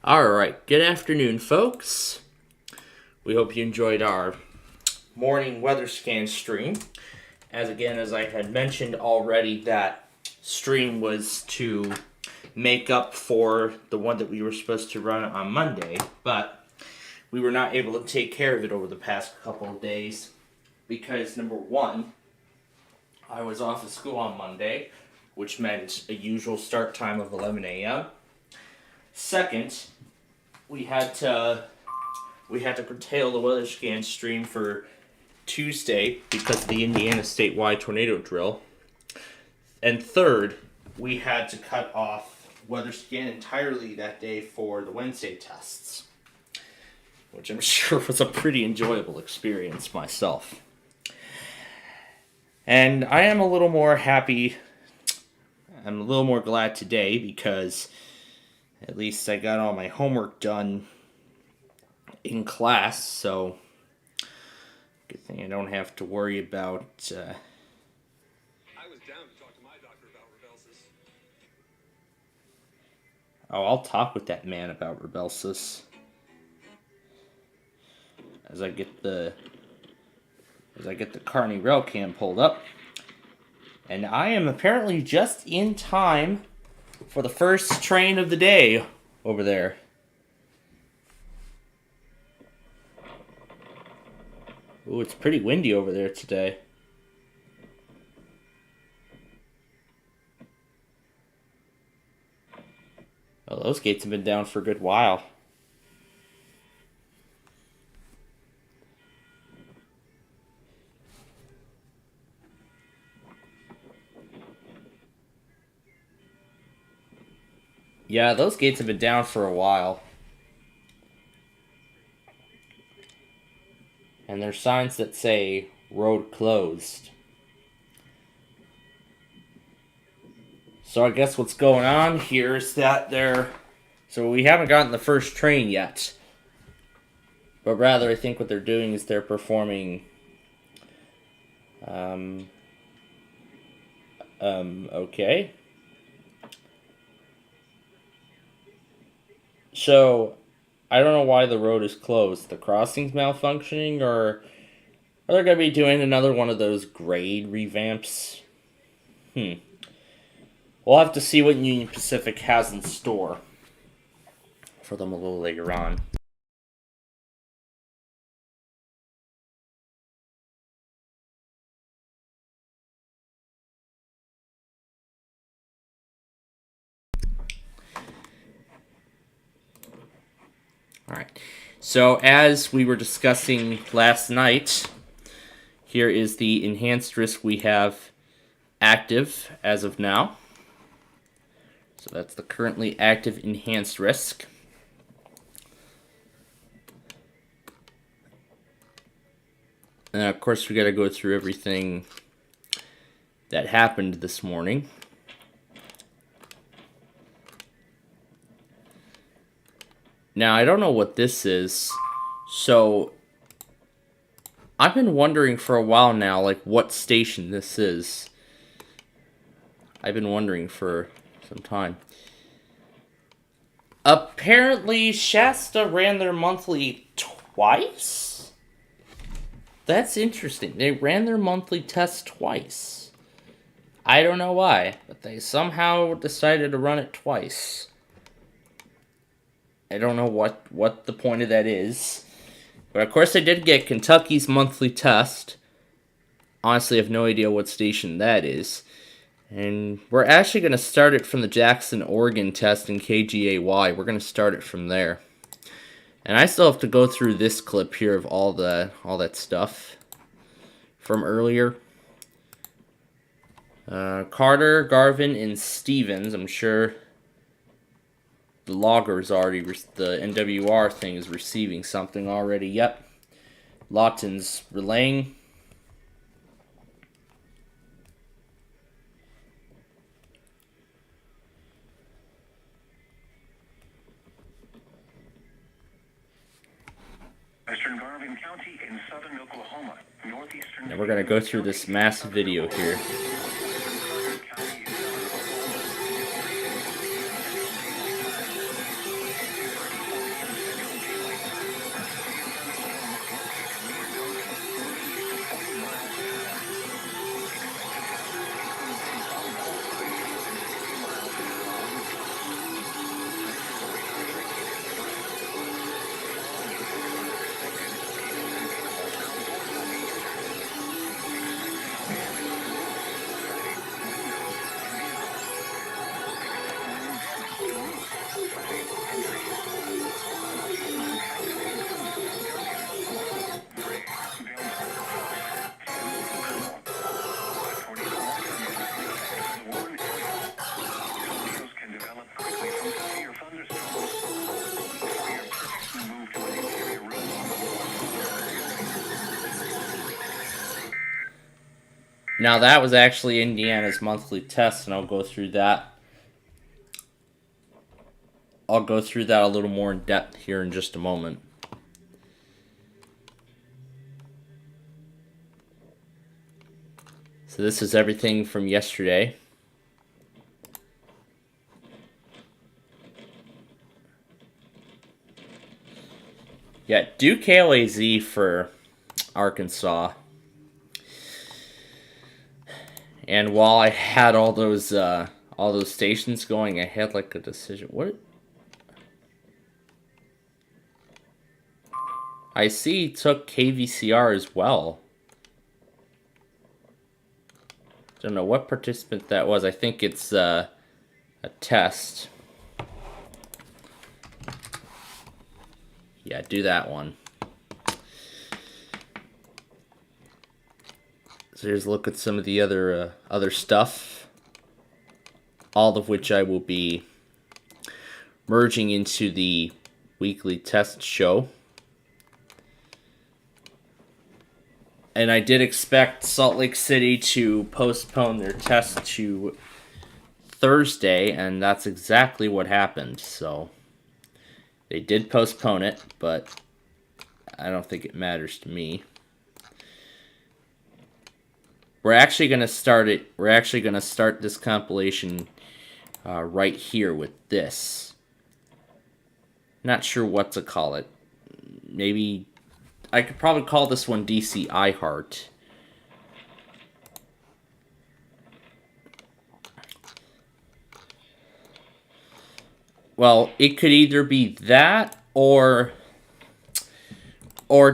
Alright, good afternoon, folks. We hope you enjoyed our morning weather scan stream. As I had mentioned already, that stream was to make up for the one that we were supposed to run on Monday, but we were not able to take care of it over the past couple of days because, number one, I was off of school on Monday, which meant a usual start time of 11 a.m. Second, we had to curtail the weather scan stream for Tuesday because of the Indiana statewide tornado drill. And third, we had to cut off weather scan entirely that day for the Wednesday tests, which I'm sure was a pretty enjoyable experience myself. And I am a little more happy, I'm a little more glad today because at least I got all my homework done in class, so good thing I don't have to worry about I was down to talk to my doctor about Rebelsis. Oh, I'll talk with that man about Rebelsis as I get the Carney rail cam pulled up. And I am apparently just in time for the first train of the day over there. Ooh, it's pretty windy over there today. Oh, those gates have been down for a good while. Yeah, those gates have been down for a while. And there's signs that say road closed. So I guess what's going on here is that so we haven't gotten the first train yet. But rather I think what they're doing is they're performing okay. So, I don't know why the road is closed. The crossing's malfunctioning, or are they going to be doing another one of those grade revamps? We'll have to see what Union Pacific has in store for them a little later on. Alright, so as we were discussing last night, here is the enhanced risk we have active as of now. So that's the currently active enhanced risk. And of course we got to go through everything that happened this morning. Now, I don't know what this is, so I've been wondering for a while now, like, what station this is. I've been wondering for some time. Apparently, Shasta ran their monthly twice? That's interesting. They ran their monthly test twice. I don't know why, but they somehow decided to run it twice. I don't know what the point of that is. But of course I did get Kentucky's monthly test. Honestly, I have no idea what station that is. And we're actually going to start it from the Jackson, Oregon test in KGAY. We're going to start it from there. And I still have to go through this clip here of all that stuff from earlier. Carter, Garvin, and Stevens, I'm sure the logger's already, the NWR thing is receiving something already. Yep. Lawton's relaying. Western Garvin County in southern Oklahoma, northeastern. And we're going to go through this massive video here. Now that was actually Indiana's monthly test, and I'll go through that. I'll go through that a little more in depth here in just a moment. So this is everything from yesterday. Yeah, do KLAZ for Arkansas. And while I had all those stations going, I had like a decision. What? I see he took KVCR as well. Don't know what participant that was. I think it's a test. Yeah, do that one. So here's a look at some of the other stuff, all of which I will be merging into the weekly test show. And I did expect Salt Lake City to postpone their test to Thursday, and that's exactly what happened. So they did postpone it, but I don't think it matters to me. We're actually going to start it. We're actually going to start this compilation right here with this. Not sure what to call it. Maybe I could probably call this one DC iHeart. Well, it could either be that or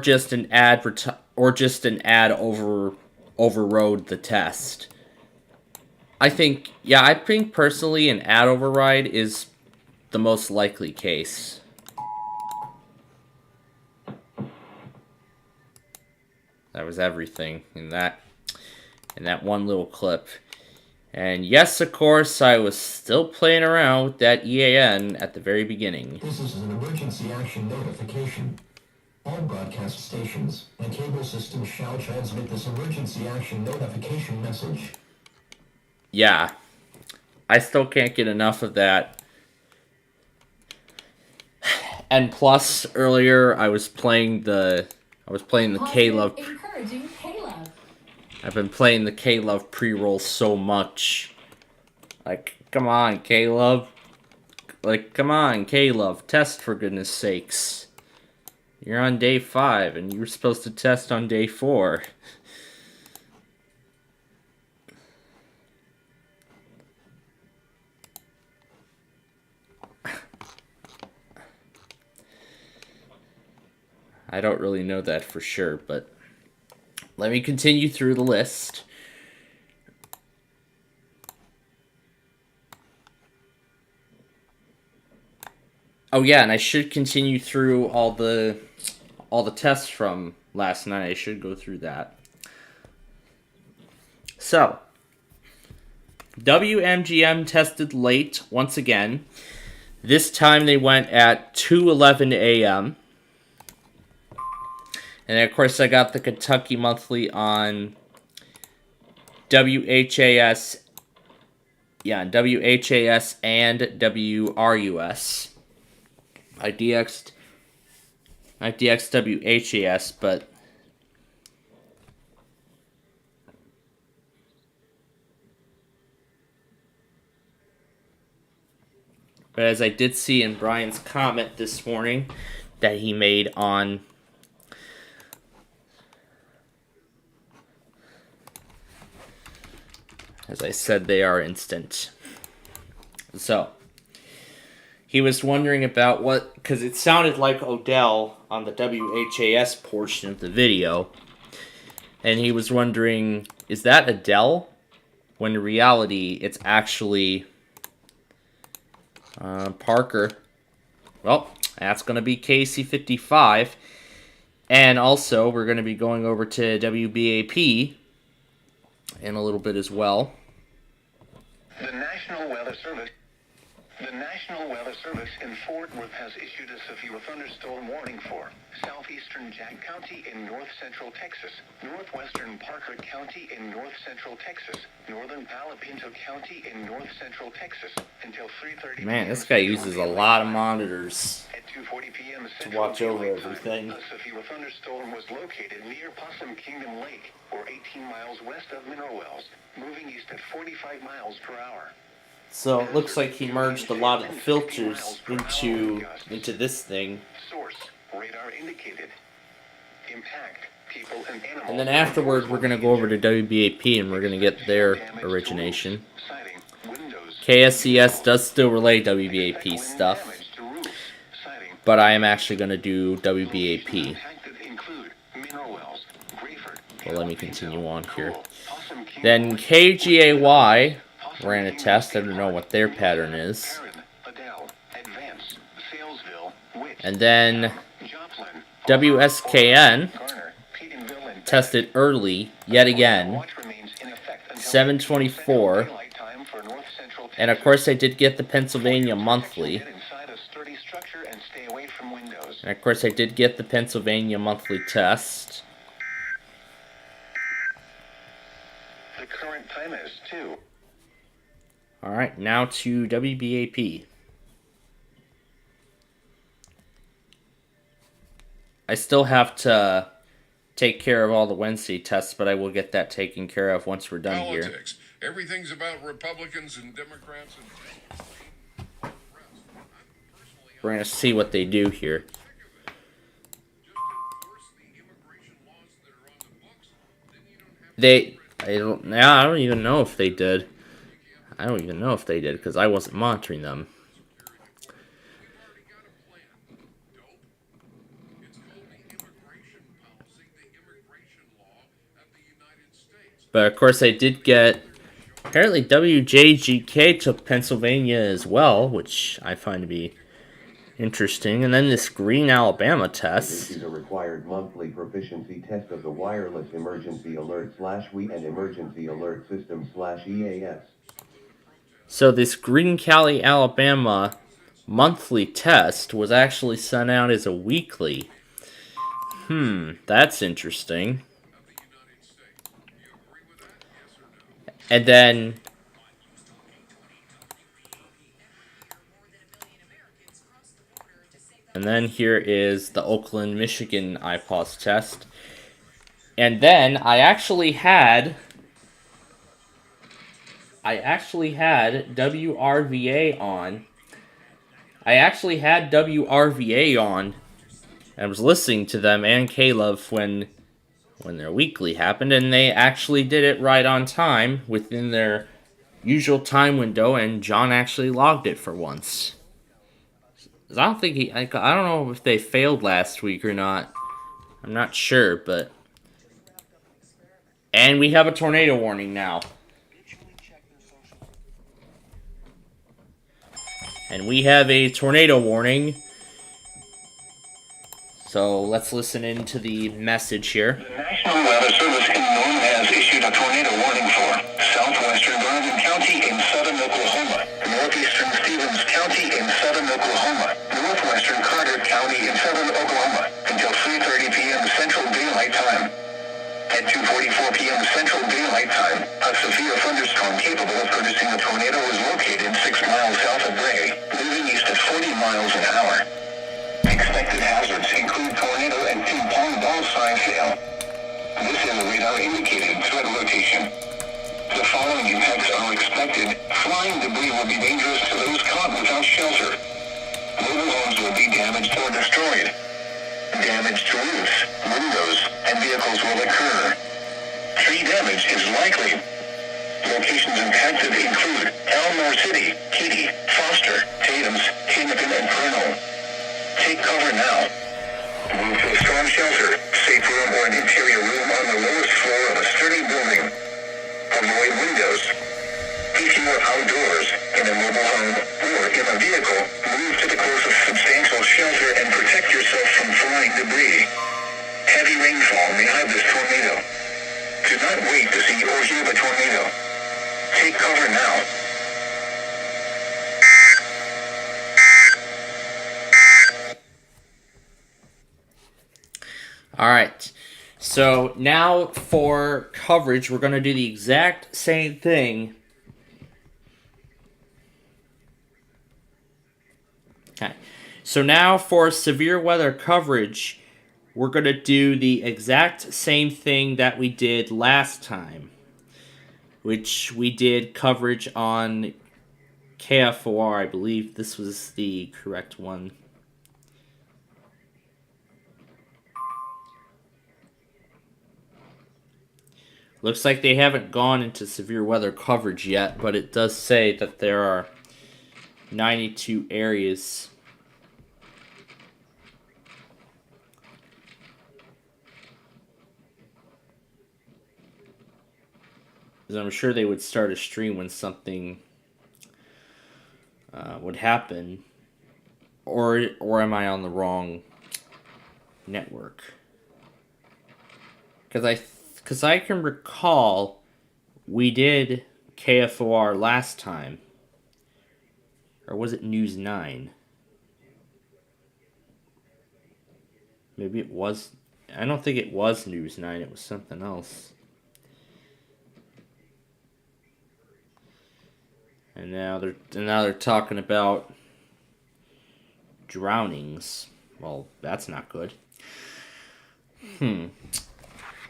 just an ad overrode the test. I think personally an ad override is the most likely case. That was everything in that one little clip. And yes, of course, I was still playing around with that EAN at the very beginning. This is an emergency action notification. All broadcast stations and cable systems shall transmit this emergency action notification message. Yeah, I still can't get enough of that. And plus, earlier I was playing the K-Love. Encouraging K-Love. I've been playing the K-Love pre-roll so much. Like, come on, K-Love. Like, come on, K-Love. Test, for goodness sakes. You're on day 5, and you were supposed to test on day 4. I don't really know that for sure, but let me continue through the list. Oh yeah, and I should continue through all the tests from last night. I should go through that. So, WMGM tested late once again. This time they went at 2:11 a.m. And then, of course, I got the Kentucky Monthly on WHAS. Yeah, WHAS and WRUS. I DX'd WHAS, but as I did see in Brian's comment this morning that he made on as I said, they are instant. So, he was wondering about what, because it sounded like Odell on the WHAS portion of the video, and he was wondering, is that Adele? When in reality, it's actually Parker. Well, that's going to be KC55. And also, we're going to be going over to WBAP in a little bit as well. The National Weather Service The National Weather Service in Fort Worth has issued a severe thunderstorm warning for southeastern Jack County in north-central Texas, northwestern Parker County in north-central Texas, northern Palo Pinto County in north-central Texas until 3:30. Man, this guy uses a lot of monitors At 2:40 p.m. to watch over Daylight Time, everything. a severe thunderstorm was located near Possum Kingdom Lake, or 18 miles west of Mineral Wells, moving east at 45 miles per hour. So it looks like he merged a lot of the filters into this thing. Source, radar indicated. Impact, people and animals. And then afterward, we're going to go over to WBAP and we're going to get their origination. KSES does still relay WBAP stuff, but I am actually going to do WBAP. Well, let me continue on here. Then KGAY ran a test. I don't know what their pattern is. And then WSKN tested early yet again, 7:24. And of course I did get the Pennsylvania monthly. And of course I did get the Pennsylvania monthly test. The current time is 2. Alright, now to WBAP. I still have to take care of all the Wednesday tests, but I will get that taken care of once we're done here. Politics. Everything's about Republicans and Democrats and We're going to see what they do here. I don't even know if they did. I don't even know if they did because I wasn't monitoring them. But of course I did get, apparently WJGK took Pennsylvania as well, which I find to be interesting. And then this Green Alabama test. This is a required monthly proficiency test of the Wireless Emergency Alert /WE and Emergency Alert System /EAS. So this Green Cali, Alabama monthly test was actually sent out as a weekly. That's interesting. And then here is the Oakland, Michigan IPAWS test. And then I actually had WRVA on. I was listening to them and Caleb when their weekly happened, and they actually did it right on time within their usual time window, and John actually logged it for once. I don't think I don't know if they failed last week or not. I'm not sure, but... And we have a tornado warning now. And we have a tornado warning. So let's listen into the message here. The National Weather Service in Nome has issued a tornado warning for southwestern Garden County in southern Oklahoma, northeastern Stevens County in southern Oklahoma, northwestern Carter County in southern Oklahoma until 3:30 p.m. Central Daylight Time. At 2:44 p.m. Central Daylight Time, a severe thunderstorm capable of producing a tornado was located 6 miles south of Gray, moving east at 40 miles an hour. Expected hazards include tornado and ping-pong ball size hail. This is a radar-indicated threat location. The following impacts are expected. Flying debris will be dangerous to those caught without shelter. Mobile homes will be damaged or destroyed. Damage to roofs, windows, and vehicles will occur. Tree damage is likely. Locations impacted include Elmore City, Keedy, Foster, Tatums, Hennepin, and Colonel. Take cover now. Move to a storm shelter, safe room, or an interior room on the lowest floor of a sturdy building. Avoid windows. If you are outdoors, in a mobile home, or in a vehicle, move to the closest substantial shelter and protect yourself from flying debris. Heavy rainfall may hide this tornado. Do not wait to see or hear the tornado. Take cover now. All right. So now for coverage, we're going to do the exact same thing. Okay. So now for severe weather coverage, we're going to do the exact same thing that we did last time, which we did coverage on KFOR. I believe this was the correct one. Looks like they haven't gone into severe weather coverage yet, but it does say that there are 92 areas. Because I'm sure they would start a stream when something would happen. Or am I on the wrong network? Because I can recall we did KFOR last time. Or was it News 9? Maybe it was. I don't think it was News 9. It was something else. And now they're talking about drownings. Well, that's not good.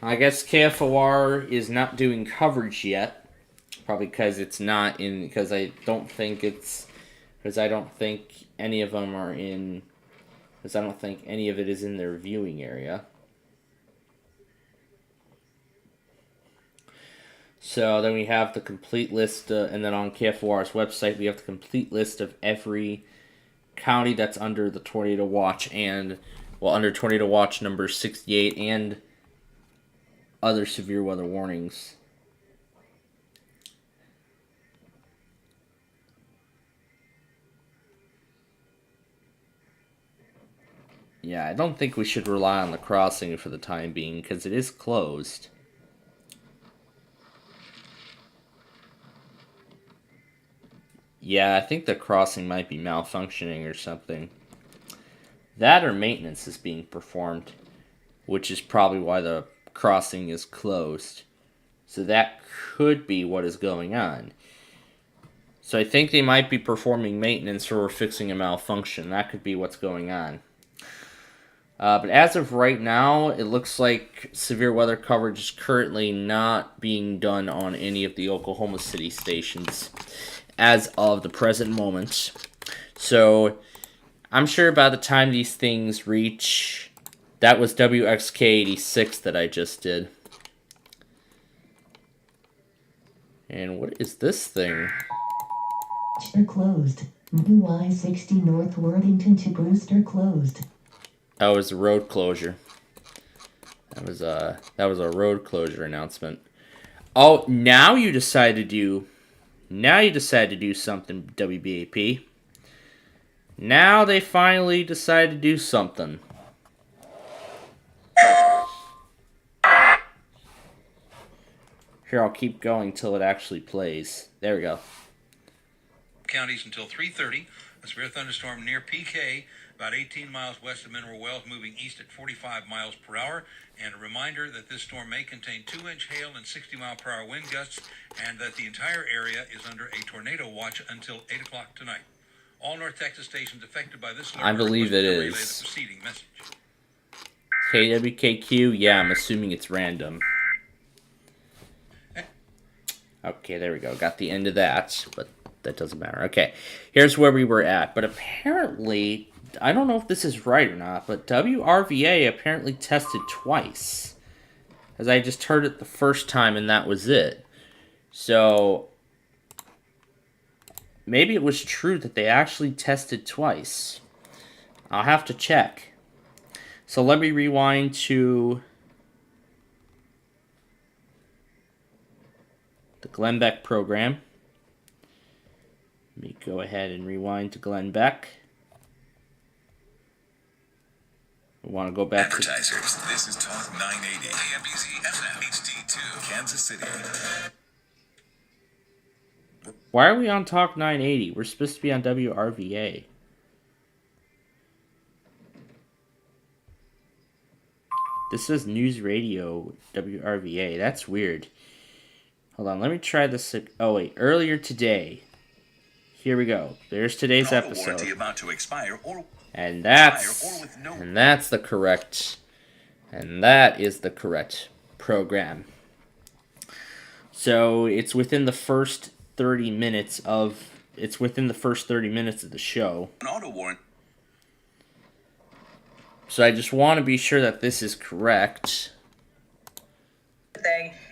I guess KFOR is not doing coverage yet. Probably because it's not in. Because I don't think any of them are in. Because I don't think any of it is in their viewing area. So then we have the complete list, and then on KFOR's website we have the complete list of every county that's under the tornado watch under tornado watch number 68 and other severe weather warnings. Yeah, I don't think we should rely on the crossing for the time being because it is closed. Yeah, I think the crossing might be malfunctioning or something. That or maintenance is being performed, which is probably why the crossing is closed. So that could be what is going on. So I think they might be performing maintenance or fixing a malfunction. That could be what's going on. But as of right now, it looks like severe weather coverage is currently not being done on any of the Oklahoma City stations as of the present moment. So I'm sure by the time these things reach, that was WXK86 that I just did. And what is this thing? Brewster closed. Y60 North Worthington to Brewster closed. That was a road closure. That was a road closure announcement. Oh, now you decide to do something, WBAP. Now they finally decide to do something. Here, I'll keep going till it actually plays. There we go. Counties until 3:30. A severe thunderstorm near PK, about 18 miles west of Mineral Wells, moving east at 45 miles per hour. And a reminder that this storm may contain 2-inch hail and 60-mile-per-hour wind gusts, and that the entire area is under a tornado watch until 8 o'clock tonight. All North Texas stations affected by this alert I believe it relay is. the preceding message. KWKQ, yeah, I'm assuming it's random. Okay, there we go. Got the end of that, but that doesn't matter. Okay, here's where we were at. But apparently, I don't know if this is right or not, but WRVA apparently tested twice. As I just heard it the first time, and that was it. So, maybe it was true that they actually tested twice. I'll have to check. So let me rewind to the Glenn Beck program. Let me go ahead and rewind to Glenn Beck. We want to go back Advertisers, this is Talk 980, KMBZ FM HD2, Kansas City. Why are we on Talk 980? We're supposed to be on This is News Radio WRVA. That's weird. Hold on, let me try this. Oh wait, earlier today. Here we go. There's today's episode. Warranty about to expire And that's the correct. And that is the correct program. So it's within the first 30 minutes of the show. An auto warrant. So I just want to be sure that this is correct.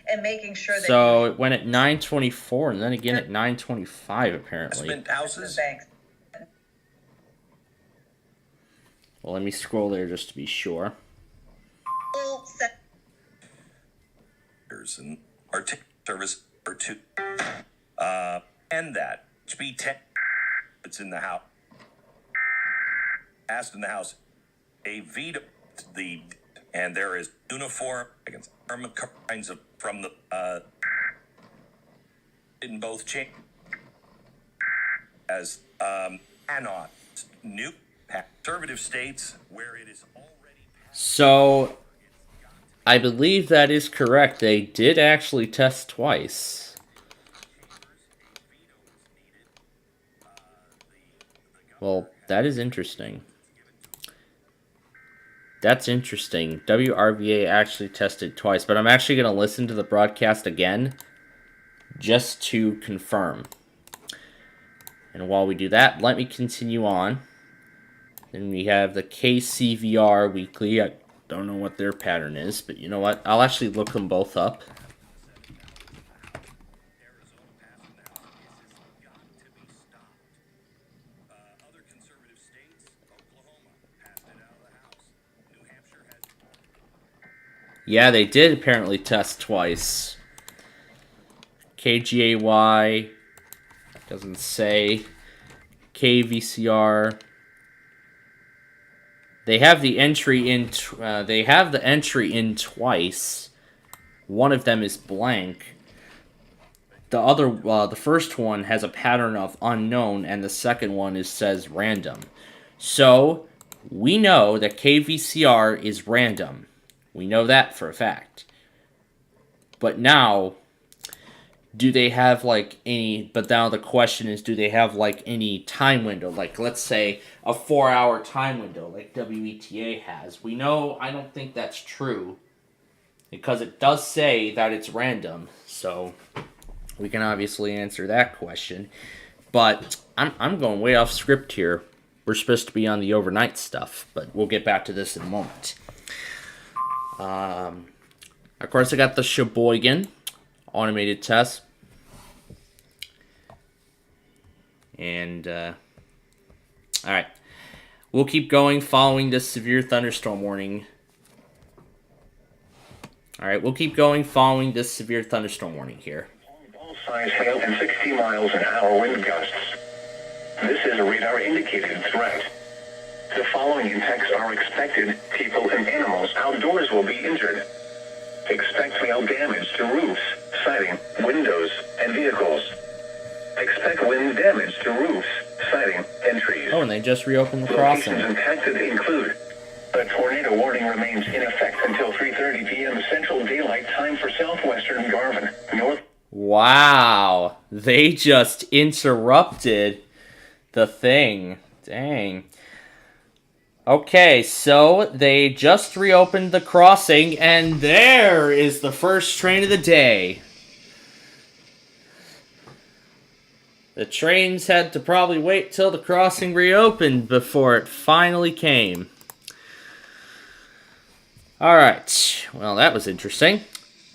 And making sure that so it went at 9:24 and then again at 9:25 apparently. Spent houses. Well, let me scroll there just to be sure. And our service or two. And that HB10. It's in the house. Asked in the house. A veto and there is uniform against kinds of from the in both chambers as cannot new conservative states where it is already passed. So I believe that is correct. They did actually test twice. Well, that is interesting. That's interesting. WRVA actually tested twice, but I'm actually going to listen to the broadcast again just to confirm. And while we do that, let me continue on. Then we have the KCVR Weekly. I don't know what their pattern is, but you know what? I'll actually look them both up. Yeah, they did apparently test twice. KGAY doesn't say. KVCR. They have the entry in. They have the entry in twice. One of them is blank. The first one has a pattern of unknown, and the second one says random. So we know that KVCR is random. We know that for a fact. But now, do they have like any... But now the question is, do they have like any time window? Like, let's say, a 4-hour time window like WETA has. We know, I don't think that's true. Because it does say that it's random. So, we can obviously answer that question. But, I'm going way off script here. We're supposed to be on the overnight stuff. But we'll get back to this in a moment. Of course, I got the Sheboygan automated test. And, alright. We'll keep going following this severe thunderstorm warning. Alright, we'll keep going following this severe thunderstorm warning here. All size hail and 60 miles an hour wind gusts. This is a radar-indicated threat. The following impacts are expected. People and animals outdoors will be injured. Expect hail damage to roofs, siding, windows, and vehicles. Expect wind damage to roofs, siding, and trees. Oh, and they just reopened the crossing. Locations impacted include... A tornado warning remains in effect until 3:30 p.m. Central Daylight Time for southwestern Garvin, north... Wow. They just interrupted the thing. Dang. Okay, so they just reopened the crossing, and there is the first train of the day. The trains had to probably wait till the crossing reopened before it finally came. Alright, well that was interesting.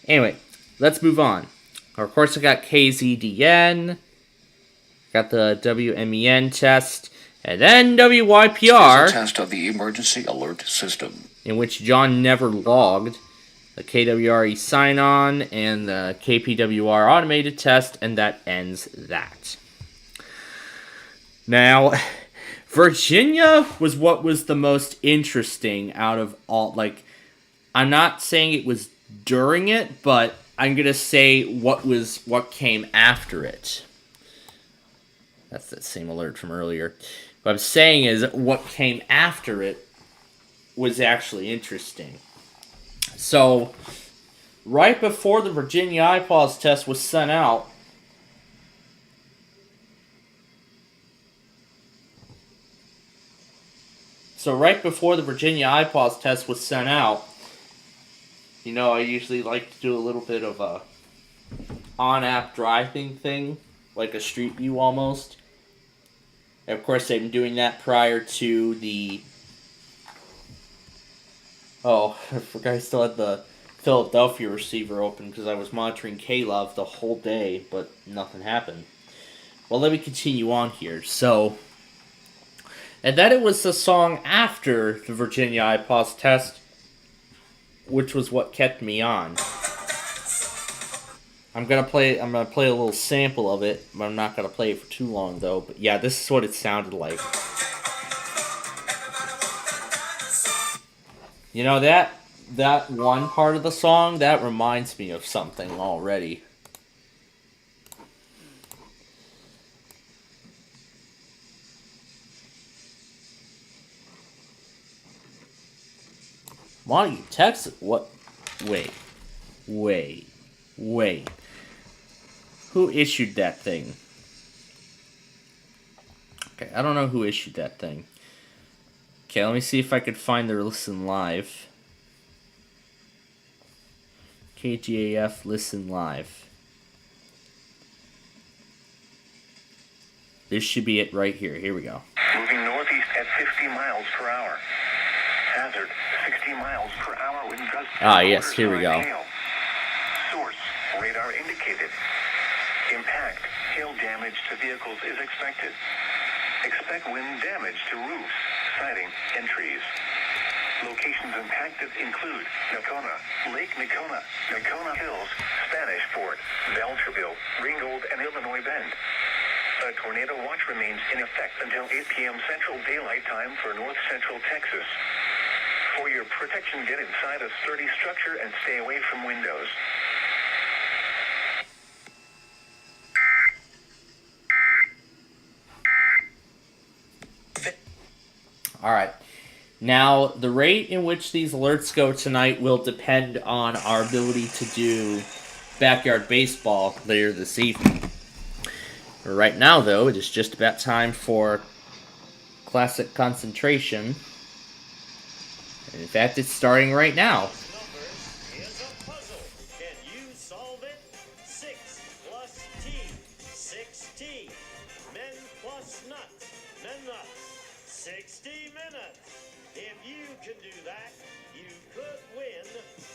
Anyway, let's move on. Of course I got KZDN, got the WMEN test, and then WYPR, test of the emergency alert system, in which John never logged, the KWRE sign-on, and the KPWR automated test, and that ends that. Now, Virginia was what was the most interesting out of all, like, I'm not saying it was during it, but I'm going to say what came after it. That's that same alert from earlier. What I'm saying is what came after it was actually interesting. So, right before the Virginia IPAWS test was sent out, you know, I usually like to do a little bit of a on-app driving thing, like a street view almost. And of course, I've been doing that prior to the... Oh, I forgot I still had the Philadelphia receiver open because I was monitoring K-Love the whole day, but nothing happened. Well, let me continue on here. So, and then it was the song after the Virginia IPAWS test, which was what kept me on. I'm gonna play a little sample of it, but I'm not gonna play it for too long though. But yeah, this is what it sounded like. You know, that one part of the song, that reminds me of something already. Why don't you text it? What? Wait. Who issued that thing? Okay, I don't know who issued that thing. Okay, let me see if I could find their listen live. KGAF listen live. This should be it right here. Here we go. Moving northeast at 50 miles per hour. Hazard, 60 miles per hour with gusts. Ah, yes, here we go. Source, radar indicated. Impact, hail damage to vehicles is expected. Expect wind damage to roofs, siding, and trees. Locations impacted include Nacona, Lake Nacona, Nacona Hills, Spanish Fort, Belcherville, Ringgold, and Illinois Bend. A tornado watch remains in effect until 8 p.m. Central Daylight Time for north central Texas. For your protection, get inside a sturdy structure and stay away from windows. Alright. Now, the rate in which these alerts go tonight will depend on our ability to do backyard baseball later this evening. Right now, though, it is just about time for classic concentration. And in fact, it's starting right now. Here's a puzzle. Can you solve it? 6 plus T. 6T. Men plus nuts. Men nuts. 60 minutes. If you can do that, you could win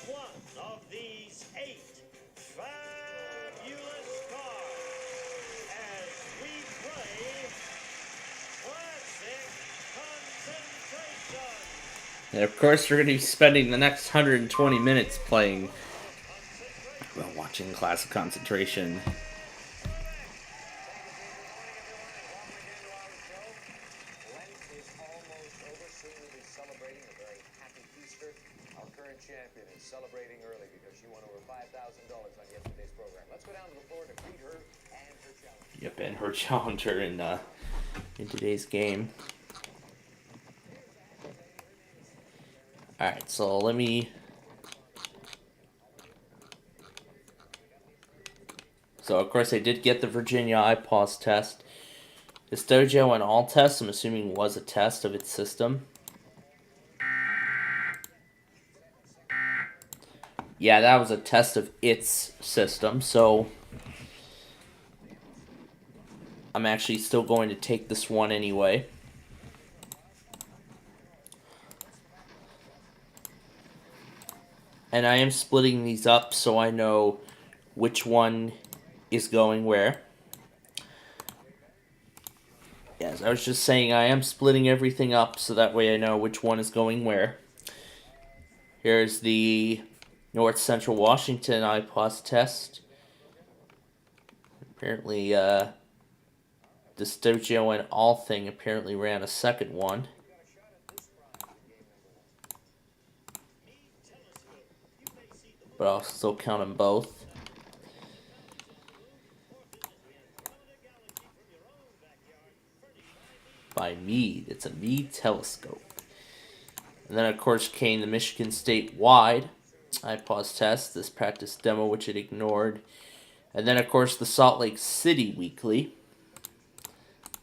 one of these 8 fabulous cars as we play Classic Concentration. And of course, we're going to be spending the next 120 minutes playing, well, watching Classic Concentration. Champion is celebrating early because she won over $5,000 on yesterday's program. Let's go down to the floor to greet her and her challenger. Yep, and her challenger in today's game. Alright, so let me... So, of course, I did get the Virginia IPAWS test. This dojo and all tests, I'm assuming, was a test of its system. Yeah, that was a test of its system, so I'm actually still going to take this one anyway. And I am splitting these up so I know which one is going where. Yes, I was just saying I am splitting everything up so that way I know which one is going where. Here's the North Central Washington IPAWS test. Apparently, this dojo and all thing apparently ran a second one. But I'll still count them both. By Meade. It's a Meade telescope. And then, of course, came the Michigan State Wide. I paused test, this practice demo, which it ignored. And then, of course, the Salt Lake City weekly.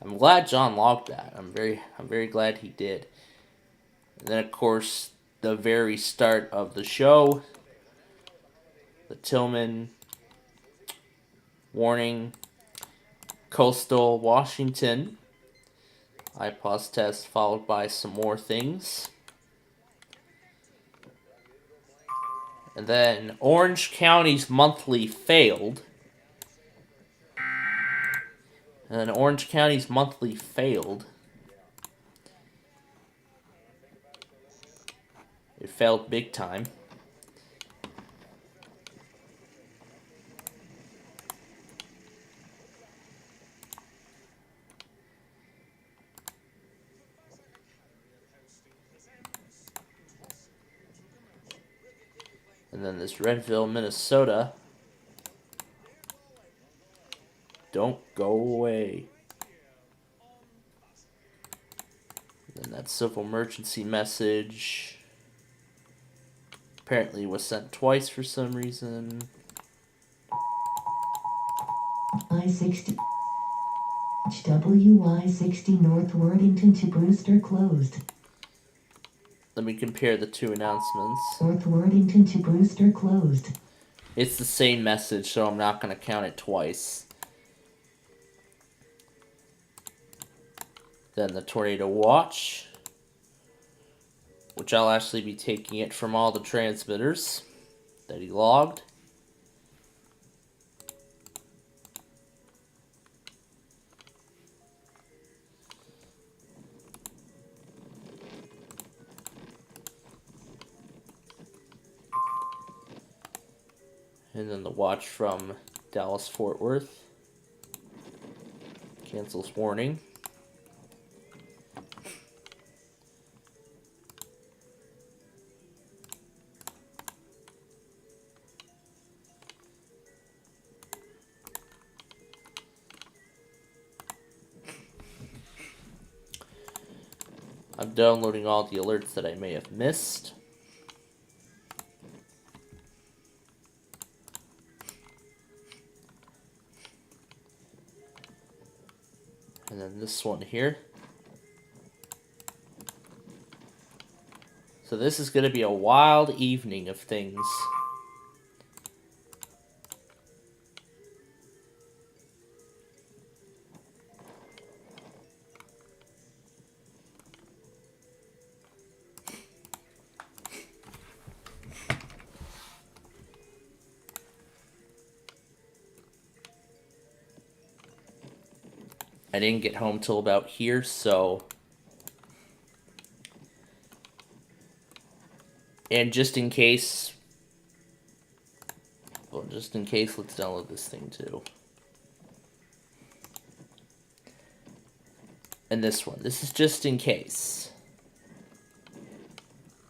I'm glad John logged that. I'm very glad he did. And then, of course, the very start of the show, the Tillman warning, coastal Washington. I paused test, followed by some more things. And then Orange County's monthly failed. And then Orange County's monthly failed. It failed big time. And then this Redville, Minnesota. Don't go away. And then that civil emergency message apparently was sent twice for some reason. I-60 WI-60 North Worthington to Brewster closed. Let me compare the two announcements. North Worthington to Brewster closed. It's the same message, so I'm not going to count it twice. Then the tornado watch, which I'll actually be taking it from all the transmitters that he logged. And then the watch from Dallas-Fort Worth. Cancels warning. I'm downloading all the alerts that I may have missed. And then this one here. So this is going to be a wild evening of things. I didn't get home till about here, so... And just in case... Well, just in case, let's download this thing too. And this one. This is just in case.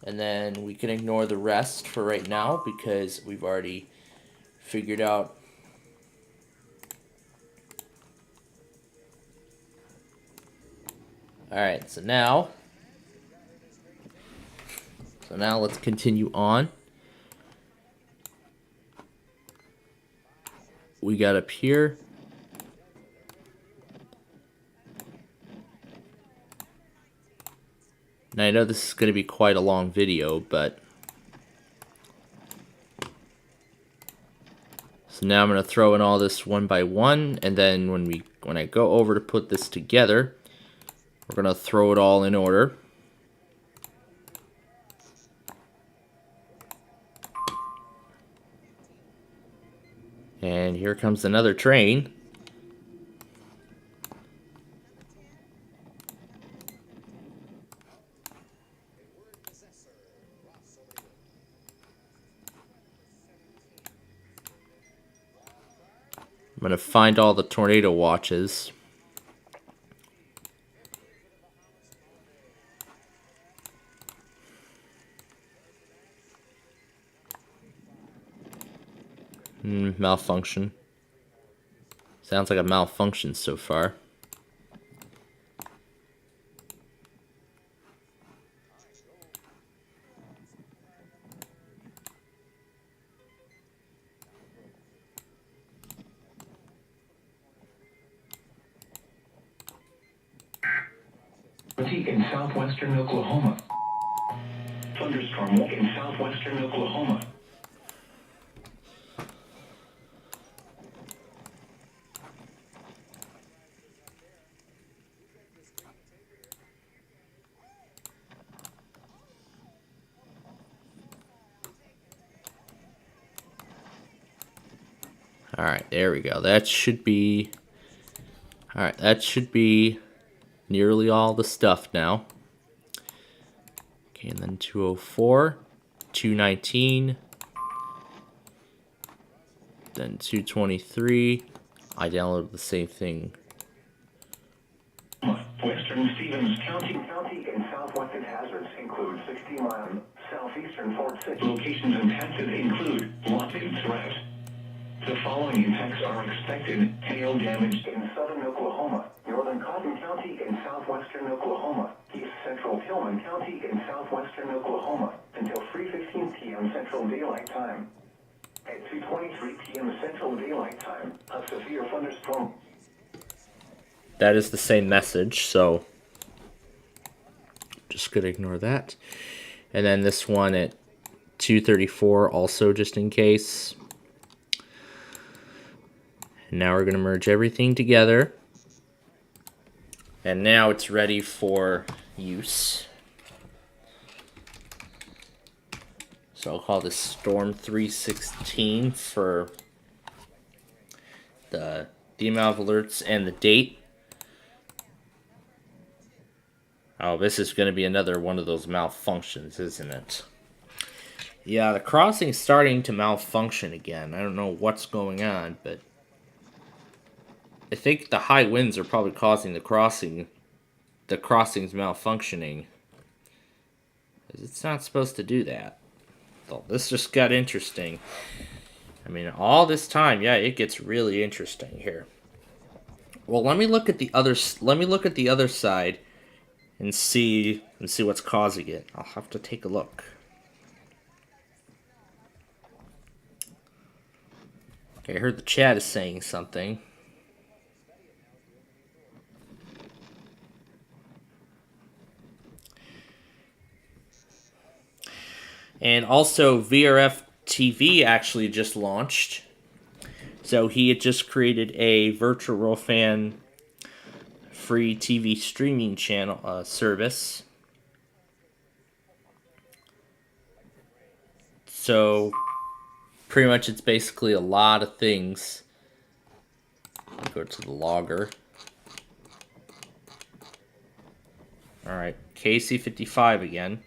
And then we can ignore the rest for right now, because we've already figured out... Alright, so now let's continue on. We got up here. Now I know this is going to be quite a long video, but... So now I'm going to throw in all this one by one, and then when I go over to put this together... We're going to throw it all in order. And here comes another train. I'm going to find all the tornado watches. Malfunction. Sounds like a malfunction so far. County in southwestern Oklahoma. Thunderstorm in southwestern Oklahoma. All right, there we go. That should be... All right, that should be nearly all the stuff now. Okay, and then 204, 219, then 223. I downloaded the same thing. Western Stevens County in southwestern hazards include 60 mile southeastern Fort Sick. Locations impacted include wanted threat. The following impacts are expected: hail damage in southern Oklahoma, northern Cotton County in southwestern Oklahoma, east central Tillman County in southwestern Oklahoma until 3:15 p.m. Central Daylight Time. At 2:23 p.m. Central Daylight Time, a severe thunderstorm. That is the same message, so just gonna ignore that. And then this one at 2:34, also just in case. And now we're gonna merge everything together. And now it's ready for use. So I'll call this Storm 316 for the amount of alerts and the date. Oh, this is going to be another one of those malfunctions, isn't it? Yeah, the crossing's starting to malfunction again. I don't know what's going on, but I think the high winds are probably causing the crossing's malfunctioning. It's not supposed to do that. So this just got interesting. I mean, all this time, yeah, it gets really interesting here. Well, let me look at the other side and see what's causing it. I'll have to take a look. Okay, I heard the chat is saying something. And also, VRF TV actually just launched. So he had just created a virtual fan free TV streaming channel service. So pretty much it's basically a lot of things. Go to the logger. Alright, KC55 again.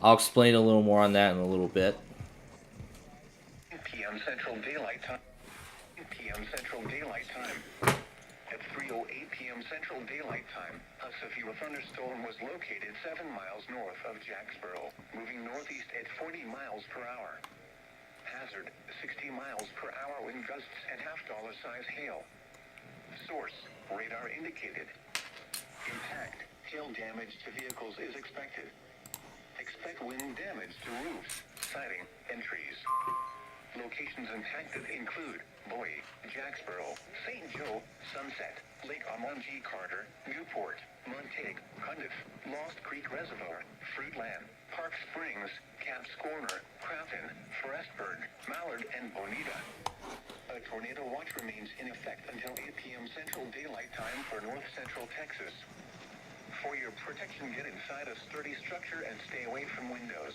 I'll explain a little more on that in a little bit. p.m. Central Daylight Time. Central Daylight Time. At 3:08 p.m. Central Daylight Time, a severe thunderstorm was located 7 miles north of Jacksboro, moving northeast at 40 miles per hour. Hazard: 60 miles per hour wind gusts and half-dollar size hail. Source: radar indicated. Impact: hail damage to vehicles is expected. Expect wind damage to roofs, siding, and trees. Locations impacted include Bowie, Jacksboro, St. Joe, Sunset, Lake Armand G. Carter, Newport, Montague, Cundiff, Lost Creek Reservoir, Fruitland, Park Springs, Caps Corner, Crafton, Forestburg, Mallard, and Bonita. A tornado watch remains in effect until 8 p.m. Central Daylight Time for north central Texas. For your protection, get inside a sturdy structure and stay away from windows.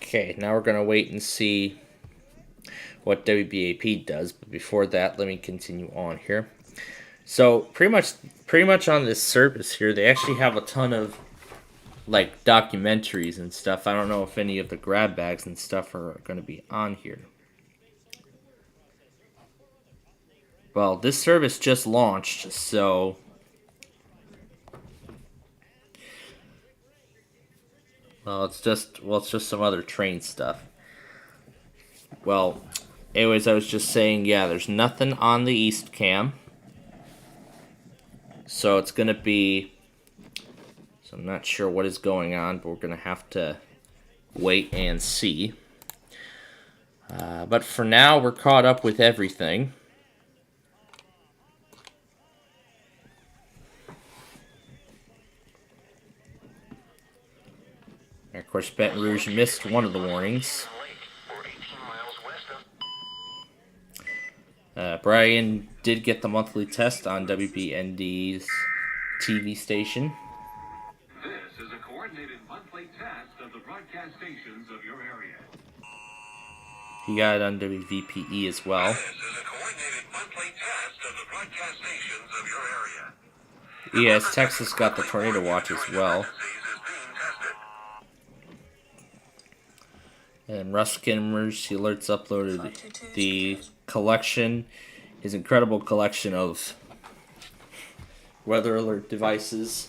Okay, now we're going to wait and see what WBAP does, but before that, let me continue on here. So, pretty much on this service here, they actually have a ton of like documentaries and stuff. I don't know if any of the grab bags and stuff are going to be on here. Well, this service just launched, so it's just some other train stuff. Well, anyways, I was just saying, yeah, there's nothing on the East Cam. So it's going to be, so I'm not sure what is going on, but we're going to have to wait and see. But for now, we're caught up with everything. And of course, Baton Rouge missed one of the warnings. Brian did get the monthly test on WBND's TV station. This is a coordinated monthly test of the broadcast stations of your area. He got it on WVPE as well. This is a coordinated monthly test of the broadcast stations of your area. EAS Texas got the tornado watch as well. And Russ Kimmer's alerts uploaded the collection, his incredible collection of weather alert devices.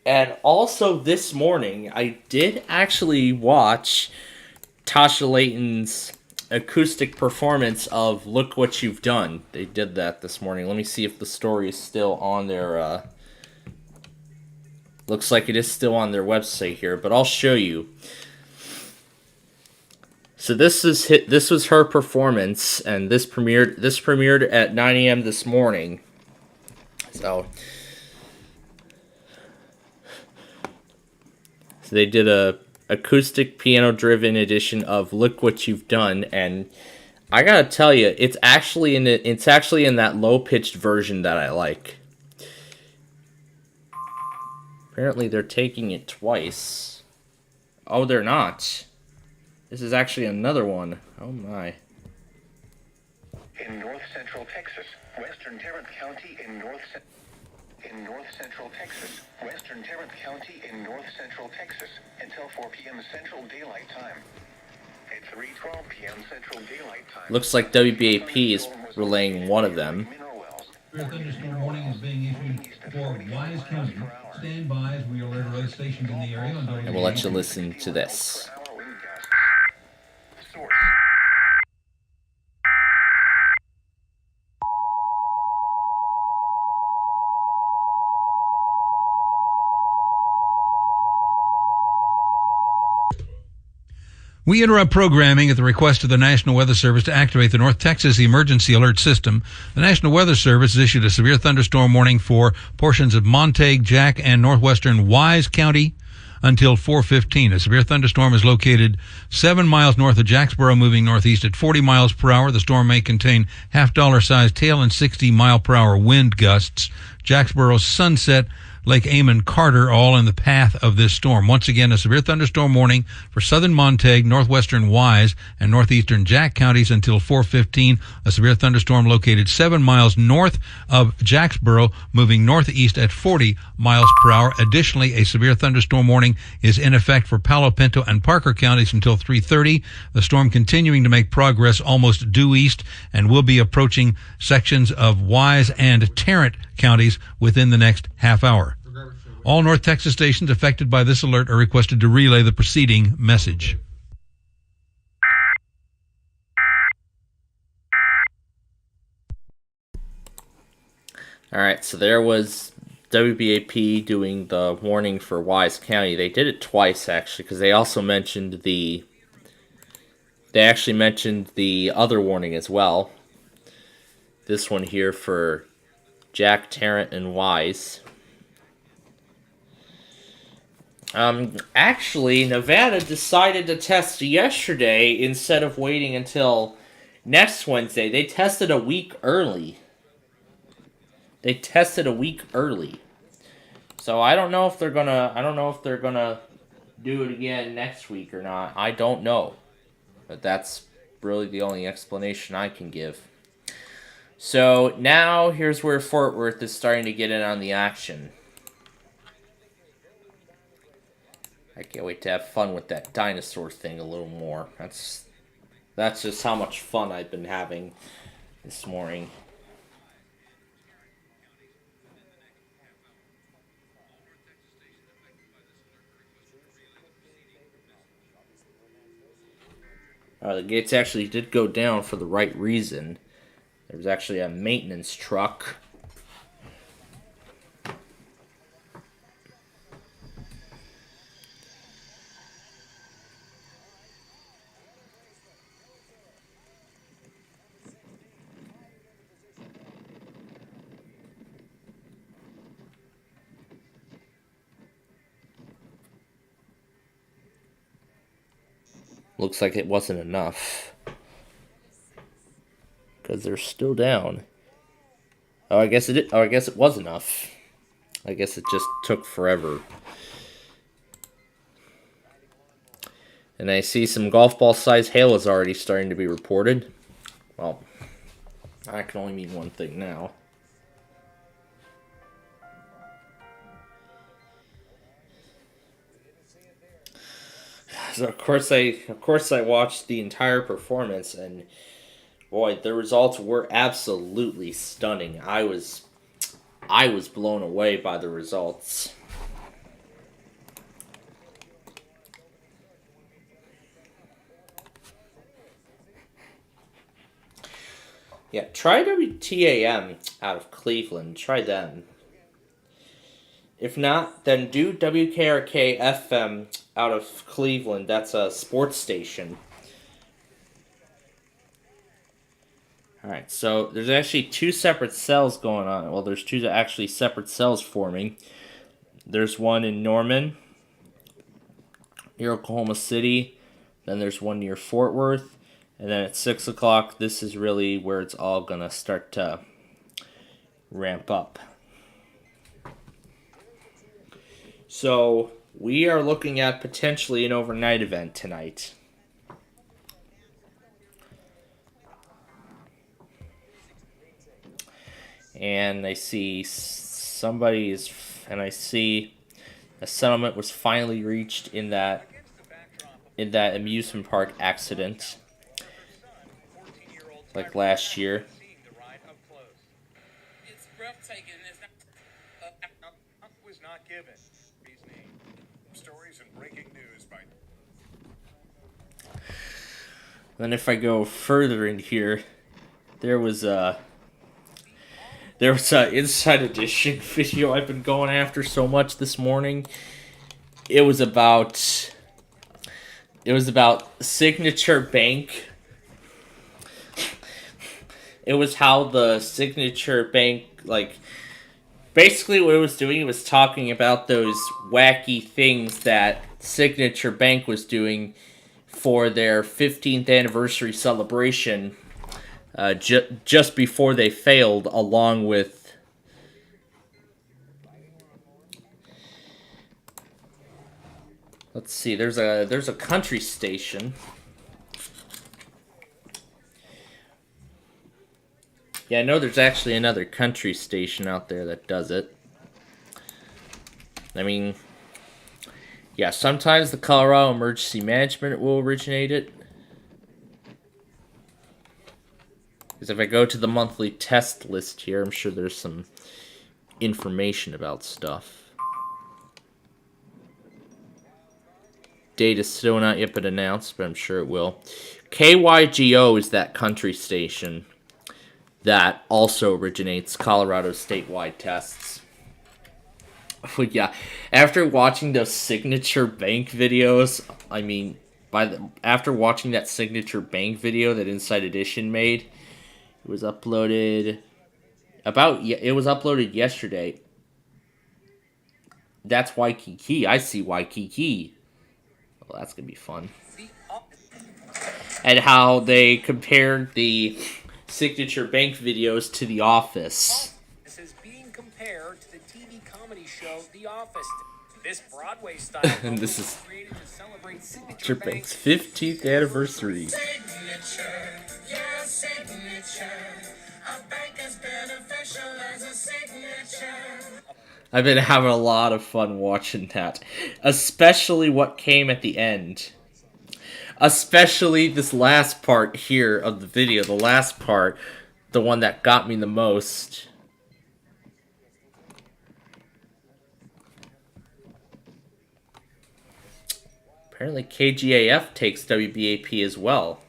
And also this morning, I did actually watch Tasha Layton's acoustic performance of Look What You've Done. They did that this morning. Let me see if the story is still on their... looks like it is still on their website here, but I'll show you. So this was her performance, and this premiered at 9 a.m. this morning. So they did a acoustic piano-driven edition of "Look What You've Done," and I gotta tell you, it's actually in that low-pitched version that I like. Apparently, they're taking it twice. Oh, they're not. This is actually another one. Oh my. In north central Texas, western Tarrant County in north central Texas, western Tarrant County in north central Texas, until 4 p.m. Central Daylight Time. At 3:12 p.m. Central Daylight Time. Looks like WBAP is relaying one of them. Thunderstorm warning is being issued for Wise County. Stand by as we alert other stations in the area on WBAP. And we'll let you listen to this. We interrupt programming at the request of the National Weather Service to activate the North Texas Emergency Alert System. The National Weather Service has issued a severe thunderstorm warning for portions of Montague, Jack, and northwestern Wise County until 4:15. A severe thunderstorm is located 7 miles north of Jacksboro, moving northeast at 40 miles per hour. The storm may contain half-dollar-sized hail and 60-mile-per-hour wind gusts. Jacksboro, Sunset, Lake Amon, Carter, all in the path of this storm. Once again, a severe thunderstorm warning for southern Montague, northwestern Wise, and northeastern Jack counties until 4:15. A severe thunderstorm located 7 miles north of Jacksboro, moving northeast at 40 miles per hour. Additionally, a severe thunderstorm warning is in effect for Palo Pinto and Parker counties until 3:30. The storm continuing to make progress almost due east and will be approaching sections of Wise and Tarrant counties within the next half hour. All North Texas stations affected by this alert are requested to relay the preceding message. All right, so there was WBAP doing the warning for Wise County. They did it twice, actually, because they also mentioned the other warning as well. This one here for Jack, Tarrant, and Wise. Actually, Nevada decided to test yesterday instead of waiting until next Wednesday. They tested a week early. So I don't know if they're gonna do it again next week or not. I don't know. But that's really the only explanation I can give. So now here's where Fort Worth is starting to get in on the action. I can't wait to have fun with that dinosaur thing a little more. That's just how much fun I've been having this morning. The gates actually did go down for the right reason. There was actually a maintenance truck. looks like it wasn't enough. Because they're still down. Oh, I guess it was enough. I guess it just took forever. And I see some golf ball size hail is already starting to be reported. Well, that can only mean one thing now. So of course I watched the entire performance, and boy, the results were absolutely stunning. I was blown away by the results. Yeah, try WTAM out of Cleveland. Try them. If not, then do WKRK FM out of Cleveland. That's a sports station. Alright, so there's actually two separate cells going on. Well, there's two actually separate cells forming. There's one in Norman, near Oklahoma City. Then there's one near Fort Worth. And then at 6 o'clock, this is really where it's all going to start to ramp up. So we are looking at potentially an overnight event tonight. And I see a settlement was finally reached in that amusement park accident, like last year. It's breathtaking. Was not given. Stories and breaking news by. Then if I go further in here, there was a Inside Edition video I've been going after so much this morning. It was about Signature Bank. It was how the Signature Bank, like, basically what it was doing, it was talking about those wacky things that Signature Bank was doing for their 15th anniversary celebration just before they failed, along with let's see, there's a country station. Yeah, I know there's actually another country station out there that does it. I mean, yeah, sometimes the Colorado Emergency Management will originate it. Because if I go to the monthly test list here, I'm sure there's some information about stuff. Date is still not yet been announced, but I'm sure it will. KYGO is that country station that also originates Colorado's statewide tests. But yeah, after watching those Signature Bank videos, I mean, after watching that Signature Bank video that Inside Edition made, it was uploaded yesterday. That's Waikiki. I see Waikiki. Well, that's gonna be fun. And how they compared the Signature Bank videos to The Office. This is being compared to the TV comedy show The Office. This Broadway style And this is created to celebrate Signature Bank's 15th anniversary. Signature, your signature. A bank as beneficial as a signature. I've been having a lot of fun watching that. Especially what came at the end. Especially this last part here of the video. The last part. The one that got me the most. Apparently KGAF takes WBAP as well.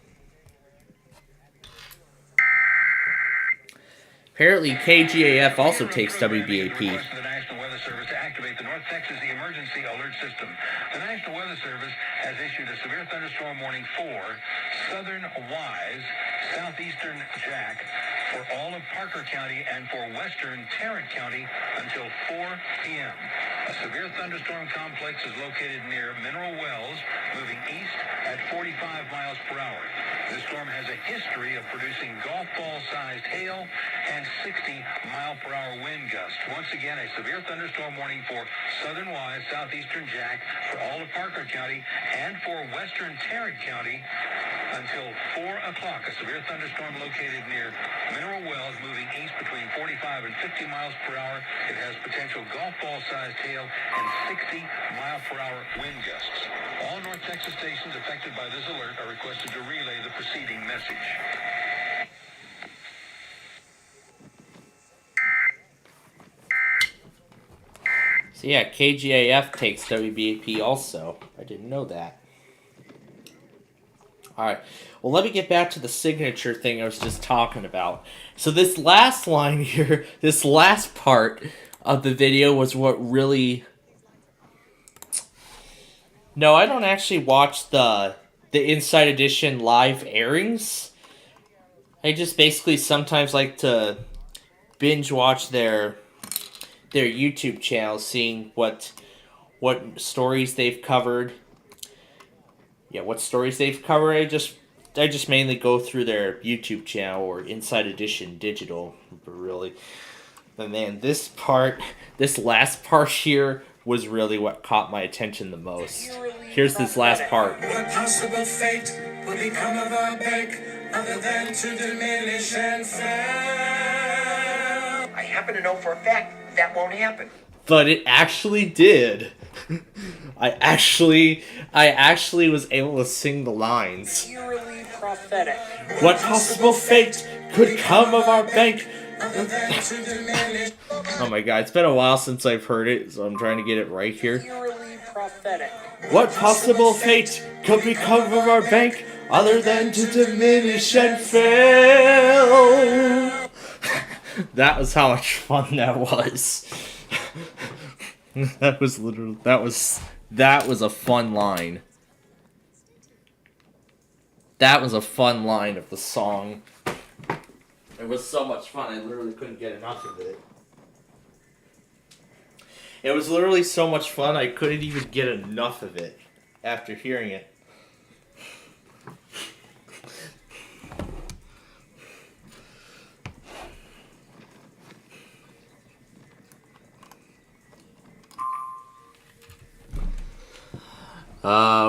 Apparently KGAF also takes WBAP. The National Weather Service to activate the North Texas Emergency Alert System. The National Weather Service has issued a severe thunderstorm warning for southern Wise, southeastern Jack, for all of Parker County and for western Tarrant County until 4 p.m. A severe thunderstorm complex is located near Mineral Wells, moving east at 45 miles per hour. This storm has a history of producing golf ball-sized hail and 60-mile-per-hour wind gusts. Once again, a severe thunderstorm warning for southern Wise, southeastern Jack, for all of Parker County, and for western Tarrant County until 4 o'clock. A severe thunderstorm located near Mineral Wells, moving east between 45 and 50 miles per hour. It has potential golf ball-sized hail and 60-mile-per-hour wind gusts. All North Texas stations affected by this alert are requested to relay the preceding message. So yeah, KGAF takes WBAP also. I didn't know that. Alright, well let me get back to the signature thing I was just talking about. So this last line here, this last part of the video was what really... No, I don't actually watch the Inside Edition live airings. I just basically sometimes like to binge watch their YouTube channel, seeing what stories they've covered. Yeah, what stories they've covered. I just mainly go through their YouTube channel or Inside Edition Digital, really. But man, this last part here was really what caught my attention the most. Here's this last part. What possible fate will become of our bank other than to diminish and fail? I happen to know for a fact that won't happen. But it actually did. I actually was able to sing the lines. Eerily prophetic. What possible fate could come of our bank? Oh my god, it's been a while since I've heard it, so I'm trying to get it right here. Eerily prophetic. What possible fate could become of our bank other than to diminish and fail? That was how much fun that was. That was a fun line. That was a fun line of the song. It was so much fun, I literally couldn't get enough of it. It was literally so much fun, I couldn't even get enough of it after hearing it.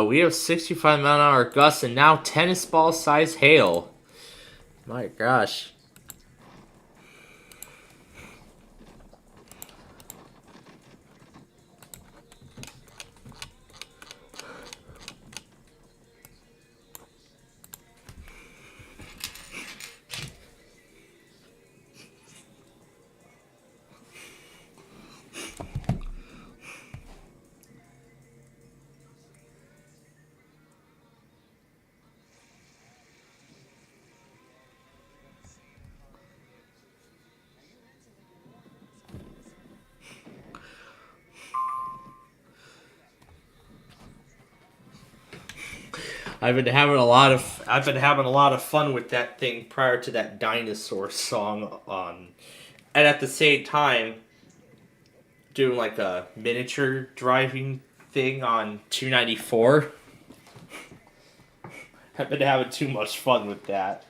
We have 65-mile-an-hour gusts and now tennis ball size hail. My gosh. I've been having a lot of fun with that thing prior to that dinosaur song on, and at the same time doing like a miniature driving thing on 294. I've been having too much fun with that.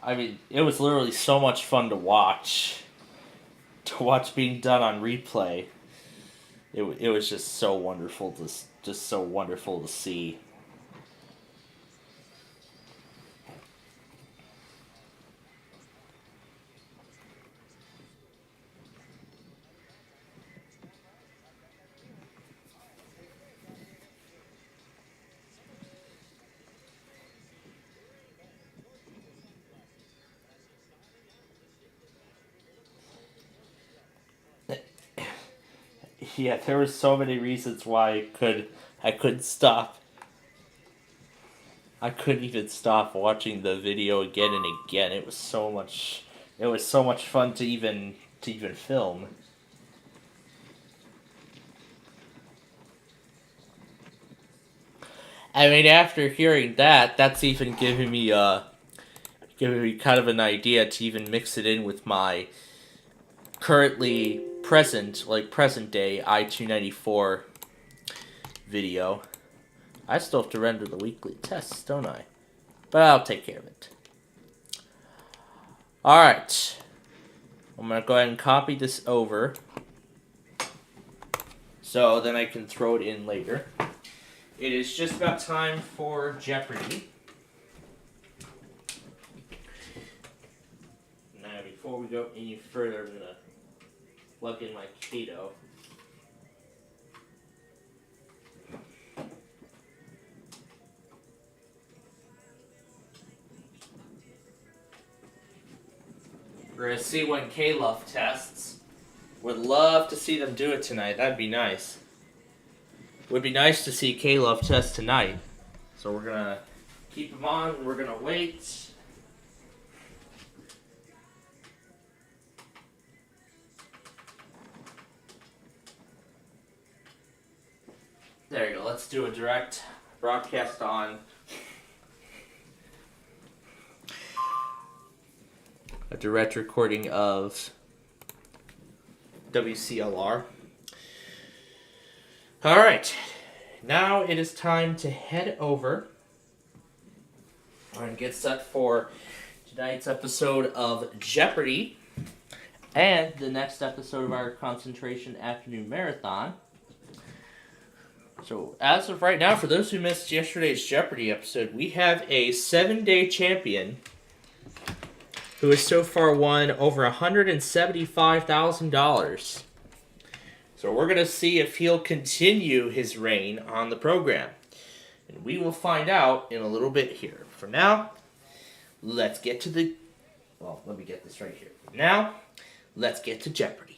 I mean, it was literally so much fun to watch being done on replay. It was just so wonderful to see. Yeah, there were so many reasons why I couldn't stop. I couldn't even stop watching the video again and again. It was so much fun to even film. I mean, after hearing that, that's even giving me kind of an idea to even mix it in with my currently present day I-294 video. I still have to render the weekly tests, don't I? But I'll take care of it. Alright. I'm going to go ahead and copy this over, so then I can throw it in later. It is just about time for Jeopardy! Now, before we go any further, I'm going to plug in my Cato. We're going to see when K-Love tests. Would love to see them do it tonight. That'd be nice. Would be nice to see K-Love test tonight. So we're going to keep him on. We're going to wait. There you go. Let's do a direct broadcast on a direct recording of WCLR. Alright, now it is time to head over and get set for tonight's episode of Jeopardy! And the next episode of our Concentration Afternoon Marathon. So, as of right now, for those who missed yesterday's Jeopardy! Episode, we have a 7-day champion who has so far won over $175,000. So we're going to see if he'll continue his reign on the program. And we will find out in a little bit here. For now, let's get to the... Well, let me get this right here. For now, let's get to Jeopardy!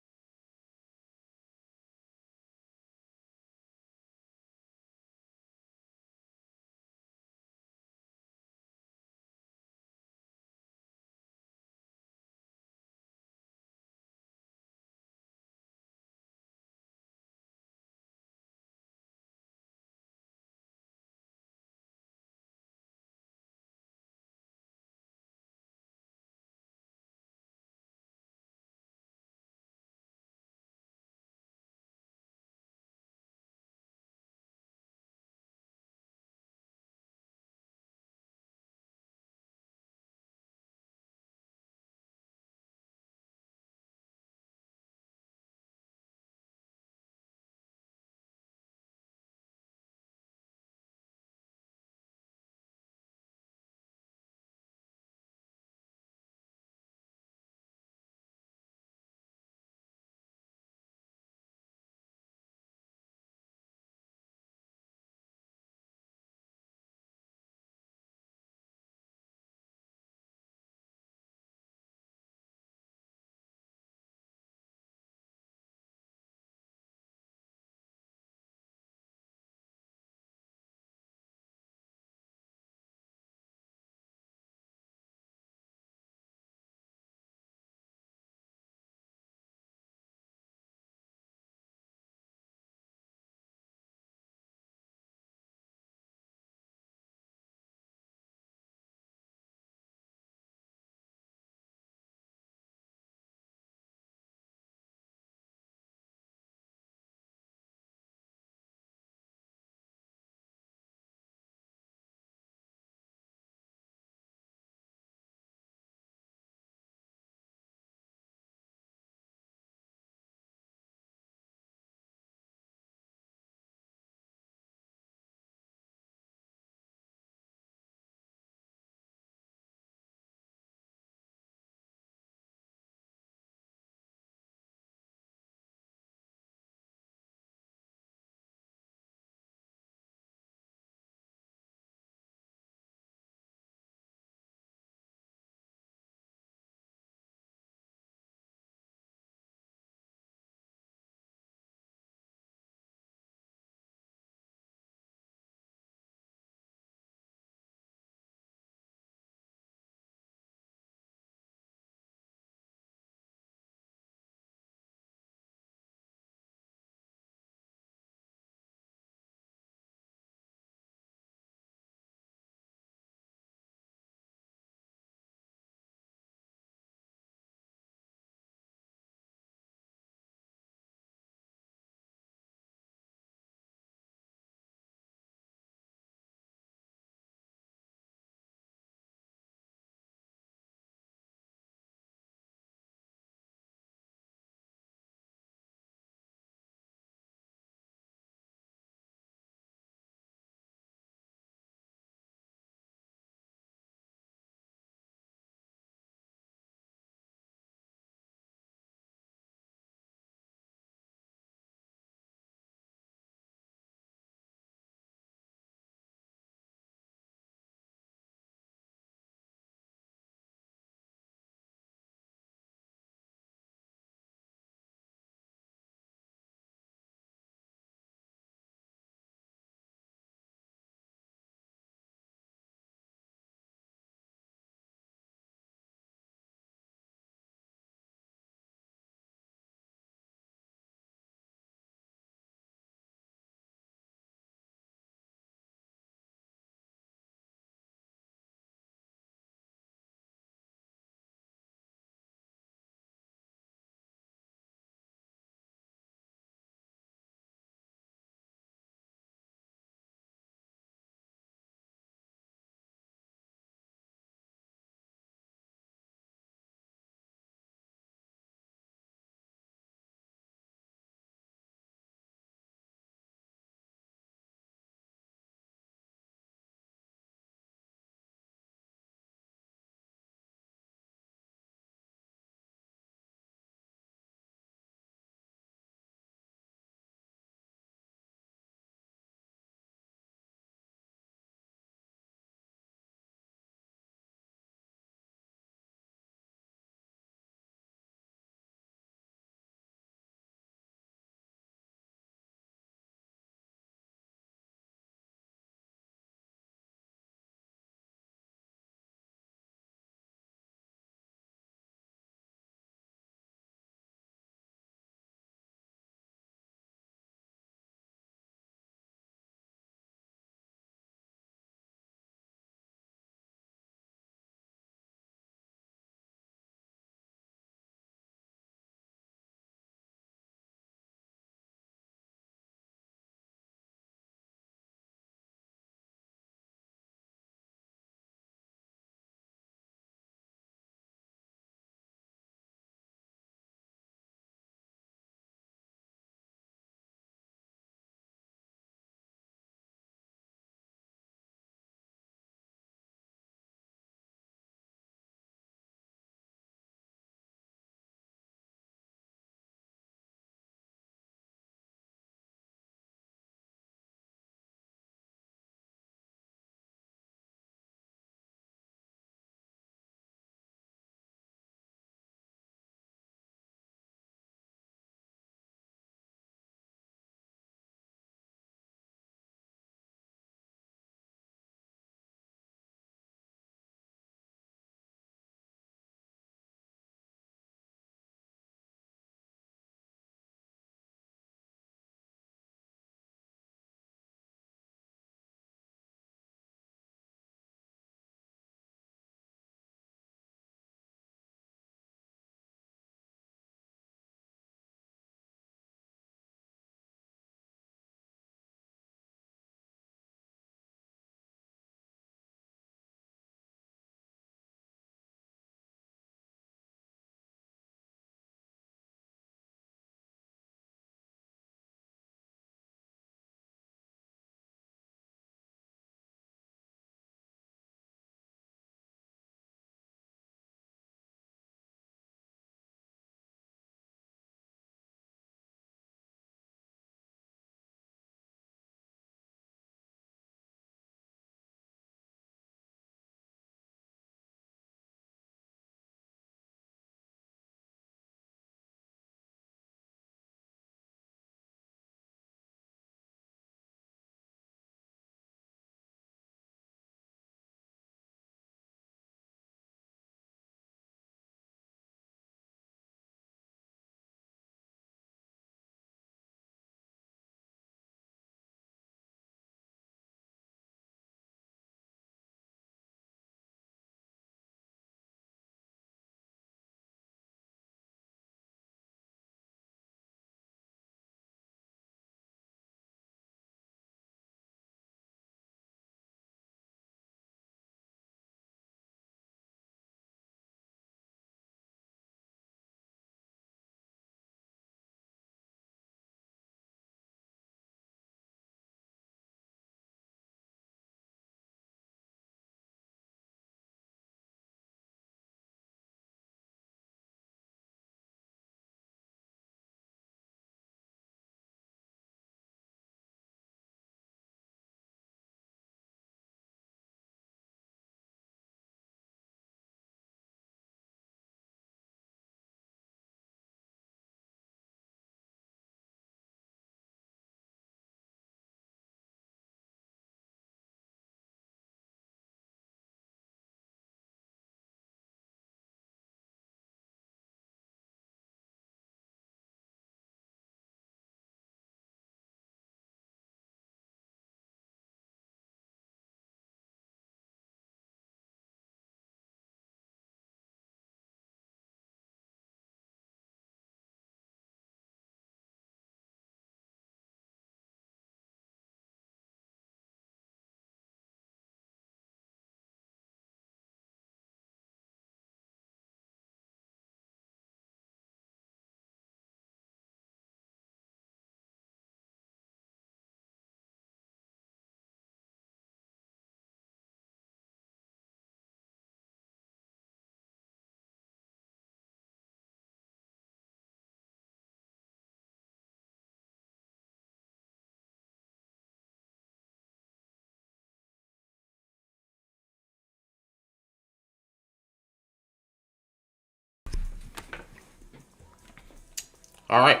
Alright.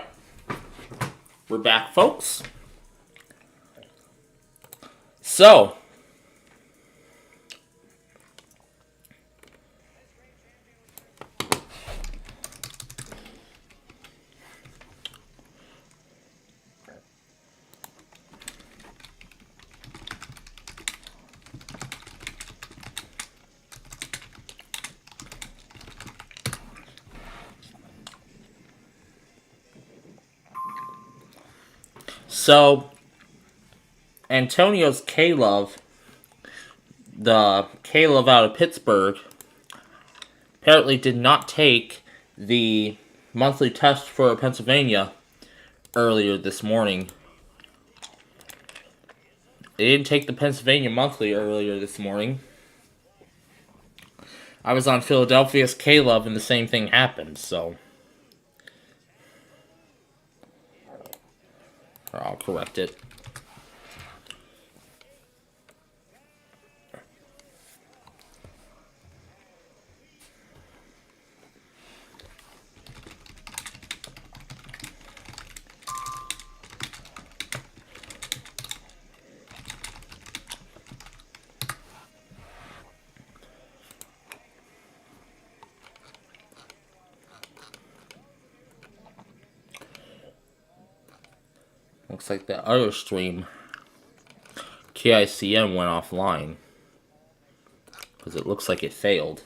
We're back, folks. So, Antonio's K-Love, the K-Love out of Pittsburgh, apparently did not take the monthly test for Pennsylvania earlier this morning. They didn't take the Pennsylvania monthly earlier this morning. I was on Philadelphia's K-Love and the same thing happened, so I'll correct it. Looks like the other stream, KICM, went offline. Because it looks like it failed.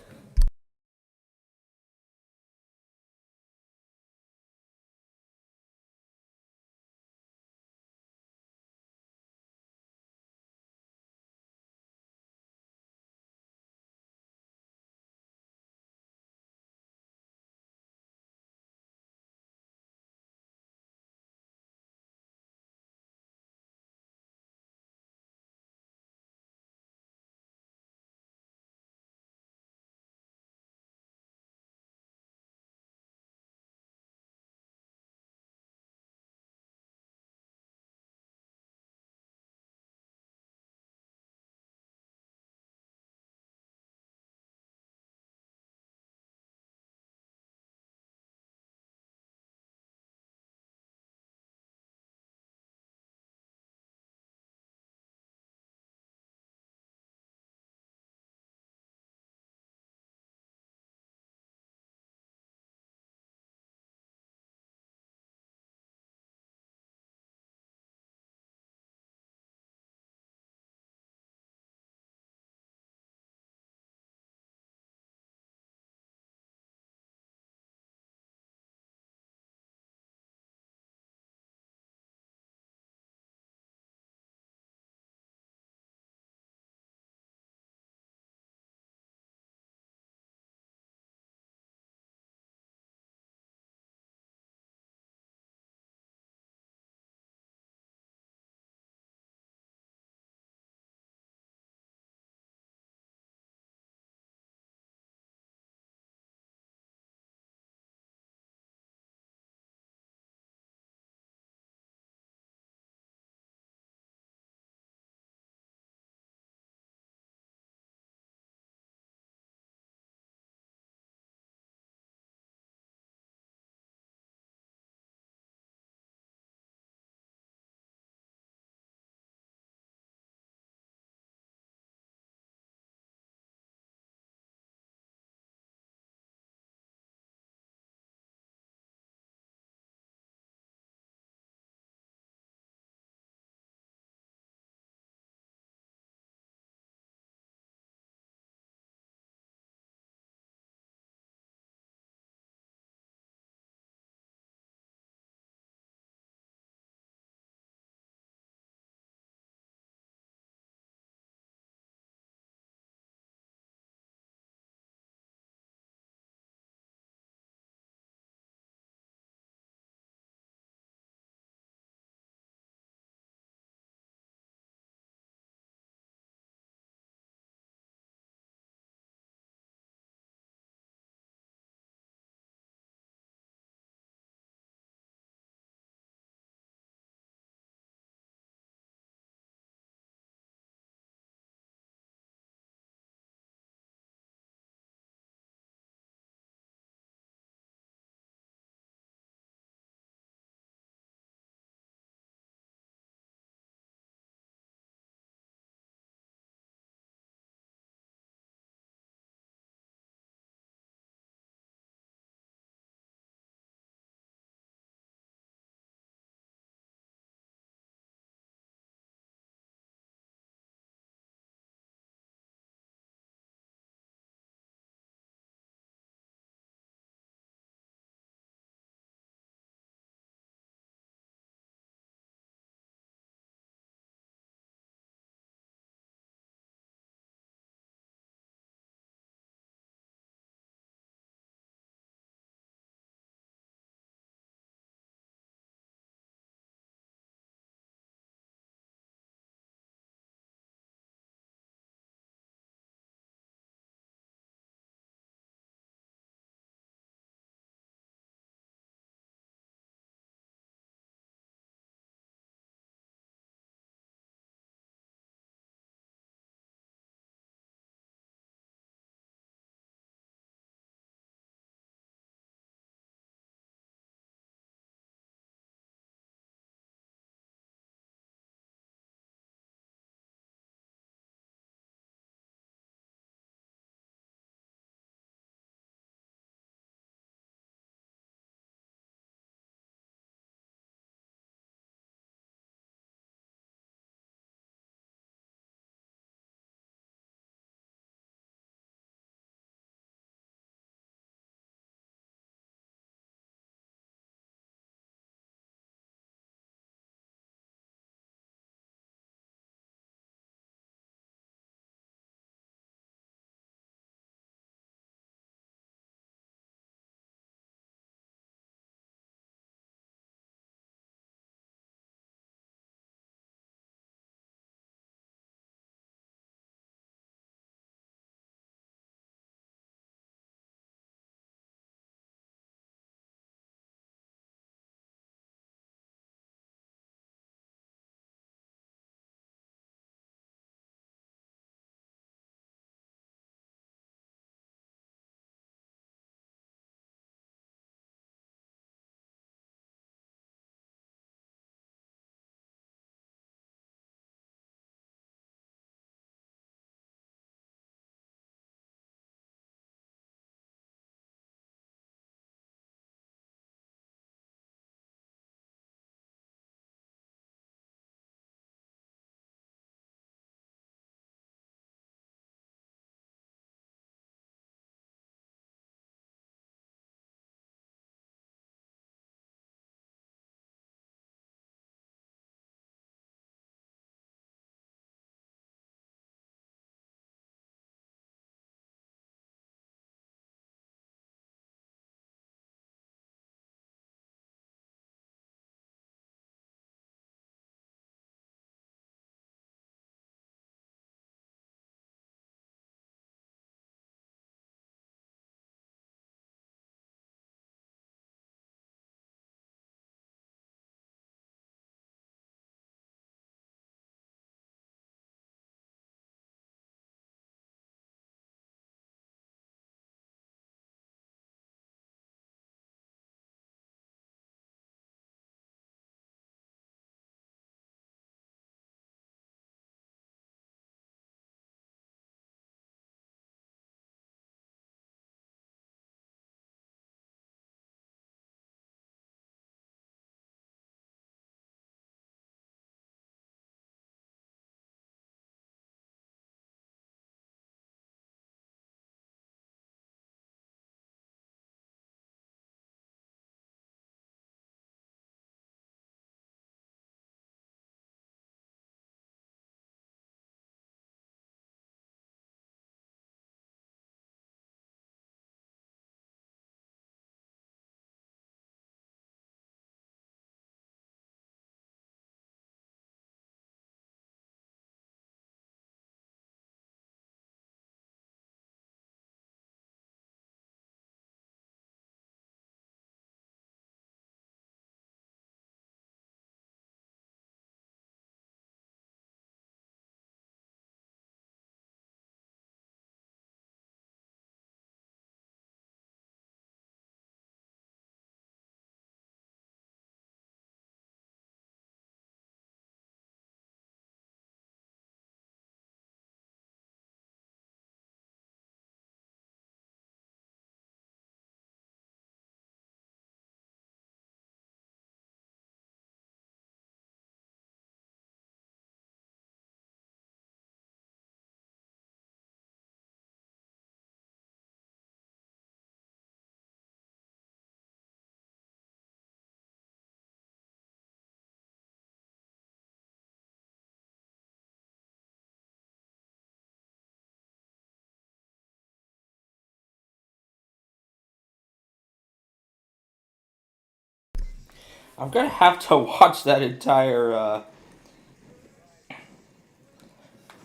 I'm gonna have to watch that entire,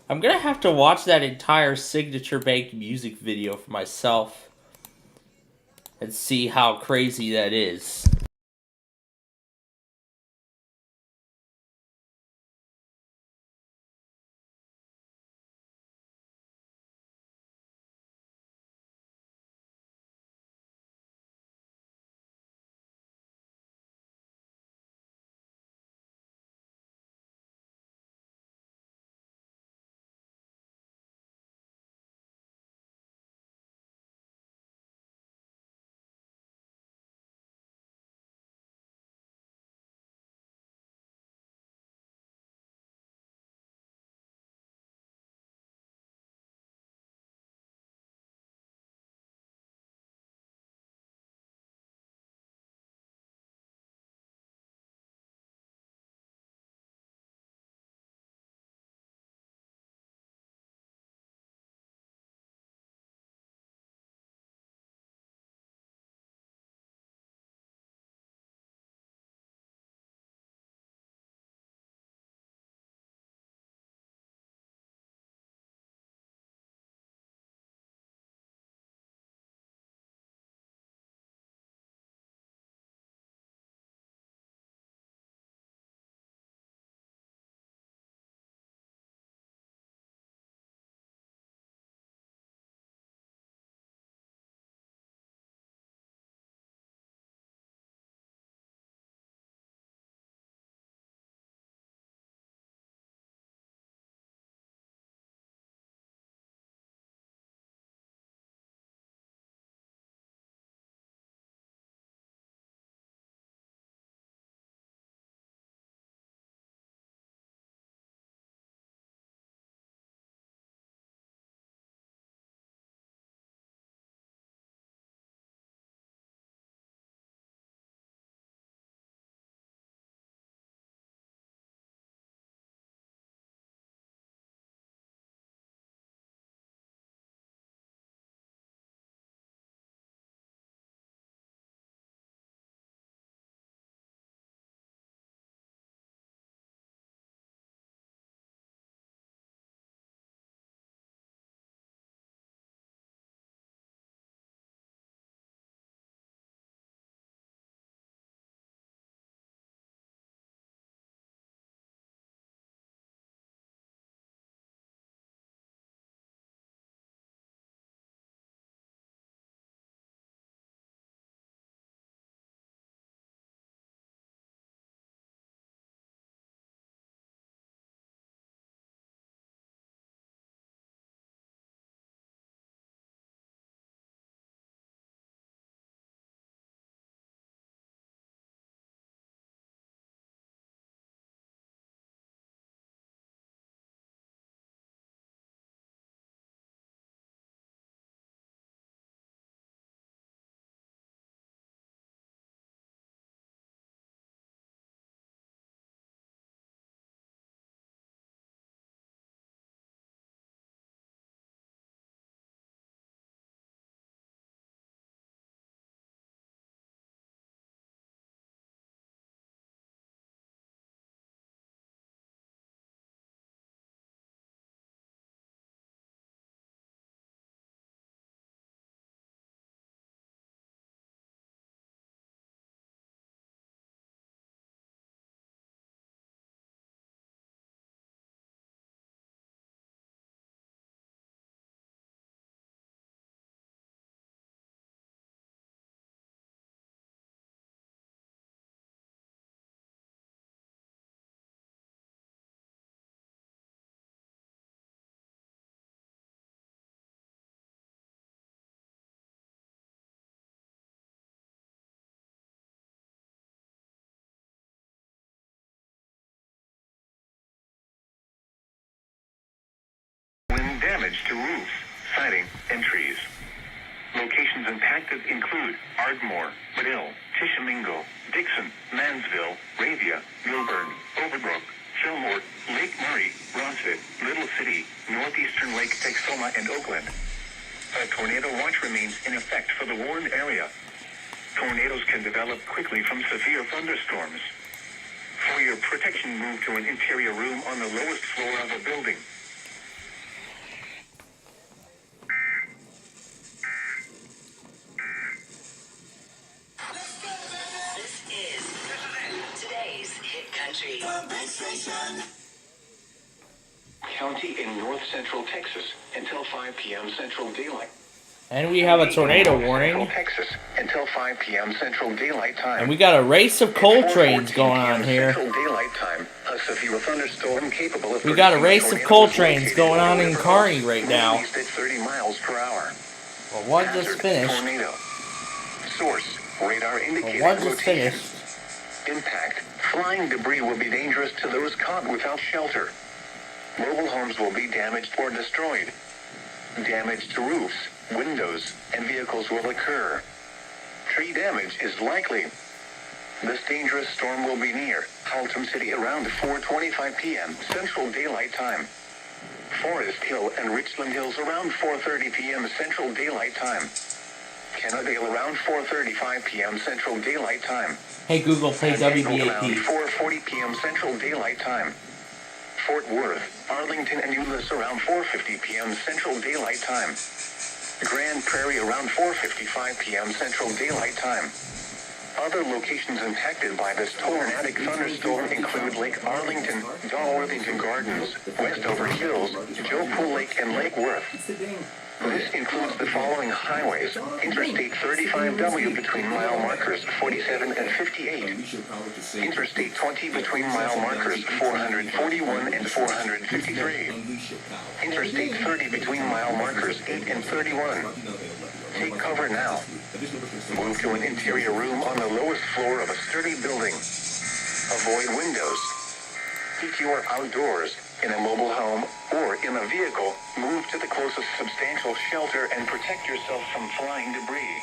I'm gonna have to watch that entire Signature Bank music video for myself and see how crazy that is. Wind damage to roofs, siding, and trees. Locations impacted include Ardmore, Medill, Tishomingo, Dixon, Mansville, Ravia, Milburn, Overbrook, Fillmore, Lake Murray, Rossville, Little City, northeastern Lake Texoma, and Oakland. A tornado watch remains in effect for the warned area. Tornadoes can develop quickly from severe thunderstorms. For your protection, move to an interior room on the lowest floor of a building. This is today's Hit Country. County in north central Texas until 5 p.m. Central Daylight. And we have a tornado warning. Central Texas until 5 p.m. Central Daylight Time. And we got a race of coal trains going on here. Central Daylight Time. A severe thunderstorm capable of We got a race of coal trains going on in Cerri right now. At 30 miles per hour. Well, one just finished. Tornado. Source. Radar indicating Well, one just rotation. finished. Impact. Flying debris will be dangerous to those caught without shelter. Mobile homes will be damaged or destroyed. Damage to roofs, windows, and vehicles will occur. Tree damage is likely. This dangerous storm will be near Haltom City around 4:25 p.m. Central Daylight Time. Forest Hill and Richland Hills around 4:30 p.m. Central Daylight Time. Kennedale around 4:35 p.m. Central Daylight Time. Hey Google, play WBAP. Around 4:40 p.m. Central Daylight Time. Fort Worth, Arlington, and Euless around 4:50 p.m. Central Daylight Time. Grand Prairie around 4:55 p.m. Central Daylight Time. Other locations impacted by this tornadic thunderstorm include Lake Arlington, Dalworthington Gardens, Westover Hills, Joe Pool Lake, and Lake Worth. This includes the following highways: Interstate 35W between mile markers 47 and 58. Interstate 20 between mile markers 441 and 453. Interstate 30 between mile markers 8 and 31. Take cover now. Move to an interior room on the lowest floor of a sturdy building. Avoid windows. If you are outdoors, in a mobile home, or in a vehicle, move to the closest substantial shelter and protect yourself from flying debris.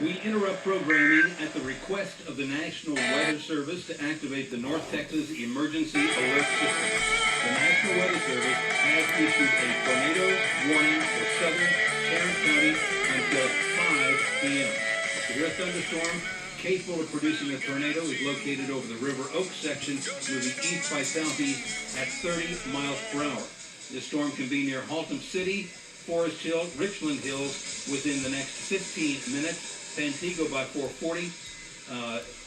We interrupt programming at the request of the National Weather Service to activate the North Texas Emergency Alert System. The National Weather Service has issued a tornado warning for southern Tarrant County until 5 p.m. A severe thunderstorm capable of producing a tornado is located over the River Oaks section, moving east by southeast at 30 miles per hour. This storm can be near Haltom City, Forest Hill, Richland Hills within the next 15 minutes, Pantego by 4:40,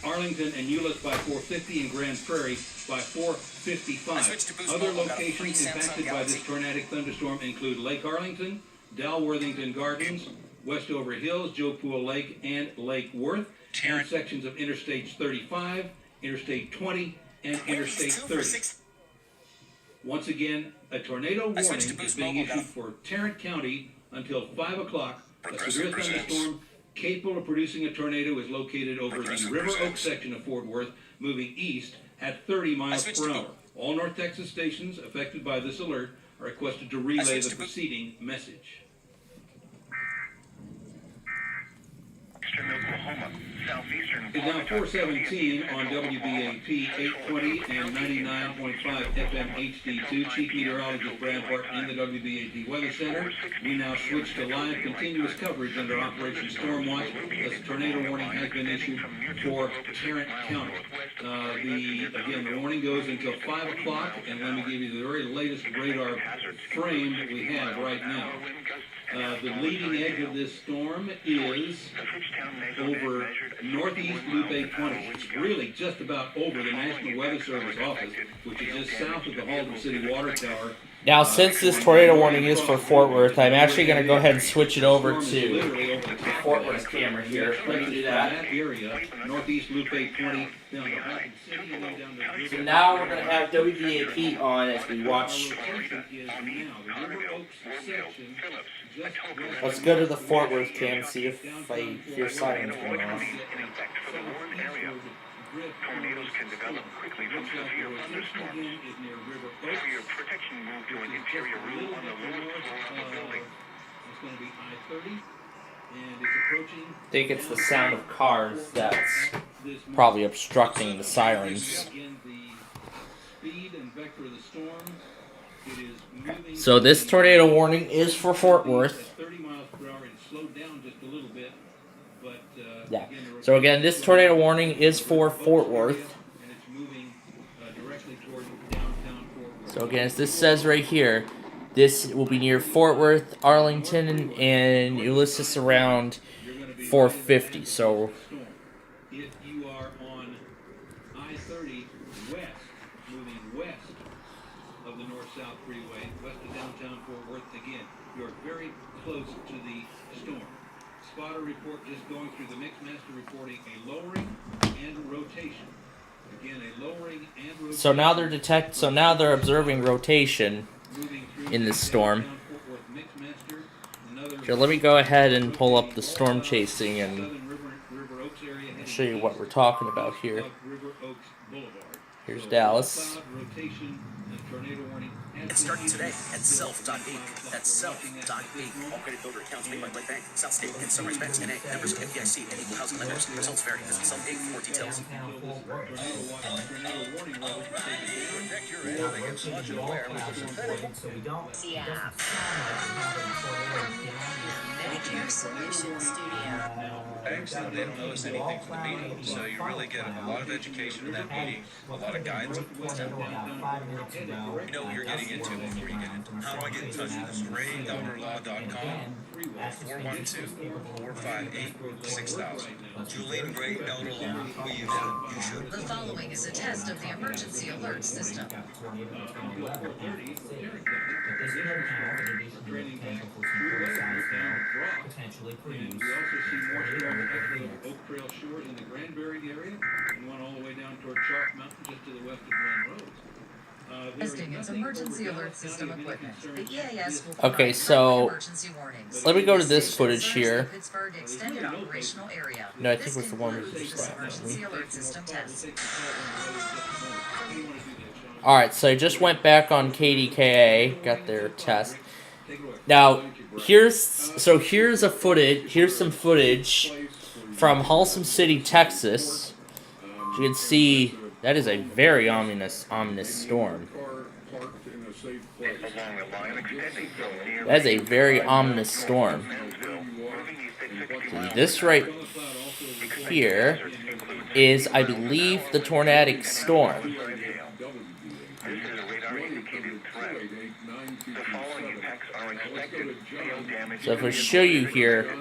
Arlington and Euless by 4:50, and Grand Prairie by 4:55. Other locations impacted by this tornadic thunderstorm include Lake Arlington, Dalworthington Gardens, Westover Hills, Joe Pool Lake, and Lake Worth, and sections of Interstate 35, Interstate 20, and Interstate 30. Once again, a tornado warning is being issued for Tarrant County until 5 o'clock. A severe thunderstorm capable of producing a tornado is located over the River Oaks section of Fort Worth, moving east at 30 miles per hour. All North Texas stations affected by this alert are requested to relay the preceding message. Eastern Oklahoma, southeastern. It's now 4:17 on WBAP 820 and 99.5 FM HD2. Chief Meteorologist Brad Hart in the WBAP Weather Center. We now switch to live continuous coverage under Operation Stormwatch as a tornado warning has been issued for Tarrant County. The warning goes until 5 o'clock, and let me give you the very latest radar frame that we have right now. The leading edge of this storm is over northeast Loop 20. It's really just about over the National Weather Service office, which is just south of the Haltom City Water Tower. Now, since this tornado warning is for Fort Worth, I'm actually going to go ahead and switch it over to the Fort Worth camera here. Let me do that. Area, northeast Loop 20, down to Haltom City, and then down to So now we're going to have WBAP on as we watch. Let's go to the Fort Worth cam and see if I hear sirens going off. Tornadoes can develop quickly from severe thunderstorms. For your protection, move to an interior room on the lowest floor of the building. It's going to be I-30, and it's approaching. I think it's the sound of cars that's probably obstructing the sirens. So this tornado warning is for Fort Worth. 30 miles per hour in slow So again, this tornado warning is for Fort Worth. So again, as this says right here, this will be near Fort Worth, Arlington, and Ulysses around 450. So if you are on I-30 west, moving west of the north-south freeway, west of downtown Fort Worth, again, you are very close to the storm. Spotter report just going through the Mixmaster reporting a lowering and rotation. Again, a lowering and rotation. So now they're observing rotation in this storm. So let me go ahead and pull up the storm chasing and show you what we're talking about here. Here's Dallas. It's starting today at self.inc. That's self.inc. All credit builder accounts made by Blake Bank, South State, and Sunrise Banks, NA, members of FDIC, and equal housing lenders. Results vary. Visit self.inc for more details. Protect your head against sludge and wear with the synthetic. Medicare Solutions Studio. Excellent. They don't notice anything from the meeting, so you really get a lot of education in that meeting, a lot of guidance. You know what you're getting into before you get into it. How do I get in touch with us? GrayElderLaw.com, 412-458-6000. Julian Gray Elder Law. We use it. You should. The following is a test of the emergency alert system. Potentially produce. We also see more storm activity on Oak Trail Shores in the Granbury area, and one all the way down toward Chalk Mountain just to the west of Glen Rose. Testing its emergency alert system equipment. The EAS will Okay, so emergency warnings. let me go to this footage here. Pittsburgh extended operational area. No, I think it was the one we just emergency alert system test. Alright, so I just went back on KDKA, got their test. Now, here's some footage from Halsey City, Texas. As you can see, that is a very ominous storm. That is a very ominous storm. So this right here is, I believe, the tornadic storm. So if I show you here,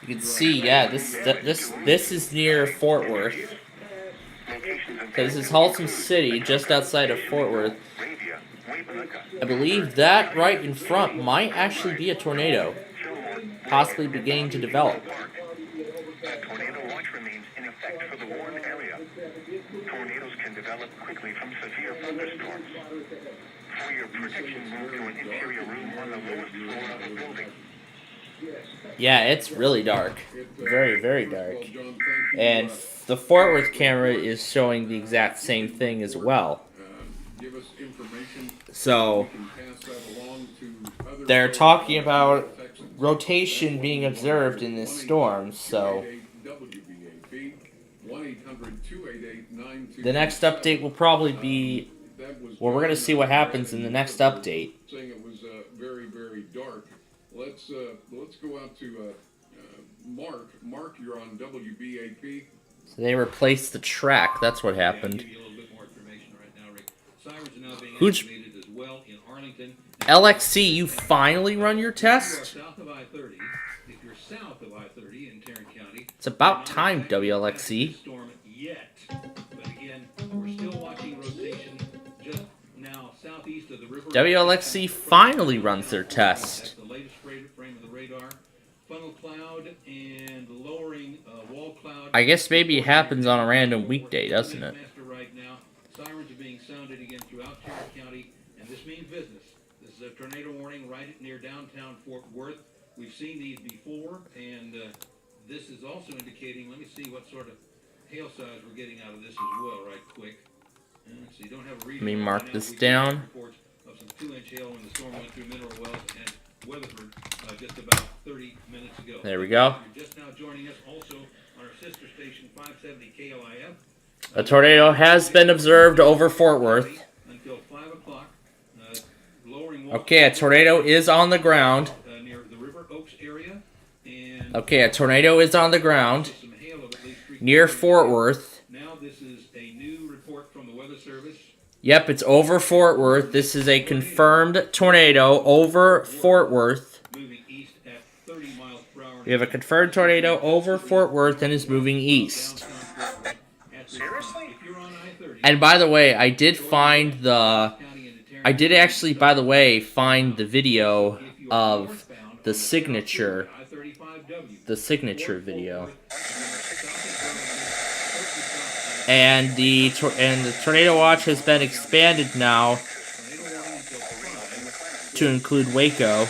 you can see, yeah, this is near Fort Worth. So this is Halsey City, just outside of Fort Worth. I believe that right in front might actually be a tornado, possibly beginning to develop. Tornado watch remains in effect for the warned area. Tornadoes can develop quickly from severe thunderstorms. For your protection, move to an interior room on the lowest floor of the building. Yeah, it's really dark. Very, very dark. And the Fort Worth camera is showing the exact same thing as well. So, they're talking about rotation being observed in this storm, so the next update will probably be, well, we're going to see what happens in the next update. Saying it was very, very dark. Let's go out to Mark. Mark, you're on WBAP. So they replaced the track. That's what happened. Who's LXC? You finally run your test? It's about time, WLXC. WLXC finally runs their test. I guess maybe it happens on a random weekday, doesn't it? Sirens are being sounded again throughout Cerri County, and this means business. This is a tornado warning right near downtown Fort Worth. We've seen these before, and this is also indicating, let me see what sort of hail size we're getting out of this as well, right quick. So you don't have a Let me mark this down. Reports of some 2-inch hail when the storm went through Mineral Wells and Weatherford just about 30 minutes ago. There we go. You're just now joining us also on our sister station 570 KLIF. A tornado has been observed over Fort Worth. Until 5 o'clock. Okay, a tornado is on the ground. Near the River Oaks area. Okay, a tornado is on the ground. near Fort Worth. Now this is a new report from the Weather Service. Yep, it's over Fort Worth. This is a confirmed tornado over Fort Worth. Moving east at 30 miles per hour. We have a confirmed tornado over Fort Worth and is moving east. Seriously? And by the way, I did actually, by the way, find the video of the signature video. And the tornado watch has been expanded now to include Waco.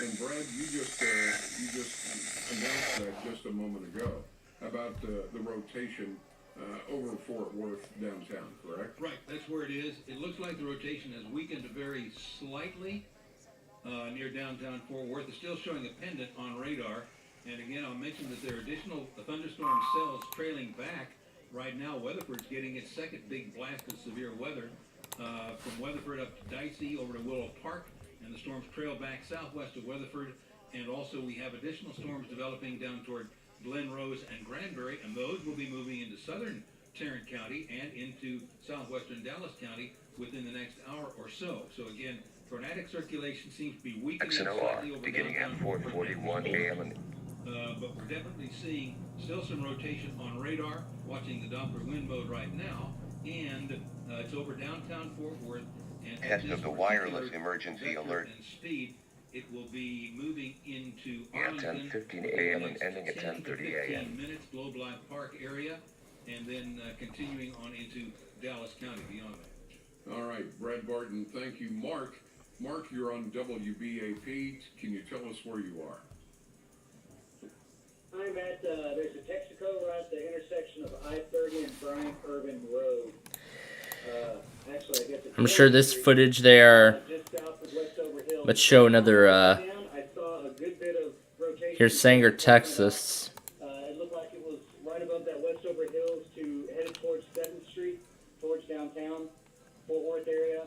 And Brad, you just announced that just a moment ago about the rotation over Fort Worth downtown, correct? Right, that's where it is. It looks like the rotation has weakened very slightly near downtown Fort Worth. It's still showing a pendant on radar. And again, I'll mention that there are additional thunderstorm cells trailing back. Right now, Weatherford's getting its second big blast of severe weather from Weatherford up to Dicey over to Willow Park. And the storms trail back southwest of Weatherford, and also we have additional storms developing down toward Glen Rose and Granbury, and those will be moving into southern Tarrant County and into southwestern Dallas County within the next hour or so. So again, tornadic circulation seems to be weakening slightly over beginning at 4:41 a.m. But we're definitely seeing still some rotation on radar, watching the Doppler wind mode right now, and it's over downtown Fort Worth. And Test of the wireless emergency alert. And speed, it will be moving into 10:15 a.m. and ending at 10:30 a.m. minutes, Globe Life Park area, and then continuing on into Dallas County beyond that. All right, Brad Barton, thank you. Mark, you're on WBAP. Can you tell us where you are? I'm at, there's a Texaco right at the intersection of I-30 and Bryant Urban Road. Actually, I guess it's I'm sure this footage there. Let's show another. Here's Sanger, Texas. It looked like it was right above that Westover Hills to headed towards 7th Street, towards downtown Fort Worth area.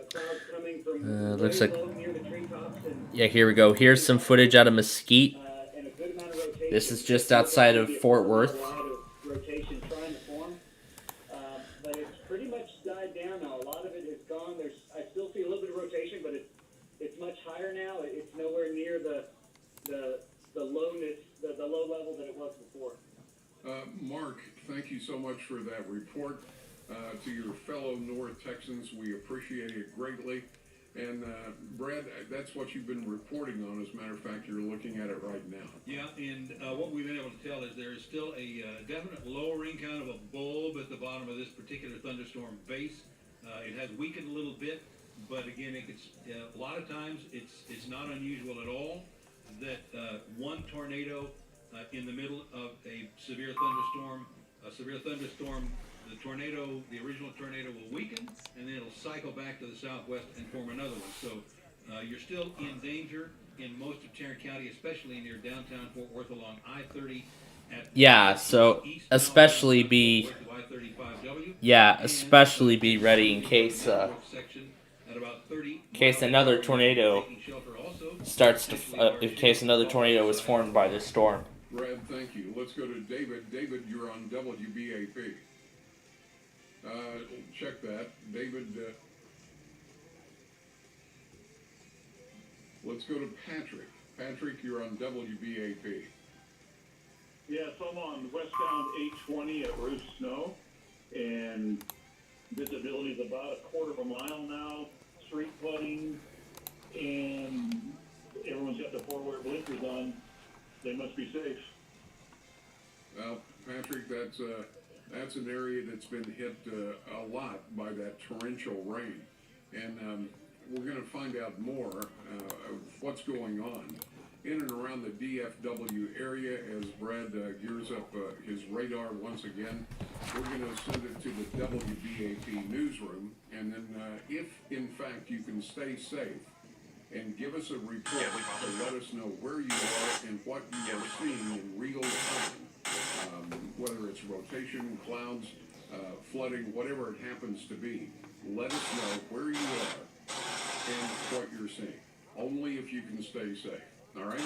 Clouds coming from looks like. near the treetops. Yeah, here we go. Here's some footage out of Mesquite. This is just outside of Fort Worth. Rotation trying to form, but it's pretty much died down now. A lot of it is gone. I still see a little bit of rotation, but it's much higher now. It's nowhere near the lowness, the low level that it was before. Mark, thank you so much for that report. To your fellow North Texans, we appreciate it greatly. And Brad, that's what you've been reporting on. As a matter of fact, you're looking at it right now. Yeah, and what we've been able to tell is there is still a definite lowering, kind of a bulb at the bottom of this particular thunderstorm base. It has weakened a little bit, but again, a lot of times it's not unusual at all that one tornado in the middle of a severe thunderstorm, the original tornado will weaken, and then it'll cycle back to the southwest and form another one. So you're still in danger in most of Tarrant County, especially near downtown Fort Worth along I-30. Yeah, so especially be ready in case another tornado starts to in case another tornado is formed by this storm. Brad, thank you. Let's go to David. David, you're on WBAP. Check that. David, let's go to Patrick. Patrick, you're on WBAP. Yes, I'm on westbound 820 at Ruth Snow, and visibility is about a quarter of a mile now, street flooding, and everyone's got the forward blinkers on. They must be safe. Patrick, that's an area that's been hit a lot by that torrential rain. And we're going to find out more of what's going on in and around the DFW area as Brad gears up his radar once again. We're going to send it to the WBAP newsroom, and then if in fact you can stay safe and give us a report to let us know where you are and what you are seeing in real time, whether it's rotation, clouds, flooding, whatever it happens to be, let us know where you are and what you're seeing. Only if you can stay safe. All right?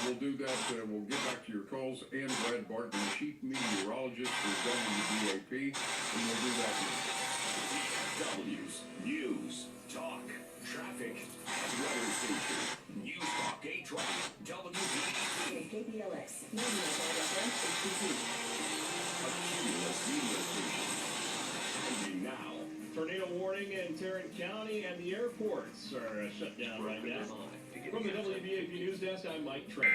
We'll do that. We'll get back to your calls. And Brad Barton, Chief Meteorologist for WBAP, and we'll do that now. W's News, Talk, Traffic, and Weather Station. News Talk 820, WBAP. KPLX, 95 FM, HPC. A Cumulus media station. Trending now. Tornado warning in Tarrant County, and the airports are shut down right now. From the WBAP News Desk, I'm Mike Trey.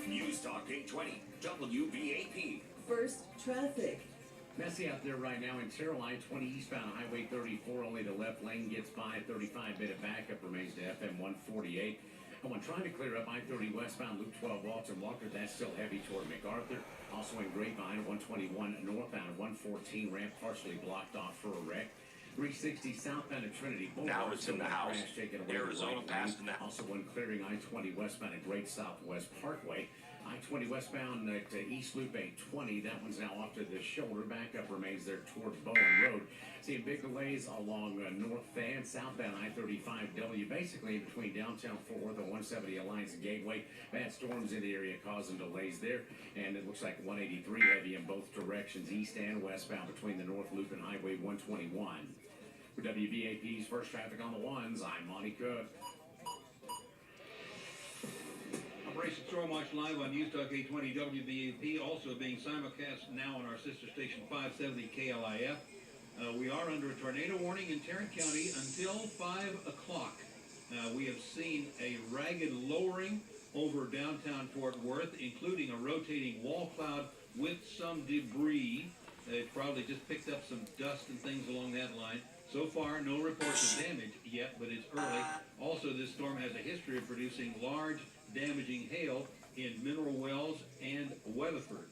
News Talk 820, WBAP. First, traffic. Messy out there right now in Cerri, I-20 eastbound Highway 34. Only the left lane gets by. 35-minute backup remains to FM 148. And when trying to clear up I-30 westbound Loop 12 Walton Walker, that's still heavy toward MacArthur. Also in Grapevine, 121 northbound 114 ramp partially blocked off for a wreck. 360 southbound at Trinity Boulevard. Now it's in the house. Arizona passed in that. Also one clearing I-20 westbound at Great Southwest Parkway. I-20 westbound at East Loop 820. That one's now off to the shoulder. Backup remains there towards Bowen Road. Seeing big delays along north and southbound I-35W, basically in between downtown Fort Worth and 170 Alliance Gateway. Bad storms in the area causing delays there. And it looks like 183 heavy in both directions, east and westbound between the North Loop and Highway 121. For WBAP's First Traffic on the Ones, I'm Monty Cook. Operation Storm Watch live on News Talk 820 WBAP, also being simulcast now on our sister station 570 KLIF. We are under a tornado warning in Tarrant County until 5 o'clock. We have seen a ragged lowering over downtown Fort Worth, including a rotating wall cloud with some debris. It probably just picked up some dust and things along that line. So far, no reports of damage yet, but it's early. Also, this storm has a history of producing large, damaging hail in Mineral Wells and Weatherford.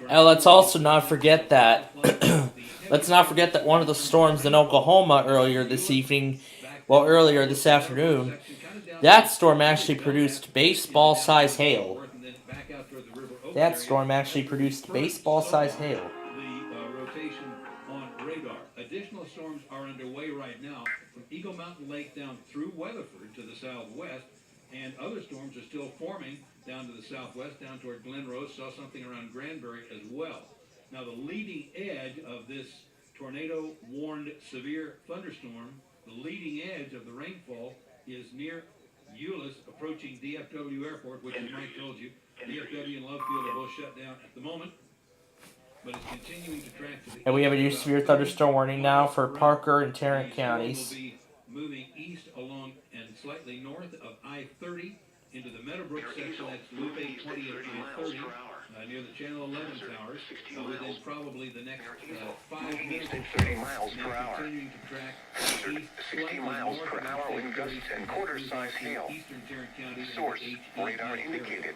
And let's also not forget that one of the storms in Oklahoma earlier this afternoon, that storm actually produced baseball-size hail. That storm actually produced baseball-size hail. Rotation on radar. Additional storms are underway right now from Eagle Mountain Lake down through Weatherford to the southwest, and other storms are still forming down to the southwest, down toward Glen Rose. Saw something around Granbury as well. Now, the leading edge of this tornado-warned severe thunderstorm, the leading edge of the rainfall is near Euless, approaching DFW Airport, which, as Mike told you, DFW and Love Field are both shut down at the moment. But it's continuing to track to the And we have a new severe thunderstorm warning now for Parker and Tarrant counties. Will be moving east along and slightly north of I-30 into the Meadowbrook section. That's Loop 820 and I-30 near the Channel 11 towers. Within probably the next 5 minutes or so. 30 miles per hour. Continuing to track east 60 miles per hour wind gusts and quarter-size hail. Eastern Tarrant County. Source, radar indicated.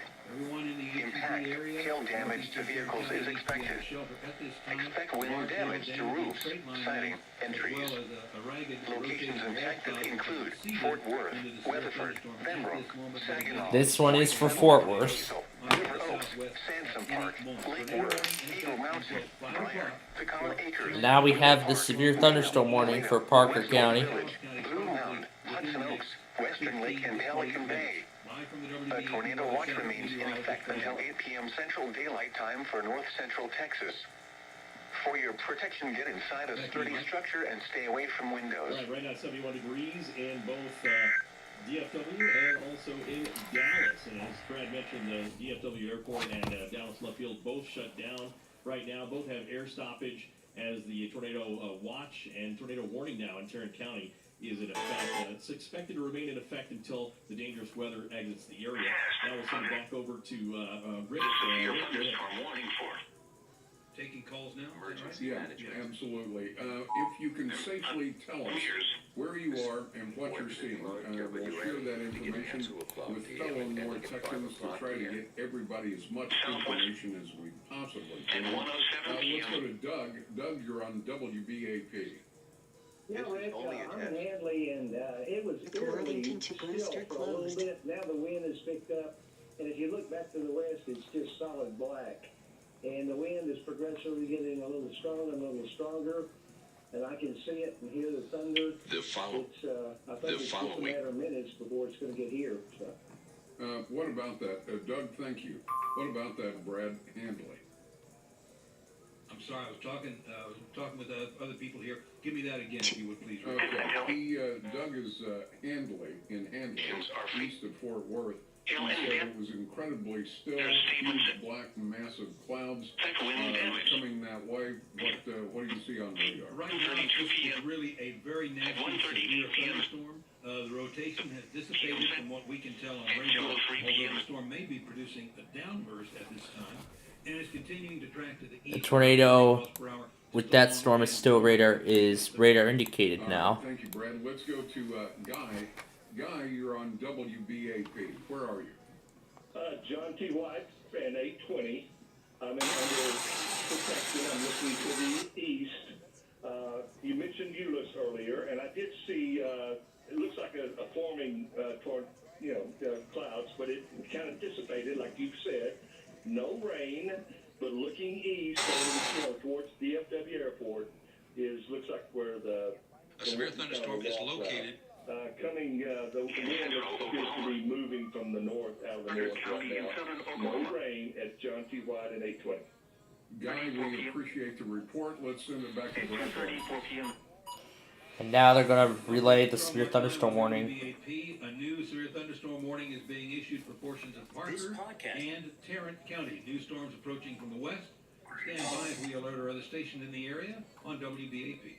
Impact, hail damage to vehicles is expected. Expect wind damage to roofs, siding, and trees. Locations impacted include Fort Worth, Weatherford, Pembroke, Saginaw. This one is for Fort Worth. River Oaks, Sansom Park, Lake Worth, Eagle Mountain, Briar, Pecan Acres. Now we have the severe thunderstorm warning for Parker County. Blue Mound, Hudson Oaks, Western Lake, and Pelican Bay. A tornado watch remains in effect until 8 p.m. Central Daylight Time for north central Texas. For your protection, get inside a sturdy structure and stay away from windows. Right now 71 degrees in both DFW and also in Dallas. And as Brad mentioned, the DFW Airport and Dallas Love Field both shut down right now. Both have air stoppage as the tornado watch and tornado warning now in Tarrant County is in effect. It's expected to remain in effect until the dangerous weather exits the area. Now we'll send it back over to Rick. Thunderstorm warning for. Taking calls now? Yeah, absolutely. If you can safely tell us where you are and what you're seeing, we'll share that information with fellow North Texans to try to get everybody as much information as we possibly can. Let's go to Doug. Doug, you're on WBAP. Yeah, Rick, I'm in Handley, and it was fairly still for a little bit. Now the wind has picked up, and if you look back to the west, it's just solid black. And the wind is progressively getting a little stronger and a little stronger, and I can see it and hear the thunder. I think it's just a matter of minutes before it's going to get here. So. What about that? Doug, thank you. What about that, Brad Handley? I'm sorry, I was talking with other people here. Give me that again, if you would, please. Okay. Doug is Handley, in Handley, east of Fort Worth. He said it was incredibly still, huge black massive clouds coming that way. What do you see on radar? Right now, it's really a very nasty severe thunderstorm. The rotation has dissipated from what we can tell on radar, although the storm may be producing a downburst at this time, and is continuing to track to the east. The tornado with that storm is still radar indicated now. Thank you, Brad. Let's go to Guy. Guy, you're on WBAP. Where are you? John T. White, fan 820. I'm under protection. I'm looking to the east. You mentioned Euless earlier, and I did see, it looks like a forming clouds, but it kind of dissipated, like you said. No rain, but looking east towards DFW Airport looks like where the severe thunderstorm is located. The wind appears to be moving from the north, out of the north right now. No rain at John T. White at 820. Guy, we appreciate the report. Let's send it back to Brad. And now they're going to relay the severe thunderstorm warning. A new severe thunderstorm warning is being issued for portions of Parker and Tarrant County. New storms approaching from the west. Stand by as we alert our other station in the area on WBAP.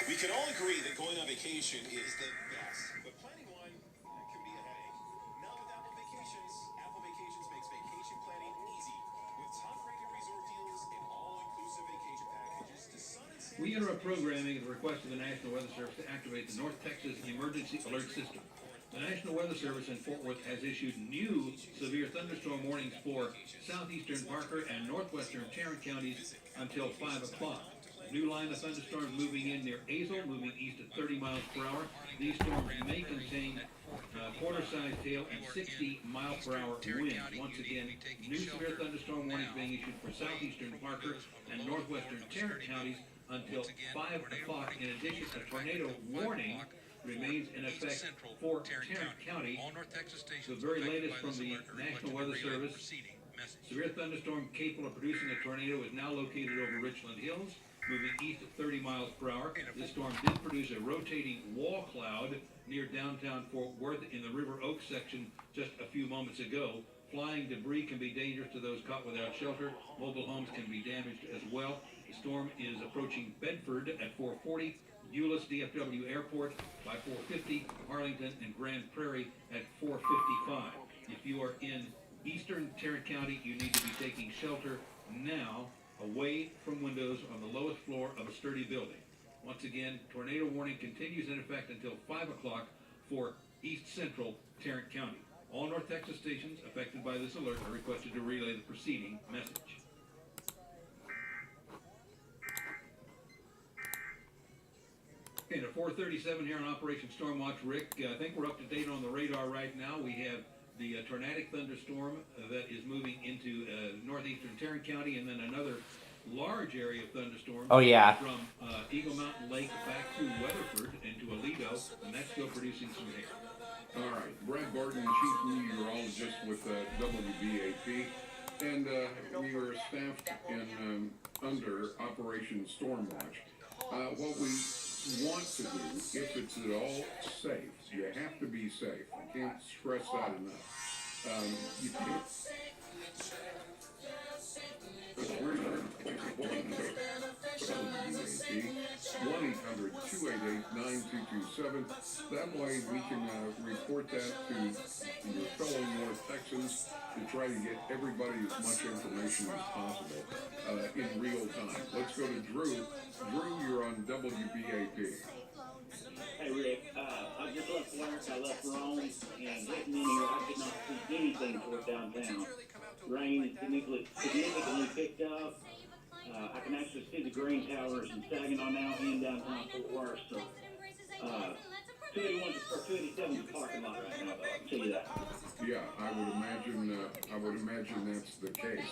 We can all agree that going on vacation is the best, but planning one can be a headache. Now with Apple Vacations makes vacation planning easy with top-rated resort deals and all-inclusive vacation packages to sun and sand. We interrupt programming at the request of the National Weather Service to activate the North Texas Emergency Alert System. The National Weather Service in Fort Worth has issued new severe thunderstorm warnings for southeastern Parker and northwestern Tarrant counties until 5 o'clock. New line of thunderstorms moving in near Azle, moving east at 30 miles per hour. These storms may contain quarter-sized hail and 60-mile-per-hour winds. Once again, new severe thunderstorm warnings being issued for southeastern Parker and northwestern Tarrant counties until 5 o'clock. In addition, a tornado warning remains in effect for Tarrant County. The very latest from the National Weather Service. Severe thunderstorm capable of producing a tornado is now located over Richland Hills, moving east at 30 miles per hour. This storm did produce a rotating wall cloud near downtown Fort Worth in the River Oaks section just a few moments ago. Flying debris can be dangerous to those caught without shelter. Mobile homes can be damaged as well. The storm is approaching Bedford at 4:40, Euless DFW Airport by 4:50, Arlington and Grand Prairie at 4:55. If you are in eastern Tarrant County, you need to be taking shelter now, away from windows on the lowest floor of a sturdy building. Once again, tornado warning continues in effect until 5 o'clock for east central Tarrant County. All North Texas stations affected by this alert are requested to relay the preceding message. Okay, at 4:37 here on Operation Stormwatch, Rick, I think we're up to date on the radar right now. We have the tornadic thunderstorm that is moving into northeastern Tarrant County, and then another large area of thunderstorms from Eagle Mountain Lake back through Weatherford into Aledo, and that's still producing some hail. All right, Brad Barton, Chief Meteorologist with WBAP, and we are staffed in under Operation Stormwatch. What we want to do, if it's at all safe, you have to be safe. I can't stress that enough. You can't. 1-800-288-9227. That way we can report that to your fellow North Texans to try to get everybody as much information as possible in real time. Let's go to Drew. Drew, you're on WBAP. Hey Rick, I just left work, I left Rome, and getting in here, I could not see anything toward downtown. Rain significantly picked up. I can actually see the green towers in Saginaw now and downtown Fort Worth, so 281 or 287 is a parking lot right now, though, I can tell you that. Yeah, I would imagine that's the case.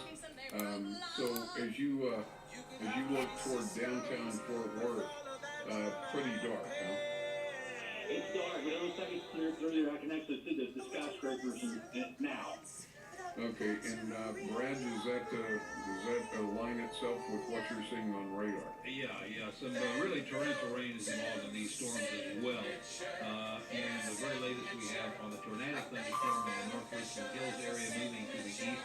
So as you look toward downtown Fort Worth, pretty dark, huh? It's dark, but it looks like it's clear through there. I can actually see the skyscrapers now. Okay, and Brad, does that align itself with what you're seeing on radar? Yeah, some really torrential rain is involved in these storms as well. And the very latest we have on the tornadic thunderstorm in the northwestern hills area moving to the east.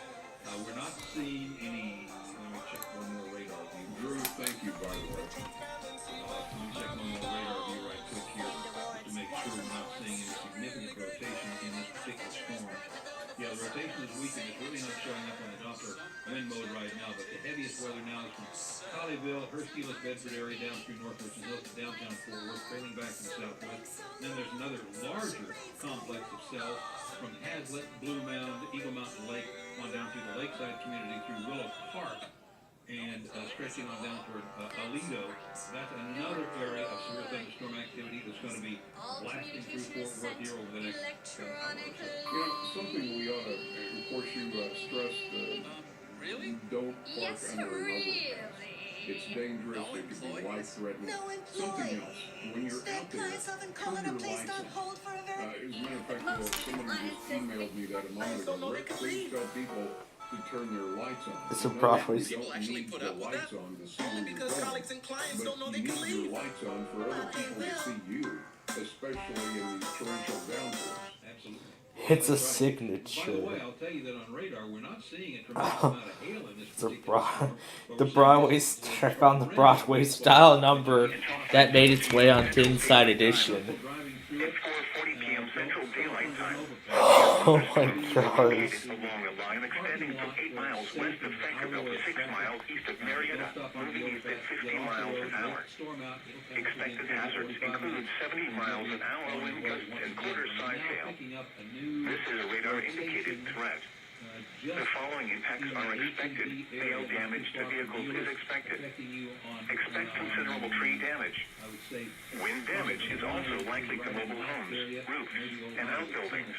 We're not seeing any. Let me check one more radar view. Drew, thank you, by the way. Let me check one more radar view right quick here to make sure we're not seeing any significant rotation in this particular storm. Yeah, the rotation is weak and it's really not showing up on the Doppler wind mode right now, but the heaviest weather now is from Colleyville, Hurst-Euless, Bedford area down through northwestern hills to downtown Fort Worth, trailing back to the southwest. Then there's another larger complex of cells from Hazlitt, Blue Mound, Eagle Mountain Lake, on down through the lakeside community through Willow Park, and stretching on down toward Aledo. That's another area of severe thunderstorm activity that's going to be blasting through Fort Worth here over the next hour or so. You know, something we ought to, of course, you stressed, don't park under an overpass. It's dangerous, it could be life-threatening. Something else, when you're out there, turn your lights on. As a matter of fact, someone just emailed me that a moment ago. Rick, please tell people to turn their lights on. It's a Broadway. You don't need the lights on to see where you're going, but you need your lights on for other people to see you, especially in these torrential downpours. Absolutely. It's a By the signature. way, I'll tell you that on radar, we're not seeing a tremendous amount of hail in this particular storm. The Broadway. I found the Broadway style number that made its way onto Inside Edition. It's 4:40 p.m. Central Daylight Time. Oh my gosh. Along a line extending from 8 miles west of Sankerville to 6 miles east of Marietta, moving east at 60 miles an hour. Expected hazards include 70 miles an hour wind gusts and quarter-size hail. This is a radar-indicated threat. The following impacts are expected. Hail damage to vehicles is expected. Expect considerable tree damage. Wind damage is also likely to mobile homes, roofs, and outbuildings.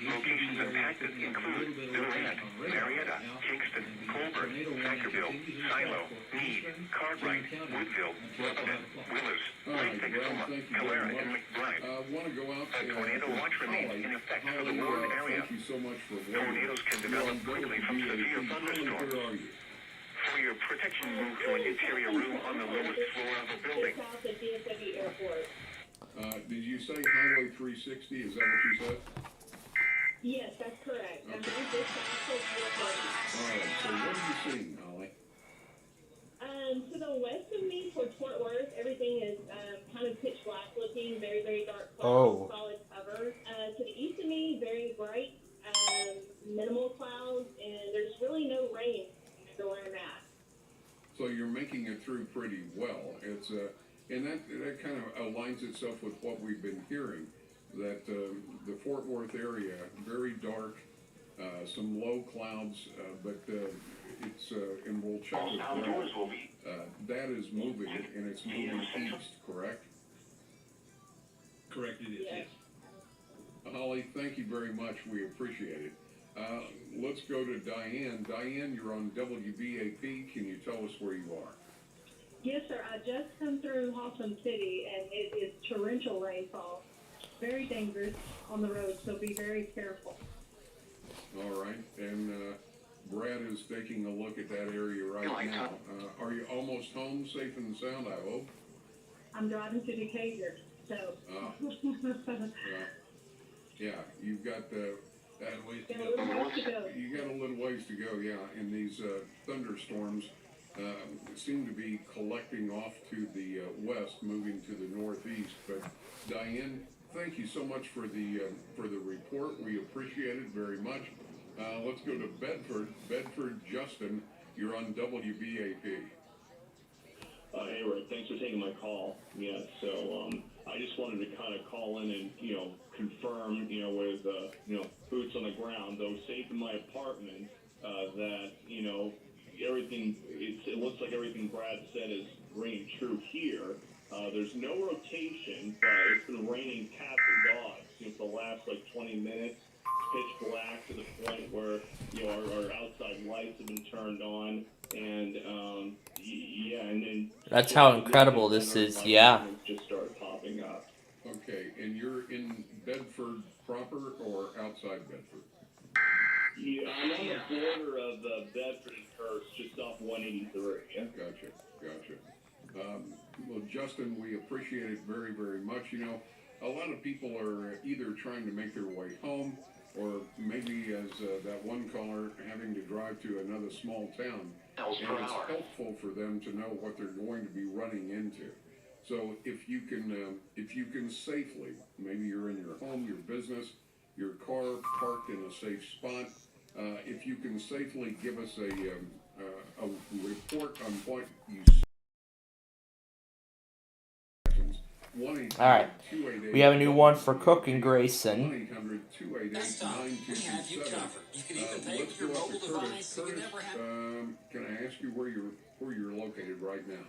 Locations impacted include Durant, Marietta, Kingston, Colburn, Sankerville, Silo, Meade, Cartwright, Woodville, Lebanon, Willers, Lake Tacoma, Calera, and McBride. A tornado watch remains in effect for the Warren area. Tornadoes can develop quickly from severe thunderstorms. For your protection, move to an interior room on the lowest floor of a building. Did you say Highway 360? Is that what you said? Yes, that's correct. Okay. All right, so what are you seeing, Holly? To the west of me toward Fort Worth, everything is kind of pitch black looking, very, very dark clouds, solid cover. To the east of me, very bright, minimal clouds, and there's really no rain where I'm at. So you're making it through pretty well. It's and that kind of aligns itself with what we've been hearing, that the Fort Worth area, very dark, some low clouds, but it's and we'll check with Brad. That is moving, and it's moving east, correct? Correct, it is, yes. Holly, thank you very much. We appreciate it. Let's go to Diane. Diane, you're on WBAP. Can you tell us where you are? Yes, sir. I just come through Hoffman City, and it is torrential rainfall. Very dangerous on the road, so be very careful. All right. And Brad is taking a look at that area right now. Are you almost home, safe and sound, I hope? I'm driving to Decatur, so. Yeah, you've got ways to go. You got a little ways to go, yeah. In these thunderstorms, seem to be collecting off to the west, moving to the northeast. But Diane, thank you so much for the report. We appreciate it very much. Let's go to Bedford. Bedford, Justin, you're on WBAP. Hey, Rick, thanks for taking my call. Yeah, so I just wanted to kind of call in and, confirm, with, boots on the ground, though safe in my apartment, that, everything, it looks like everything Brad said is ringing true here. There's no rotation, but it's been raining cats and dogs, for the last, 20 minutes. It's pitch black to the point where, our outside lights have been turned on, and, and then... That's how incredible this is, yeah. Just started popping up. Okay, and you're in Bedford proper or outside Bedford? Yeah, I'm on the border of Bedford and Hurst, just off 183. Gotcha. Well, Justin, we appreciate it very, very much. A lot of people are either trying to make their way home, or maybe as that one caller, having to drive to another small town. And it's helpful for them to know what they're going to be running into. So if you can safely, maybe you're in your home, your business, your car parked in a safe spot, if you can safely give us a report on what you see. All right, we have a new one for Cook and Grayson. 1-800-288-9227. You can even pay with your mobile device, so you never have... Can I ask you where you're located right now?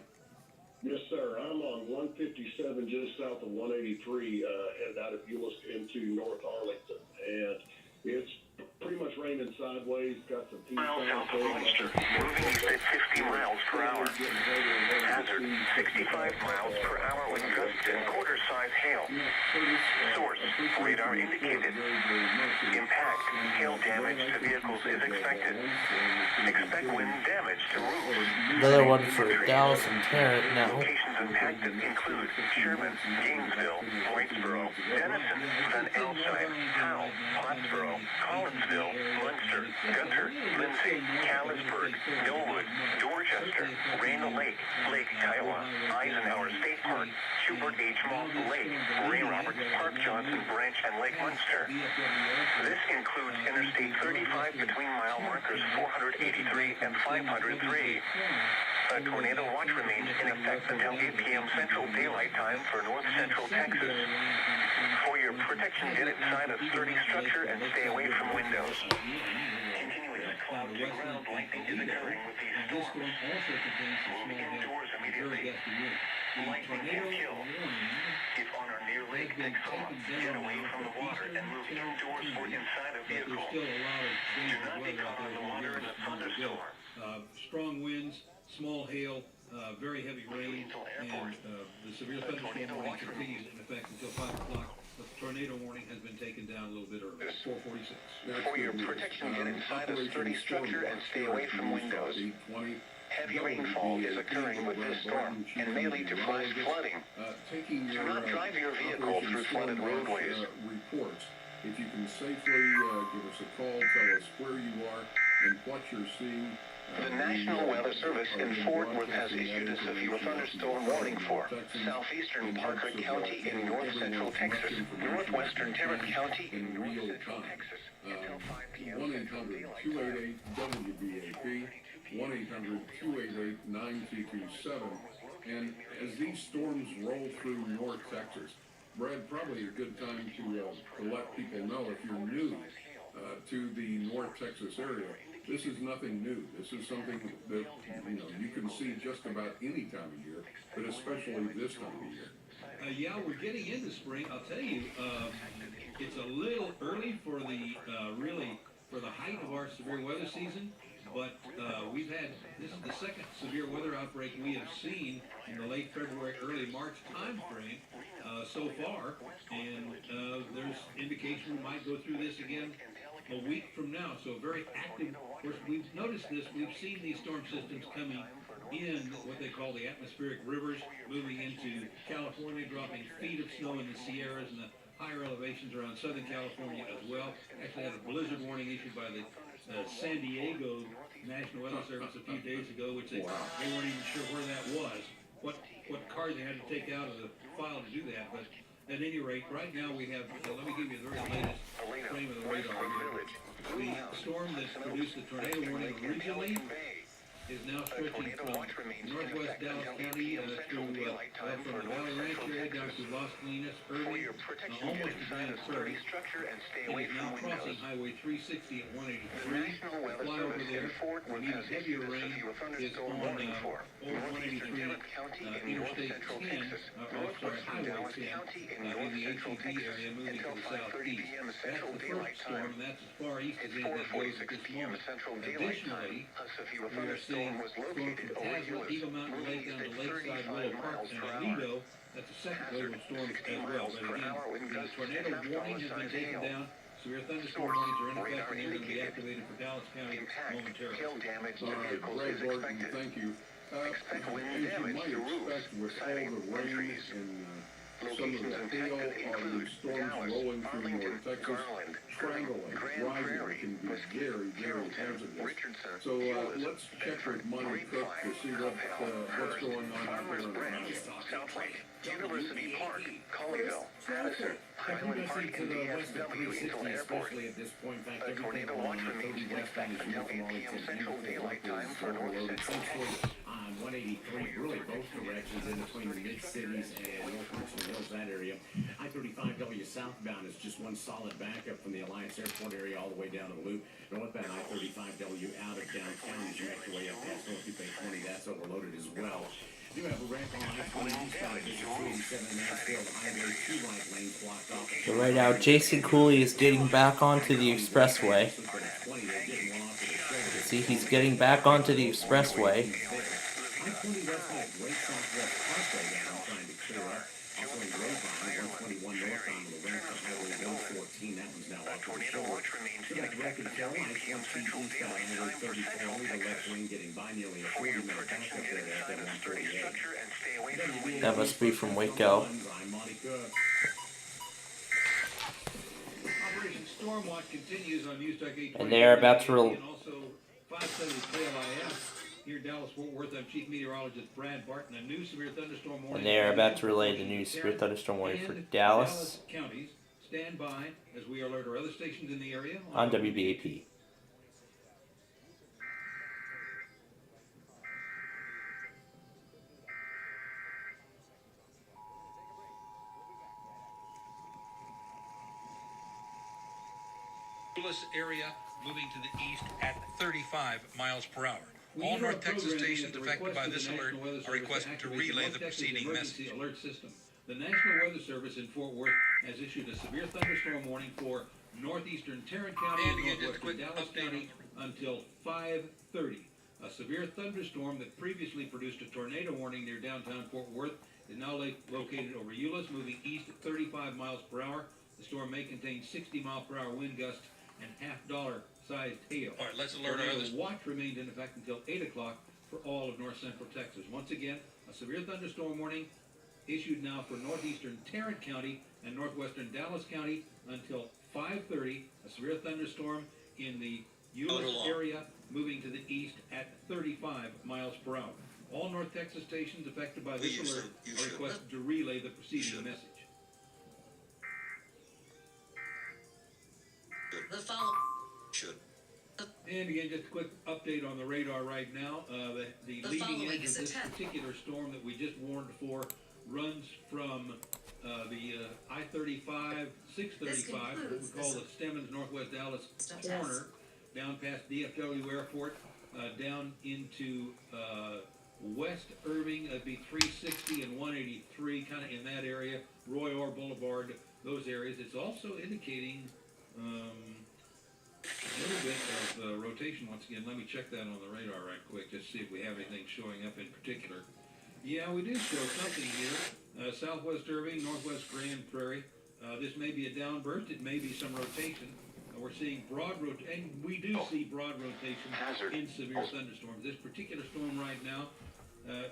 Yes, sir. I'm on 157 just south of 183, headed out of Euless into North Arlington. And it's pretty much raining sideways, got some peaks South of Munster, moving east at 50 miles per hour. Hazard, 65 miles per hour with gusts and quarter-size hail. Source, radar indicated. Impact, hail damage to vehicles is expected. Expect wind damage to roofs. Another one for Dallas and Tarrant now. Locations impacted include Sherman, Gainesville, Whitesboro, Denison, Van Alstyne, Powell, Pottsboro, Collinsville, Munster, Gunter, Lindsay, Callisburg, Millwood, Dorchester, Raina Lake, Lake Kiowa, Eisenhower State Park, Schubert H. Moss Lake, Ray Roberts, Park Johnson Branch, and Lake Munster. This includes Interstate 35 between mile markers 483 and 503. A tornado watch remains in effect until 8 p.m. Central Daylight Time for North Central Texas. For your protection, get inside a sturdy structure and stay away from windows. Continuous cloud-to-ground lightning is occurring with these storms. Move indoors immediately. Lightning can kill. If on or near Lake Texoma, get away from the water and move indoors or inside a vehicle. Do not be caught on the water in a thunderstorm. Strong winds, small hail, very heavy rain, and the severe thunderstorm warning continues in effect until 5 o'clock. The tornado warning has been taken down a little bit earlier, 4:46. For your protection, get inside a sturdy structure and stay away from windows. Heavy rainfall is occurring with this storm and may lead to flash flooding. Do not drive your vehicle through flooded roadways. Reports. If you can safely give us a call, tell us where you are and what you're seeing. The National Weather Service in Fort Worth has issued a severe thunderstorm warning for southeastern Parker County in north central Texas, northwestern Tarrant County in north central Texas, until 5 p.m. 1-800-288-WBAP, 1-800-288-9227. And as these storms roll through North Texas, Brad, probably a good time to let people know, if you're new to the North Texas area, this is nothing new. This is something that you can see just about any time of year, but especially this time of year. Yeah, we're getting into spring. I'll tell you, it's a little early for the height of our severe weather season, but this is the second severe weather outbreak we have seen in the late February, early March time frame so far, and there's indication we might go through this again a week from now. So very active. Of course, we've noticed this. We've seen these storm systems coming in what they call the atmospheric rivers, moving into California, dropping feet of snow in the Sierras and the higher elevations around Southern California as well. Actually had a blizzard warning issued by the San Diego National Weather Service a few days ago, which they weren't even sure where that was, what card they had to take out of the file to do that. But at any rate, right now we have, let me give you the very latest frame of the radar here. The storm that produced the tornado warning originally is now stretching from northwest Dallas County through from the Valley Ranch area down to Las Colinas, Cerri, almost to Gwinnett, Cerri. It is now crossing Highway 360 at 183. The flyover there, and even heavier rain is on old 183 Interstate 10, Highway 10 in the HEB area moving to the southeast. That's the first storm, and that's as far east as anything goes at this moment. Additionally, we are seeing storms from Tazewell, Eagle Mountain Lake down to Lakeside, Willow Park, and Aledo. That's the second wave of storms as well. But again, the tornado warning has been taken down. Severe thunderstorm warnings are in effect, and they're going to be activated for Dallas County momentarily. All right, Greg Gordon, thank you. As you might expect, with all the rain and some of the hail on these storms rolling through North Texas, strangling, driving can be very, very hazardous. So let's check with Monty Cook to see what's going on out there in the mountains. South Lake, University Park, Colleyville, Madison, Highland Park, and DFW Eagle Airport. A tornado watch remains in effect until 8 p.m. Central Daylight Time for North Central Texas. On 183, really both directions in between the mid-cities and North Richland Hills, that area. I-35W southbound is just one solid backup from the Alliance Airport area all the way down to the Loop. Northbound I-35W out of downtown as you make your way up past North Loop 820, that's overloaded as well. You have a wreck on I-20 eastbound at 287 Mansfield Highway, 2 right lanes blocked off. So right now, Jason Cooley is getting back onto the expressway. See, he's getting back onto the expressway. I-20 west had a great southwest parkway down trying to clear up. Also in Grapevine, 121 northbound to the west of Highway 114, that one's now off the shoulder. Still at Wreck and Kill, I-20 eastbound Highway 34, the left lane getting by nearly a 40-minute backup there at that 148. That must be from Waco. I'm Monty Cook. Operation Stormwatch continues on News Talk 820. And they're about to And also 570 KLIS. Here in Dallas, Fort Worth, I'm Chief Meteorologist Brad Barton. A new severe thunderstorm warning. And they are about to relay the new severe thunderstorm warning for Dallas counties. Stand by as we alert our other stations in the area on WBAP. Area moving to the east at 35 miles per hour. All North Texas stations affected by this alert are requested to relay the preceding message. Alert system. The National Weather Service in Fort Worth has issued a severe thunderstorm warning for northeastern Tarrant County and northwestern Dallas County until 5:30. A severe thunderstorm that previously produced a tornado warning near downtown Fort Worth is now located over Euless, moving east at 35 miles per hour. The storm may contain 60-mile-per-hour wind gusts and half-dollar-sized hail. All right, let's alert our others. Watch remained in effect until 8 o'clock for all of north central Texas. Once again, a severe thunderstorm warning issued now for northeastern Tarrant County and northwestern Dallas County until 5:30. A severe thunderstorm in the Euless area moving to the east at 35 miles per hour. All North Texas stations affected by this alert are requested to relay the preceding message. The follow should. And again, just a quick update on the radar right now. The leading edge of this particular storm that we just warned for runs from the I-35, 635, what we call the Stemmons Northwest Dallas corner, down past DFW Airport, down into West Irving. That'd be 360 and 183, kind of in that area. Roy Orr Boulevard, those areas. It's also indicating a little bit of rotation once again. Let me check that on the radar right quick, just see if we have anything showing up in particular. Yeah, we do show something here. Southwest Irving, Northwest Grand Prairie. This may be a downburst. It may be some rotation. We're seeing broad rotation. We do see broad rotation in severe thunderstorms. This particular storm right now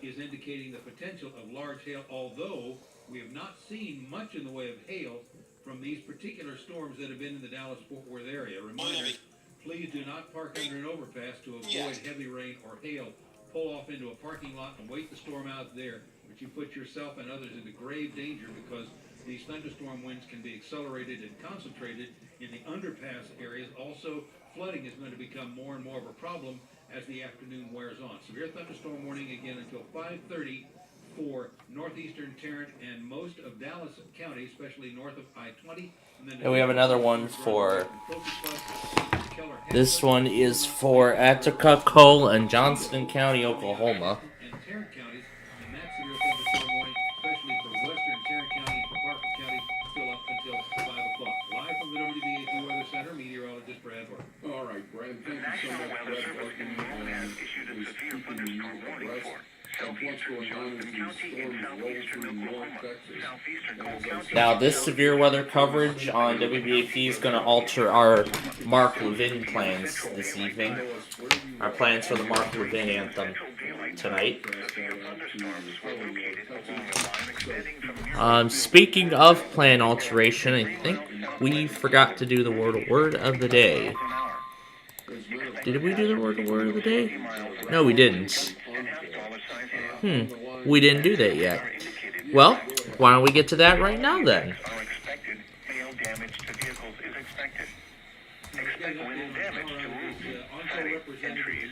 is indicating the potential of large hail, although we have not seen much in the way of hail from these particular storms that have been in the Dallas-Fort Worth area. Reminder, Please do not park under an overpass to avoid heavy rain or hail. Pull off into a parking lot and wait the storm out there, but you put yourself and others into grave danger because these thunderstorm winds can be accelerated and concentrated in the underpass areas. Also, flooding is going to become more and more of a problem as the afternoon wears on. Severe thunderstorm warning again until 5:30 for northeastern Tarrant and most of Dallas County, especially north of I-20. And we have another one for... This one is for Attica, Cole, and Johnston County, Oklahoma. And Tarrant counties, and that severe thunderstorm warning, especially for western Tarrant County and for Parker County, still up until 5 o'clock. Live from the WBAP Weather Center, meteorologist Brad Barton. All right, Brad, thank you so much, Brad Barton, is keeping you abreast of what's going on as these storms roll through North Texas. Now, this severe weather coverage on WBAP is going to alter our Mark Levin plans this evening. Our plans for the Mark Levin anthem tonight. Speaking of plan alteration, I think we forgot to do the word of the day. Did we do the word of the day? No, we didn't. We didn't do that yet. Well, why don't we get to that right now then? Unexpected hail damage to vehicles is expected. Expect wind damage to roofs, siding, and trees.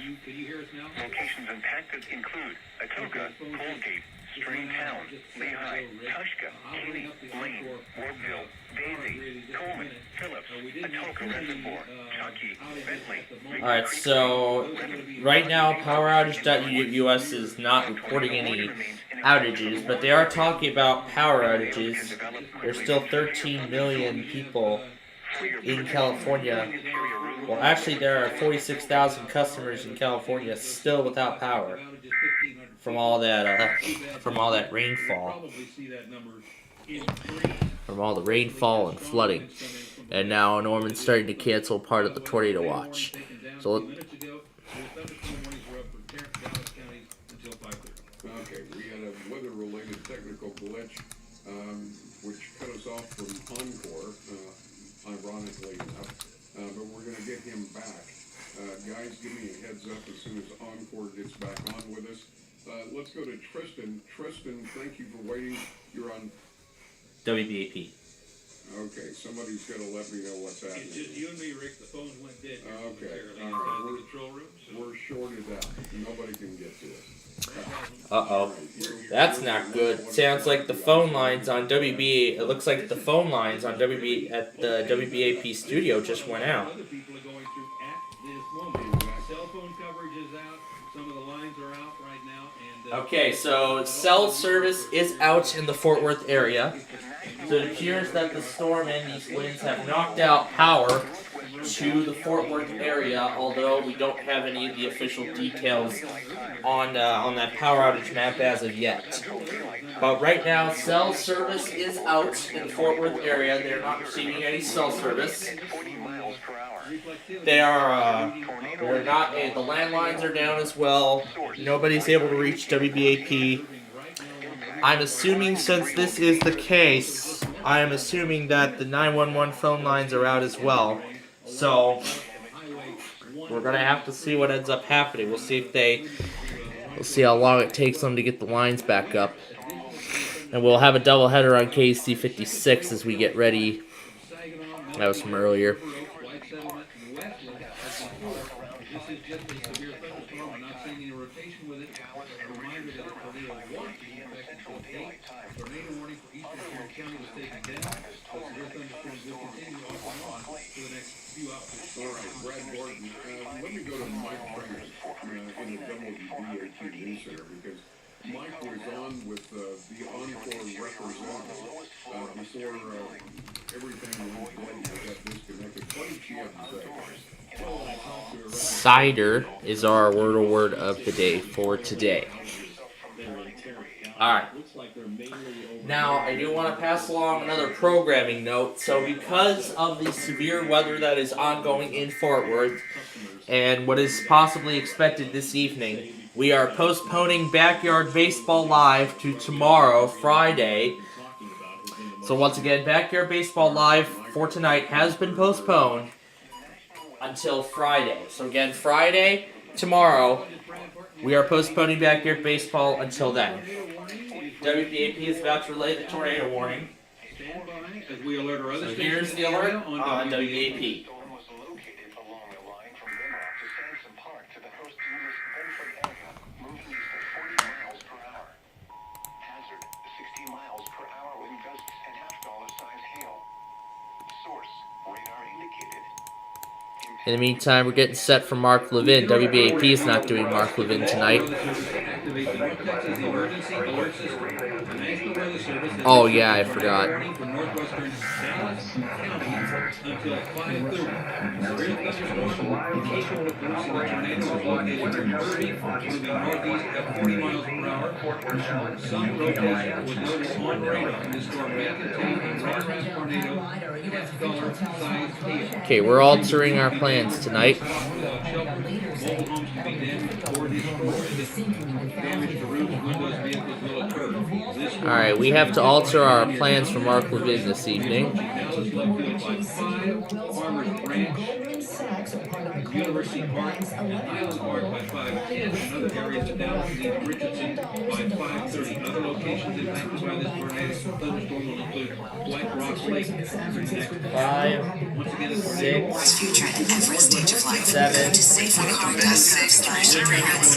Locations impacted include Atoka, Colgate, Stringtown, Lehigh, Tushka, Kinney, Lane, Warpville, Daisy, Coleman, Phillips, Atoka Reservoir, Chucky, Bentley. Alright, so right now PowerOutage.us is not reporting any outages, but they are talking about power outages. There's still 13 million people in California. Well, actually, there are 46,000 customers in California still without power from all that rainfall, from all the rainfall and flooding. And now Norman's starting to cancel part of the tornado watch. So Okay, we had a weather-related technical glitch, which cut us off from Encore, ironically enough, but we're going to get him back. Guys, give me a heads up as soon as Encore gets back on with us. Let's go to Tristan. Tristan, thank you for waiting. You're on WBAP. Okay, somebody's got to let me know what's happening. It's just you and me, Rick. The phones went dead. Okay, all right. We're shorted out. Nobody can get to us. Uh-oh. That's not good. Sounds like the phone lines on WBA... It looks like the phone lines on WB at the WBAP studio just went out. Other people are going through at this moment. Cell phone coverage is out. Some of the lines are out right now. And Okay, so cell service is out in the Fort Worth area. So it appears that the storm and these winds have knocked out power to the Fort Worth area, although we don't have any of the official details on that power outage map as of yet. But right now, cell service is out in the Fort Worth area. They're not receiving any cell service. They are not. The landlines are down as well. Nobody's able to reach WBAP. I'm assuming, since this is the case, I am assuming that the 911 phone lines are out as well. So we're gonna have to see what ends up happening. We'll see how long it takes them to get the lines back up, and we'll have a doubleheader on KC 56 as we get ready. That was from earlier. Brad Gordon, let me go to Mike Trainer in the WBAP News Center, because Mike was on with the Encore representative before everything went dead and got disconnected. What did she have to say? Cider is our word of the day for today. Alright. Now, I do want to pass along another programming note. So because of the severe weather that is ongoing in Fort Worth, and what is possibly expected this evening, we are postponing Backyard Baseball Live to tomorrow, Friday. So once again, Backyard Baseball Live for tonight has been postponed. until Friday. So again, Friday, tomorrow, we are postponing backyard baseball until then. WBAP is about to relay the tornado warning. Stand by as we alert our other So here's the alert on WBAP. In the meantime, we're getting set for Mark Levin. WBAP is not doing Mark Levin tonight. Oh yeah, I forgot. Some rotation was noticed on radar. This storm may contain a radar tornado F-color size hail. Okay, we're altering our plans tonight. Alright, we have to alter our plans for Mark Levin this evening. University Park and Highland Park by 5:10. Other areas of Dallas and Richardson by 5:30. Other locations impacted by this tornado thunderstorm will include White Rock Lake, 5, 6, Future at every stage of life. 7, To safe and calm destinies. Cerri has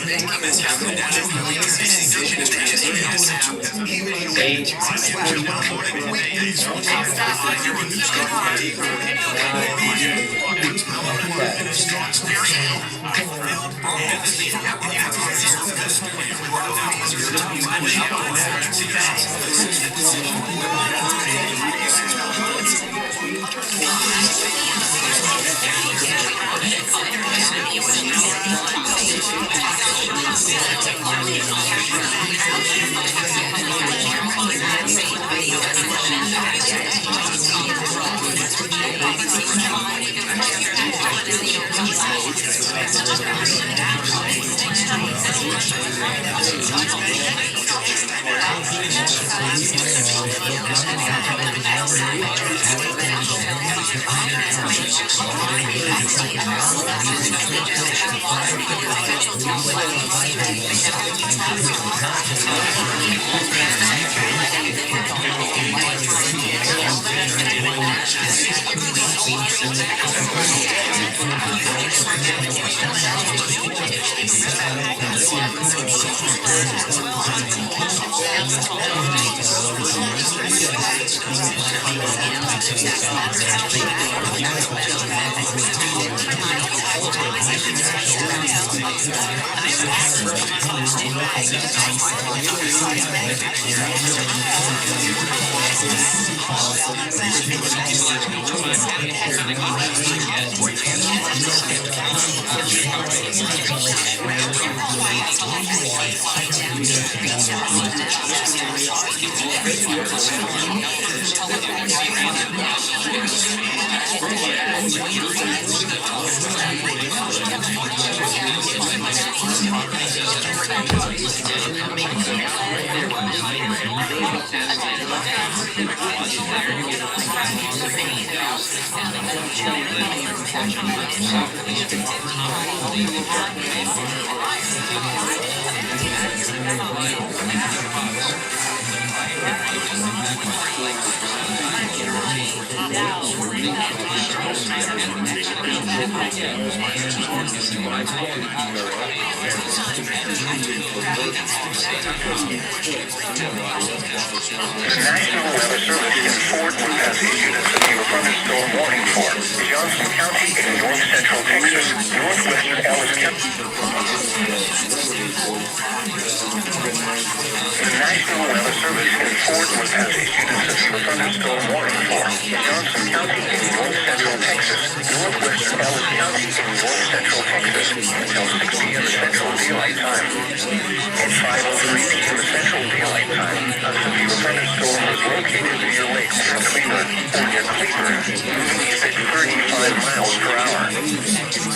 At 5:03 p.m. Central Daylight Time, a severe thunderstorm was located near Lake Cleburne or near Cleburne, moving east at 35 miles per hour.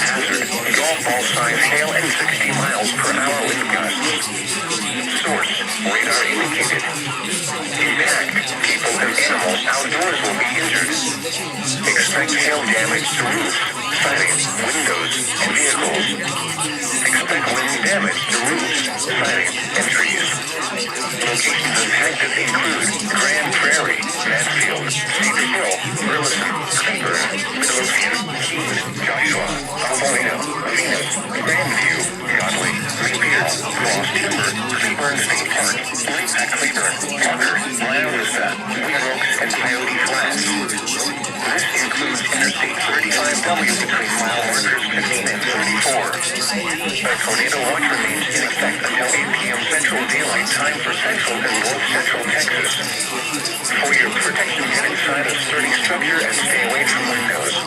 Hazard, golf ball size hail at 60 miles per hour with gusts. Source, radar indicated. Impact, people and animals outdoors will be injured. Expect hail damage to roofs, siding, windows, and vehicles. Expect wind damage to roofs, siding, and trees. Locations impacted include Grand Prairie, Mansfield, Cedar Hill, Burleson, Cleburne, Midlothian, Keene, Joshua, Alvarado, Venus, Grandview, Godley, Rapier, Cross Timber, Cleburne State Park, Lake at Cleburne, Tucker, Lyle Vista, Weir Oaks, and Coyote Flats. This includes Interstate 35W between mile markers 15 and 34. A tornado watch remains in effect until 8 p.m. Central Daylight Time for Central and North Central Texas. For your protection, get inside a sturdy structure and stay away from windows.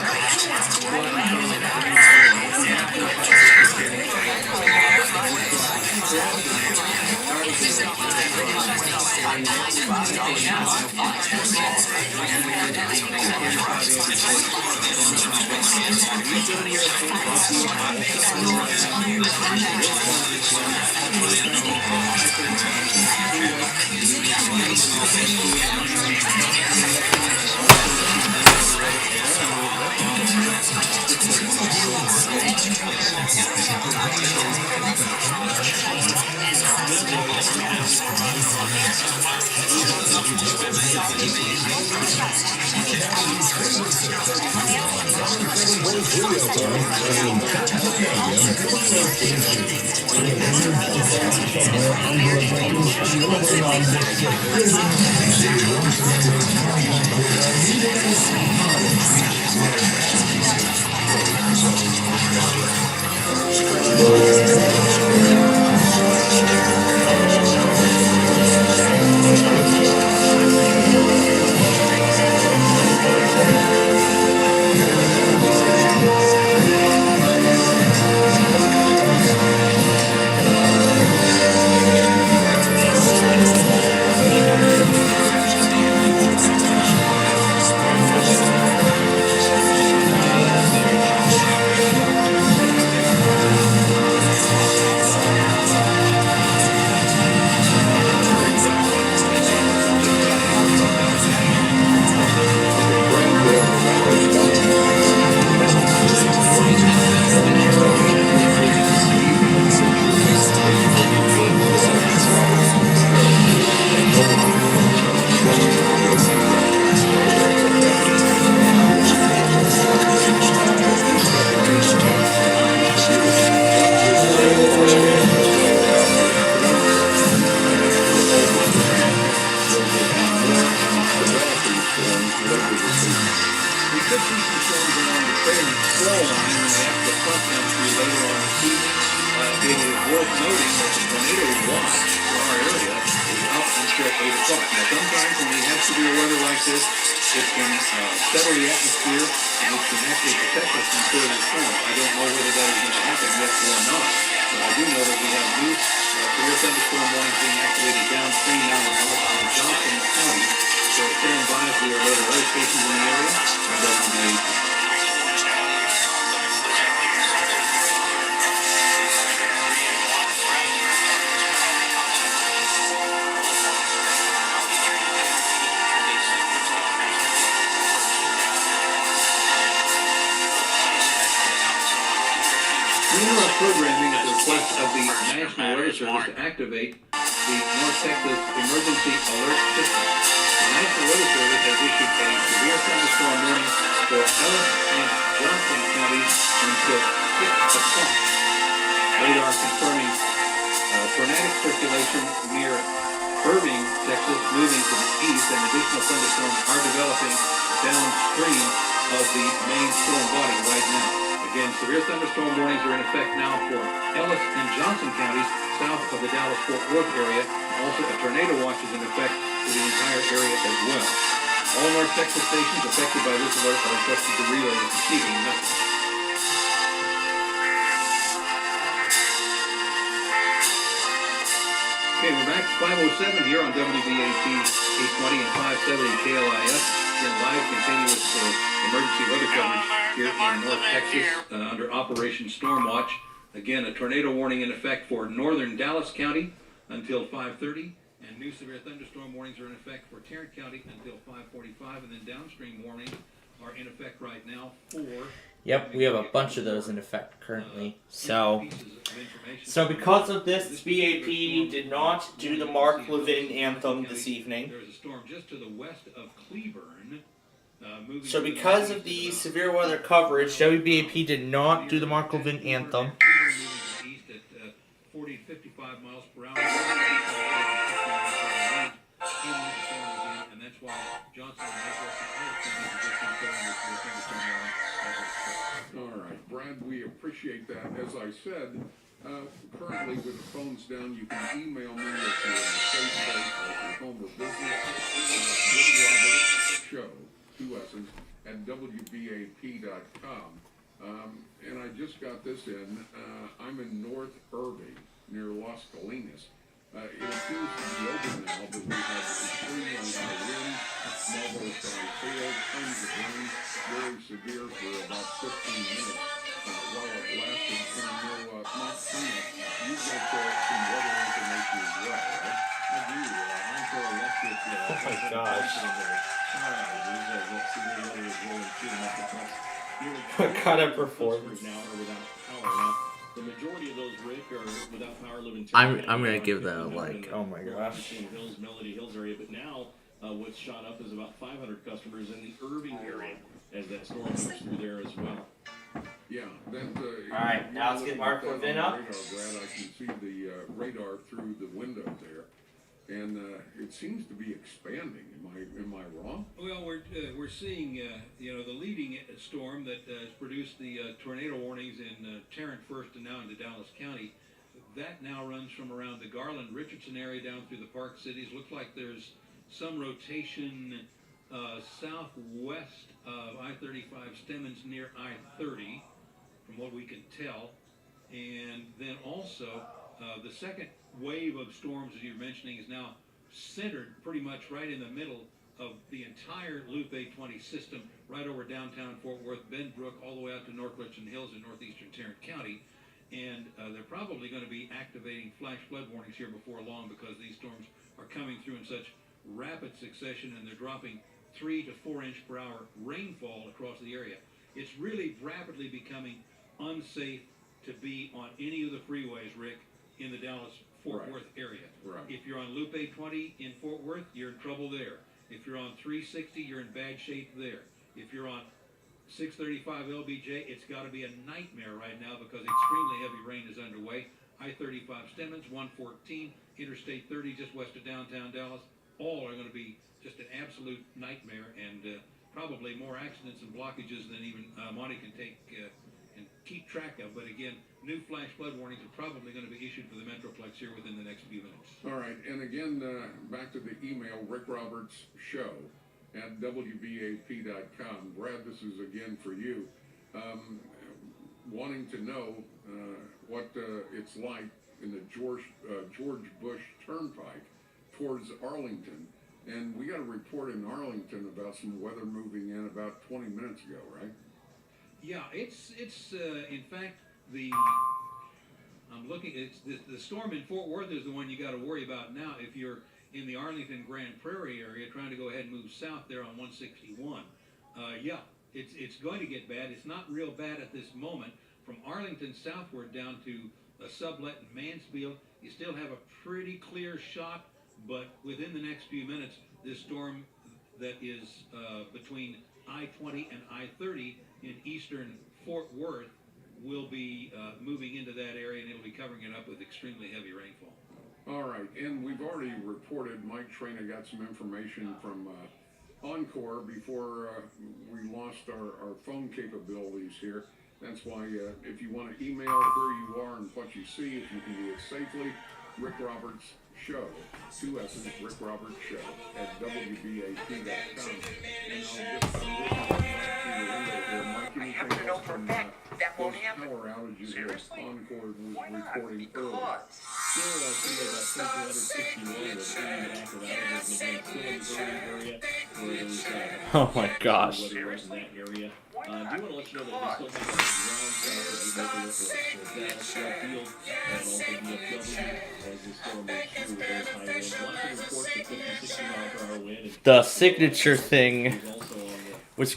Programming at the request of the National Weather Service to activate the North Texas Emergency Alert System. The National Weather Service has issued a severe thunderstorm warning for Ellis and Johnson counties until 6 o'clock. Radar confirming tornadic circulation near Irving, Texas, moving to the east, and additional thunderstorms are developing downstream of the main storm body right now. Again, severe thunderstorm warnings are in effect now for Ellis and Johnson counties south of the Dallas-Fort Worth area. Also, a tornado watch is in effect for the entire area as well. All North Texas stations affected by this alert are requested to relay the preceding message. Okay, we're back to 507 here on WBAP 820 and 570 KLIS. Again, live continuous emergency weather coverage here in North Texas under Operation Storm Watch. Again, a tornado warning in effect for northern Dallas County until 5:30, and new severe thunderstorm warnings are in effect for Tarrant County until 5:45, and then downstream warnings are in effect right now for... Yep, we have a bunch of those in effect currently. So because of this, BAP did not do the Mark Levin anthem this evening. There is a storm just to the west of Cleburne. So because of the severe weather coverage, WBAP did not do the Mark Levin anthem. East at 40 to 55 miles per hour. And that's why Johnson All right, Brad, we appreciate that. As I said, currently with the phones down, you can email me at your safe place at your home or business. Show, 2 S's, at WBAP.com. And I just got this in. I'm in North Irving, near Las Colinas. It appears to be over now, but we have extremely high winds, marvelous sail, tons of rain, very severe for about 15 minutes while it lasted. And I know, Montana, you've got some weather information as well, right? I do. Encore electric. Oh my gosh. What kind of performance? Now are without power. Now, the majority of those, Rick, are without power living. I'm gonna give that a like. Oh my gosh. Hills, Melody Hills area, but now what's shot up is about 500 customers in the Irving area as that storm moves through there as well. Yeah. All right, now let's get Mark Levin up. Radar, Brad, I can see the radar through the window there, and it seems to be expanding. Am I wrong? Well, we're seeing the leading storm that has produced the tornado warnings in Tarrant first and now into Dallas County. That now runs from around the Garland-Richardson area down through the Park Cities. Looks like there's some rotation southwest of I-35 Stemmons near I-30, from what we can tell. And then also the second wave of storms, as you're mentioning, is now centered pretty much right in the middle of the entire Loop 820 system, right over downtown Fort Worth, Benbrook, all the way out to North Richland Hills in northeastern Tarrant County. And they're probably going to be activating flash flood warnings here before long, because these storms are coming through in such rapid succession, and they're dropping 3 to 4 inch per hour rainfall across the area. It's really rapidly becoming unsafe to be on any of the freeways, Rick, in the Dallas-Fort Worth area. Right. If you're on Loop 820 in Fort Worth, you're in trouble there. If you're on 360, you're in bad shape there. If you're on 635 LBJ, it's got to be a nightmare right now because extremely heavy rain is underway. I-35 Stemmons, 114, Interstate 30 just west of downtown Dallas, all are going to be just an absolute nightmare, and probably more accidents and blockages than even Monty can take and keep track of. But again, new flash flood warnings are probably going to be issued for the Metroplex here within the next few minutes. All right, and again, back to the email, Rick Roberts Show at WBAP.com. Brad, this is again for you. Wanting to know what it's like in the George Bush Turnpike towards Arlington. And we got a report in Arlington about some weather moving in about 20 minutes ago, right? Yeah, it's in fact I'm looking. It's the storm in Fort Worth is the one you got to worry about now. If you're in the Arlington Grand Prairie area trying to go ahead and move south there on 161, yeah, it's going to get bad. It's not real bad at this moment. From Arlington southward down to Sublet and Mansfield, you still have a pretty clear shot. But within the next few minutes, this storm that is between I-20 and I-30 in eastern Fort Worth will be moving into that area, and it'll be covering it up with extremely heavy rainfall. All right, and we've already reported, Mike Traina got some information from Encore before we lost our phone capabilities here. That's why if you want to email where you are and what you see, if you can do it safely, Rick Roberts Show, 2 S's, Rick Roberts Show at WBAP.com. And I happen to know for a fact that won't happen. Power outages Seriously? Encore was Why not? reporting earlier. Because Oh my gosh. The signature thing was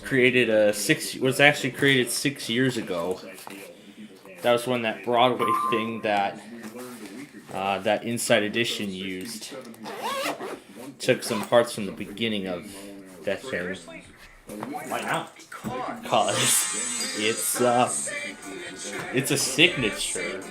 actually created 6 years ago. That was when that Broadway thing that that Inside Edition used. Took some parts from the beginning of that thing. Why not? Cause it's a signature.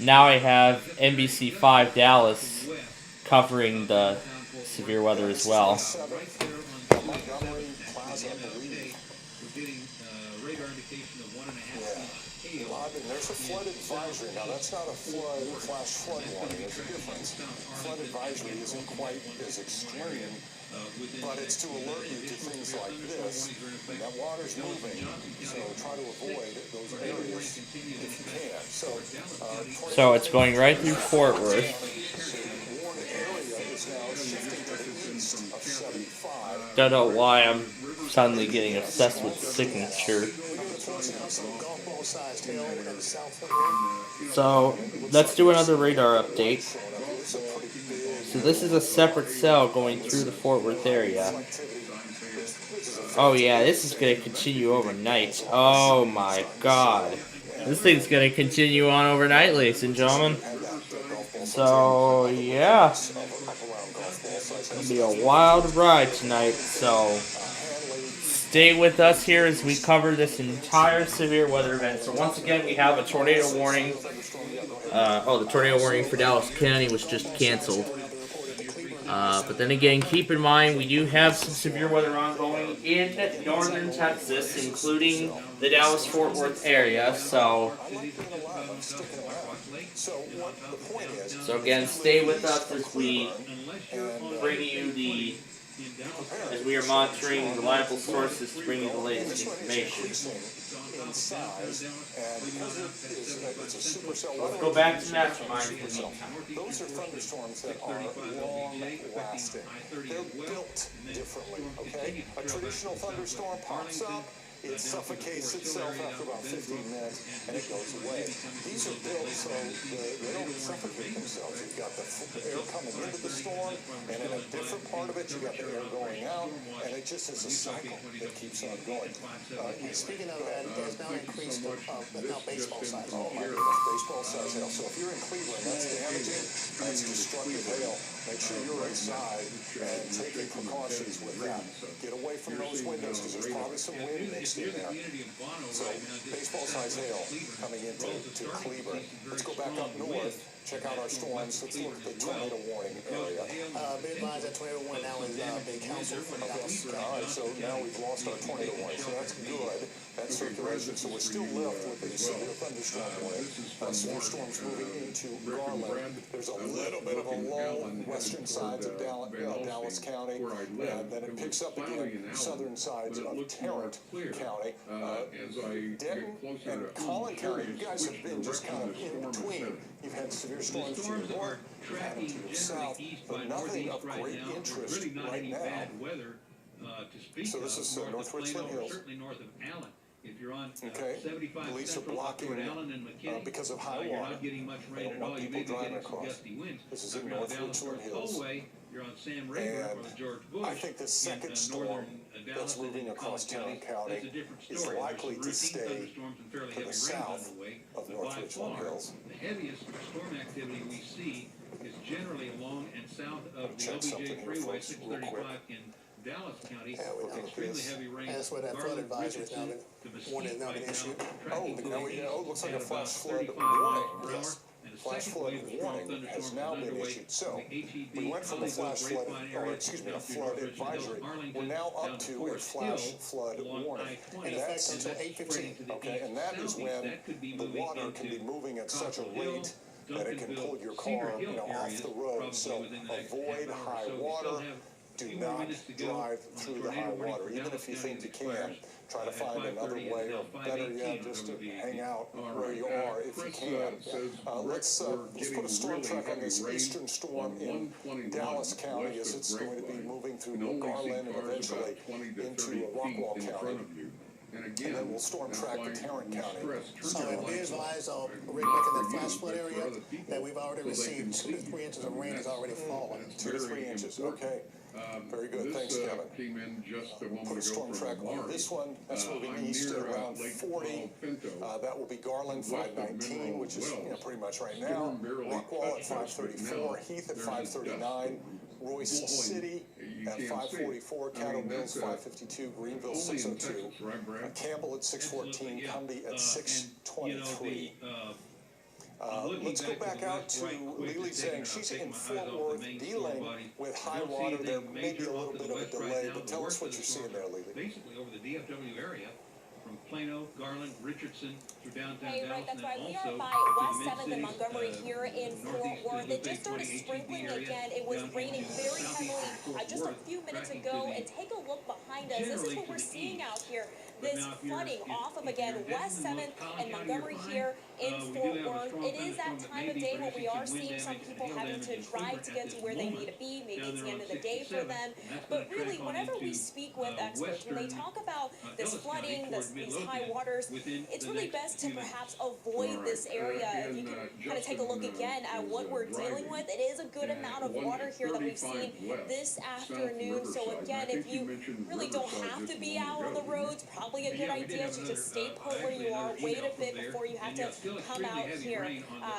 Now I have NBC5 Dallas covering the severe weather as well. There's a flood advisory. Now, that's not a flood warning. There's a difference. Flood advisory isn't quite as extreme, but it's to alert you to things like this. That water's moving, so try to avoid those areas if you can. So it's going right through Fort Worth. Don't know why I'm suddenly getting obsessed with signature. So let's do another radar update. So this is a separate cell going through the Fort Worth area. Oh yeah, this is going to continue overnight. Oh my god. This thing's going to continue on overnight, ladies and gentlemen. So yeah. It's going to be a wild ride tonight, so stay with us here as we cover this entire severe weather event. So once again, we have a tornado warning. The tornado warning for Dallas County was just canceled. But then again, keep in mind, we do have some severe weather ongoing in northern Texas, including the Dallas-Fort Worth area. So again, stay with us as we bring you as we are monitoring reliable sources to bring you the latest information. Let's go back to Mastermind for the meantime. Those are thunderstorms that are long-lasting. They're built differently, okay? A traditional thunderstorm pops up, it suffocates itself after about 15 minutes, and it goes away. These are built so they don't suffocate themselves. You've got the air coming into the storm, and in a different part of it, you've got the air going out, and it just is a cycle that keeps on going. Speaking of that, there's now increased now baseball size. Oh my goodness, baseball size hail. So if you're in Cleveland, that's damaging, that's destructive hail. Make sure you're inside and taking precautions with that. Get away from those windows because there's probably some wind mixed in there. So baseball size hail coming into Cleveland. Let's go back up north. Check out our storms. Let's look at the tornado warning area. Be advised that tornado warning now is being canceled for Dallas. All right, so now we've lost our tornado warning. So that's good. That's circulation. So we're still left with a severe thunderstorm warning. Severe storms moving into Garland. There's a little bit of a lull on western sides of Dallas County, and then it picks up again southern sides of Tarrant County. Denton and Collin County, you guys have been just kind of in between. You've had severe storms to your north, you've had them to your south, but nothing of great interest right now. So this is North Richland Hills. Certainly north of Allen. If you're on 75 police are Central blocking toward Allen and McKinney, because of high you're water. not getting much rain at all. You may be getting some gusty winds. This is in If you're on North Richland Hills. Tollway, you're on Sam Rayburn or the George Bush. I think the second storm that's moving across Tarrant County is likely to stay to the south of North Richland Hills. The heaviest storm activity we see is generally along and south of the LBJ Freeway 635 in Dallas County. Extremely heavy rain. That's where that flood advisory is now been issued. Oh, now it looks like a flash flood warning. Yes. flash flood warning has now been issued. So we went from a flash flood, or excuse me, a flood advisory. We're now up to a flash flood warning. And that's until 8:15, okay? And that is when the water can be moving at such a rate that it can pull your car, off the road. So avoid high water. Do not drive through the high water. Even if you think you can, try to find another way, or better yet, just to hang out where you are if you can. Let's put a storm track on this eastern storm in Dallas County as it's going to be moving through Garland and eventually into Rockwall County. And then we'll storm track to Tarrant County. So be advised, Rick, making that flash flood area, that we've already received 2 to 3 inches of rain has already fallen. 2 to 3 inches, okay. Very good, thanks, Kevin. Came in just a moment Put a ago storm from track on this one. That's moving east at around 40. That will be Garland 519, which is pretty much right now. Rockwall at 534, Heath at 539, Royce City at 544, Caddo Mills 552, Greenville 602, Campbell at 614, Cumby at 623. Let's go back out to Lily Zhang. She's in Fort Worth dealing with high water. There may be a little bit of a delay, but tell us what you're seeing there, Lily. Basically over the DFW area, from Plano, Garland, Richardson, through downtown Hey, Dallas, right, that's and right. then We also are by to West the 7th and mid-cities, Montgomery here in Fort Worth. It just started sprinkling again. It was raining very heavily just a few minutes ago. And take a look behind us. This is what we're seeing out here. This flooding off of, again, West 7th and Montgomery here in Fort Worth. It is that time of day where we are seeing some people having to drive to get to where they need to be. Maybe it's the end of the day for them. But really, whenever we speak with experts, when they talk about this flooding, these high waters, it's really best to perhaps avoid this area. If you can kind of take a look again at what we're dealing with, it is a good amount of water here that we've seen this afternoon. So again, if you really don't have to be out on the roads, probably a good idea to just stay put where you are, wait a bit before you have to come out here.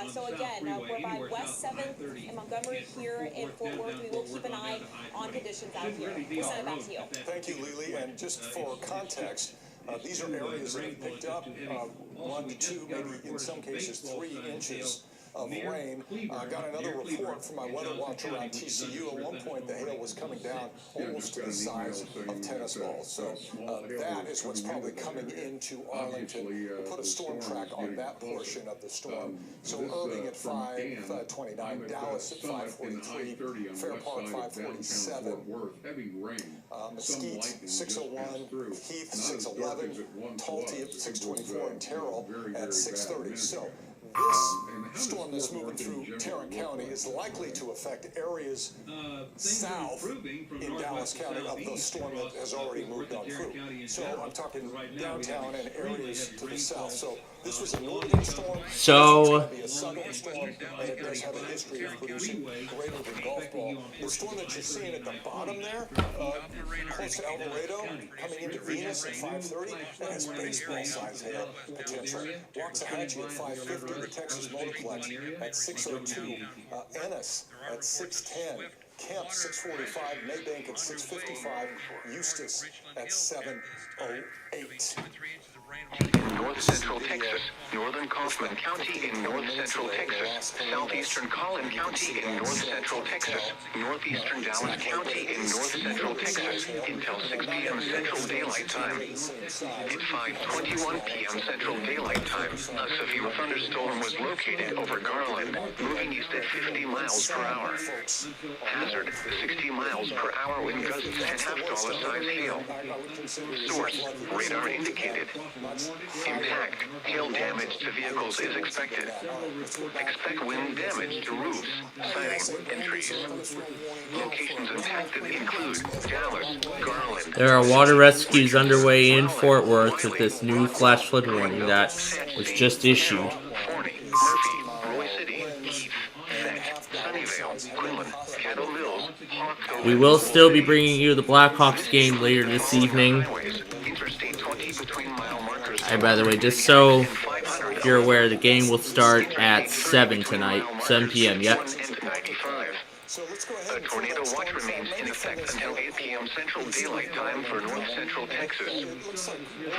So again, we're by West 7th and Montgomery here in Fort Worth. We will keep an eye on conditions out here. We'll send it back to you. Thank you, Lily. And just for context, these are areas that have picked up 1 to 2, maybe in some cases 3 inches of rain. Got another report from my weather watcher on TCU. At one point, the hail was coming down almost to the size of tennis balls. So that is what's probably coming into Arlington. We'll put a storm track on that portion of the storm. So Irving at 529, Dallas at 543, Fair Park 547, Mesquite 601, Heath 611, Tulty at 624, and Terrell at 630. So this storm that's moving through Tarrant County is likely to affect areas south in Dallas County of the storm that has already moved on through. So I'm talking downtown and areas to the south. So this was a northern storm. So It's going to be a southern storm, and it does have a history of producing greater than golf ball. The storm that you're seeing at the bottom there, close to Alvarado, coming into Venus at 5:30, that has baseball size hail potential. Waxahachie at 5:50, the Texas Motorplex at 6:02, Ennis at 6:10. Camp 6:45, Maybank at 6:55, Eustis at 7:08. In north central Texas, northern Kaufman County in north central Texas, southeastern Collin County in north central Texas, northeastern Dallas County in north central Texas until 6 p.m. Central Daylight Time. At 5:21 p.m. Central Daylight Time, a severe thunderstorm was located over Garland, moving east at 50 miles per hour. Hazard, 60 miles per hour wind gusts and half-dollar size hail. Source, radar indicated. Impact, hail damage to vehicles is expected. Expect wind damage to roofs, siding, and trees. Locations impacted include Dallas, Garland. there are water rescues underway in Fort Worth with this new flash flood warning that was just issued. Forney, Murphy, Roy City, Heath, Sac, Sunnyvale, Quinlan, Caddo Mills, Hawks. We will still be bringing you the Blackhawks game later this evening. And by the way, just so you're aware, the game will start at 7 tonight, 7 p.m., yep. A tornado watch watch remains in effect until 8 p.m. Central Daylight Time for North Central Texas.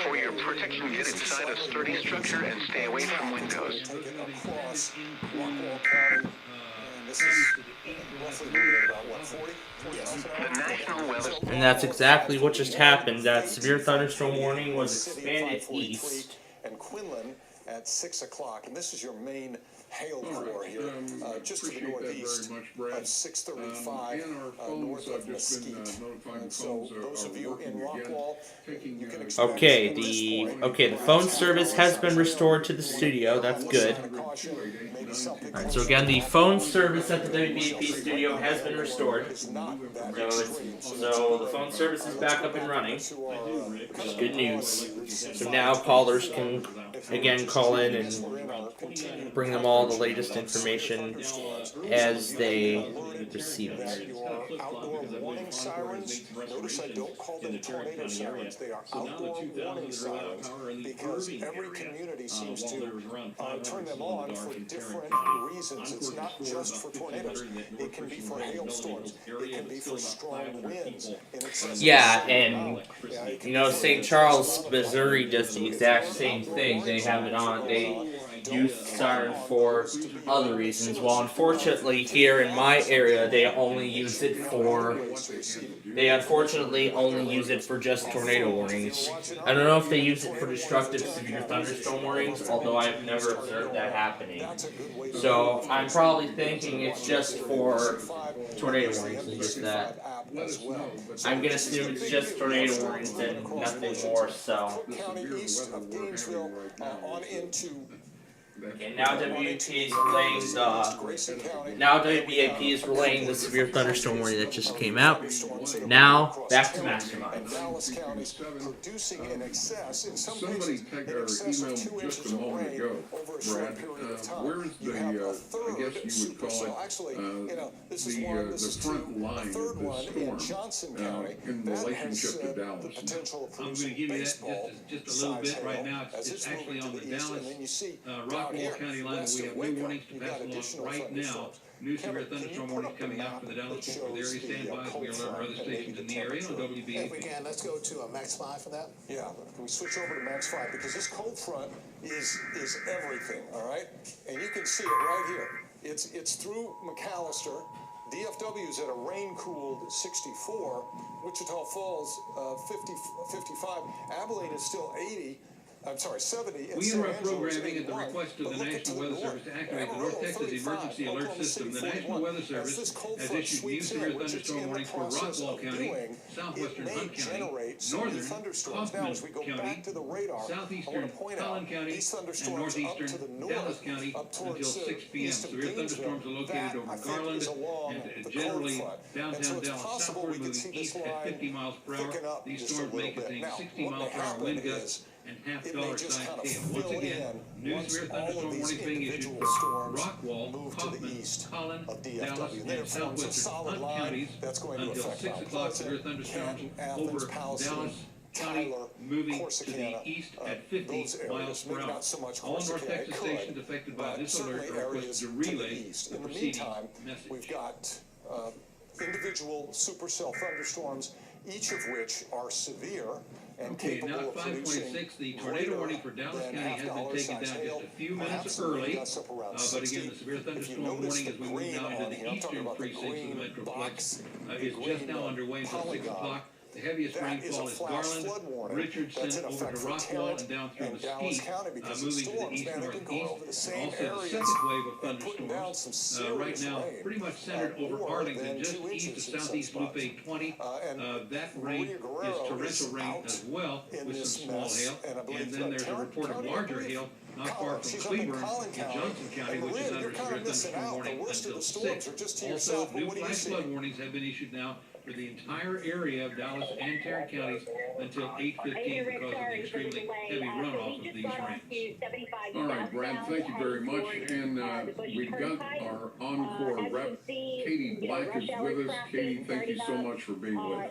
For your protection, get inside a sturdy structure and stay away from windows. Take it across Rockwall County, and this is roughly about what, 40? The National Weather... And that's exactly what just happened. That severe thunderstorm warning was expanded east. And Quinlan at 6 o'clock, and this is your main hail core here, just to the northeast of 635 north of Mesquite. And so those of you in Rockwall, you can expect Okay, the phone service has been restored to the studio. That's good. Alright, so again, the phone service at the WBAP studio has been restored. So the phone service is back up and running. Which is good news. So now callers can again call in and bring them all the latest information as they receive it. Outdoor warning sirens, notice I don't call them tornado sirens, they are outdoor warning sirens, because every community seems to turn them on for different reasons. It's not just for tornadoes, it can be for hailstorms, it can be for strong winds. Yeah, and you know, St. Charles, Missouri does the exact same thing. They have it on, they use siren for other reasons. Well, unfortunately, here in my area, they unfortunately only use it for just tornado warnings. I don't know if they use it for destructive severe thunderstorm warnings, although I've never observed that happening. So I'm probably thinking it's just for tornado warnings and just that. I'm gonna assume it's just tornado warnings and nothing more, so. Okay, now WBAP is relaying the severe thunderstorm warning that just came out. Now back to Mastermind. Dallas County's producing in excess, in some Somebody cases, in excess of 2 inches of rain over a short period of time. Where's You the, have a I third guess you would call supercell. it, Actually, you know, this is one, this is the front two. line A third of the one in storm Johnson County in that relationship has to the Dallas. potential of I'm going to producing give you baseball that just a little bit right now. It's actually on the Dallas Rockwall County line. We have new warnings to pass along right now. New severe thunderstorm warnings coming out for the Dallas Fort Worth area. Stand by as we alert our other stations in the area on WBAP. If we can, let's go to Max 5 for that. Yeah, can we switch over to Max 5? Because this cold front is everything, all right? And you can see it right here. It's through McAllister. DFW is at a rain-cooled 64. Wichita Falls, 55. Abilene is still 80. I'm sorry, 70. We interrupt programming at the request of the National Weather Service to activate the North Texas Emergency Alert System. The National Weather Service has issued new severe thunderstorm warnings for Rockwall County, southwestern Hunt County, northern Kaufman County, southeastern Collin County, and northeastern Dallas County until 6 p.m. Severe thunderstorms are located over Garland and generally downtown Dallas southward, moving east at 50 miles per hour. These storms may contain 60 mile per hour wind gusts and $half size hail. Once again, new severe thunderstorm warnings being issued for Rockwall, Kaufman, Collin, Dallas, and southwestern Hunt counties until 6 o'clock. Severe thunderstorms over Dallas County, moving to the east at 50 miles per hour. All North Texas stations affected by this alert are requested to relay the preceding message. We've got individual supercell thunderstorms, each of which are severe. Okay, now at 5:26, the tornado warning for Dallas County has been taken down just a few minutes early. But again, the severe thunderstorm warning as we move now into the eastern precincts of the Metroplex is just now underway until 6 o'clock. The heaviest rainfall is Garland, Richardson, over to Rockwall and down through Mesquite, moving to the east-northeast. And also the second wave of thunderstorms right now pretty much centered over Arlington, just east of southeast Loop 820. That rain is torrential rain as well, with some small hail. And then there's a report of larger hail not far from Cleburne in Johnson County, which is under severe thunderstorm warning until 6. Also, new flash flood warnings have been issued now for the entire area of Dallas and Tarrant counties until 8:15 because of the extremely heavy runoff of these rains. All right, Brad, thank you very much. And we've got our encore rep, Katie Black, is with us. Katie, thank you so much for being with us.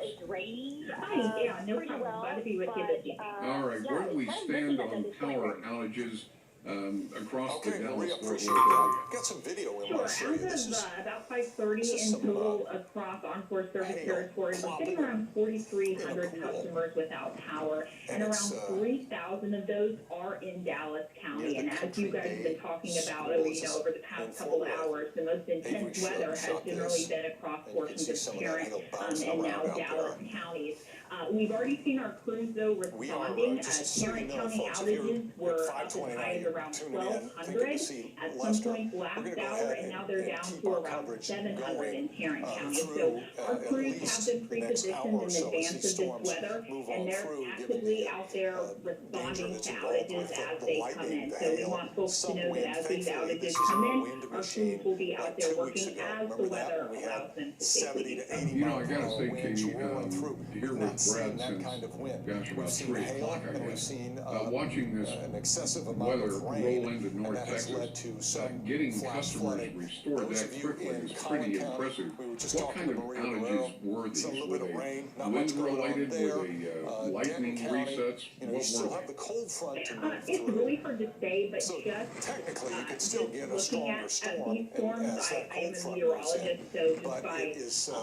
Hi, yeah, no problem. Glad to be with you this evening. All right, where do we stand on power outages across the Okay, Maria, Dallas-Fort appreciate Worth that. area? Got some video we Sure. want to show you. As of about 5:30 in total across Encore service territory, we're sitting around 4,300 customers without power, and around 3,000 of those are in Dallas County. And as you guys have been talking about, over the past couple of hours, the most intense weather has generally been across portions of Tarrant and now Dallas counties. We've already seen our crews, though, responding. Tarrant County outages were up as high as around 1,200 at some point last hour, and now they're down to around 700 in Tarrant County. So our crews have been pre-positioned in advance of this weather, and they're actively out there responding to outages as they come in. So we want folks to know that as these outages come in, our crews will be out there working as the weather allows them to safely do so. You know, I gotta say, Katie, here with Brad since, about 3 o'clock, I guess, watching this weather roll into North Texas, getting customers restored that quickly is pretty impressive. What kind of outages were these? Were they wind-related? Were they lightning resets? What were they? It's really hard to say, but just technically, you could still get a stronger storm. These storms, I am a meteorologist, so just by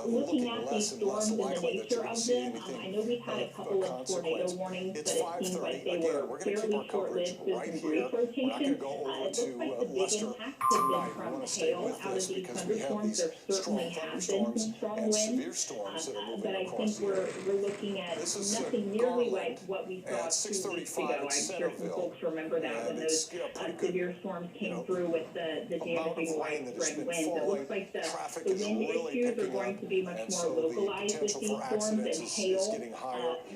looking at these storms and the nature of them, I know we've had a couple of tornado warnings, but it seems like they were fairly short-lived with some brief rotation. It looks like the big impacts have been from hail out of these thunderstorms. There certainly have been some strong winds, but I think we're looking at nothing nearly like what we saw 2 weeks ago. I'm sure some folks remember that when those severe storms came through with the damaging widespread winds. It looks like the wind issues are going to be much more localized with these storms, and hail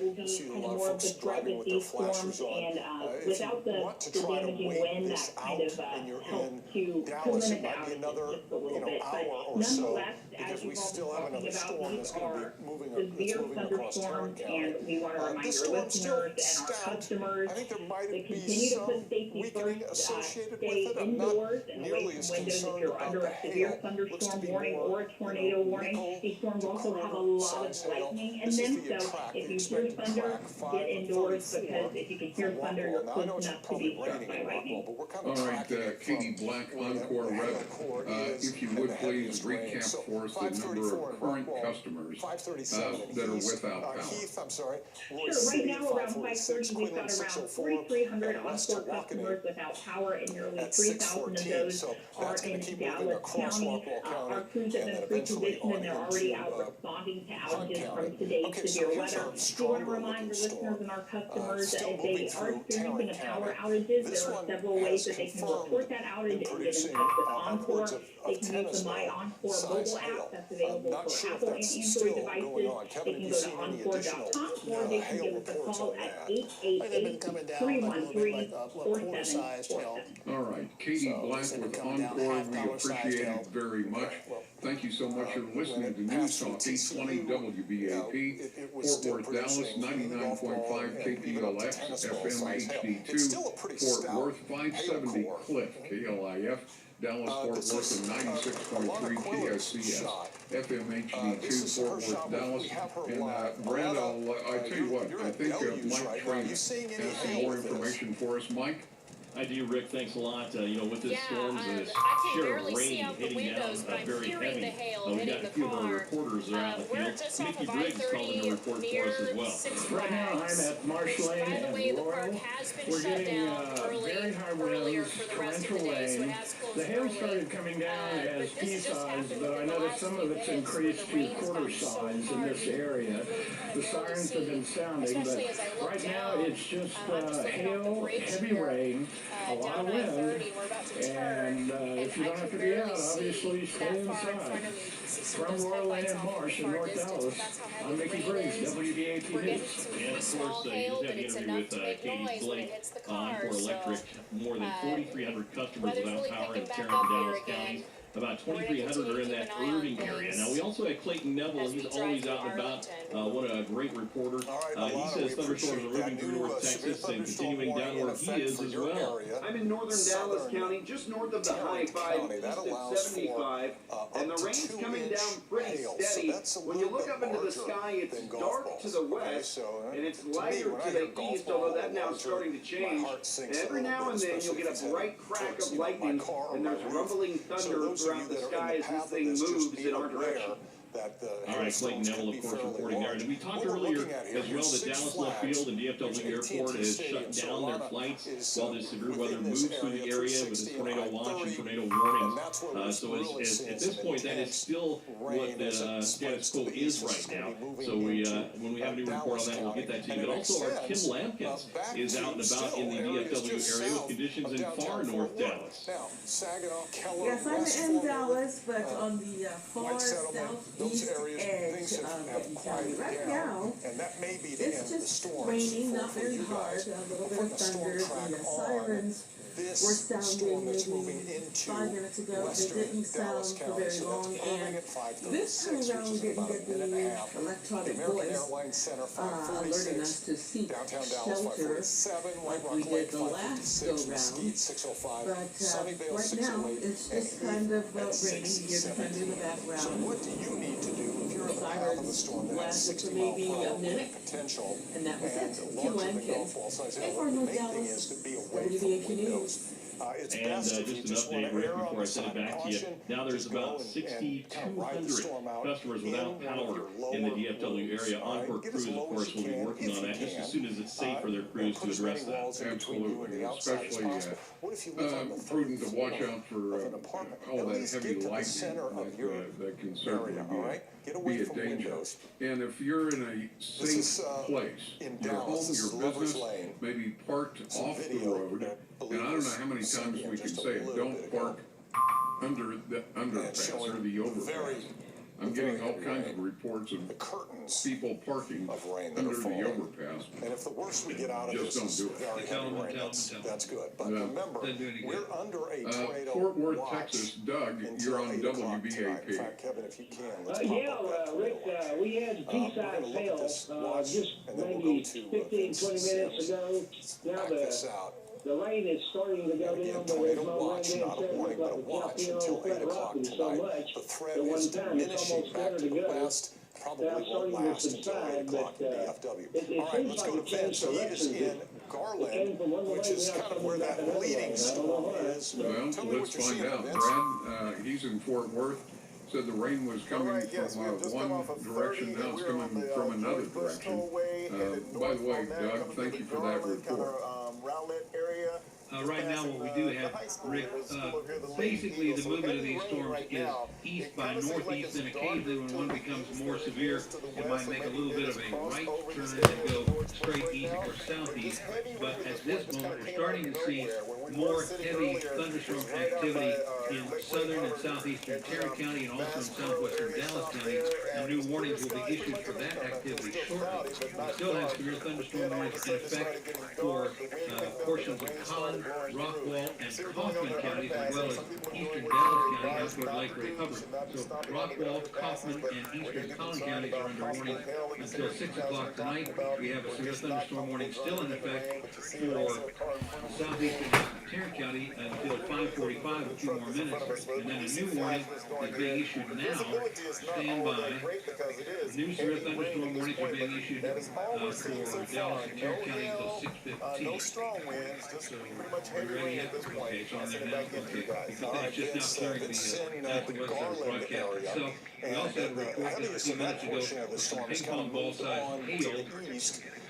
will be kind of more of the threat with these storms, and without the damaging wind, that kind of helps to limit the outages just a little bit. But nonetheless, as we've all been talking about, these are severe thunderstorms, and we want to remind our listeners and our customers to continue to put safety first, stay indoors and away from windows if you're under a severe thunderstorm warning or a tornado warning. These storms also have a lot of lightning in them, so if you hear thunder, get indoors, because if you can hear thunder, you're close enough to be struck by lightning. All right, Katie Black, Encore Rep, if you would please recap for us the number of current customers that are without power. Sure, right now around 5:30, we've got around 4,300 Encore customers without power, and nearly 3,000 of those are in Dallas County. Our crews have been pre-positioned, and they're already out responding to outages from today's severe weather. We want to remind our listeners and our customers that if they are experiencing a power outages, there are several ways that they can report that outage and get in touch with Encore. They can use the My Encore mobile app that's available for Apple and Android devices. They can go to encore.com, or they can give us a call at 888-313-4747. All right, Katie Black with Encore, we appreciate it very much. Thank you so much. You're listening to News Talk 820 WBAP, Fort Worth, Dallas, 99.5 KPLX, FM HD2, Fort Worth, 570 Cliff, KLIF, Dallas, Fort Worth, and 96.3 KSCS, FM HD2, Fort Worth, Dallas. And Brad, I tell you what, I think Mike Trainer has some more information for us. Mike? I do, Rick. Thanks a lot. With this storms and this I can sheer barely rain see out the hitting down windows, but I'm very hearing heavy. the hail We've hitting got the a few of our car. reporters that are out in the We're field. just off Mickey of Briggs called in a report I-30 for us as near well. Six Right now, I'm Flags. at Marsh Lane By the and way, the park Royal. has been We're shut getting down very high earlier winds, for the rest of torrential the day, so it rain. has closed The hail early. started coming down as But this pea just size, happened but I within the noticed last some few of it's minutes, increased where the to rain has quarter gotten so size in hard this you area. can The barely sirens have been see, sounding, but especially as I look right now down. it's just I'm just looking off the hail, bridge heavy here, rain, a lot down of wind, I-30. We're about to turn, and if you I don't have can to be barely out, see obviously stay that far in inside. front of me. You can see some of From those Royal Lane headlights and off in the Marsh in far North distance, Dallas, but that's how heavy I'm the Mickey rain Briggs, is. WBAP We're getting News. some And pretty of small course, you hail, just but had the it's interview enough with to make Katie noise when it Blake hits the on car. Encore Electric. More than 4,300 customers weather's without really power in picking back Tarrant up and here Dallas again. counties. About 2,300 are in that Irving area. Now, we also had Clayton Neville. He's always out and about. What a great reporter. He says thunderstorms are moving through North Texas and continuing down where he is as well. I'm in northern Dallas County, just north of the High 5, east of 75, and the rain's coming down pretty steady. When you look up into the sky, it's dark to the west, and it's lighter to the east, although that now is starting to change. And every now and then, you'll get a bright crack of lightning, and there's rumbling thunder throughout the sky as this thing moves in our direction. All right, Clayton Neville, of course, reporting there. And we talked earlier as well that Dallas Love Field and DFW Airport has shut down their flights while this severe weather moves through the area with this tornado watch and tornado warnings. So at this point, that is still what the status quo is right now. So when we have a new report on that, we'll get that to you. But also, our Kim Lampkins is out and about in the DFW area with conditions in far north Dallas. Yes, I'm in Dallas, but on the far southeast edge of Benton County. Right now, it's just raining, not very hard, a little bit of thunder, the sirens were sounding maybe 5 minutes ago. They didn't sound for very long, and this time around we didn't get the electronic voice alerting us to seek shelter like we did the last go-round. But right now, it's just kind of raining. You hear the thunder in the background. So what do you need to do if you're a storm that has 60 maybe a minute potential, and that was it. Kim Lampkins, and for North Dallas, WBAQ News. And just an update right before I send it back to you. Now there's about 6,200 customers without power in the DFW area. Encore Crews, of course, will be working on that just as soon as it's safe for their crews to address that. Absolutely, especially prudent to watch out for all that heavy lightning that can certainly be a danger. And if you're in a safe place, your home, your business, maybe parked off the road, and I don't know how many times we can say it, don't park under the underpass or the overpass. I'm getting all kinds of reports of people parking under the overpass. And if the worst we get out of this is very heavy rain, that's good. But remember, we're under a tornado Fort Worth, Texas. Doug, you're on WBAP. In fact, Kevin, if you can. Rick, we had a T-size hail just maybe 15, 20 minutes ago. Now the rain is starting to go down, but there's no rain in like the South Hill, Flat Rock, and so much. At one time, it's almost better to go. Now it's starting to subside, but it seems like it changed directions. It came from one way, which is kind of where that leading storm is. Well, let's find out. Brad, he's in Fort Worth. Said the rain was coming from one direction, now it's coming from another direction. By the way, Doug, thank you for that report. Right now, what we do have, Rick, basically the movement of these storms is east by northeast, and occasionally when one becomes more severe, it might make a little bit of a right turn and go straight east or southeast. But at this moment, we're starting to see more heavy thunderstorm activity in southern and southeastern Cerri County and also in southwestern Dallas County. And new warnings will be issued for that activity shortly. We still have severe thunderstorm warnings in effect for portions of Collin, Rockwall, and Kaufman counties, as well as eastern Dallas County out toward Lake Republic. So Rockwall, Kaufman, and eastern Collin counties are under warning until 6 o'clock tonight. We have a severe thunderstorm warning still in effect for southeastern Cerri County until 5:45, a few more minutes. And then a new warning is being issued now. Stand by. New severe thunderstorm warnings are being issued for Dallas and Cerri County until 6:15. No strong winds, just pretty much heavy rain at this point. Okay, it's on there now. Okay. It's just now clearing the West broadcast itself. We also had a report just a few minutes ago of some ping-pong ball-sized hail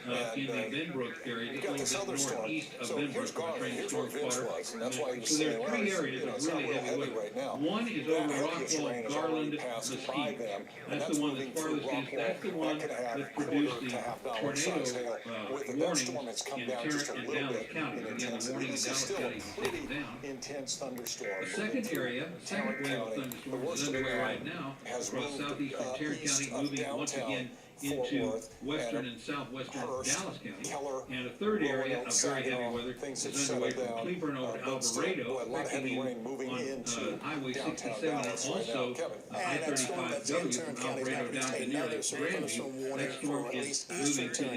in the Benbrook area, just a little bit northeast of Benbrook, where the trained storm spotter. So there are 3 areas of really heavy weather. One is over Rockwall, Garland, Mesquite. That's the one that's farthest east. That's the one that produced the tornado warnings in Tarrant and Dallas counties. Again, the warning in Dallas County is taken down. The second area, second wave of thunderstorms is underway right now across southeastern Tarrant County, moving once again into western and southwestern Dallas County. And a third area of very heavy weather is underway from Cleburne over to Alvarado, affecting you on Highway 67 and also I-35W from Alvarado down to near Grandview. That storm is moving to the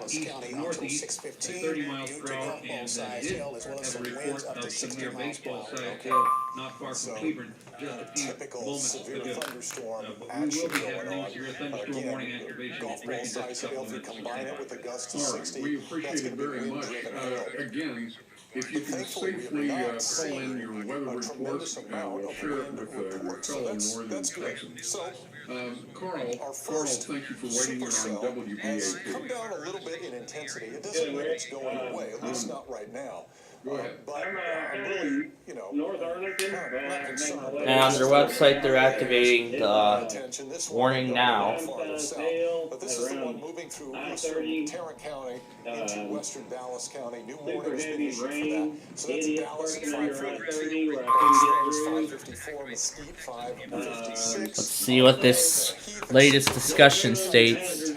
east-northeast at 30 miles per hour, and did have a report of some near baseball-sized hail not far from Cleburne just a few moments ago. But we will be having these severe thunderstorm warning activations in just a couple of minutes. All right, we appreciate it very much. Again, if you can safely call in your weather report, we'll share it with your fellow northern Texans. Carl, thank you for waiting here on WBAP. Come down a little bit in intensity. It doesn't mean it's going away, at least not right now. Go ahead. But I'm really, you know, North Arlington. And on their website, they're activating the warning now. But this is the one moving through eastern Tarrant County into western Dallas County. New warning has been issued for that. So that's Dallas at 542, Rams 554, Mesquite 556. Let's see what this latest discussion states.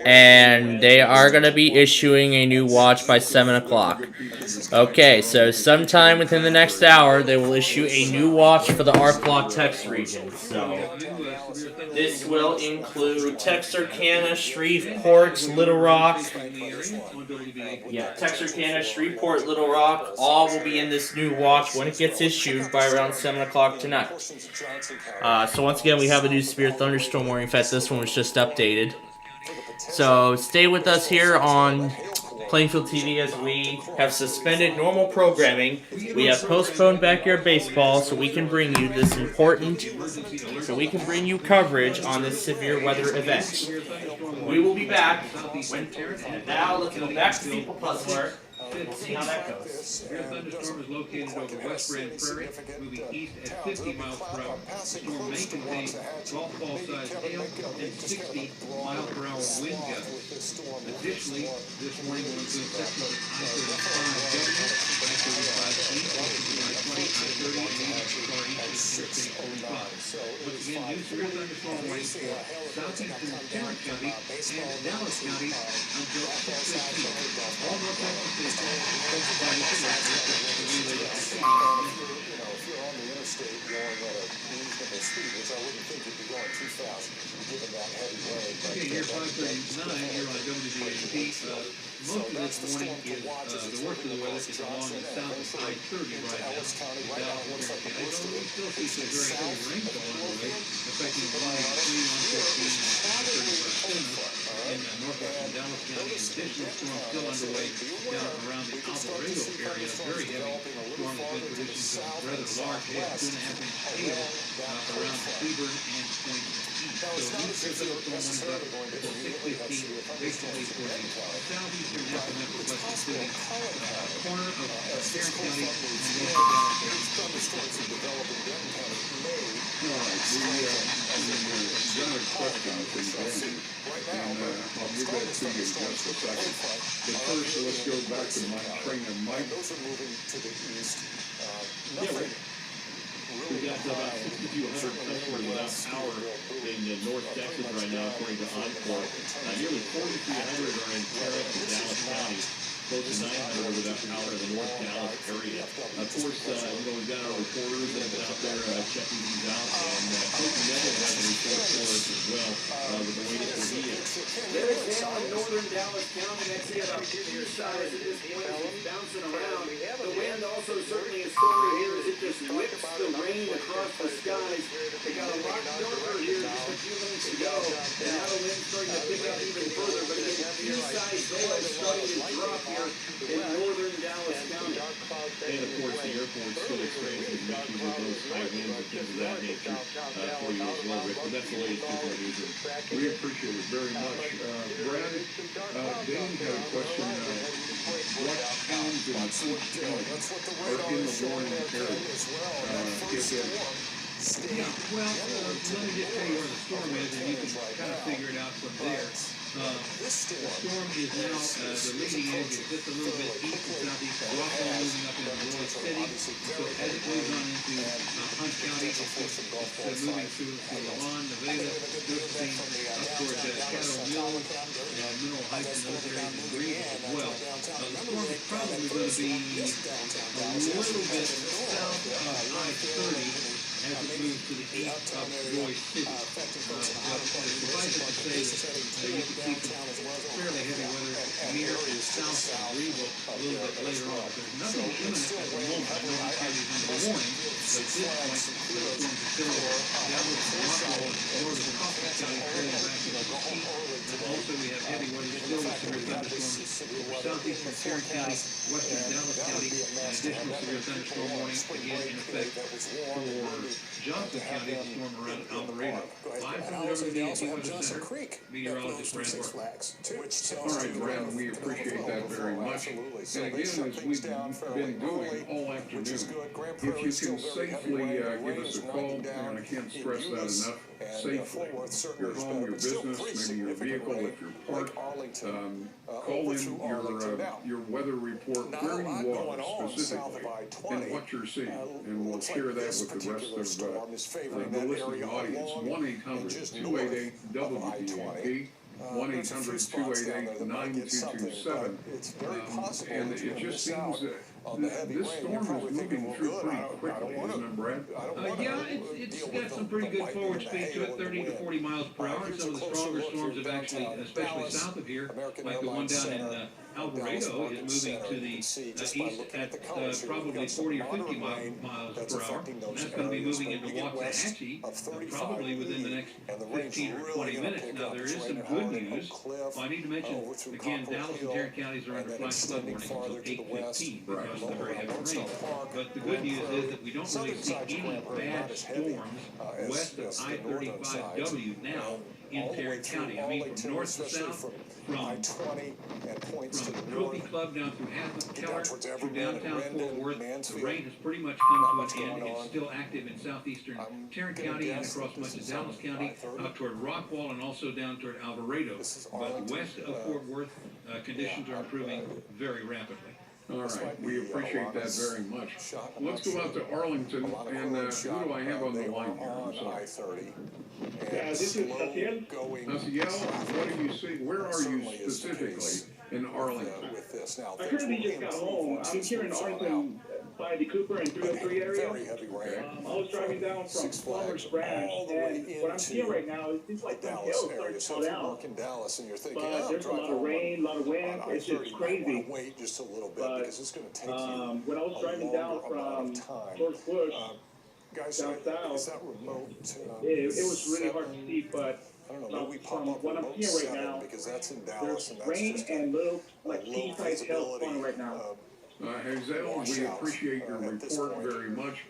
And they are going to be issuing a new watch by 7 o'clock. Okay, so sometime within the next hour, they will issue a new watch for the Ark Tex region. So this will include Texarkana, Shreveport, Little Rock. Yeah, Texarkana, Shreveport, Little Rock, all will be in this new watch when it gets issued by around 7 o'clock tonight. So once again, we have a new severe thunderstorm warning. In fact, this one was just updated. So stay with us here on Plainfield TV as we have suspended normal programming. We have postponed backyard baseball so we can bring you this important, coverage on this severe weather event. We will be back. And now let's go back to People Plus work. We'll see how that goes. Severe thunderstorm is located over West Grand Prairie, moving east at 50 miles per hour. The storm may contain golf ball-sized hail and 60 mile per hour wind gusts. Additionally, this warning will include sections of I-35W, I-35 East, I-20, I-30, and far east of Interstate 45. Once again, new severe thunderstorm warnings for southeastern Tarrant County and Dallas County until 6:15. All North Texas stations. If you're on the interstate going at a reasonable speed, which I wouldn't think you'd be going too fast, given that heavy rain. Okay, here 5:39 here on WBAP. Most of this morning is the worst of the weather is along the south of I-30 right now. We still see some very heavy rainfall on the way, affecting the line 3, 114, and I-35 in northwestern Dallas County. In addition, the storm still underway down around the Alvarado area. Very heavy storm has been producing some rather large hail, 2.5-inch hail around Cleburne and Point East. So new severe thunderstorm warnings up until 6:15, basically for the southeastern half of Metro West, including corner of Tarrant County and north of Dallas County. All right, we got a question from Randy, and I'll give that to you in just a second. But first, let's go back to Mike Trainer. Mike. Those are moving to the east. Right. We've got about 6,200 customers without power in North Texas right now, according to Encore. Nearly 4,300 are in Cerri and Dallas County. Close to 900 are without power in the North Dallas area. Of course, we've got our reporters that have been out there checking these out, and Coach Neville has a report for us as well with the latest for EAS. There is hail in northern Dallas County. I'd say about 2 size at this point. It's bouncing around. The wind also certainly a story here as it just whips the rain across the skies. They got a lot darker here just a few minutes ago. And now the wind's starting to pick up even further. But again, 2 size hail is starting to drop here in northern Dallas County. And of course, the airport still experiencing issues with those high winds and things of that nature for you as well, Rick. But that's the latest news. We appreciate it very much. Brad, Dane had a question. What towns in Fort County are in the warning area? Yeah, well, let me just tell you where the storm is, and you can kind of figure it out from there. The storm is now, the leading edge is just a little bit east and southeast of Rockwall, moving up into Roy City. So as it moves on into Hunt County, it's moving through Lavon, Nevada, progressing up towards Shadow Hill and Mineral Heights and those areas in Greenville as well. The storm is probably going to be a little bit south of I-30 as it moves to the east of Royce City. But suffice it to say that you can see some fairly heavy weather near and south of Greenville a little bit later on. There's nothing imminent at the moment. I know the county is under warning, but at this point, the storms are still downward from Rockwall, north of Coffee County, trailing back into the east. And also, we have heavy weather still with severe thunderstorms over southeastern Cerri County, western Dallas County, and additional severe thunderstorm warnings again in effect for Johnson County, the storm around Alvarado. Live from the WeatherPro EAS Center, meteorologist Brad Barker. All right, Brad, we appreciate that very much. And again, as we've been doing all afternoon, if you can safely give us a call, and I can't stress that enough, safely, your home, your business, maybe your vehicle, if you're parked, call in your weather report, where you are specifically, and what you're seeing, and we'll share that with the rest of the listening audience. 1-800-288-WEAP. 1-800-288-9227. And it just seems that this storm is moving through pretty quickly, isn't it, Brad? Yeah, it's got some pretty good forward speed to it, 30 to 40 miles per hour. Some of the stronger storms have actually, especially south of here, like the one down in Alvarado, is moving to the east at probably 40 or 50 miles per hour. And that's going to be moving into Waxahachie probably within the next 15 or 20 minutes. Now, there is some good news. Well, I need to mention, again, Dallas and Tarrant counties are under flash flood warning until 8:15 because of the very heavy rain. But the good news is that we don't really see any bad storms west of I-35W now in Tarrant County. I mean, from north to south, from Trophy Club down through Hathaway, Keller, through downtown Fort Worth, the rain has pretty much come to an end. It's still active in southeastern Tarrant County and across much of Dallas County, out toward Rockwall and also down toward Alvarado. But west of Fort Worth, conditions are improving very rapidly. All right, we appreciate that very much. Let's go out to Arlington, and who do I have on the line here? I'm sorry. This is Asiel. Asiel, what do you see? Where are you specifically in Arlington? I currently just got home. I'm here in Arlington by the Cooper and 303 area. I was driving down from Plumbers Branch, and what I'm seeing right now, it seems like the hill started to fall down. But there's a lot of rain, a lot of wind. It's just crazy. But when I was driving down from George Bush, down south, it was really hard to see, but from what I'm seeing right now, there's rain and little, like, teeny-sized hail falling right now. Hazel, we appreciate your report very much.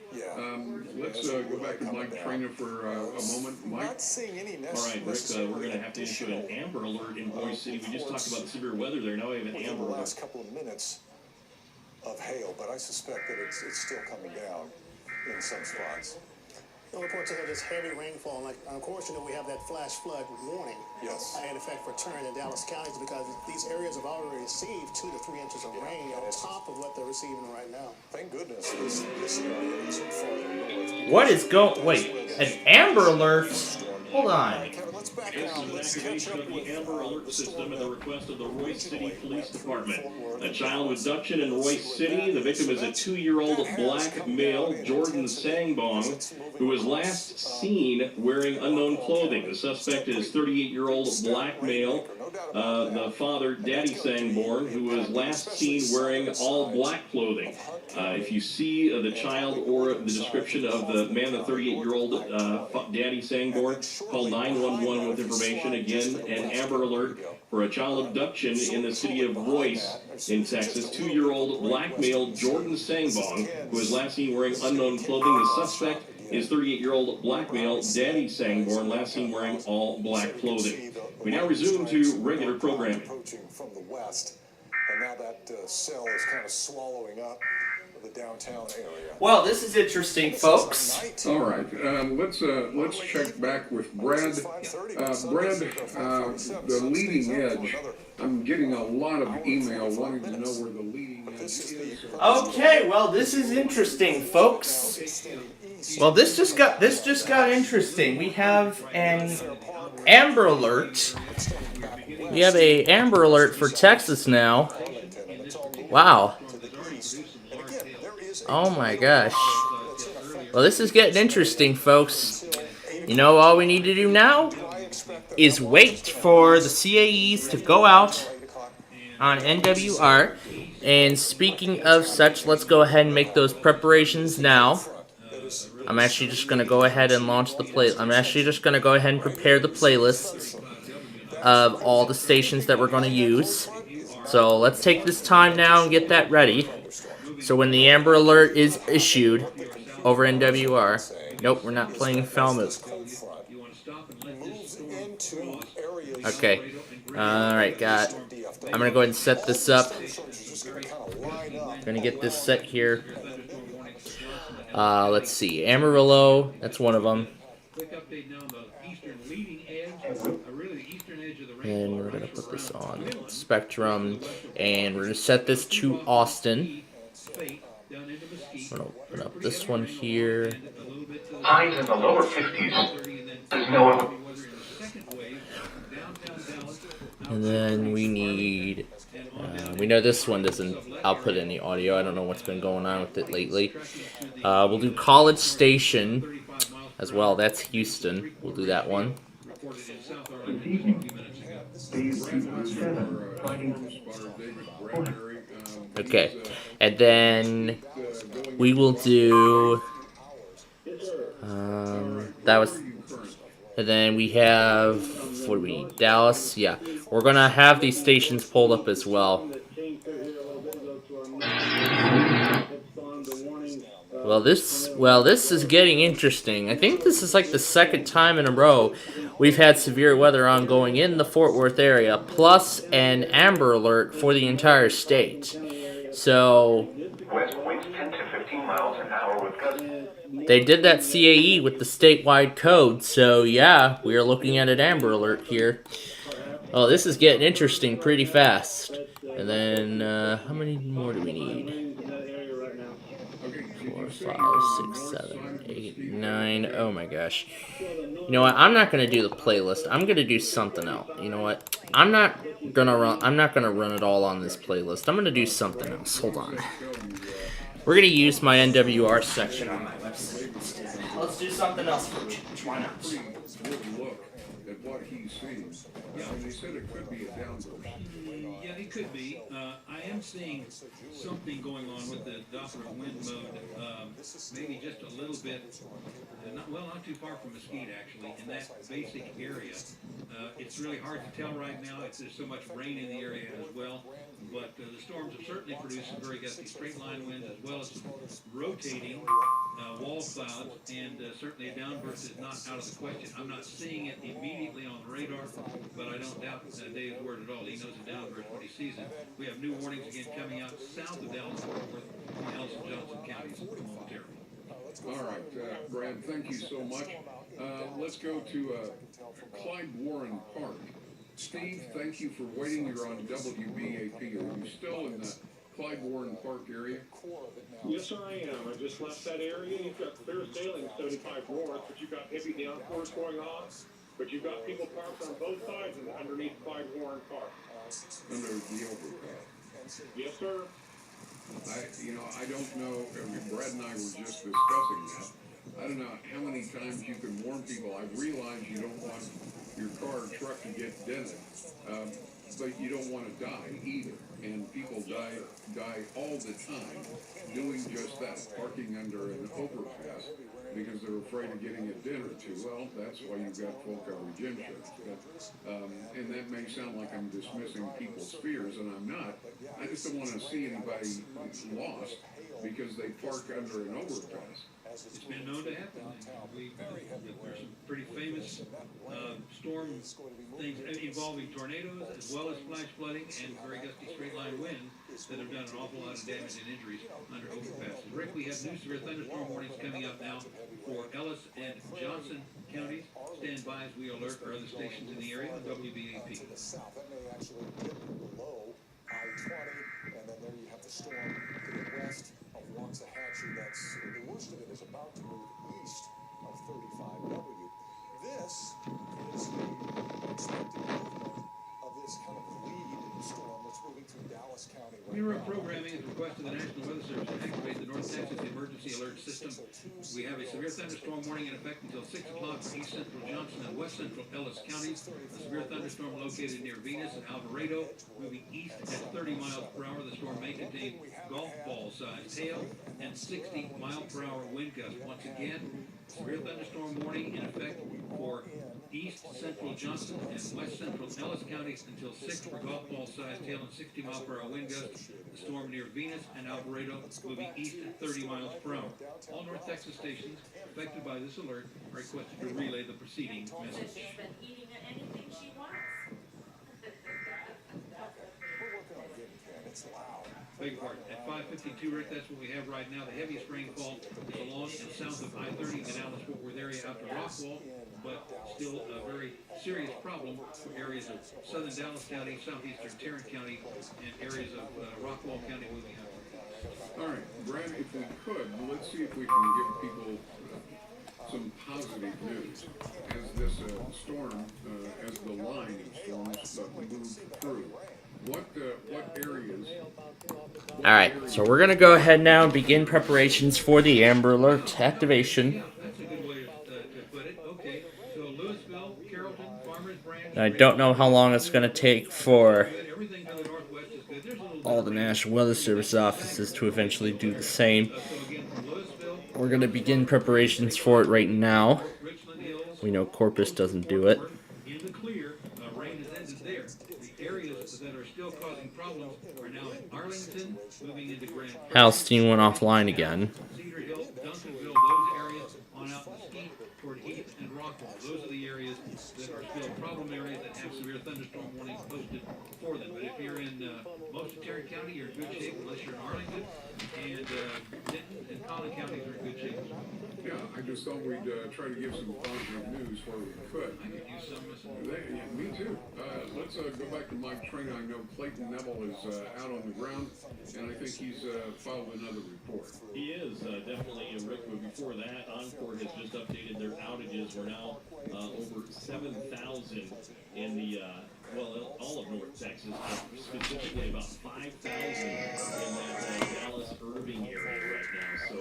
Let's go back to Mike Trainer for a moment. Mike? All right, Rick, we're going to have to issue an amber alert in Boise City. We just talked about the severe weather there. Now we have an amber alert. Last couple of minutes of hail, but I suspect that it's still coming down in some spots. The reports of this heavy rainfall, like unfortunately we have that flash flood warning. Yes. In effect for Tarrant and Dallas counties because these areas have already received 2 to 3 inches of rain on top of what they're receiving right now. Thank goodness this area isn't farther north. What is going? Wait, an amber alert? Hold on. This is an activation of the Amber Alert system at the request of the Royce City Police Department. A child abduction in Royce City. The victim is a 2-year-old black male, Jordan Sangbong, who was last seen wearing unknown clothing. The suspect is 38-year-old black male, the father, Daddy Sangbong, who was last seen wearing all black clothing. If you see the child or the description of the man, the 38-year-old Daddy Sangbong, call 911 with information. Again, an Amber Alert for a child abduction in the city of Royce in Texas. 2-year-old black male Jordan Sangbong, who was last seen wearing unknown clothing. The suspect is 38-year-old black male Daddy Sangbong, last seen wearing all black clothing. We now resume to regular programming. Approaching from the west, and now that cell is kind of swallowing up the downtown area. Well, this is interesting, folks. All right, let's check back with Brad. Brad, the leading edge. I'm getting a lot of email wanting to know where the leading edge is. Okay, well, this is interesting, folks. Well, this just got interesting. We have an Amber Alert. We have a Amber Alert for Texas now. Wow. Oh my gosh. Well, this is getting interesting, folks. You know, all we need to do now is wait for the CAEs to go out on NWR. And speaking of such, let's go ahead and make those preparations now. I'm actually just going to go ahead and launch the play. I'm actually just going to go ahead and prepare the playlists of all the stations that we're going to use. So let's take this time now and get that ready. So when the Amber Alert is issued over NWR, nope, we're not playing Falmouth. Okay. Alright, got it. I'm going to go ahead and set this up. Going to get this set here. Let's see. Amarillo, that's one of them. And we're going to put this on Spectrum. And we're going to set this to Austin. I'm going to open up this one here. Highs in the lower 50s. There's no... And then we need... we know this one doesn't output any audio. I don't know what's been going on with it lately. We'll do College Station as well. That's Houston. We'll do that one. Okay. And then we will do... that was... And then we have... What do we need? Dallas? Yeah. We're going to have these stations pulled up as well. Well, this is getting interesting. I think this is like the second time in a row we've had severe weather ongoing in the Fort Worth area, plus an Amber Alert for the entire state. So... Winds 10 to 15 miles an hour with gusts. They did that CAE with the statewide code, so yeah, we are looking at an Amber Alert here. Oh, this is getting interesting pretty fast. And then, how many more do we need? 4, 5, 6, 7, 8, 9. Oh my gosh. You know what? I'm not gonna do the playlist. I'm gonna do something else. You know what? I'm not gonna run it all on this playlist. I'm gonna do something else. Hold on. We're going to use my NWR section on my website. Let's do something else for a change. Why not? Look at what he's seeing. Yeah, they said it could be a downburst. Yeah, it could be. I am seeing something going on with the Doppler wind mode. Maybe just a little bit, not too far from Mesquite, actually, in that basic area. It's really hard to tell right now. There's so much rain in the area as well. But the storms have certainly produced some very gusty straight line winds as well as some rotating wall clouds, and certainly a downburst is not out of the question. I'm not seeing it immediately on the radar, but I don't doubt Dave's word at all. He knows a downburst when he sees it. We have new warnings again coming out south of Dallas, Fort Worth, and Ellis and Johnson counties momentarily. All right, Brad, thank you so much. Let's go to Clyde Warren Park. Steve, thank you for waiting. You're on WBAP. Are you still in the Clyde Warren Park area? Yes, sir, I am. I just left that area. You've got clear sailing 75 north, but you've got heavy downpours going on. But you've got people parked on both sides and underneath Clyde Warren Park. Under the overpass. Yes, sir. I don't know. I mean, Brad and I were just discussing that. I don't know how many times you can warn people. I realize you don't want your car or truck to get dented, but you don't want to die either. And people die all the time doing just that, parking under an overpass because they're afraid of getting a dent or two. Well, that's why you've got full coverage insurance. And that may sound like I'm dismissing people's fears, and I'm not. I just don't want to see anybody lost because they park under an overpass. It's been known to happen. There's some pretty famous storm things involving tornadoes as well as flash flooding and very gusty straight line wind that have done an awful lot of damage and injuries under overpasses. Rick, we have new severe thunderstorm warnings coming up now for Ellis and Johnson counties. Stand by as we alert our other stations in the area on WBAP. I-20, and then there you have the storm to the west of Waxahachie. That's the worst of it is about to move east. SPCSuperMarioEAS. This is the expected movement of this kind of lead storm that's moving through Dallas County right Bureau now. programming has requested the National Weather Service to activate the North Texas Emergency Alert System. We have a severe thunderstorm warning in effect until 6 o'clock for east central Johnson and west central Ellis counties. A severe thunderstorm located near Venus and Alvarado, moving east at 30 miles per hour. The storm may contain golf ball sized hail and 60 mile per hour wind gusts. Once again, severe thunderstorm warning in effect for east central Johnson and west central Ellis counties until 6 for golf ball sized hail and 60 mile per hour wind gusts. The storm near Venus and Alvarado moving east at 30 miles per hour. All North Texas stations affected by this alert are requested to relay the preceding message. She's been eating anything she wants. We're working on getting to it. It's loud. Beg your pardon. At 5:52, Rick, that's what we have right now. The heaviest rainfall is along and south of I-30 in the Dallas-Fort Worth area out to Rockwall, but still a very serious problem for areas of southern Dallas County, southeastern Tarrant County, and areas of Rockwall County moving out. All right, Brad, if we could, let's see if we can give people some positive news as this storm, as the line of storms move through. What areas? All right, so we're going to go ahead now and begin preparations for the Amber Alert activation. That's a good way to put it. Okay, so Louisville, Carrollton, Farmers Branch. I don't know how long it's going to take for Everything to the northwest is good. There's a little all the National Weather Service offices to eventually do the same. We're going to begin preparations for it right now. We know Corpus doesn't do it. in the clear. Rain has ended there. The areas that are still causing problems are now in Arlington, moving into Grand Prairie. Halstein went offline again. Cedar Hill, Duncanville, those areas on out Mesquite toward Heath and Rockwall. Those are the areas that are still problem areas that have severe thunderstorm warnings posted for them. But if you're in most of Tarrant County, you're in good shape, unless you're in Arlington, and Denton and Collin counties are in good shape. Yeah, I just thought we'd try to give some positive news where we could. I could use some of this. Yeah, me too. Let's go back to Mike Train. I know Clayton Neville is out on the ground, and I think he's filed another report. He is, definitely. And Rick, but before that, Encore has just updated their outages. We're now over 7,000 in the, well, all of North Texas, specifically about 5,000 in that Dallas-Irving area right now. So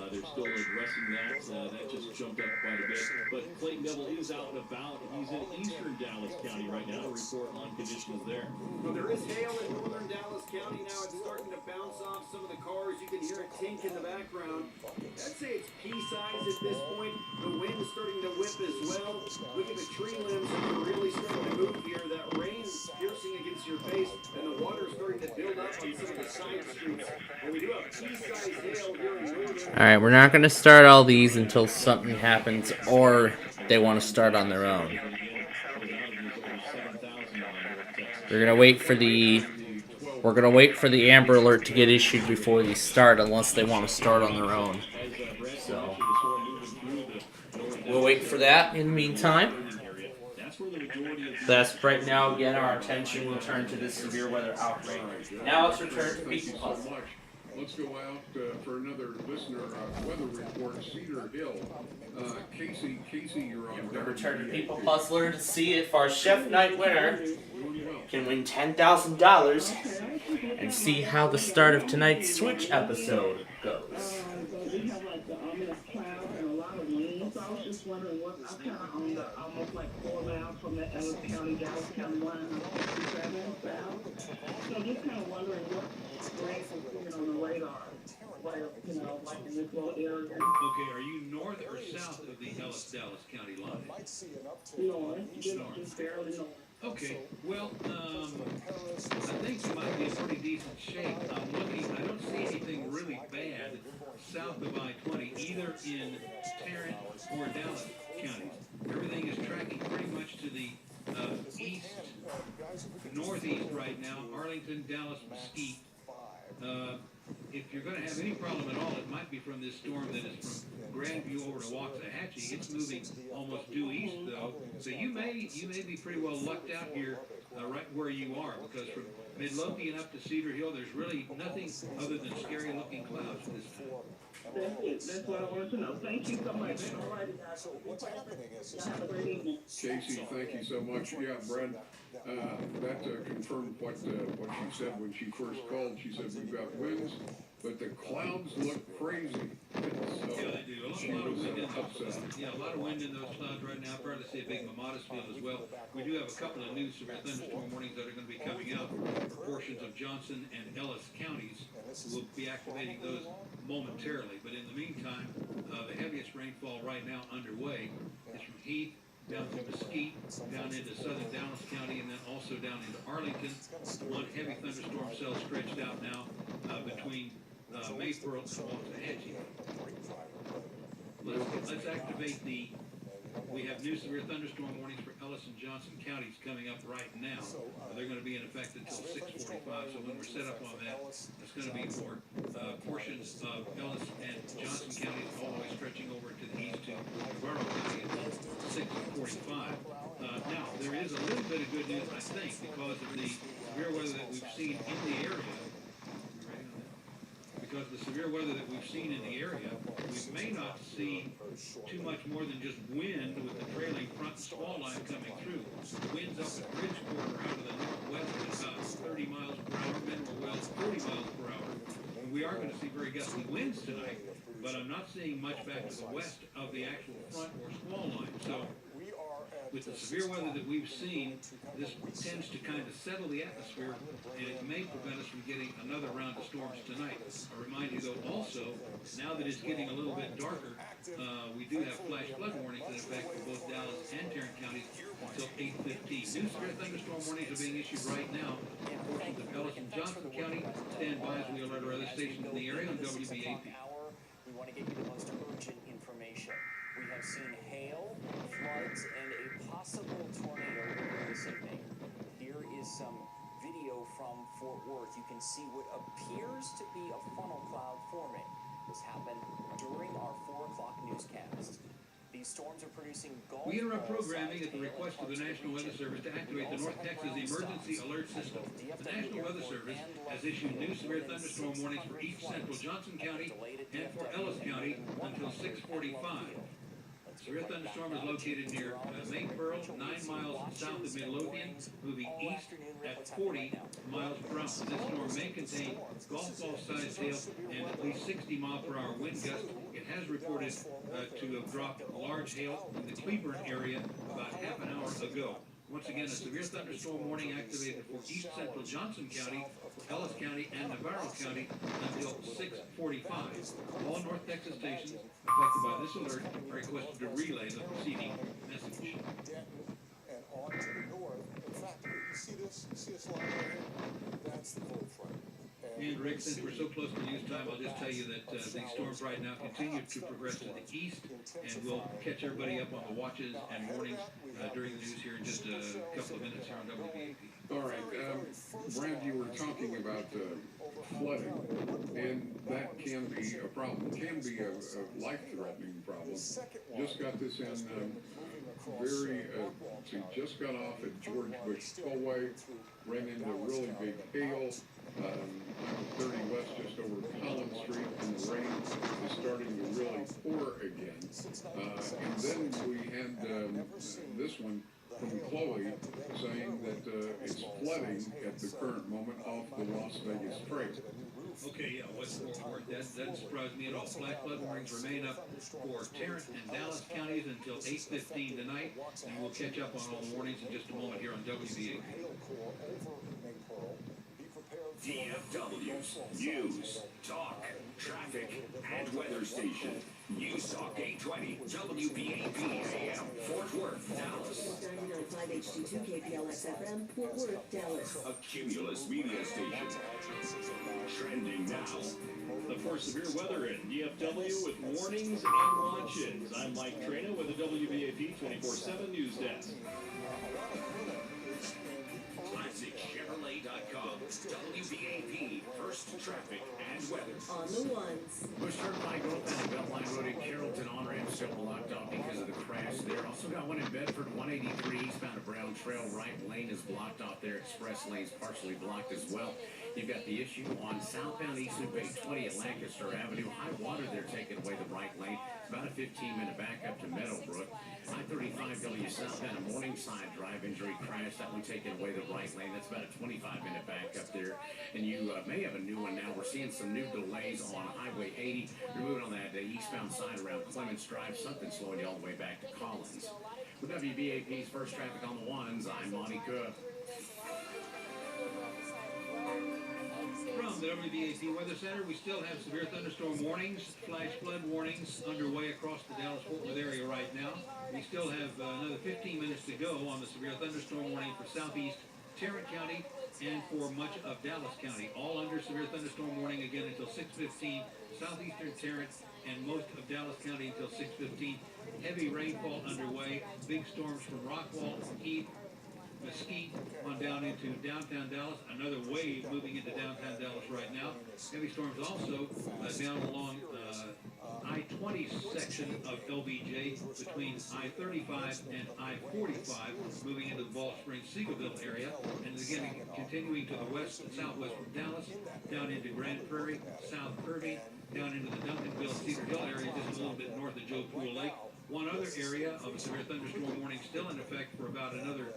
they're still addressing that. That just jumped up quite a bit. But Clayton Neville is out and about. He's in eastern Dallas County right now to report on conditions there. Well, there is hail in northern Dallas County now. It's starting to bounce off some of the cars. You can hear a tink in the background. I'd say it's pea-size at this point. The wind is starting to whip as well. Look at the tree limbs that are really starting to move here. That rain piercing against your face, and the water is starting to build up on some of the side streets. And we do have pea-size hail here in northern. Alright, we're not going to start all these until something happens or they want to start on their own. We're going to wait for the Amber Alert to get issued before they start, unless they want to start on their own. So we'll wait for that in the meantime. That's right now. Again, our attention will turn to this severe weather outbreak. Now let's return to people puzzle. Let's go out for another listener weather report. Cedar Hill. Casey, you're on. We're going to return to People Puzzler to see if our Chef Night winner can win $10,000 and see how the start of tonight's Switch episode goes. We have like the ominous cloud and a lot of wind, so I was just wondering what, I'm kind of on the almost like 4 miles from the Ellis County, Dallas County line, on 67 south. So I'm just kind of wondering what rain is coming on the radar, like, you know, like in this little area. Okay, are you north or south of the Ellis-Dallas County line? North, just barely north. Okay, well, I think you might be in pretty decent shape. I'm looking, I don't see anything really bad south of I-20, either in Tarrant or Dallas counties. Everything is tracking pretty much to the east, northeast right now, Arlington, Dallas, Mesquite. If you're going to have any problem at all, it might be from this storm that is from Grandview over to Waxahachie. It's moving almost due east, though. So you may be pretty well lucked out here right where you are, because from Midlothian up to Cedar Hill, there's really nothing other than scary-looking clouds this time. That's it. That's what I wanted to know. Thank you so much. All right, guys. So what's happening is Y'all have a great evening. Casey, thank you so much. Yeah, Brad, that confirmed what she said when she first called. She said we've got winds, but the clouds look crazy. Yeah, they do. A lot of wind in those. Yeah, a lot of wind in those clouds right now. Probably see a big Mamadas field as well. We do have a couple of new severe thunderstorm warnings that are going to be coming out for portions of Johnson and Ellis counties. We'll be activating those momentarily. But in the meantime, the heaviest rainfall right now underway is from Heath down to Mesquite, down into southern Dallas County, and then also down into Arlington. One heavy thunderstorm cell stretched out now between Maypearl and Waxahachie. Let's activate the. We have new severe thunderstorm warnings for Ellis and Johnson counties coming up right now. They're going to be in effect until 6:45. So when we're set up on that, it's going to be for portions of Ellis and Johnson counties, all the way stretching over to the east to Navarro County at 6:45. Now there is a little bit of good news, I think, because of the severe weather that we've seen in the area. Because of the severe weather that we've seen in the area, we may not see too much more than just wind with the trailing front and squall line coming through. Winds up at Bridgeport out of the northwest at about 30 miles per hour, Mineral Wells 40 miles per hour. And we are going to see very gusty winds tonight, but I'm not seeing much back to the west of the actual front or squall line. So with the severe weather that we've seen, this tends to kind of settle the atmosphere, and it may prevent us from getting another round of storms tonight. I remind you, though, also, now that it's getting a little bit darker, we do have flash flood warnings in effect for both Dallas and Tarrant counties until 8:15. New severe thunderstorm warnings are being issued right now in portions of Ellis and Johnson County. Stand by as we alert our other stations in the area on WBAP. We want to get you the most urgent information. We have seen hail, floods, and a possible tornado this evening. Here is some video from Fort Worth. You can see what appears to be a funnel cloud forming. This happened during our 4 o'clock newscast. These storms are producing golf. We interrupt programming at the request of the National Weather Service to activate the North Texas Emergency Alert System. The National Weather Service has issued new severe thunderstorm warnings for east central Johnson County and for Ellis County until 6:45. Severe thunderstorm is located near Maypearl, 9 miles south of Midlothian, moving east at 40 miles per hour. This storm may contain golf ball-sized hail and at least 60-mile-per-hour wind gusts. It has reported to have dropped large hail in the Cleburne area about half an hour ago. Once again, a severe thunderstorm warning activated for east central Johnson County, Ellis County, and Navarro County until 6:45. All North Texas stations affected by this alert are requested to relay the preceding message. And on to the north. In fact, you see this? You see this line right here? That's the cold front. And Rick, since we're so close to news time, I'll just tell you that these storms right now continue to progress to the east, and we'll catch everybody up on the watches and warnings during the news here in just a couple of minutes here on WBAP. All right, Brad, you were talking about flooding, and that can be a problem, can be a life-threatening problem. Just got this in just got off at George Bush Tollway, ran into really big hail. 30 west just over Collins Street, and the rain is starting to really pour again. And then we had this one from Chloe saying that it's flooding at the current moment off the Las Vegas Trail. Okay, yeah, West Fort Worth. That doesn't surprise me at all. Flash flood warnings remain up for Tarrant and Dallas counties until 8:15 tonight, and we'll catch up on all the warnings in just a moment here on WBAP. DFW's News, Talk, Traffic, and Weather Station. News Talk 820, WBAP AM, Fort Worth, Dallas. 99.5 HD2 KPLX FM, Fort Worth, Dallas. A Cumulus media station. Trending now. Look for severe weather in DFW with warnings and launches. I'm Mike Trena with the WBAP 24/7 News Desk. ClassicChevrolet.com. WBAP, First Traffic and Weather. On the ones. Bush Turnpike open and Beltline Road in Carrollton on-ramp still blocked off because of the crash there. Also got one in Bedford, 183 eastbound of Brown Trail. Trail right lane is blocked off there. Express lane's partially blocked as well. You've got the issue on southbound East Loop 820 at Lancaster Avenue. High water there taking away the right lane. About a 15-minute backup to Meadowbrook. I-35W southbound a Morningside Drive injury crash. That one taking away the right lane. That's about a 25-minute backup there. And you may have a new one now. We're seeing some new delays on Highway 80. You're moving on that eastbound side around Clements Drive. Something slowing you all the way back to Collins. With WBAP's First Traffic on the Ones, I'm MontCoEAS. From the WBAP Weather Center, we still have severe thunderstorm warnings, flash flood warnings underway across the Dallas-Fort Worth area right now. We still have another 15 minutes to go on the severe thunderstorm warning for southeast Tarrant County and for much of Dallas County. All under severe thunderstorm warning again until 6:15, southeastern Tarrant and most of Dallas County until 6:15. Heavy rainfall underway. Big storms from Rockwall, Heath, Mesquite on down into downtown Dallas. Another wave moving into downtown Dallas right now. Heavy storms also down along I-20 section of LBJ between I-35 and I-45, moving into the Ball Springs, Seagoville area. And again, continuing to the west and southwest from Dallas, down into Grand Prairie, South Irving, down into the Duncanville, Cedar Hill area, just a little bit north of Joe Pool Lake. One other area of a severe thunderstorm warning still in effect for about another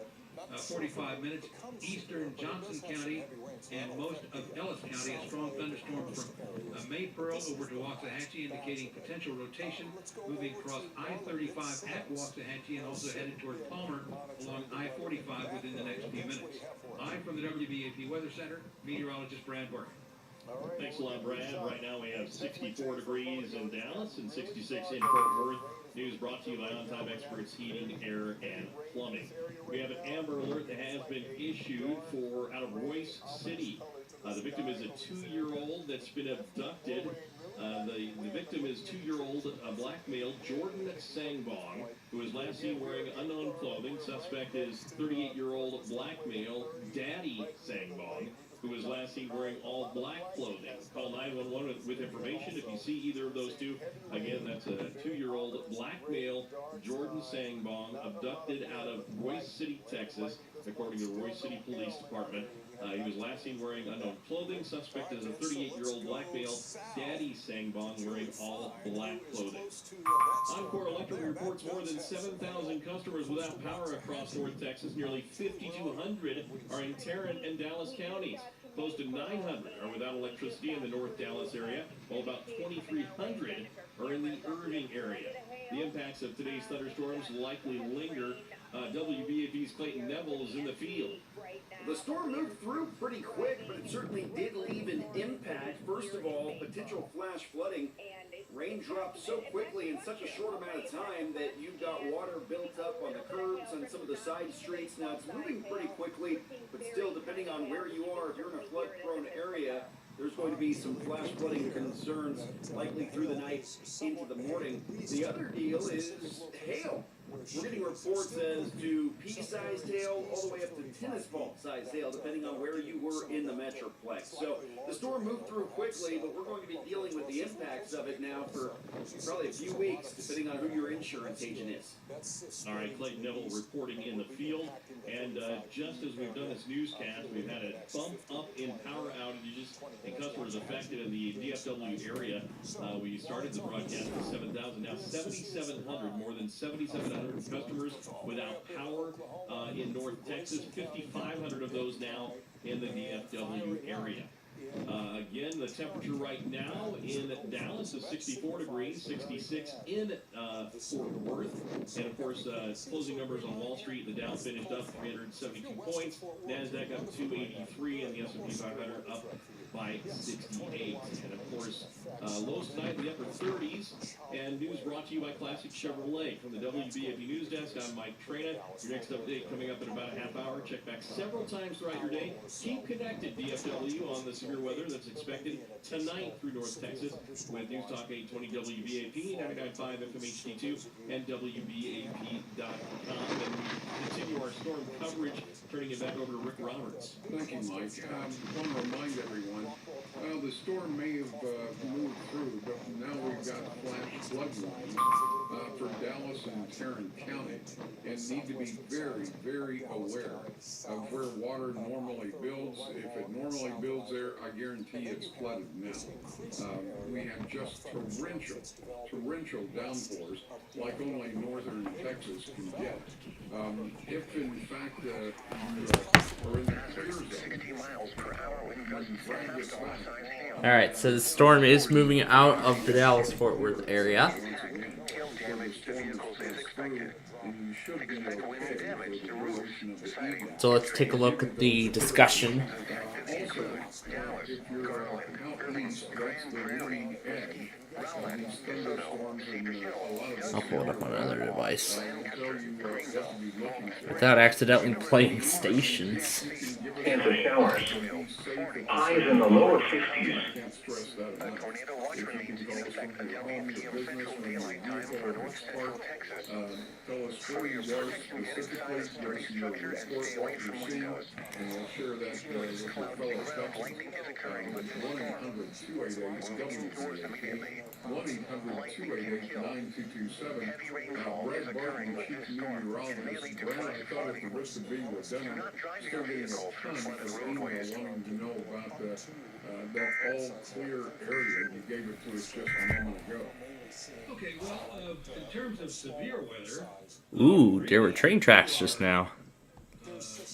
45 minutes. Eastern Johnson County and most of Ellis County, a strong thunderstorm from Maypearl over to Waxahachie, indicating potential rotation, moving across I-35 at Waxahachie and also headed toward Palmer along I-45 within the next few minutes. I'm from the WBAP Weather Center, meteorologist Brad Burke. Thanks a lot, Brad. Right now we have 64 degrees in Dallas and 66 in Fort Worth. News brought to you by On Time Experts Heating, Air, and Plumbing. We have an Amber Alert that has been issued for out of Royce City. The victim is a 2-year-old that's been abducted. The victim is 2-year-old black male Jordan Sangbong, who was last seen wearing unknown clothing. Suspect is 38-year-old black male Daddy Sangbong, who was last seen wearing all black clothing. Call 911 with information if you see either of those two. Again, that's a 2-year-old black male, Jordan Sangbong, abducted out of Royce City, Texas, according to the Royce City Police Department. He was last seen wearing unknown clothing. Suspect is a 38-year-old black male, Daddy Sangbong, wearing all black clothing. Encore Electric reports more than 7,000 customers without power across North Texas. Nearly 5,200 are in Tarrant and Dallas counties. Close to 900 are without electricity in the North Dallas area, while about 2,300 are in the Irving area. The impacts of today's thunderstorms likely linger. WBAP's Clayton Neville is in the field. The storm moved through pretty quick, but it certainly did leave an impact. First of all, potential flash flooding. Rain dropped so quickly in such a short amount of time that you've got water built up on the curbs on some of the side streets. Now, it's moving pretty quickly, but still, depending on where you are, if you're in a flood-prone area, there's going to be some flash flooding concerns likely through the night into the morning. The other deal is hail. We're getting reports as to pea-sized hail all the way up to tennis ball-sized hail, depending on where you were in the Metroplex. So the storm moved through quickly, but we're going to be dealing with the impacts of it now for probably a few weeks, depending on who your insurance agent is. All right, Clayton Neville reporting in the field. And just as we've done this newscast, we've had a bump up in power outages and customers affected in the DFW area. We started the broadcast with 7,000, now 7,700, more than 7,700 customers without power in North Texas, 5,500 of those now in the DFW area. Again, the temperature right now in Dallas is 64 degrees, 66 in Fort Worth. And, of course, closing numbers on Wall Street, the Dow finished up 372 points, NASDAQ up 283, and the S&P 500 up by 68. And, of course, lows tonight in the upper 30s. And news brought to you by Classic Chevrolet. From the WBAP News Desk, I'm Mike Trena. Your next update coming up in about a half hour. Check back several times throughout your day. Keep connected, DFW, on the severe weather that's expected tonight through North Texas with News Talk 820 WBAP, 99.5 FMHD2, and WBAP.com. And we continue our storm coverage, turning it back over to Rick Roberts. Thank you, Mike. I want to remind everyone, the storm may have moved through, but now we've got flash flood warnings. for Dallas and Tarrant County, and need to be very, very aware of where water normally builds. If it normally builds there, I guarantee it's flooded now. We have just torrential downpours like only northern Texas can get. If in fact you are in the clear zone, All right, so the storm is moving out of the Dallas-Fort Worth area. So let's take a look at the discussion. I'll pull it up on another device without accidentally playing stations. Chance of showers. Highs in the lower 50s. Tornado watch remains in effect until 8 p.m. Central Daylight Time for North Central Texas. Tell us where you are specifically, give us your report, what you're seeing, and we'll share that with your fellow Texans. 1-800-288-WCAP, 1-800-288-9227. Brad Barton, Chief Meteorologist. Brad, I thought at the risk of being redundant, still getting a ton of email wanting to know about that all-clear area. You gave it to us just a moment ago. Okay, well, in terms of severe weather... Ooh, there were train tracks just now.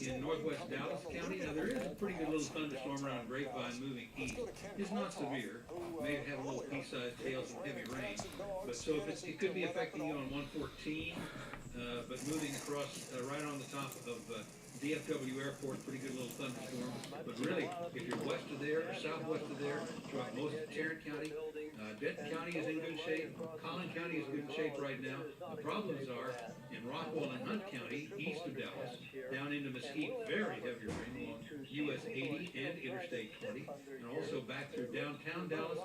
In northwest Dallas County, now there is a pretty good little thunderstorm around Grapevine moving east. It's not severe. May have had a little pea-sized hail, some heavy rain. But so if it could be affecting you on 114, but moving across right on the top of DFW Airport, pretty good little thunderstorm. But really, if you're west of there or southwest of there, throughout most of Tarrant County, Denton County is in good shape. Collin County is in good shape right now. The problems are in Rockwall and Hunt County, east of Dallas, down into Mesquite, very heavy rain along US 80 and Interstate 20, and also back through downtown Dallas,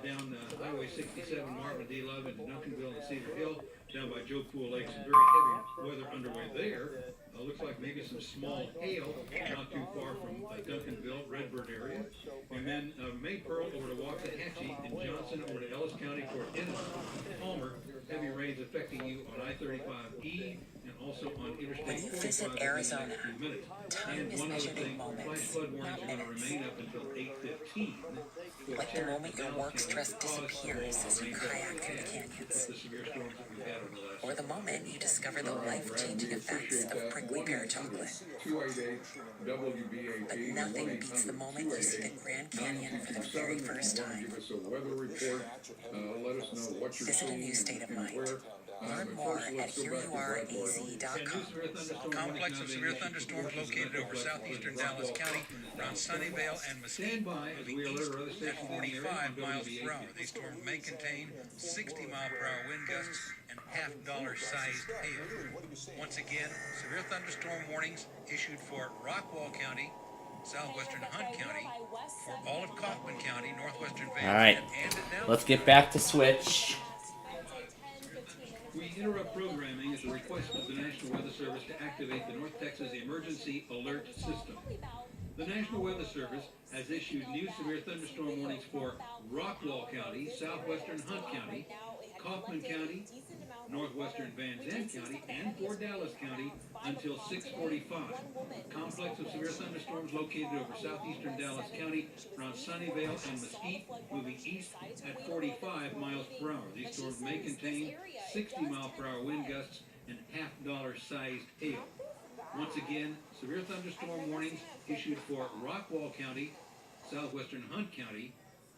down Highway 67, Marvin D. Love into Duncanville and Cedar Hill, down by Joe Pool Lake. Some very heavy weather underway there. Looks like maybe some small hail, not too far from Duncanville, Redbird area. And then Maypearl over to Waxahachie, and Johnson over to Ellis County toward Ennis, Palmer. Heavy rains affecting you on I-35E and also on Interstate 45 visit Arizona, time is measured in moments, not minutes. Like the moment your work stress disappears as you kayak through the canyons. Or the moment you discover the life-changing effects of prickly pear chocolate. But nothing beats the moment you see the Grand Canyon for the very first time. Visit a new state of mind. Learn more at hereyouareaz.com. A complex of severe thunderstorms located over southeastern Dallas County around Sunnyvale and Mesquite, moving east at 45 miles per hour. These storms may contain 60-mile-per-hour wind gusts and half-dollar-sized hail. Once again, severe thunderstorm warnings issued for Rockwall County, southwestern Hunt County, for all of Kaufman County, northwestern Van Alright, and let's get back to Switch. We interrupt programming at the request of the National Weather Service to activate the North Texas Emergency Alert System. The National Weather Service has issued new severe thunderstorm warnings for Rockwall County, southwestern Hunt County, Kaufman County, northwestern Van Zandt County, and for Dallas County until 6:45. Complex of severe thunderstorms located over southeastern Dallas County around Sunnyvale and Mesquite, moving east at 45 miles per hour. These storms may contain 60-mile-per-hour wind gusts and half-dollar-sized hail. Once again, severe thunderstorm warnings issued for Rockwall County, southwestern Hunt County,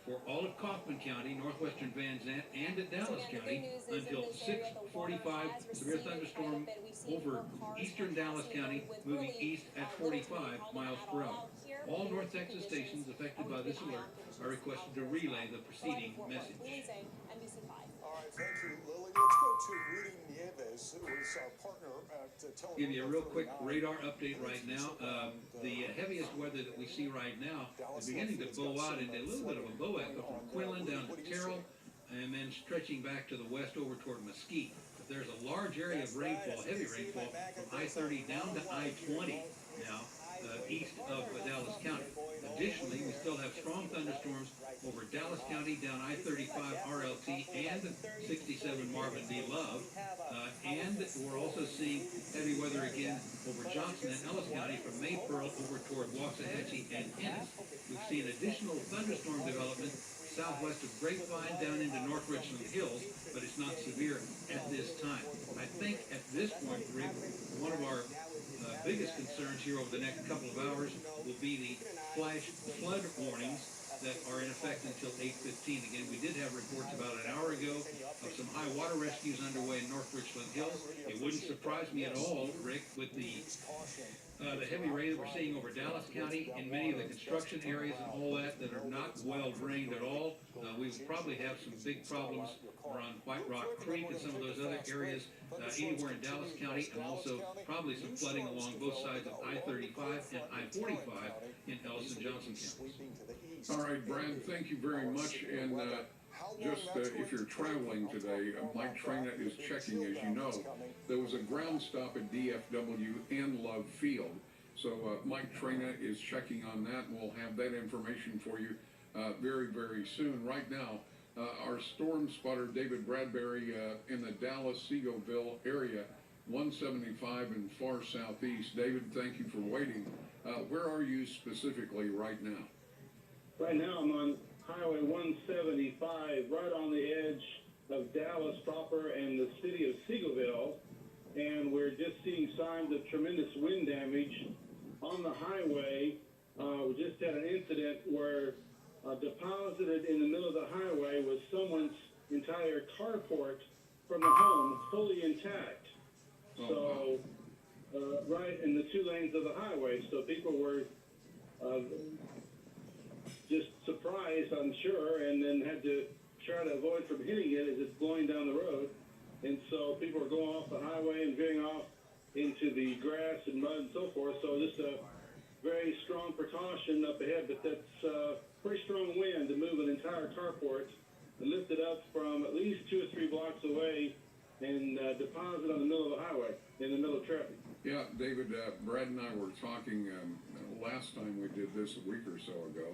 for all of Kaufman County, northwestern Van Zandt, and at Dallas County until 6:45. Severe thunderstorm over eastern Dallas County, moving east at 45 miles per hour. All North Texas stations affected by this alert are requested to relay the preceding message. All right, thank you, Lily. Let's go to Rudy Nieves, who is our partner at Give you a real quick radar update right now. The heaviest weather that we see right now is beginning to bow out into a little bit of a bow out from Quinlan down to Terrell, and then stretching back to the west over toward Mesquite. But there's a large area of rainfall, heavy rainfall, from I-30 down to I-20 now, east of Dallas County. Additionally, we still have strong thunderstorms over Dallas County down I-35 RLT and 67 Marvin D. Love. And we're also seeing heavy weather again over Johnson and Ellis County from Maypearl over toward Waxahachie and Ennis. We've seen additional thunderstorm development southwest of Grapevine down into North Richland Hills, but it's not severe at this time. I think at this point, Rick, one of our biggest concerns here over the next couple of hours will be the flash flood warnings that are in effect until 8:15. Again, we did have reports about an hour ago of some high water rescues underway in North Richland Hills. It wouldn't surprise me at all, Rick, with the heavy rain that we're seeing over Dallas County in many of the construction areas and all that are not well drained at all. We will probably have some big problems around White Rock Creek and some of those other areas anywhere in Dallas County, and also probably some flooding along both sides of I-35 and I-45 in Ellis and Johnson counties. All right, Brad, thank you very much. And just if you're traveling today, Mike Trina is checking, as you know. There was a ground stop at DFW and Love Field. So Mike Trina is checking on that, and we'll have that information for you very, very soon. Right now, our storm spotter, David Bradbury, in the Dallas-Seagoville area, 175 and far southeast. David, thank you for waiting. Where are you specifically right now? Right now I'm on Highway 175, right on the edge of Dallas proper and the city of Seagoville, and we're just seeing signs of tremendous wind damage on the highway. We just had an incident where deposited in the middle of the highway was someone's entire carport from the home, fully intact. So, right in the 2 lanes of the highway, so people were just surprised, I'm sure, and then had to try to avoid from hitting it as it's blowing down the road. And so people are going off the highway and veering off into the grass and mud and so forth. So just a very strong precaution up ahead, but that's pretty strong wind to move an entire carport and lift it up from at least 2 or 3 blocks away and deposit on the middle of the highway, in the middle of traffic. Yeah, David, Brad and I were talking last time we did this a week or so ago.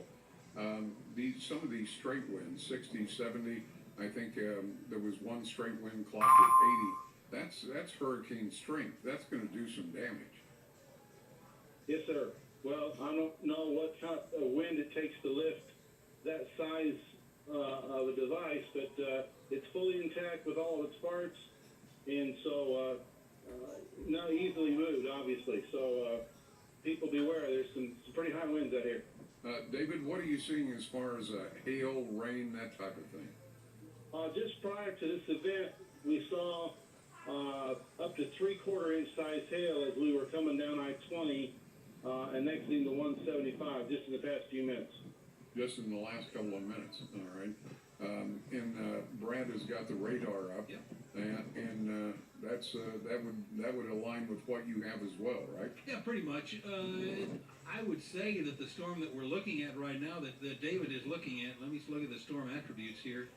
Some of these straight winds, 60, 70, I think there was one straight wind clocked at 80. That's hurricane strength. That's going to do some damage. Yes, sir. Well, I don't know what kind of wind it takes to lift that size of a device, but it's fully intact with all of its parts, and so not easily moved, obviously. So people beware. There's some pretty high winds out here. David, what are you seeing as far as hail, rain, that type of thing? Just prior to this event, we saw up to 3/4 inch size hail as we were coming down I-20 and exiting the 175 just in the past few minutes. Just in the last couple of minutes, all right. And Brad has got the radar up, and that would align with what you have as well, right? Yeah, pretty much. I would say that the storm that we're looking at right now, that David is looking at, let me look at the storm attributes here.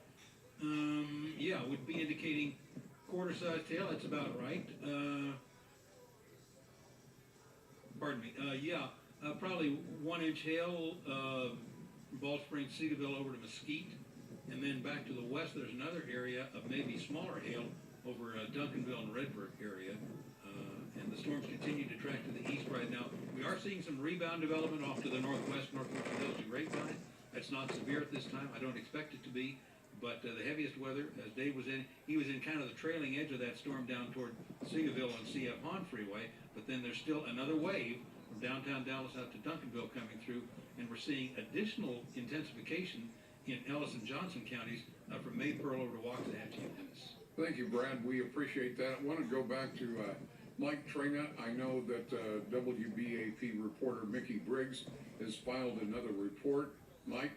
Yeah, would be indicating quarter-sized hail. That's about right. Pardon me. Yeah, probably 1 inch hail from Bald Springs, Seagoville over to Mesquite, and then back to the west. There's another area of maybe smaller hail over Duncanville and Redbrook area. And the storms continue to track to the east right now. We are seeing some rebound development off to the northwest, northwest hills to Grapevine. That's not severe at this time. I don't expect it to be. But the heaviest weather, as Dave was in, he was in kind of the trailing edge of that storm down toward Seagoville and CF Hahn Freeway. But then there's still another wave from downtown Dallas out to Duncanville coming through. And we're seeing additional intensification in Ellis and Johnson counties from Maypearl over to Waxahachie and Ennis. Thank you, Brad. We appreciate that. I want to go back to Mike Trina. I know that WBAP reporter Mickey Briggs has filed another report. Mike?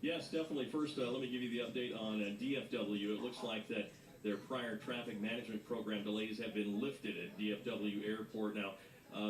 Yes, definitely. First, let me give you the update on DFW. It looks like that their prior traffic management program delays have been lifted at DFW Airport. Now,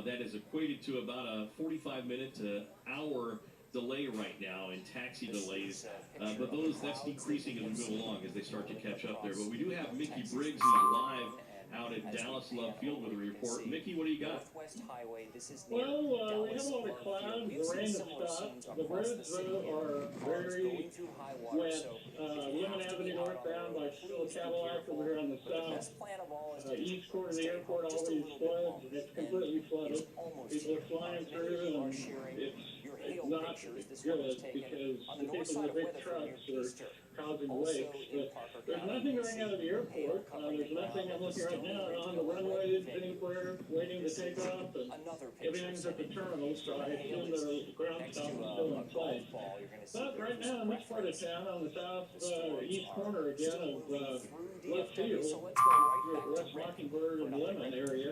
that is equated to about a 45-minute to hour delay right now in taxi delays, but that's decreasing as we move along as they start to catch up there. But we do have Mickey Briggs who's live out at Dallas Love Field with a report. Mickey, what do you got? Northwest Highway. This is Well, near we have a Dallas lot of Love clouds. Field. We The have rain seen has similar stopped. scenes The across the roads, city though, here. are Cars very going through high water. wet. So if you Lemon have to Avenue be out on the northbound by road, Phil please be Cadillac careful. over here on the The south. best plan of all is to East quarter of the stay airport just a always little bit floods. longer. It's completely flooded. It's almost People here. are flying Many through, of you are and sharing your it's hail not pictures. This good one was taken because on the the north people side with of big Weatherford near trucks are Easter. causing Also lakes. in Parker There's County, nothing you going see out of the airport. hail covering There's the ground nothing. I'm at the looking right Stone now Ridge on the Railway runways venue. anywhere waiting to This take is off, and another picture everything's at the sending terminal, so I hail assume is the ground next stop to is still in a place. golf ball. You're going to see But there right for now, in some this part of reference. town, on the south The storms east are corner again still of moving through left DFW, field, so let's go right back West to Rick Mockingbird for and another Lemon Rick. area,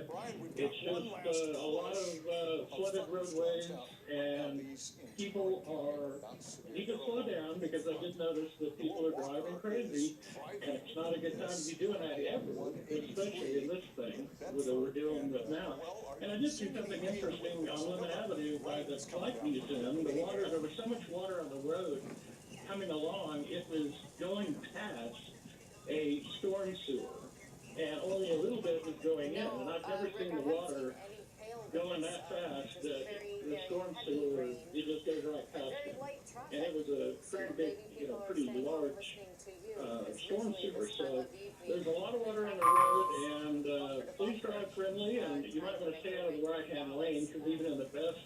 it's just a lot of flooded roadways, and people need to slow down, because I did notice that people are driving crazy, and it's not a good time to be doing that ever, especially in this thing that we're dealing with now. And I did see something interesting on Lemon Avenue by the Flight Museum. The water, there was so much water on the road coming along, it was going past a storm sewer, and only a little bit was going in, and I've never seen the water going that fast that the storm sewer, it just goes right past it. And it was a pretty big, pretty large storm sewer, so there's a lot of water on the road, and please drive friendly, and you might want to stay out of the right-hand lane, because even in the best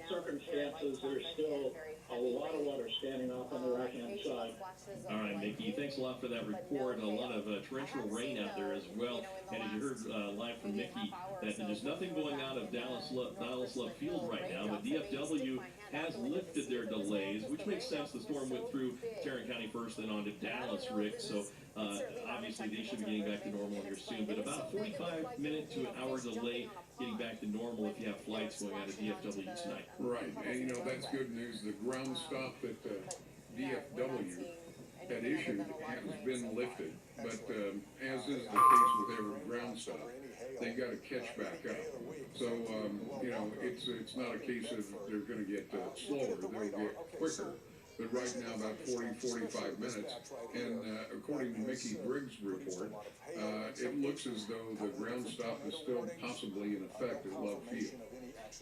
circumstances, there's still a lot of water standing off on the right-hand side. All right, Mickey, thanks a lot for that report. A lot of torrential rain out there as well. And as you heard live from Mickey, that there's nothing going out of Dallas Love Field right now, but DFW has lifted their delays, which makes sense. The storm went through Tarrant County first, then on to Dallas, Rick. So obviously they should be getting back to normal here soon. But about a 45-minute to an hour delay getting back to normal if you have flights going out of DFW tonight. Right, and that's good news. The ground stop that DFW had issued has been lifted, but as is the case with every ground stop, they got to catch back up. So it's not a case of they're going to get slower; they'll get quicker. But right now, about 40-45 minutes, and according to Mickey Briggs' report, it looks as though the ground stop is still possibly in effect at Love Field.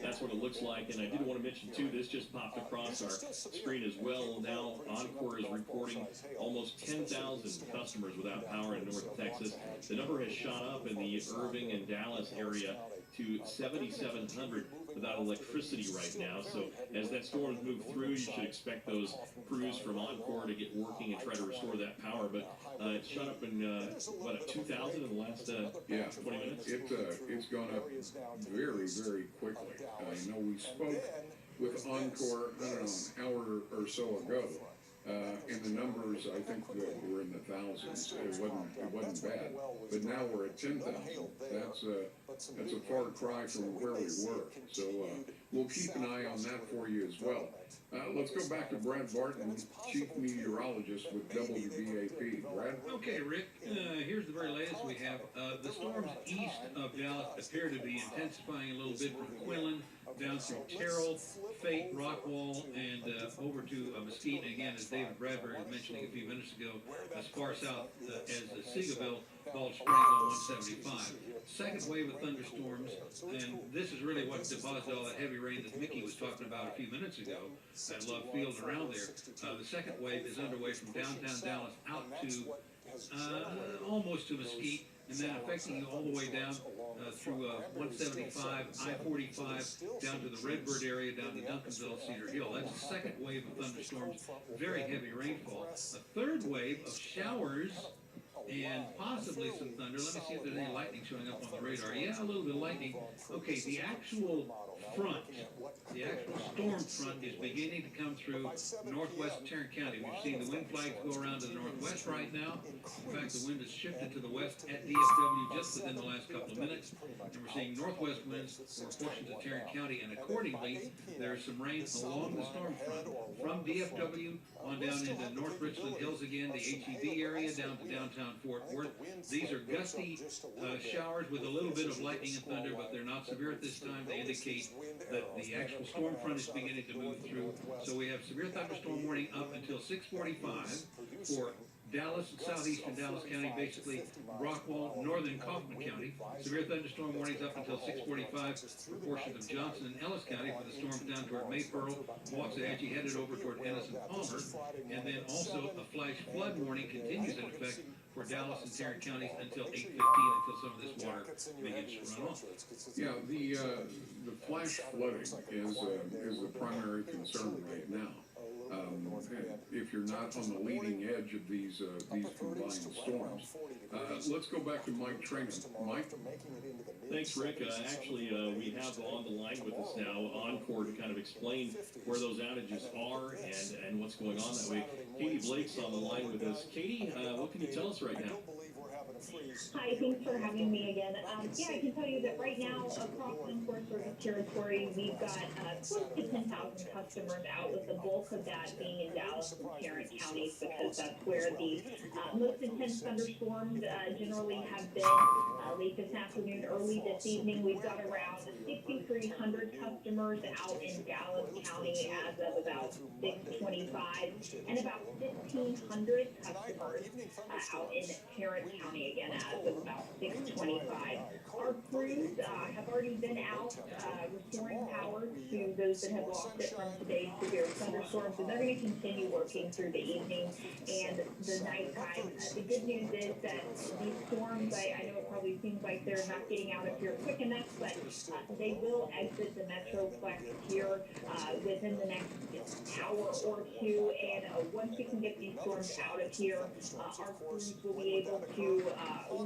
That's what it looks like, and I did want to mention, too, this just popped across our screen as well. Now, Encore is reporting almost 10,000 customers without power in North Texas. The number has shot up in the Irving and Dallas area to 7,700 without electricity right now. So as that storm moves through, you should expect those crews from Encore to get working and try to restore that power. But it shot up in, 2,000 in the last 20 minutes? It's gone up very, very quickly. I know we spoke with Encore, I don't know, an hour or so ago, and the numbers, I think, were in the thousands. It wasn't bad. But now we're at 10,000. That's a far cry from where we were. So we'll keep an eye on that for you as well. Let's go back to Brad Barton, Chief Meteorologist with WBAP. Brad? Okay, Rick, here's the very latest we have. The storms east of Dallas appear to be intensifying a little bit from Quinlan down through Terrell, Fate, Rockwall, and over to Mesquite. And again, as David Bradbury was mentioning a few minutes ago, as far south as Seagoville, Bald Springs on 175. Second wave of thunderstorms, and this is really what deposited all that heavy rain that Mickey was talking about a few minutes ago at Love Field and around there. The second wave is underway from downtown Dallas out to almost to Mesquite, and then affecting you all the way down through 175, I-45, down to the Redbird area, down to Duncanville, Cedar Hill. That's the second wave of thunderstorms, very heavy rainfall. A third wave of showers and possibly some thunder. Let me see if there's any lightning showing up on the radar. Yeah, a little bit of lightning. Okay, the actual front, the actual storm front is beginning to come through northwest Tarrant County. We've seen the wind flags go around to the northwest right now. In fact, the wind has shifted to the west at DFW just within the last couple of minutes. And we're seeing northwest winds for portions of Tarrant County, and accordingly, there's some rain along the storm front from DFW on down into North Richland Hills again, the HEB area, down to downtown Fort Worth. These are gusty showers with a little bit of lightning and thunder, but they're not severe at this time. They indicate that the actual storm front is beginning to move through. So we have severe thunderstorm warning up until 6:45 for Dallas and southeastern Dallas County, basically Rockwall, northern Kaufman County. Severe thunderstorm warnings up until 6:45 for portions of Johnson and Ellis County for the storms down toward Maypearl, Waxahachie, headed over toward Ennis and Palmer. And then also a flash flood warning continues in effect for Dallas and Tarrant counties until 8:15, until some of this water begins to run off. Yeah, the flash flooding is the primary concern right now. If you're not on the leading edge of these combined storms. Let's go back to Mike Trainer. Mike? Thanks, Rick. Actually, we have on the line with us now Encore to kind of explain where those outages are and what's going on that way. Katie Blake's on the line with us. Katie, what can you tell us right now? Hi, thanks for having me again. Yeah, I can tell you that right now across the Encore service territory, we've got close to 10,000 customers out, with the bulk of that being in Dallas and Tarrant counties, because that's where the most intense thunderstorms generally have been. Late this afternoon, early this evening, we've got around 6,300 customers out in Dallas County as of about 6:25, and about 1,500 customers out in Tarrant County again as of about 6:25. Our crews have already been out restoring power to those that have lost it from today's severe thunderstorms, and they're going to continue working through the evening and the nighttime. The good news is that these storms, I know it probably seems like they're not getting out of here quick enough, but they will exit the Metroplex here within the next hour or two, and once we can get these storms out of here, our crews will be able to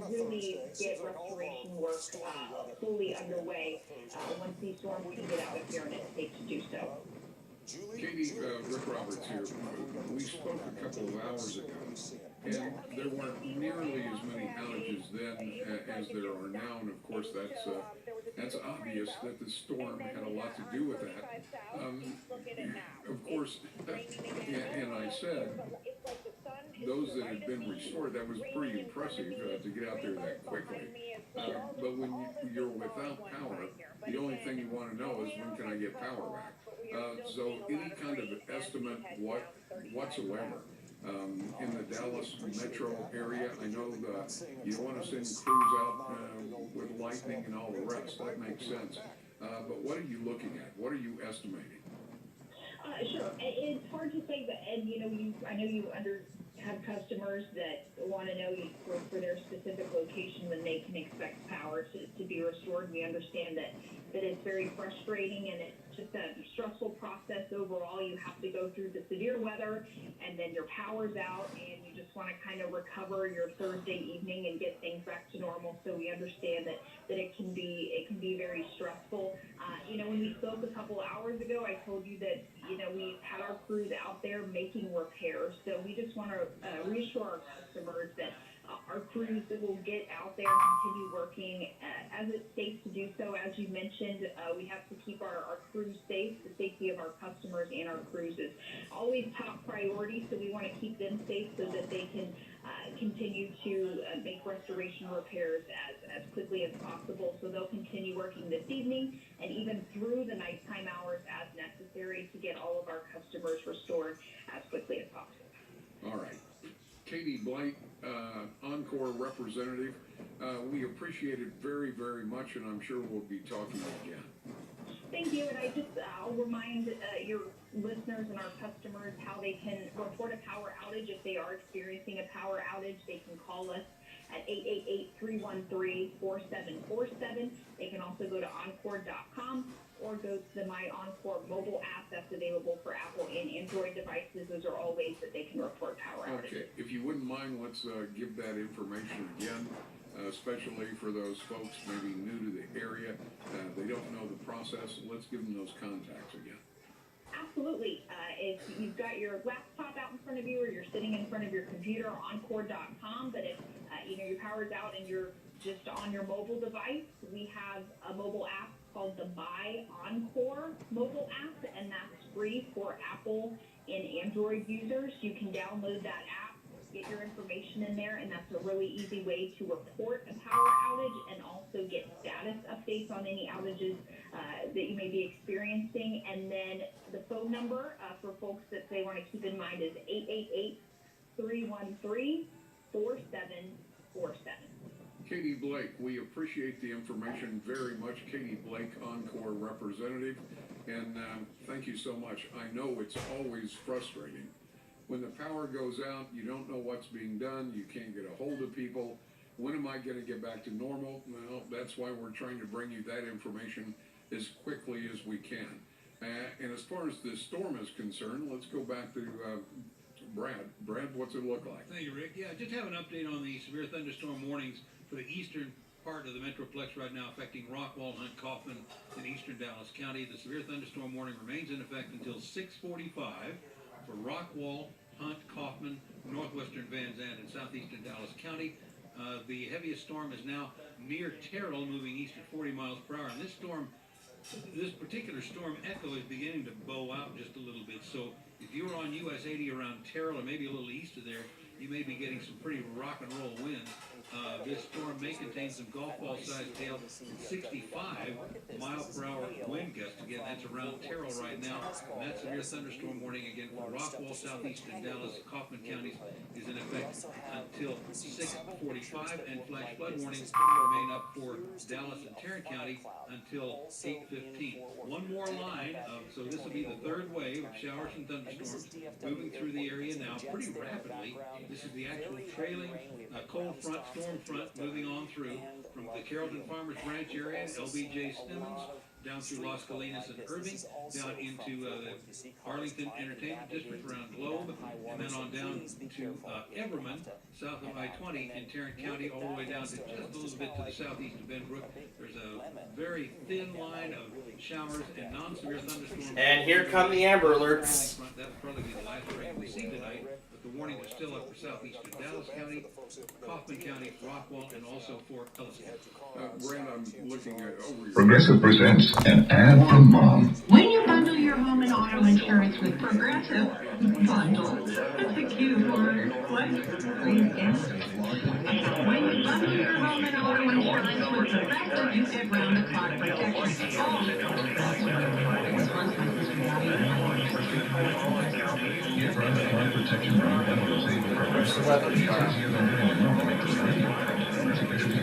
really get restoration work fully underway once these storms can get out of here, and it's safe to do so. Katie, Rick Roberts here. We spoke a couple of hours ago, and there weren't nearly as many outages then as there are now, and of course that's obvious that the storm had a lot to do with that. Of course, and I said, those that had been restored, that was pretty impressive to get out there that quickly. But when you're without power, the only thing you want to know is when can I get power back? So any kind of estimate whatsoever in the Dallas metro area, I know that you want to send crews out with lightning and all the rest. That makes sense. But what are you looking at? What are you estimating? Sure. It's hard to say, but Ed, I know you have customers that want to know for their specific location when they can expect power to be restored. We understand that it's very frustrating, and it's just a stressful process overall. You have to go through the severe weather, and then your power's out, and you just want to kind of recover your Thursday evening and get things back to normal. So we understand that it can be very stressful. When we spoke a couple hours ago, I told you that we had our crews out there making repairs. So we just want to reassure our customers that our crews will get out there and continue working as it's safe to do so. As you mentioned, we have to keep our crews safe. The safety of our customers and our crews is always top priority, so we want to keep them safe so that they can continue to make restoration repairs as quickly as possible. So they'll continue working this evening and even through the nighttime hours as necessary to get all of our customers restored as quickly as possible. All right. Katie Blake, Encore representative, we appreciate it very, very much, and I'm sure we'll be talking again. Thank you, and I'll remind your listeners and our customers how they can report a power outage. If they are experiencing a power outage, they can call us at 888-313-4747. They can also go to encore.com or go to the My Encore mobile app that's available for Apple and Android devices. Those are all ways that they can report power outages. Okay, if you wouldn't mind, let's give that information again, especially for those folks maybe new to the area. They don't know the process. Let's give them those contacts again. Absolutely. If you've got your laptop out in front of you or you're sitting in front of your computer, encore.com, but if your power's out and you're just on your mobile device, we have a mobile app called the My Encore mobile app, and that's free for Apple and Android users. You can download that app, get your information in there, and that's a really easy way to report a power outage and also get status updates on any outages that you may be experiencing. And then the phone number for folks that they want to keep in mind is 313-4747. Katie Blake, we appreciate the information very much. Katie Blake, Encore representative, and thank you so much. I know it's always frustrating. When the power goes out, you don't know what's being done, you can't get a hold of people. When am I going to get back to normal? Well, that's why we're trying to bring you that information as quickly as we can. And as far as the storm is concerned, let's go back to Brad. Brad, what's it look like? Thank you, Rick. Yeah, just have an update on the severe thunderstorm warnings for the eastern part of the Metroplex right now, affecting Rockwall, Hunt, Kaufman, and eastern Dallas County. The severe thunderstorm warning remains in effect until 6:45 for Rockwall, Hunt, Kaufman, northwestern Van Zandt, and southeastern Dallas County. The heaviest storm is now near Terrell, moving east at 40 miles per hour. And this particular storm echo is beginning to bow out just a little bit. So if you were on US 80 around Terrell, or maybe a little east of there, you may be getting some pretty rock and roll winds. This storm may contain some golf ball sized hail and 65 mile per hour wind gusts. Again, that's around Terrell right now. And that severe thunderstorm warning again for Rockwall, southeastern Dallas, Kaufman counties is in effect until 6:45, and flash flood warnings remain up for Dallas and Tarrant County until 8:15. One more line, so this will be the third wave of showers and thunderstorms moving through the area now pretty rapidly. This is the actual trailing cold front, storm front moving on through from the Carrollton Farmers Branch area, LBJ Simmons, down through Las Colinas and Irving, down into the Arlington Entertainment District around Globe, and then on down to Everman, south of I-20 in Tarrant County, all the way down to just a little bit to the southeast of Benbrook. There's a very thin line of showers and non-severe thunderstorms. And here come the Amber Alerts. That'll probably be the last rain we see tonight, but the warnings are still up for southeastern Dallas County, Kaufman County, Rockwall, and also for Ellison. Brad, I'm looking at over your... Progressive presents an ad from Mom. When you bundle your home and auto insurance with Progressive, bundle. That's a cute word. What? Please guess. When you bundle your home and auto insurance with Progressive, you get round-the-clock protection. Get round-the-clock protection from Progressive weather. Easier than doing it normally. Progressive issues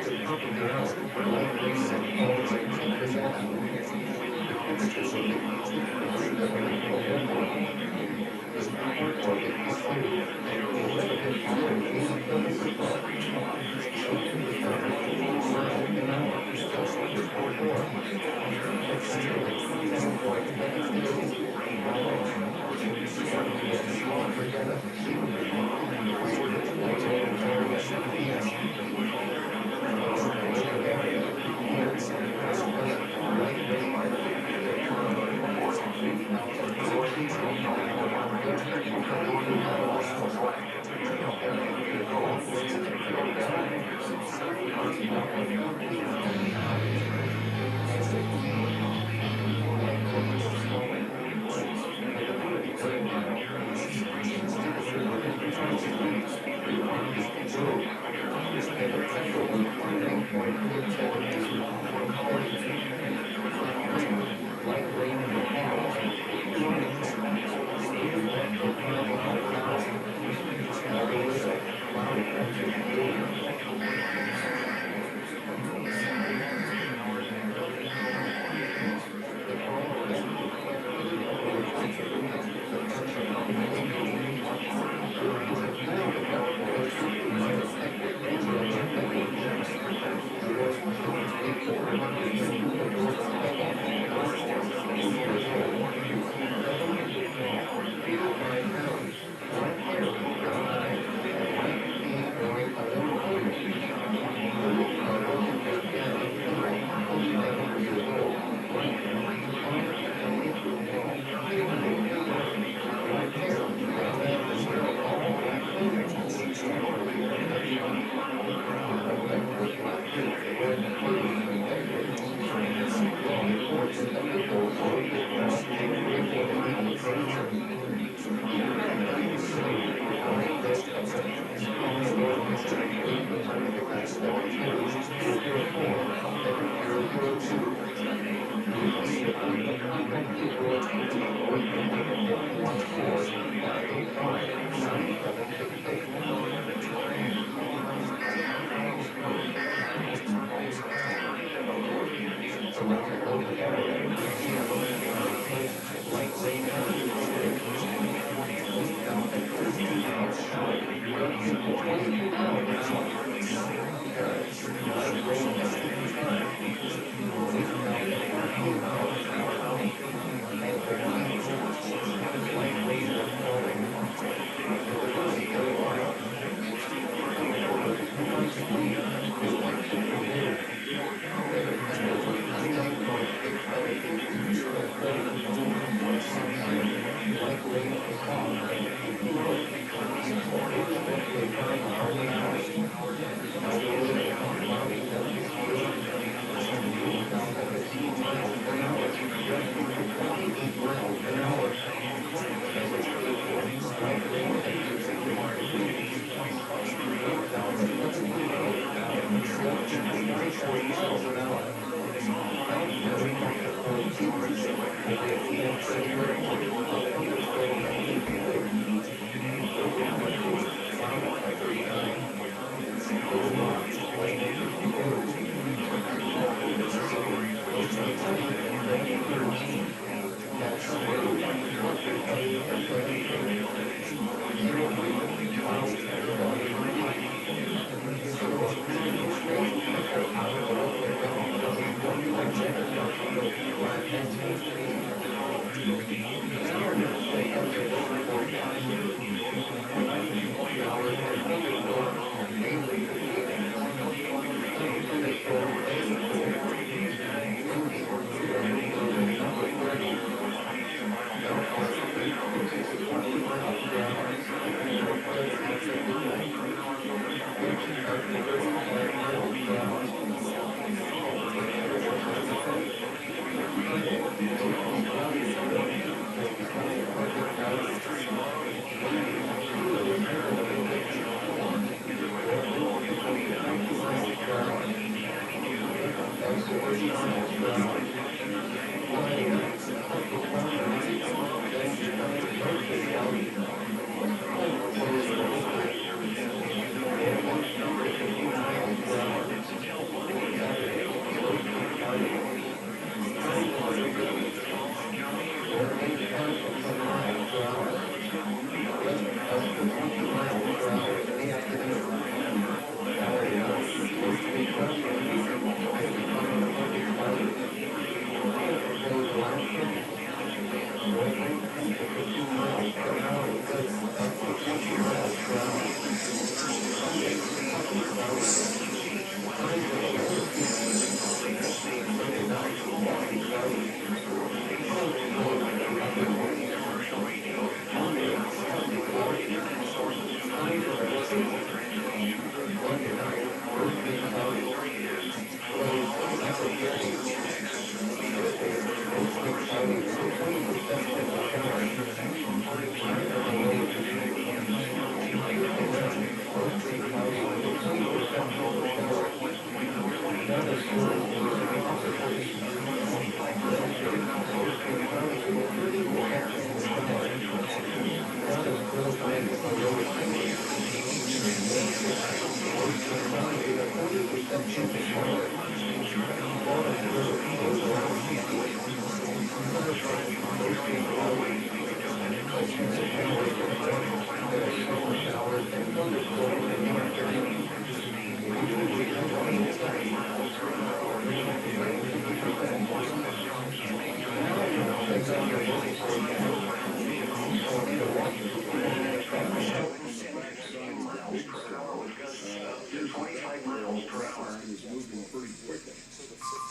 insurance company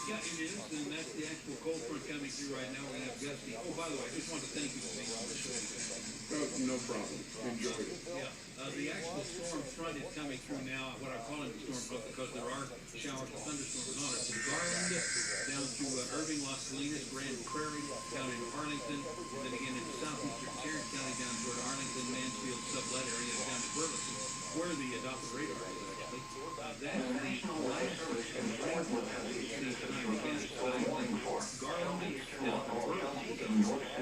Yeah, it is, and that's the actual cold front coming through right now. We're going to have gusty. Oh, by the way, I just want to thank you for being on the show today. No problem. Enjoyed it. Yeah. The actual storm front is coming through now, what I'm calling the storm front because there are showers and thunderstorms on it. From Garland down to Irving, Las Salinas, Grand Prairie, down into Arlington, and then again into southeastern Cerri County, down toward Arlington, Mansfield, sublet area, down to Burleson, where the adopted radar is actually. That's the last system of rain that we see tonight. Again, it's Garland, down to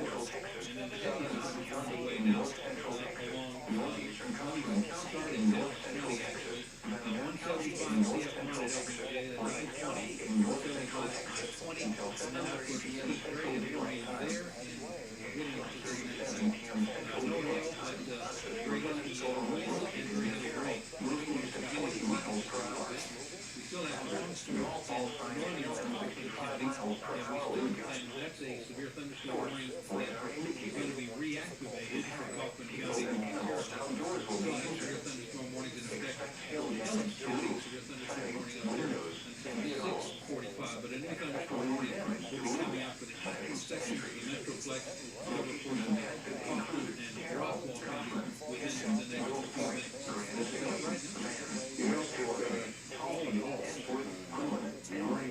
Burleson, and then the heavy is on the way now along northeastern County, starting in Dallas County actually. 175 CFR at LBJ, that's 920, 175 at 20, and then out towards the East Area, the rain there, and getting up to 39. No hail, but very gusty winds and very heavy rain. We still have storms through northern County, and that's a severe thunderstorm warning that is going to be reactivated for Kaufman County. Still have severe thunderstorm warnings in effect. Ellis County, severe thunderstorm warning up there until 6:45. But a new thunderstorm warning will be coming out for the eastern section of the Metroplex, over portion of Kaufman and Rockwall County within the next few minutes. All in all, we only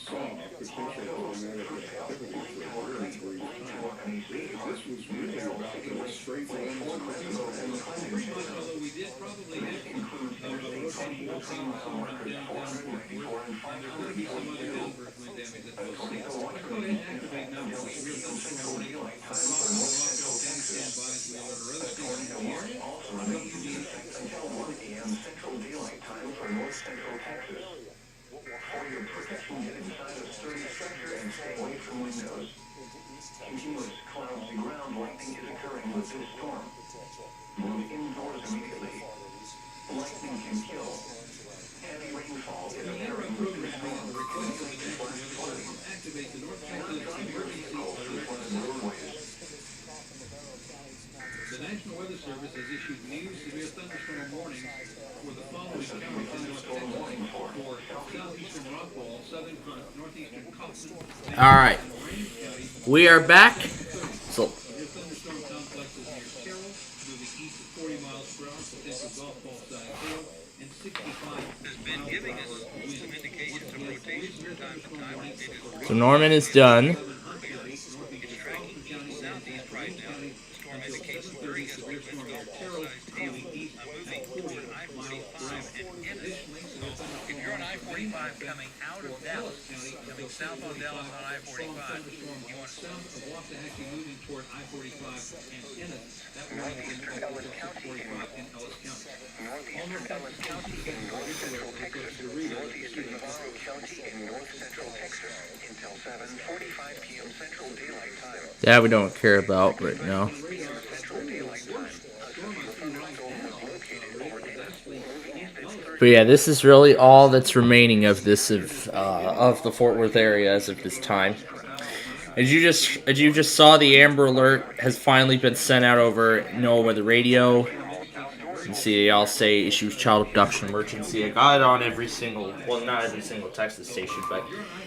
saw potential tornadic activity for a very brief time. This was really about the straight winds. Pretty much, although we did probably have rotating volcanoes around downtown Fort Worth, and there's going to be some other downburst wind damage that we'll see. Let's go ahead and activate now for the severe thunderstorm warning. Rockville County, stand by as we alert our other stations in the area. Central daylight time for North Central Texas. For your protection, get inside a sturdy structure and stay away from windows. Continuous cloudy ground lightning is occurring with this storm. Move indoors immediately. Lightning can kill. Heavy rainfall is occurring with this storm. Activate the North Texas Emergency Alert. The National Weather Service has issued new severe thunderstorm warnings for the following counties in North Texas: for southeastern Rockwall, southern Hunt, northeastern Kaufman. All right, we are back. So your thunderstorm complexes near Cerri, moving east at 40 miles per hour, potential golf ball size hail, and 65 has been giving us some indications of rotation from time to time. So Norman is done. It's tracking county southeast right now. Storm indicates 30 severe storm sized hail moving toward I-45 and additionally, if you're on I-45 coming out of Dallas County, coming south on Dallas on I-45, you want south of Waxahachie moving toward I-45 and Ennis. That will be in Ellis County in Ellis County. Northeastern Ellis County in North Central Texas. Northeastern Navarro County in North Central Texas until 7:45 p.m. Central Daylight Time. That we don't care about right now. Central Daylight Time. But yeah, this is really all that's remaining of this of the Fort Worth area as of this time. As you just saw, the Amber Alert has finally been sent out over NOAA Weather Radio. You can see they all say issues child abduction emergency. I got it on every single, well, not every single Texas station, but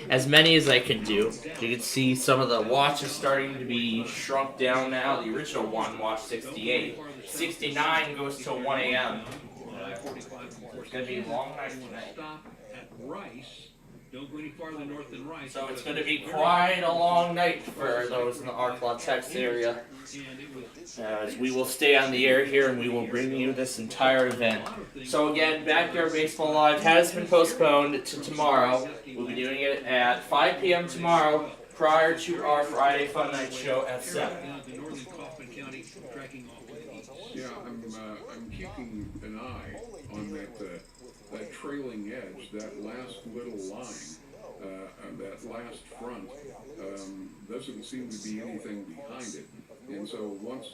as many as I can do. You can see some of the watches starting to be shrunk down now. The original one, watch 68. 69 goes till 1 a.m. It's going to be a long night tonight. Stop at Rice. Don't go any farther north than Rice. So it's going to be quite a long night for those in the Arkansas, Texas area. As we will stay on the air here and we will bring you this entire event. So again, Backyard Baseball Live has been postponed to tomorrow. We'll be doing it at 5 p.m. tomorrow prior to our Friday Fun Night show at 7. Yeah, I'm keeping an eye on that trailing edge, that last little line, that last front, doesn't seem to be anything behind it. And so once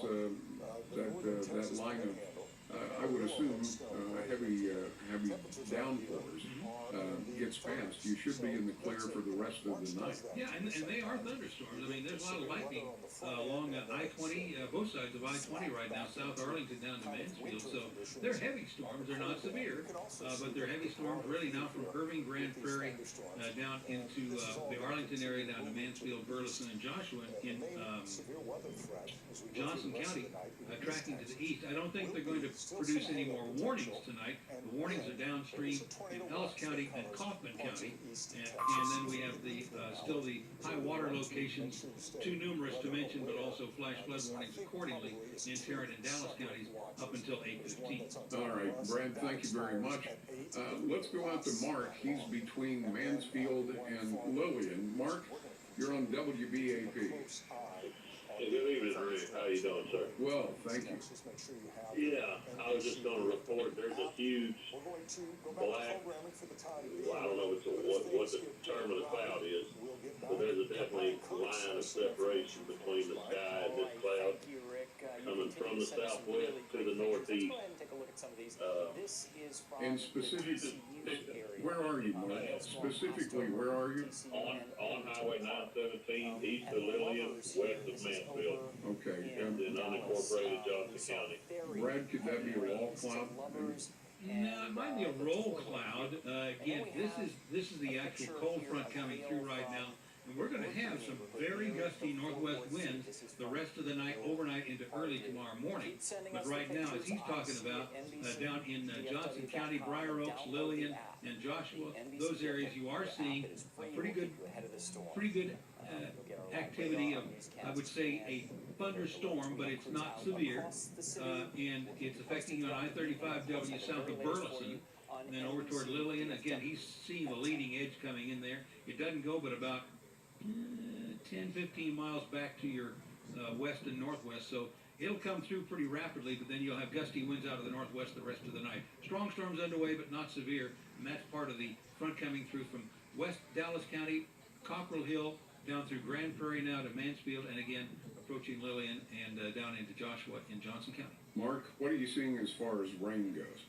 that line of, I would assume, heavy downpours gets past, you should be in the clear for the rest of the night. Yeah, and they are thunderstorms. I mean, there's a lot of lightning along I-20, both sides of I-20 right now, South Arlington down to Mansfield. So they're heavy storms. They're not severe, but they're heavy storms really now from Irving, Grand Prairie, down into the Arlington area, down to Mansfield, Burleson, and Joshua in Johnson County, tracking to the east. I don't think they're going to produce any more warnings tonight. The warnings are downstream in Ellis County and Kaufman County, and then we have the still the high water locations, too numerous to mention, but also flash flood warnings accordingly in Tarrant and Dallas counties up until 8:15. All right, Brad, thank you very much. Let's go out to Mark. He's between Mansfield and Lillian. Mark, you're on WBAP. Hey, good evening, Rick. How you doing, sir? Well, thank you. Yeah, I was just going to report there's a huge black, well, I don't know what the term of the cloud is, but there's a definitely line of separation between the sky and this cloud coming from the southwest to the northeast. And specifically, where are you, Mark? Specifically, where are you? On Highway 917, east of Lillian, west of Mansfield. Okay. And in unincorporated Johnson County. Brad, could that be a wall cloud? No, it might be a roll cloud. Again, this is the actual cold front coming through right now. And we're going to have some very gusty northwest winds the rest of the night, overnight into early tomorrow morning. But right now, as he's talking about, down in Johnson County, Briar Oaks, Lillian, and Joshua, those areas you are seeing pretty good activity of, I would say, a thunderstorm, but it's not severe. And it's affecting on I-35W south of Burleson. And then over toward Lillian, again, he's seeing the leading edge coming in there. It doesn't go but about 10, 15 miles back to your west and northwest, so it'll come through pretty rapidly, but then you'll have gusty winds out of the northwest the rest of the night. Strong storms underway, but not severe, and that's part of the front coming through from west Dallas County, Cockrell Hill, down through Grand Prairie now to Mansfield, and again, approaching Lillian and down into Joshua in Johnson County. Mark, what are you seeing as far as rain goes?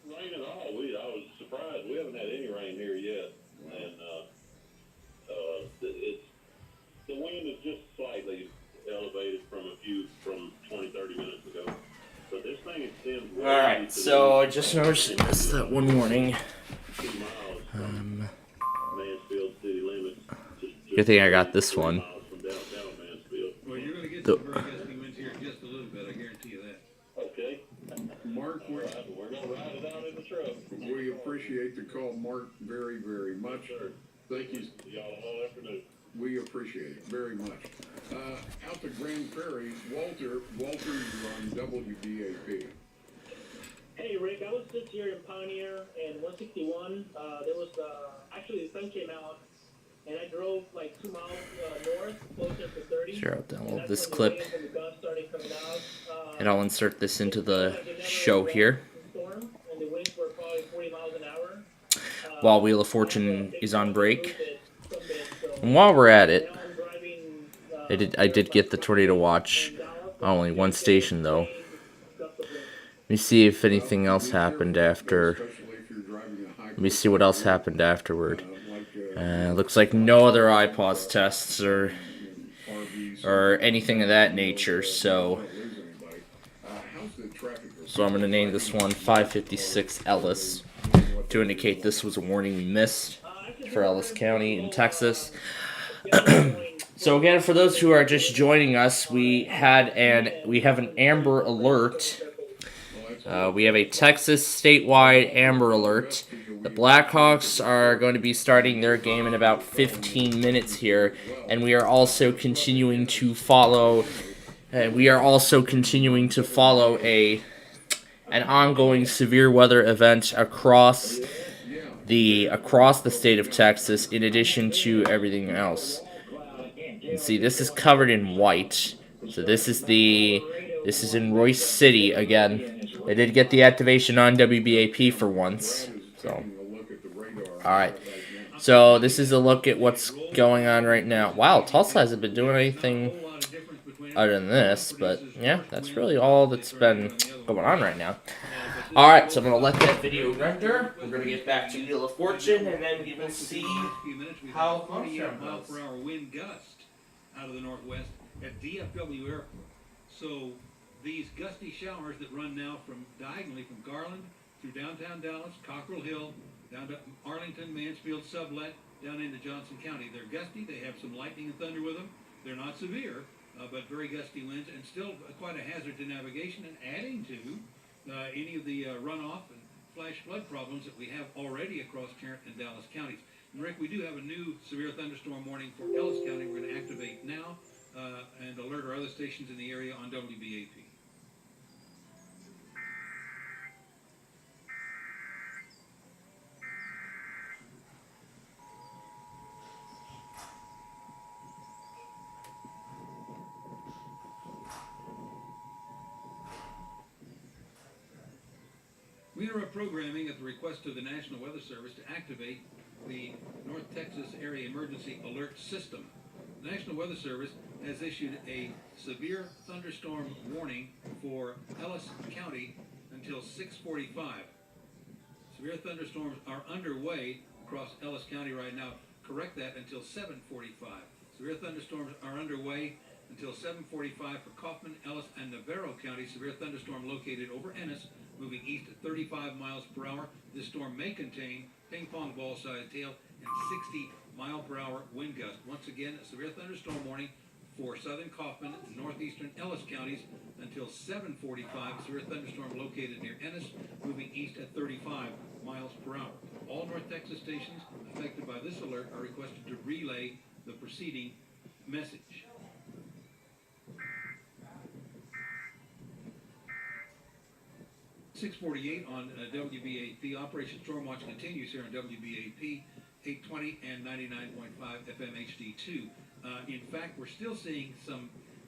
Rain at all. I was surprised. We haven't had any rain here yet, and the wind is just slightly elevated from 20, 30 minutes ago. But this thing extends way. Alright, so I just noticed that one morning. 2 miles from Mansfield city limits. Good thing I got this one. From downtown Mansfield. Well, you're going to get some very gusty winds here in just a little bit, I guarantee you that. Okay. Mark, we're going to ride it out in the truck. We appreciate the call, Mark, very, very much. Sure. Thank you. Y'all all afternoon. We appreciate it very much. Out to Grand Prairie, Walter, you're on WBAP. Hey Rick, I was just here in Pioneer and 161. There was actually the sun came out, and I drove like 2 miles north, closer to 30. Sure, I'll download this clip, and I'll insert this into the show here. While Wheel of Fortune is on break. And while we're at it, I did get the tornado watch on only one station though. Let me see if anything else happened after. Let me see what else happened afterward. Looks like no other iPods tests or anything of that nature, so I'm going to name this one 556 Ellis to indicate this was a warning we missed for Ellis County in Texas. So again, for those who are just joining us, we have an Amber Alert. We have a Texas statewide Amber Alert. The Blackhawks are going to be starting their game in about 15 minutes here, and we are also continuing to follow. An ongoing severe weather event across the state of Texas, in addition to everything else. You can see this is covered in white. So this is in Royce City again. They did get the activation on WBAP for once. So, all right. So this is a look at what's going on right now. Wow, Tulsa hasn't been doing anything other than this, but yeah, that's really all that's been going on right now. All right, so I'm going to let that video render. We're going to get back to Wheel of Fortune, and then we will see how 48 mile per hour wind gust out of the northwest at DFW Airport. So these gusty showers that run now diagonally from Garland through downtown Dallas, Cockrell Hill, down to Arlington, Mansfield, Sublet, down into Johnson County. They're gusty. They have some lightning and thunder with them. They're not severe, but very gusty winds, and still quite a hazard to navigation, and adding to any of the runoff and flash flood problems that we have already across Tarrant and Dallas counties. And Rick, we do have a new severe thunderstorm warning for Ellis County. We're going to activate now and alert our other stations in the area on WBAP. We interrupt programming at the request of the National Weather Service to activate the North Texas Area Emergency Alert System. The National Weather Service has issued a severe thunderstorm warning for Ellis County until 6:45. Severe thunderstorms are underway across Ellis County right now. Correct that, until 7:45. Severe thunderstorms are underway until 7:45 for Kaufman, Ellis, and Navarro County. Severe thunderstorm located over Ennis, moving east at 35 miles per hour. This storm may contain ping pong ball sized hail and 60 mile per hour wind gust. Once again, a severe thunderstorm warning for southern Kaufman and northeastern Ellis counties until 7:45. Severe thunderstorm located near Ennis, moving east at 35 miles per hour. All North Texas stations affected by this alert are requested to relay the preceding message. .48 on WBAP. Operation Stormwatch continues here on WBAP 820 and 99.5 FM HD2. In fact, we're still seeing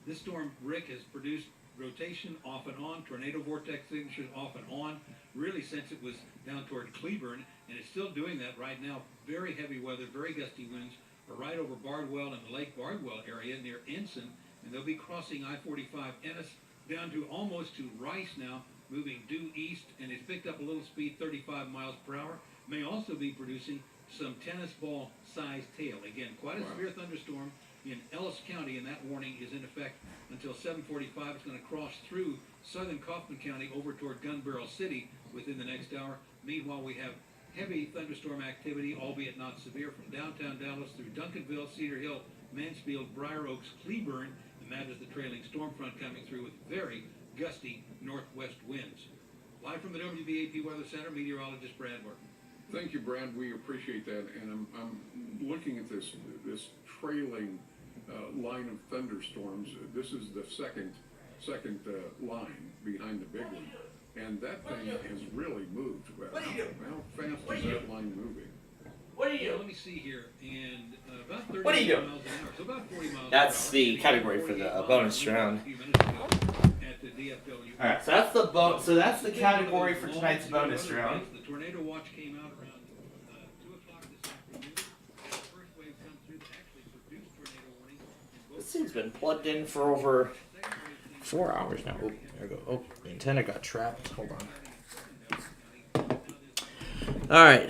this storm, Rick, has produced rotation off and on, tornado vortex signatures off and on, really since it was down toward Cleburne, and it's still doing that right now. Very heavy weather, very gusty winds are right over Bardwell and the Lake Bardwell area near Ensign, and they'll be crossing I-45 Ennis down to almost to Rice now, moving due east, and it's picked up a little speed, 35 miles per hour. May also be producing some tennis ball sized hail. Again, quite a severe thunderstorm in Ellis County, and that warning is in effect until 7:45. It's going to cross through southern Kaufman County over toward Gun Barrel City within the next hour. Meanwhile, we have heavy thunderstorm activity, albeit not severe, from downtown Dallas through Duncanville, Cedar Hill, Mansfield, Briar Oaks, Cleburne, and that is the trailing storm front coming through with very gusty northwest winds. Live from the WBAP Weather Center, meteorologist Brad Martin. Thank you, Brad. We appreciate that. And I'm looking at this trailing line of thunderstorms. This is the second line behind the big one, and that thing has really moved. How fast is that line moving? What are you doing? Let me see here, and about 30 What are you doing? miles an hour, so about 40 miles That's per hour. the category for the bonus round. A few minutes ago at the DFW. All right, so that's the category for tonight's bonus round. The tornado watch came out around 2 o'clock this afternoon. The first wave come through that actually produced tornado warnings. This thing's been plugged in for over 4 hours now. Oh, there we go. Oh, the antenna got trapped. Hold on. All right.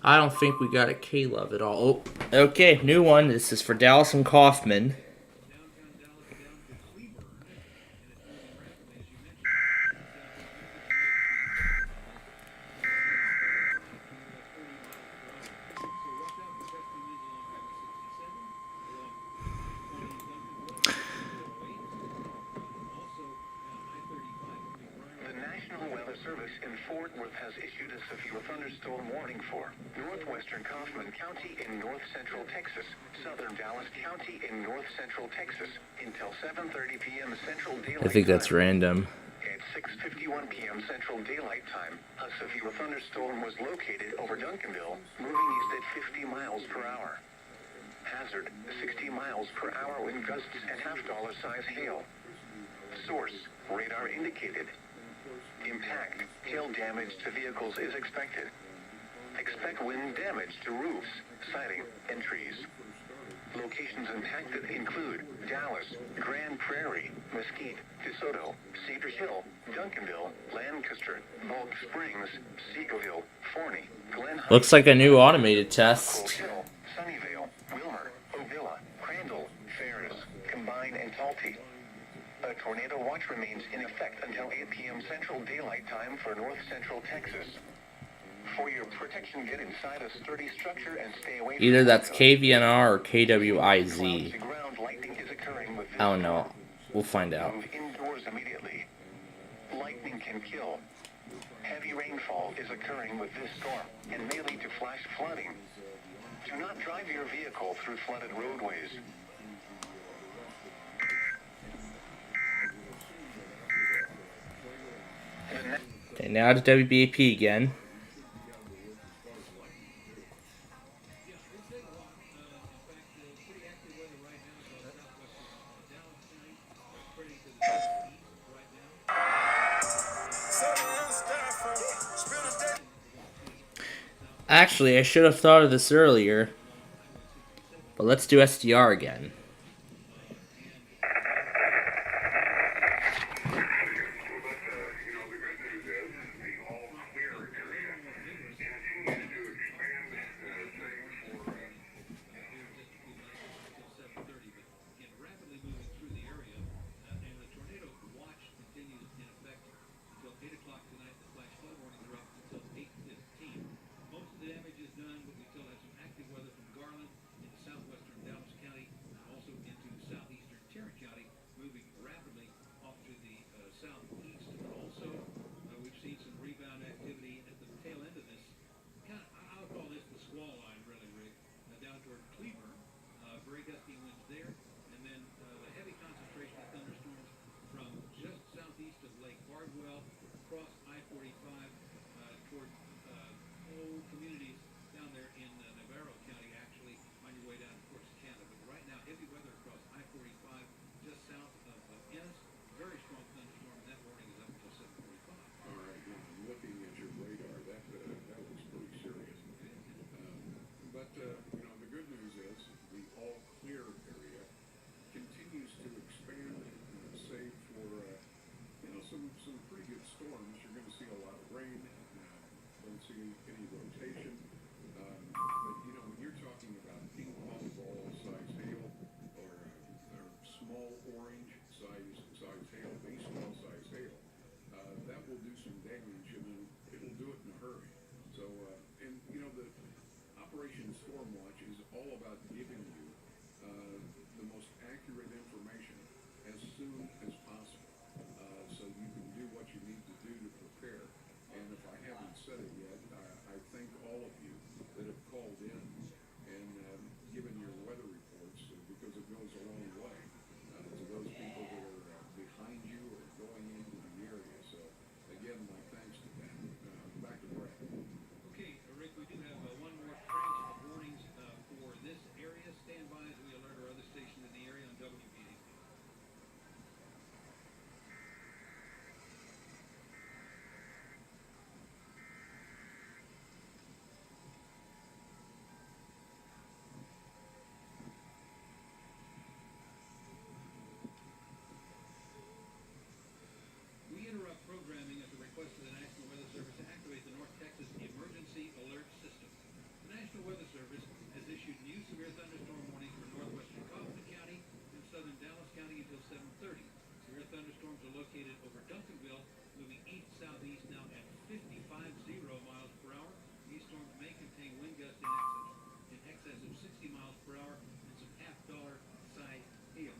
I don't think we got a K-Love at all. Oh, okay, new one. This is for Dallas and Kaufman. Service in Fort Worth has issued a severe thunderstorm warning for northwestern Kaufman County in north central Texas, southern Dallas County in north central Texas until 7:30 p.m. Central Daylight Time. I think that's random. At 6:51 p.m. Central Daylight Time, a severe thunderstorm was located over Duncanville, moving east at 50 miles per hour. Hazard: 60 miles per hour wind gusts and half-dollar size hail. Source: radar indicated. Impact: hail damage to vehicles is expected. Expect wind damage to roofs, siding, and trees. Locations impacted include Dallas, Grand Prairie, Mesquite, DeSoto, Cedar Hill, Duncanville, Lancaster, Bulk Springs, Seagoville, Forney, Glen Heights. Looks like a new automated test. Hill, Sunnyvale, Wilmer, Ovilla, Crandall, Ferris, Combine, and Talty. A tornado watch remains in effect until 8 p.m. Central Daylight Time for north central Texas. For your protection, get inside a sturdy structure and stay away from Either that's KVNR or KWIZ. lightning is occurring with this I don't know. We'll find out. Move indoors immediately. Lightning can kill. Heavy rainfall is occurring with this storm and may lead to flash flooding. Do not drive your vehicle through flooded roadways. Okay, now to WBAP again. Actually, I should have thought of this earlier. But let's do SDR again. Stand by as we alert our other station in the area on WPA. located over Duncanville, moving east-southeast now at 55 miles per hour. These storms may contain wind gusts in excess of 60 miles per hour and some half-dollar size hail.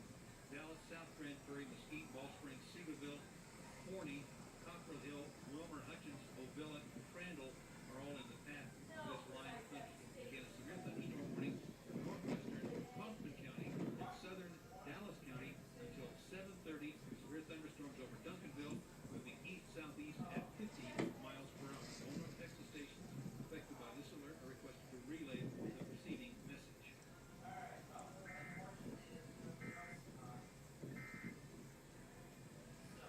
Dallas, South Grand Prairie, Mesquite, Ball Springs, Seagoville, Forney, Cockrell Hill, Wilmer, Hutchins, Ovilla, and Crandall are all in the path of this line of thunderstorms. Again, a severe thunderstorm warning for northwestern Kaufman County and southern Dallas County until 7:30. Severe thunderstorms over Duncanville, moving east-southeast at 50 miles per hour. All North Texas stations affected by this alert are requested to relay the preceding message.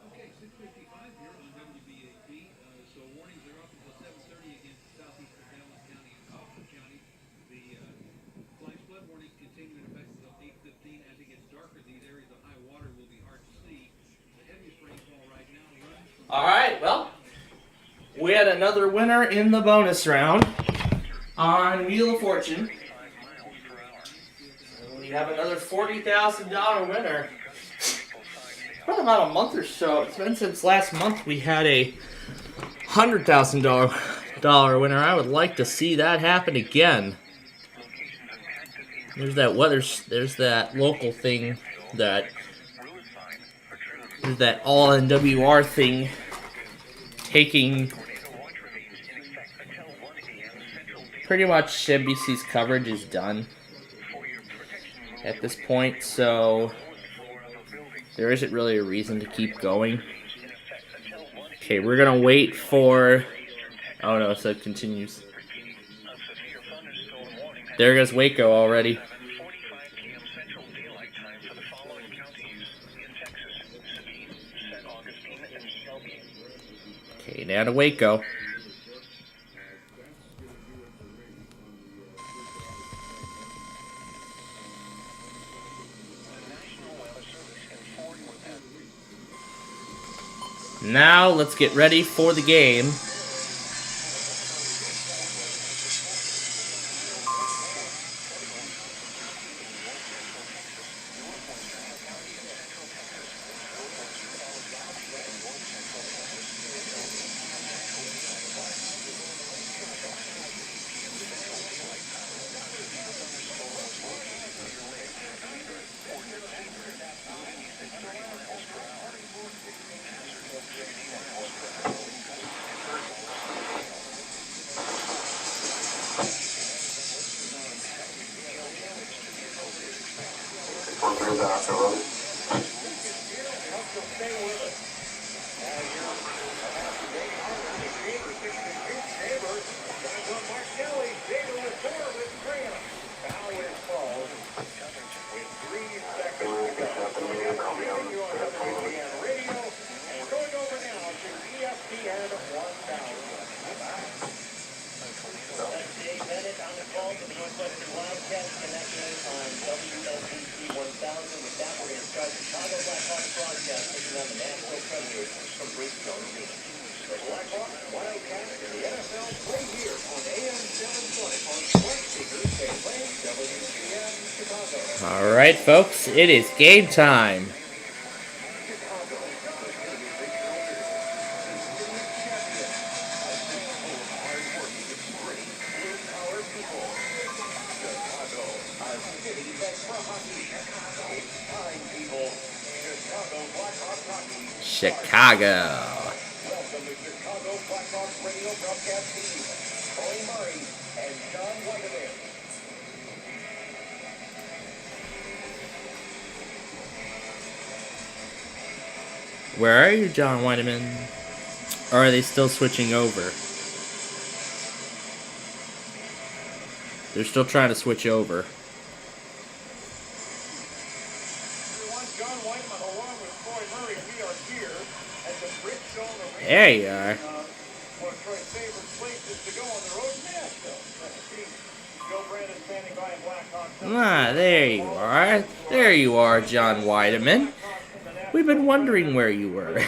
Okay, 6:55 here on WBAP. So warnings are up until 7:30 again for southeastern Dallas County and Kaufman County. The flash flood warnings continue in effect until 8:15. As it gets darker, these areas of high water will be hard to see. The heaviest rainfall right now runs from... All right, well, we had another winner in the bonus round on Wheel of Fortune. We have another $40,000 winner. It's been about a month or so. It's been since last month we had a $100,000 winner. I would like to see that happen again. There's that there's that local thing there's that all NWR thing taking pretty much NBC's coverage is done at this point, so there isn't really a reason to keep going. Okay, we're gonna wait for... Oh no, so it continues. There goes Waco already. Okay, now to Waco. Now, let's get ready for the game. Alright, folks, it is game time. Chicago. Where are you, John Weideman? Or are they still switching over? They're still trying to switch over. There you are. Ah, there you are. There you are, John Weideman. We've been wondering where you were.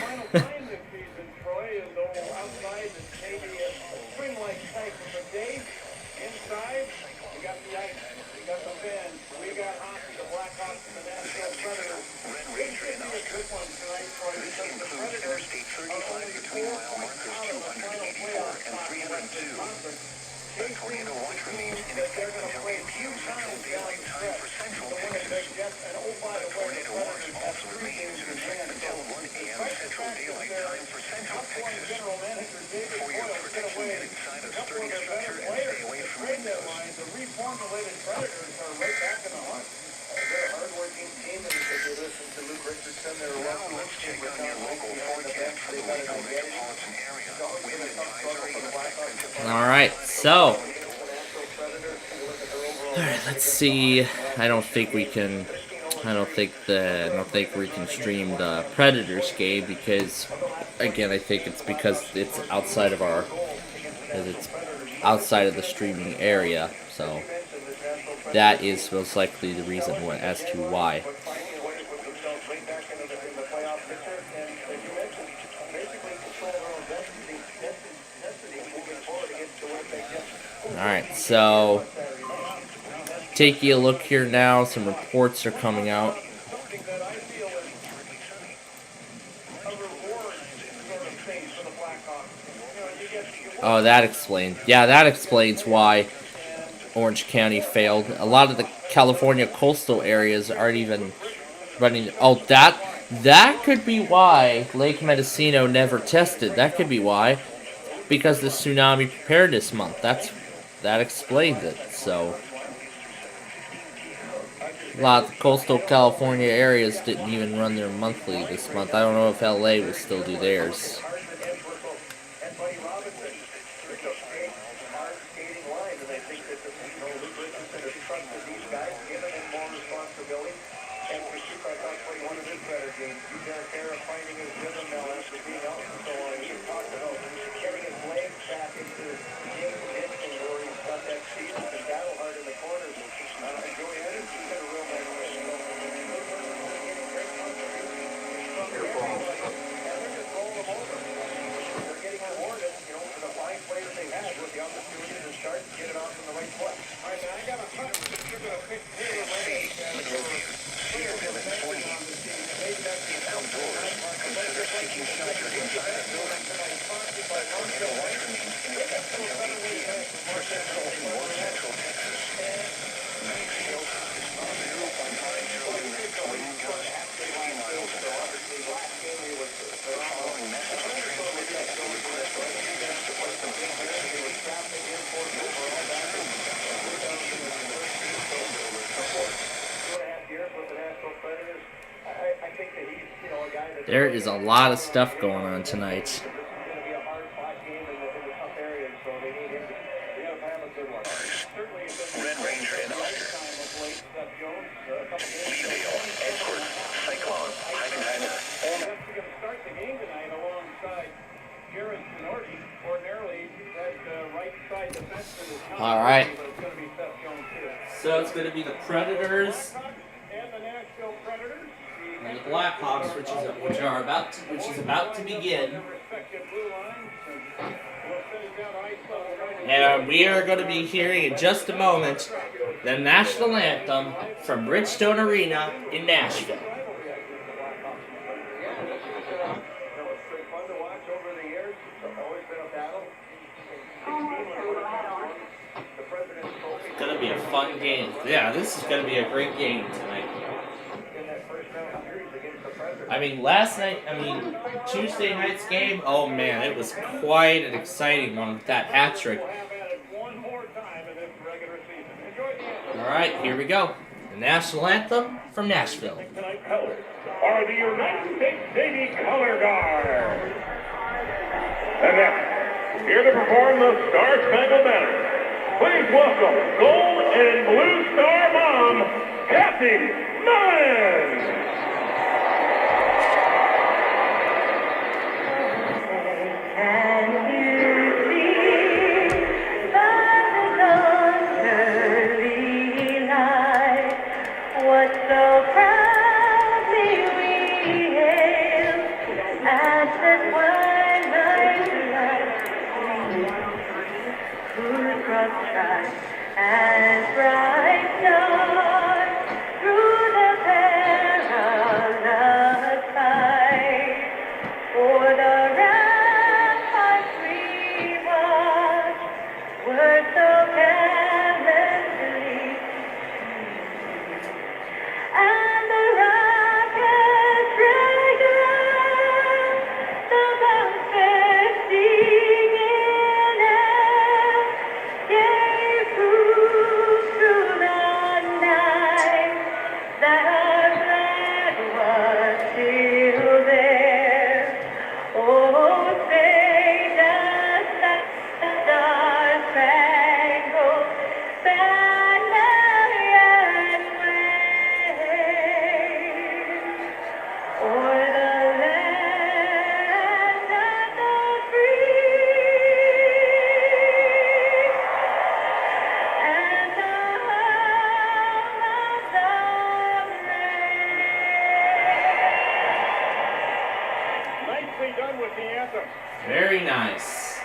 Alright, so let's see. I don't think we can stream the Predators game because, again, I think it's because it's outside of the streaming area, so that is most likely the reason as to why. Alright, so taking a look here now, some reports are coming out. Oh, that explains why Orange County failed. A lot of the California coastal areas aren't even running. Oh, that could be why Lake Mendocino never tested. That could be why, because the Tsunami Preparedness Month. That explains it. So a lot of the coastal California areas didn't even run their monthly this month. I don't know if LA will still do theirs. There is a lot of stuff going on tonight. All right. So it's going to be the Predators and the Blackhawks, which is about to begin. And we are going to be hearing in just a moment the national anthem from Bridgestone Arena in Nashville. It's going to be a fun game. Yeah, this is going to be a great game tonight. Tuesday night's game, oh man, it was quite an exciting one with that hat trick. Alright, here we go. The national anthem from Nashville. Are the United States Navy Color Guard. And next, here to perform the Star Spangled Banner. Please welcome Gold and Blue Star Mom, Kathy Mullins. And bright stars through the perilous on with the anthem. Very nice.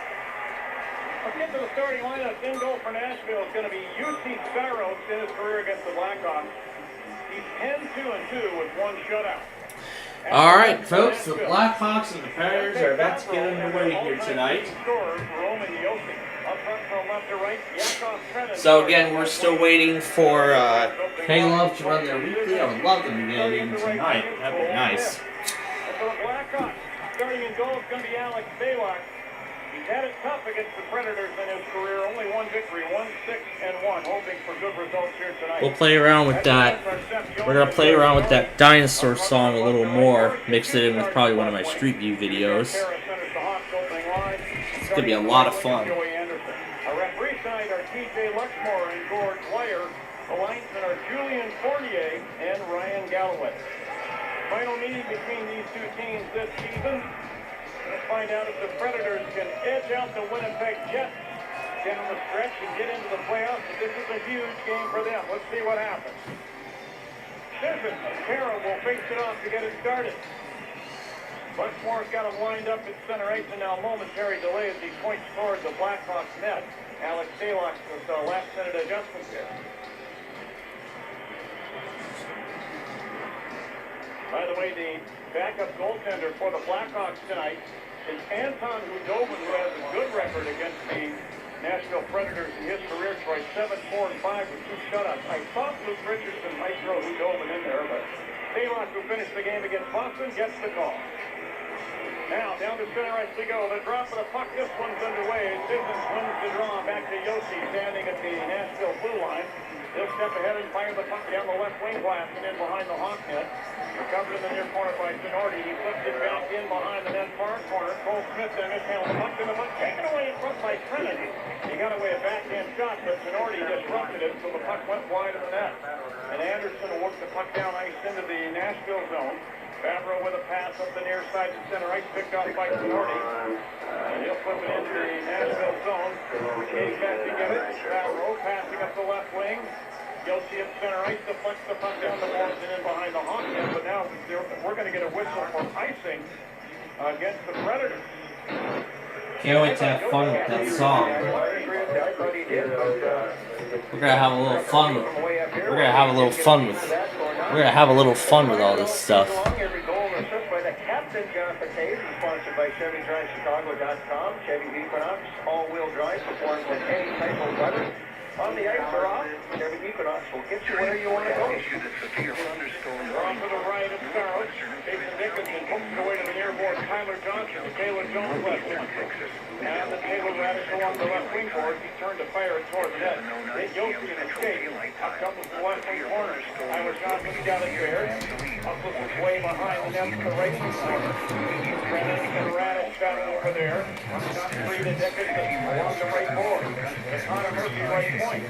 Let's get to the starting lineup. In goal for Nashville is going to be UC Saros in his career against the Blackhawks. He's 10-2-2 with 1 shutout. All right, folks, the Blackhawks and the Predators are about to get underway here tonight. So again, we're still waiting for K-Love to run their weekly. I would love them to get it in tonight. That'd be nice. And for the Blackhawks, starting in goal is going to be Alex Baylock. He's had it tough against the Predators in his career. Only 1 victory, 1-6-1, hoping for good results here tonight. We'll play around with that. We're going to play around with that dinosaur song a little more. Mix it in with probably one of my Street View videos. It's going to be a lot of fun. Our referee side are TJ Luxmore and Gord Dwyer. The linesmen are Julian Fournier and Ryan Galloway. Final meeting between these two teams this season. Let's find out if the Predators can edge out the Winnipeg Jets down the stretch and get into the playoffs. But this is a huge game for them. Let's see what happens. Sisson and Carroll will face it off to get it started. Luxmore's got him lined up at center ice, and now momentary delay as he points toward the Blackhawks net. Alex Baylock with the last-minute adjustment here. By the way, the backup goaltender for the Blackhawks tonight is Anton Hudobin, who has a good record against the Nashville Predators in his career. Tried 7-4-5 with 2 shutouts. I thought Luke Richardson might throw Hudobin in there, but Baylock, who finished the game against Boston, gets the call. Now, down to center ice we go. The drop of the puck, this one's underway. Sissons wins the draw back to Yossi, standing at the Nashville blue line. He'll step ahead and fire the puck down the left wing glass and in behind the Hawk net. Recovered in the near corner by Sonorti. He flips it back in behind the net far corner. Cole Smith then mishandled the puck to the puck. Taken away in front by Trennan. He got away a backhand shot, but Sonorti disrupted it, so the puck went wide of the net. And Anderson will work the puck down ice into the Nashville zone. Favreau with a pass up the near side to center ice, picked off by Sonorti. And he'll flip it into the Nashville zone. Cage back to get it. Favreau passing up the left wing. Yossi at center ice deflects the puck down the boards and in behind the Hawk net. But now we're going to get a whistle for icing against the Predators. Can't wait to have fun with that song. We're gonna have a little fun with. We're gonna have a little fun with. We're gonna have a little fun with all this stuff. Every goal is assist by the captain, Jonathan Hayes, sponsored by ChevyDriveChicago.com. Chevy Equinox, all-wheel drive, performs in any type of weather. On the ice or off, Chevy Equinox will get you where you want to go. Drawn to the right of Saros. Jason Dickinson hooks it away to the near board. Tyler Johnson to Taylor Jones left. And the Taylor Radish along the left wing board. He turned to fire it toward the net. Then Yossi in escape. Up comes the left wing corner. Tyler Johnson got it there. Hustles his way behind the net to the right wing corner. Brennan and Radish got it over there. Shot free to Dickinson along the right board. It's Connor Murphy right point.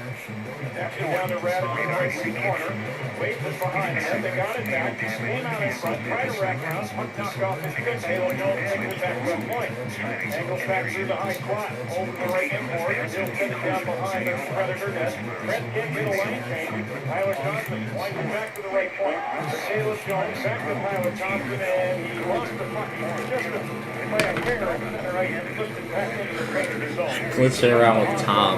Actually down to Radish in the right wing corner. Waits it behind him. They got it back. Came out in front. Tried to rack around. Puck knocked off his stick. Taylor Jones takes it back to the point. Angles back through the high slot. Over the right wing board. And he'll send it down behind the Predator net. Brett can't get a line change. Tyler Johnson winds it back to the right point. Taylor Jones back to Tyler Johnson. And he lost the puck. Just by a finger in center ice and pushed it back into the Predator zone. Flitzing around with Tom.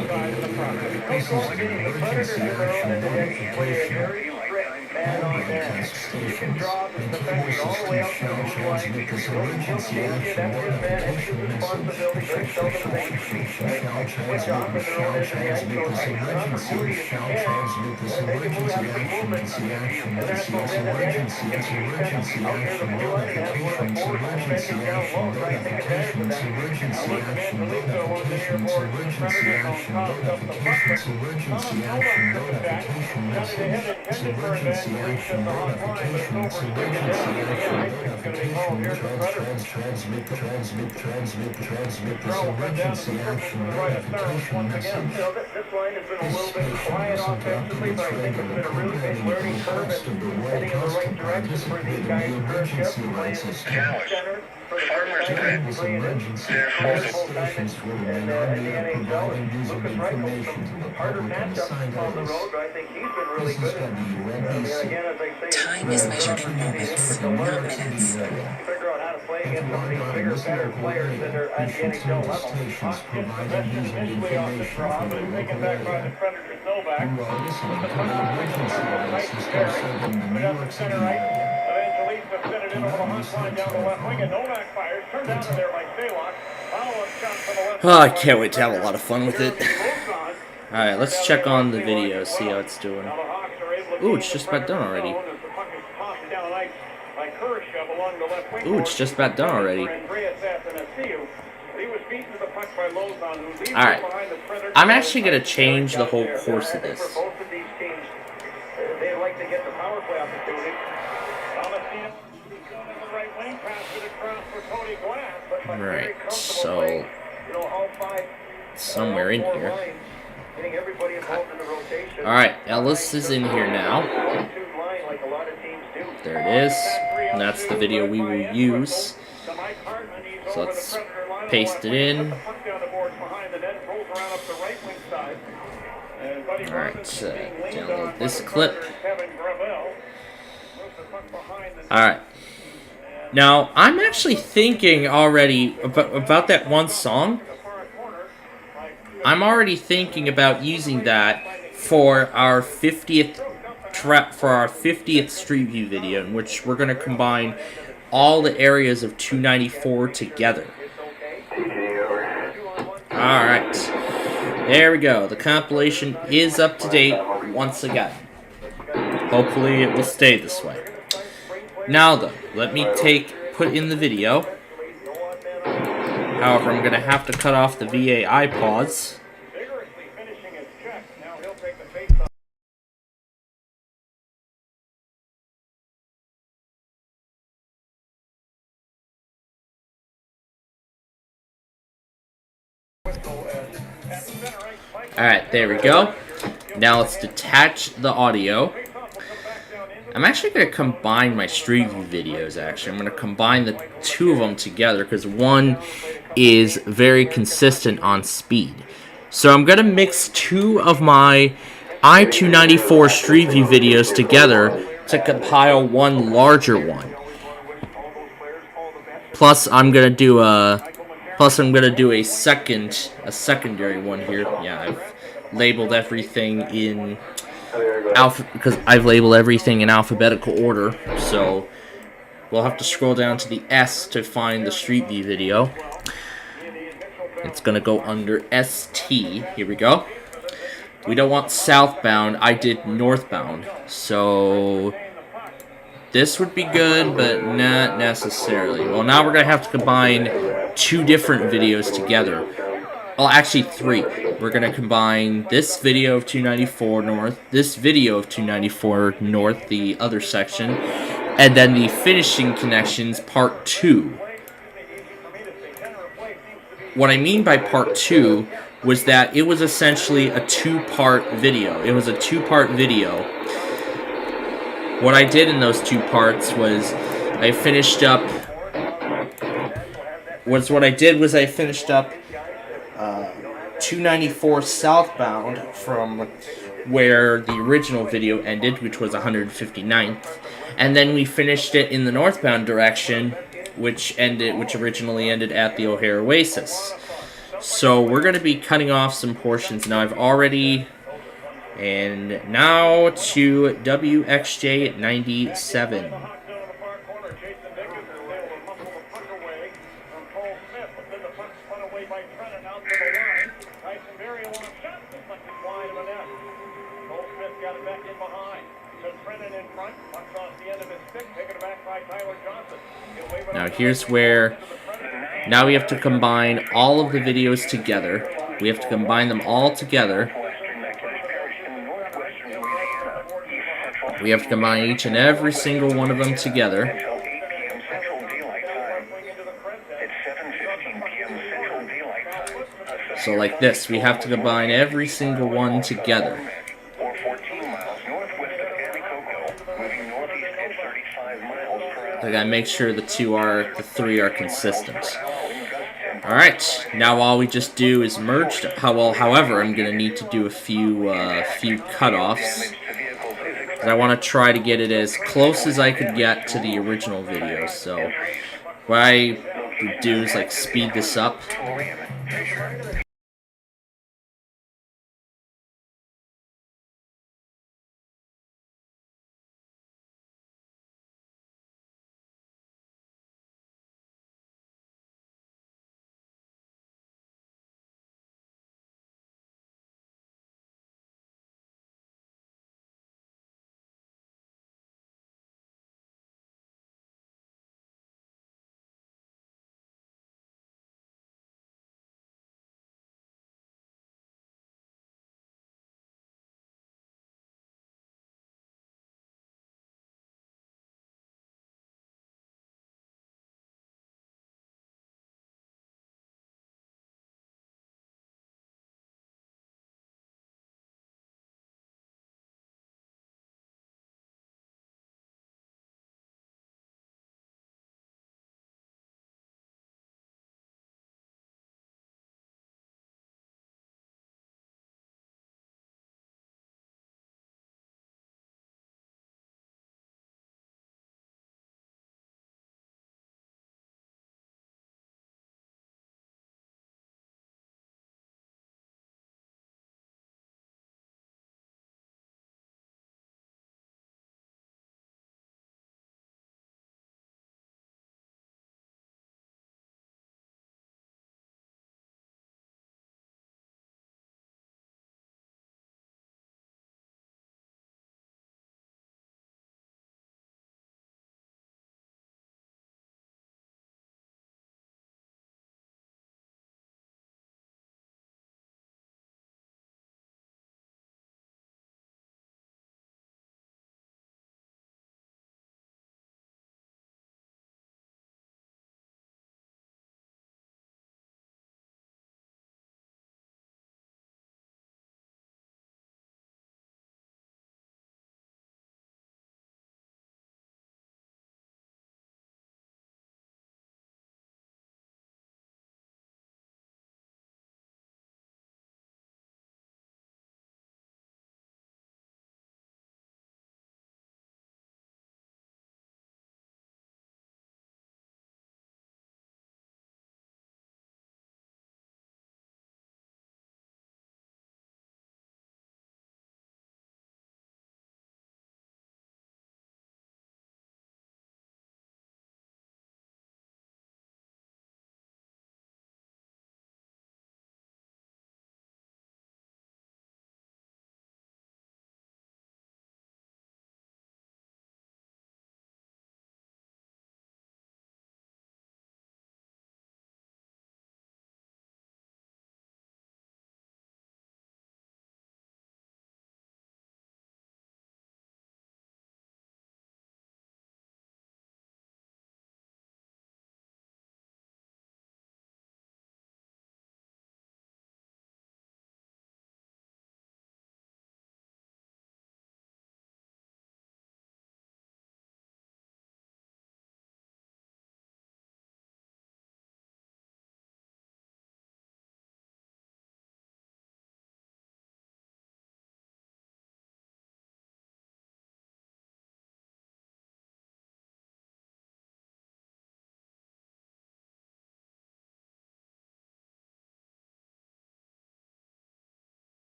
And on there, you can draw the defenders all the way out to the blue line. That's his man, it's his responsibility. Very seldom they switch off when they're on into the ice. So it's an opportunity if you can. And they can move out some movement. And that's what then the net is. If you defend out near the blue line and have one of the forwards defending down low, try to take advantage of that. Now look, man, Felipe was the near board. Predators on top of the puck. Thomas held on to the back. Got it ahead, intended for advantage. Reached at the hot line, but it's over stick and down. Again, I think it's going to be called here for Predators. Throw cut down to the surface to the right of Saros once again. You know, this line has been a little bit quiet offensively, but I think it's been a really big learning curve and heading in the right direction for these guys in first shift, playing center for the first time, playing in full time in the NHL. And Lucas Reichel, some harder matchups on the road, but I think he's been really good. Time is measured in moments, not minutes. Figure out how to play against some of these bigger, better players that are at the NHL level. Hawk gets possession initially off the draw, but it's taken back by the Predators Novak. The puck is right to Cerri. Put up the center right. Evangelista sent it in over the Hunt line down the left wing, and Novak fires. Turned down to there by Stalock. Follow-up shot from the left. Oh, I can't wait to have a lot of fun with it. Alright, let's check on the video, see how it's doing. Ooh, it's just about done already. Ooh, it's just about done already. Alright, I'm actually going to change the whole course of this. They like to get the power play opportunity. Right, so somewhere in here. Alright, Ellis is in here now. There it is. And that's the video we will use. So let's paste it in. Alright, download this clip. Alright. Now, I'm actually thinking already about that one song. I'm already thinking about using that for our 50th Street View video, in which we're going to combine all the areas of 294 together. Alright. There we go. The compilation is up to date once again. Hopefully it will stay this way. Now though, let me put in the video. However, I'm going to have to cut off the VA iPods. Alright, there we go. Now let's detach the audio. I'm actually going to combine my Street View videos, actually. I'm going to combine the two of them together because one is very consistent on speed. So I'm going to mix two of my I-294 Street View videos together to compile one larger one. Plus I'm going to do a secondary one here. Yeah, I've labeled everything in because I've labeled everything in alphabetical order, so we'll have to scroll down to the S to find the Street View video. It's gonna go under ST. Here we go. We don't want southbound, I did northbound, so this would be good, but not necessarily. Well, now we're gonna have to combine two different videos together. Well, actually three. We're going to combine this video of 294 North, this video of 294 North, the other section, and then the finishing connections, part 2. What I mean by part 2 was that it was essentially a two-part video. It was a two-part video. What I did in those two parts was I finished up 294 southbound from where the original video ended, which was 159th, and then we finished it in the northbound direction, which originally ended at the O'Hare Oasis. So we're going to be cutting off some portions now. And now to WXJ 97. Now here's where, now we have to combine all of the videos together. We have to combine them all together. We have to combine each and every single one of them together. So like this, we have to combine every single one together. I gotta make sure the three are consistent. Alright, now all we just do is merge. However, I'm gonna need to do a few cutoffs. I want to try to get it as close as I could get to the original video. So what I do is like speed this up.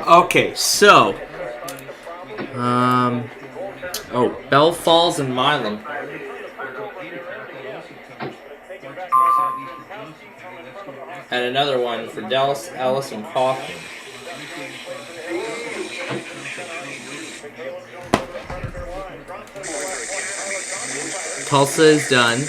Okay, so oh, Bell Falls and Milan. And another one for Dallas, Ellis, and Kaufman. Tulsa is done.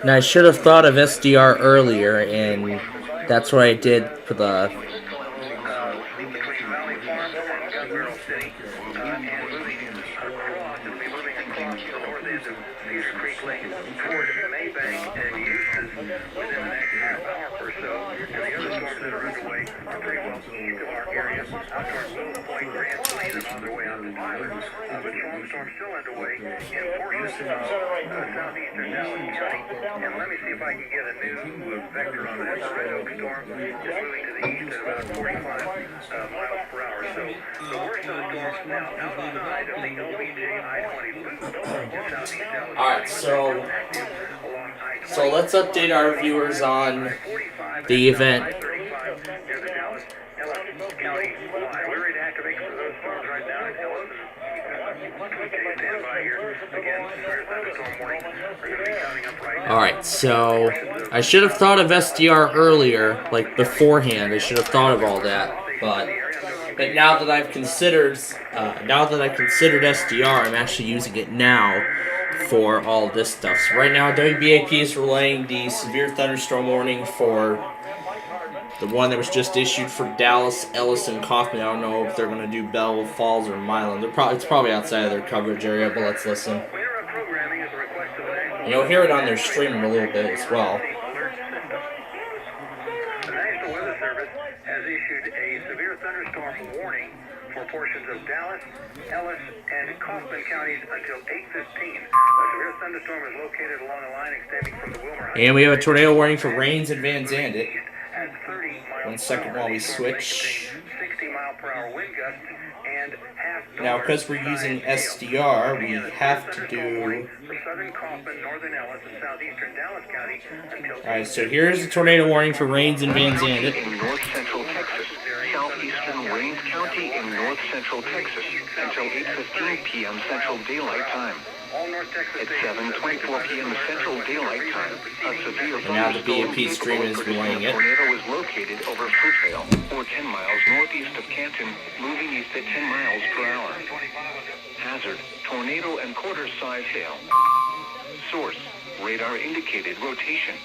Now I should have thought of SDR earlier, and that's what I did for the And let me see if I can get a new vector on that Red Oak storm, just moving to the east at about 45 miles per hour. So the worst of the storm is now outside of the LBJ I-20 loop going to southeast Dallas. Alright, so let's update our viewers on the event. We're ready to activate for those storms right now in Ellis. Stand by here. Again, severe thunderstorm warning. We're going to be coming up right now. Alright, so I should have thought of SDR earlier, like beforehand. I should have thought of all that, but now that I've considered SDR, I'm actually using it now for all this stuff. So right now, WBAP is relaying the severe thunderstorm warning for the one that was just issued for Dallas, Ellis, and Kaufman. I don't know if they're going to do Belleville Falls or Milan. It's probably outside of their coverage area, but let's listen. You'll hear it on their stream a little bit as well. The National Weather Service has issued a severe thunderstorm warning for portions of Dallas, Ellis, and Kaufman counties until 8:15. A severe thunderstorm is located along a line extending from the Wilmer. And we have a tornado warning for Rains in Van Zandt. 1 second while we switch. 60-mile-per-hour wind gusts and now, because we're using SDR, we have to do. For southern Kaufman, northern Ellis, and southeastern Dallas County until. Alright, so here's the tornado warning for Rains in Van Zandt. In north central Texas, southeastern Rains County in north central Texas until 8:15 p.m. Central Daylight Time. At 7:24 p.m. Central Daylight Time, a severe And now the BAP stream is relaying it. tornado is located over Fruitvale, or 10 miles northeast of Canton, moving east at 10 miles per hour. Hazard, tornado and quarter-size hail. Source, radar indicated rotation.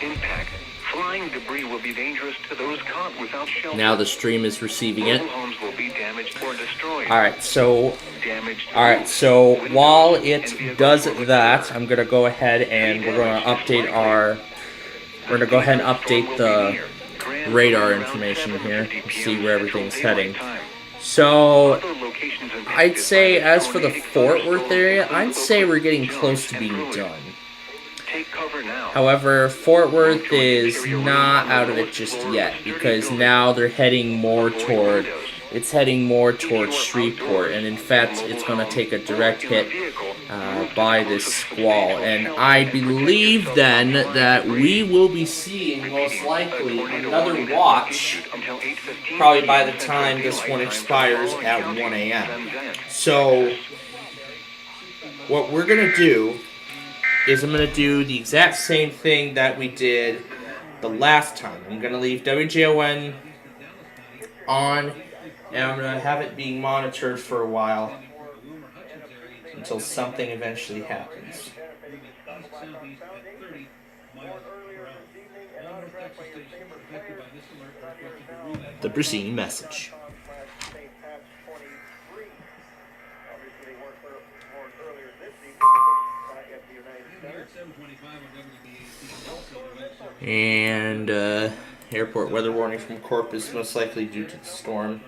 Impact, flying debris will be dangerous to those caught without shelter. Now the stream is receiving it. Homes will be damaged or destroyed. Alright, so while it does that, I'm gonna go ahead and we're gonna update the radar information here and see where everything's heading. So I'd say as for the Fort Worth area, I'd say we're getting close to being done. However, Fort Worth is not out of it just yet, because now they're heading more toward Shreveport, and in fact, it's going to take a direct hit by this squall. And I believe then that we will be seeing most likely another watch, probably by the time this one expires at 1 a.m. So, what we're going to do is I'm going to do the exact same thing that we did the last time. I'm going to leave WJON on, and I'm going to have it being monitored for a while until something eventually happens. The preceding message. And airport weather warning from Corpus, most likely due to the storm.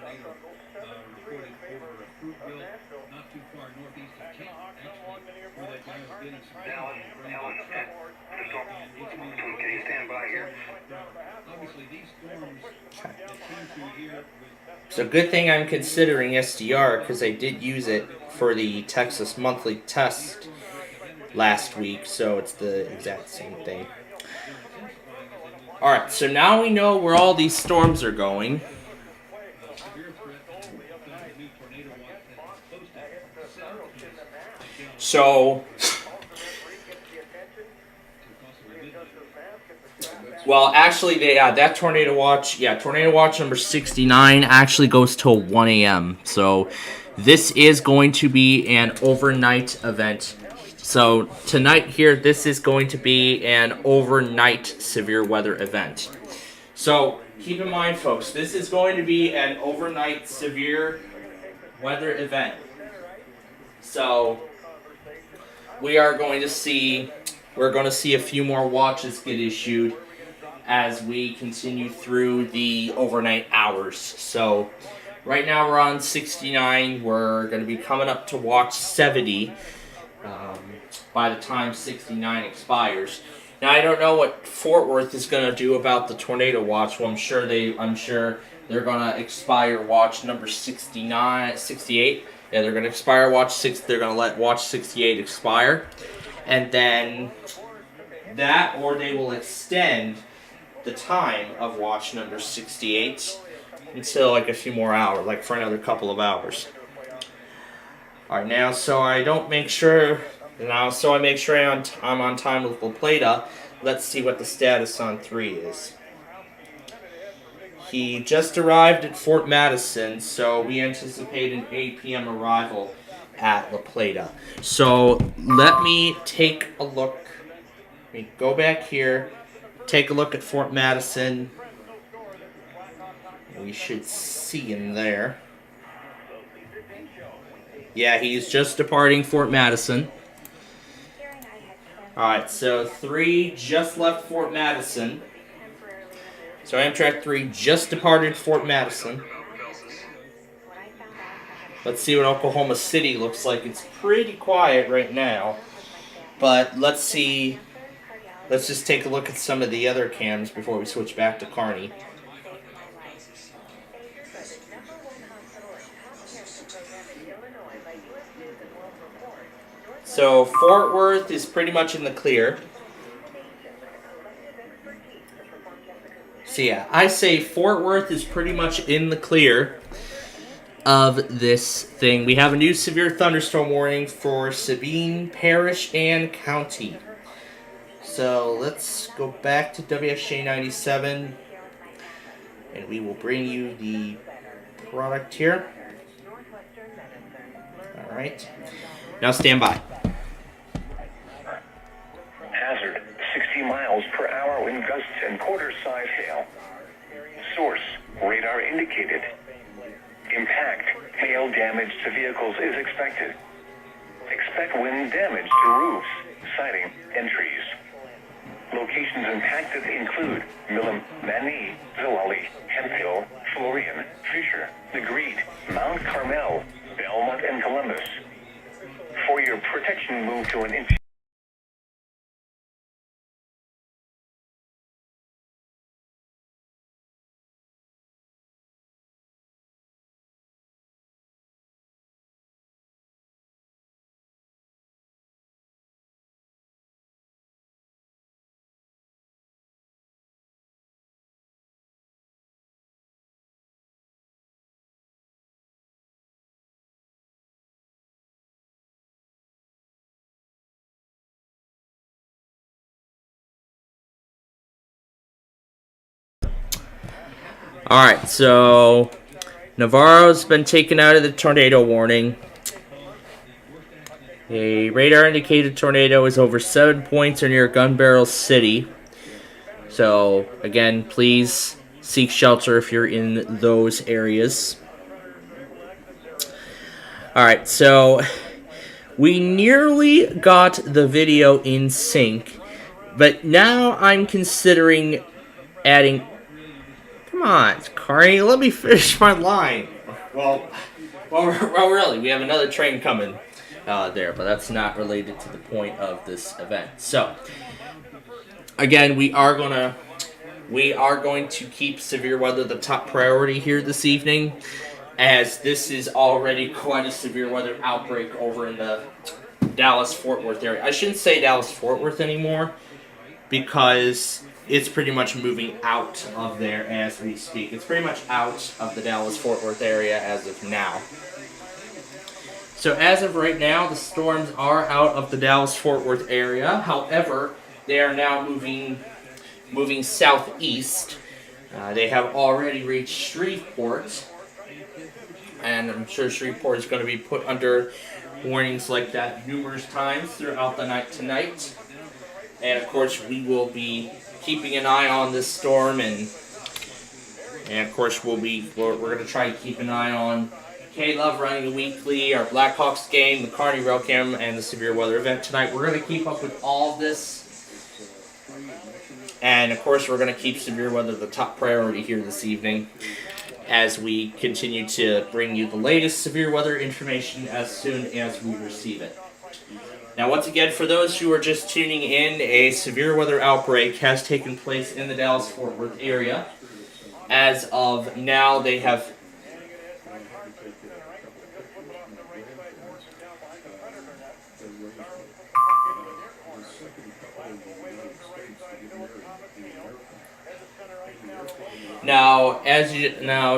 Obviously, these storms that came through here. So good thing I'm considering SDR because I did use it for the Texas monthly test last week, so it's the exact same thing. Alright, so now we know where all these storms are going. So, well, actually, that tornado watch number 69 actually goes till 1 a.m. So, this is going to be an overnight event. So, tonight here, this is going to be an overnight severe weather event. So, keep in mind, folks, this is going to be an overnight severe weather event. So, we're going to see a few more watches get issued as we continue through the overnight hours. So right now we're on 69. We're going to be coming up to watch 70 by the time 69 expires. Now I don't know what Fort Worth is going to do about the tornado watch. Well, I'm sure they're going to expire watch number 68. Yeah, they're going to expire watch 6. They're going to let watch 68 expire, and then that, or they will extend the time of watch number 68 until like a few more hours, like for another couple of hours. All right, now so I make sure I'm on time with La Plata. Let's see what the status on 3 is. He just arrived at Fort Madison, so we anticipate an 8 p.m. arrival at La Plata. So let me take a look. Let me go back here, take a look at Fort Madison. We should see him there. Yeah, he's just departing Fort Madison. Alright, so 3 just left Fort Madison. So Amtrak 3 just departed Fort Madison. Let's see what Oklahoma City looks like. It's pretty quiet right now. But let's see. Let's just take a look at some of the other cams before we switch back to Kearney. So Fort Worth is pretty much in the clear. So yeah, I say Fort Worth is pretty much in the clear of this thing. We have a new severe thunderstorm warning for Sabine Parish and County. So let's go back to WSJ 97 and we will bring you the product here. Alright. Now stand by. Hazard, 60 miles per hour wind gusts and quarter-size hail. Source, radar indicated. Impact, hail damage to vehicles is expected. Expect wind damage to roofs, siding, and trees. Locations impacted include Milam, Manny, Zilali, Hemphill, Florian, Fisher, The Great, Mount Carmel, Belmont, and Columbus. For your protection, move to an interior. Alright, so Navarro's been taken out of the tornado warning. A radar-indicated tornado is over 7 points or near Gun Barrel City. So, again, please seek shelter if you're in those areas. Alright, so we nearly got the video in sync, but now I'm considering adding... Come on, Carney, let me finish my line. Well, really, we have another train coming there, but that's not related to the point of this event. So, again, we are going to we are going to keep severe weather the top priority here this evening, as this is already quite a severe weather outbreak over in the Dallas-Fort Worth area. I shouldn't say Dallas-Fort Worth anymore, because it's pretty much moving out of there as we speak. It's pretty much out of the Dallas-Fort Worth area as of now. So as of right now, the storms are out of the Dallas-Fort Worth area. However, they are now moving southeast. They have already reached Shreveport, and I'm sure Shreveport is going to be put under warnings like that numerous times throughout the night tonight. And of course, we will be keeping an eye on this storm, and of course we're going to try and keep an eye on K-Love running the weekly, our Blackhawks game, the Carney Rail Cam, and the severe weather event tonight. We're going to keep up with all of this. And of course, we're going to keep severe weather the top priority here this evening, as we continue to bring you the latest severe weather information as soon as we receive it. Now, once again, for those who are just tuning in, a severe weather outbreak has taken place in the Dallas-Fort Worth area. As of now, they have... Now,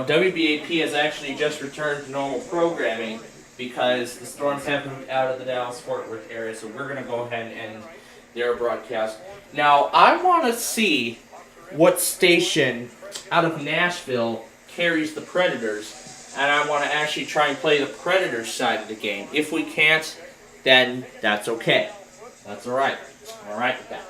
WBAP has actually just returned to normal programming, because the storms have moved out of the Dallas-Fort Worth area, so we're going to go ahead and end their broadcast. Now, I want to see what station out of Nashville carries the Predators, and I want to actually try and play the Predators side of the game. If we can't, then that's okay. That's alright. I'm alright with that.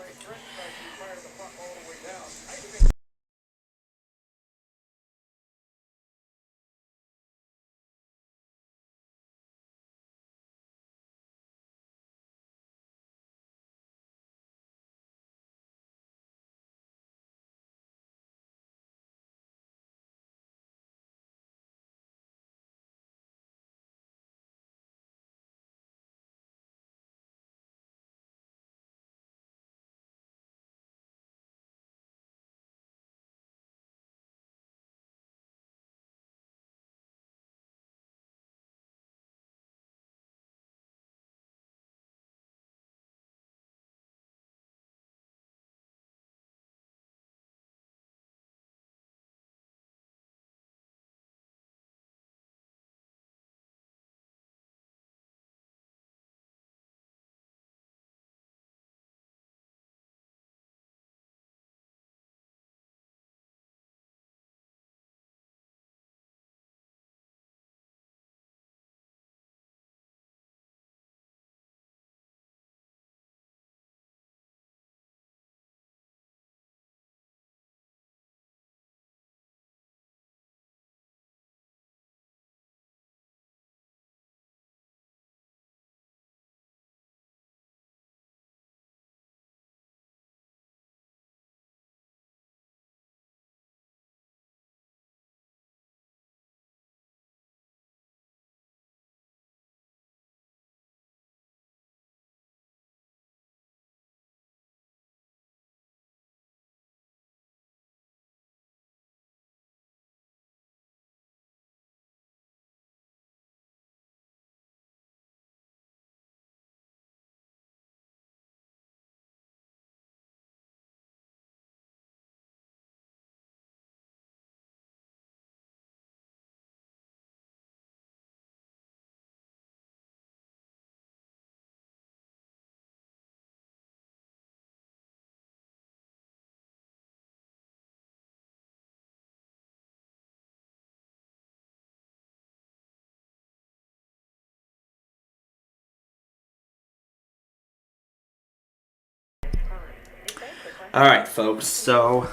Alright, folks, so...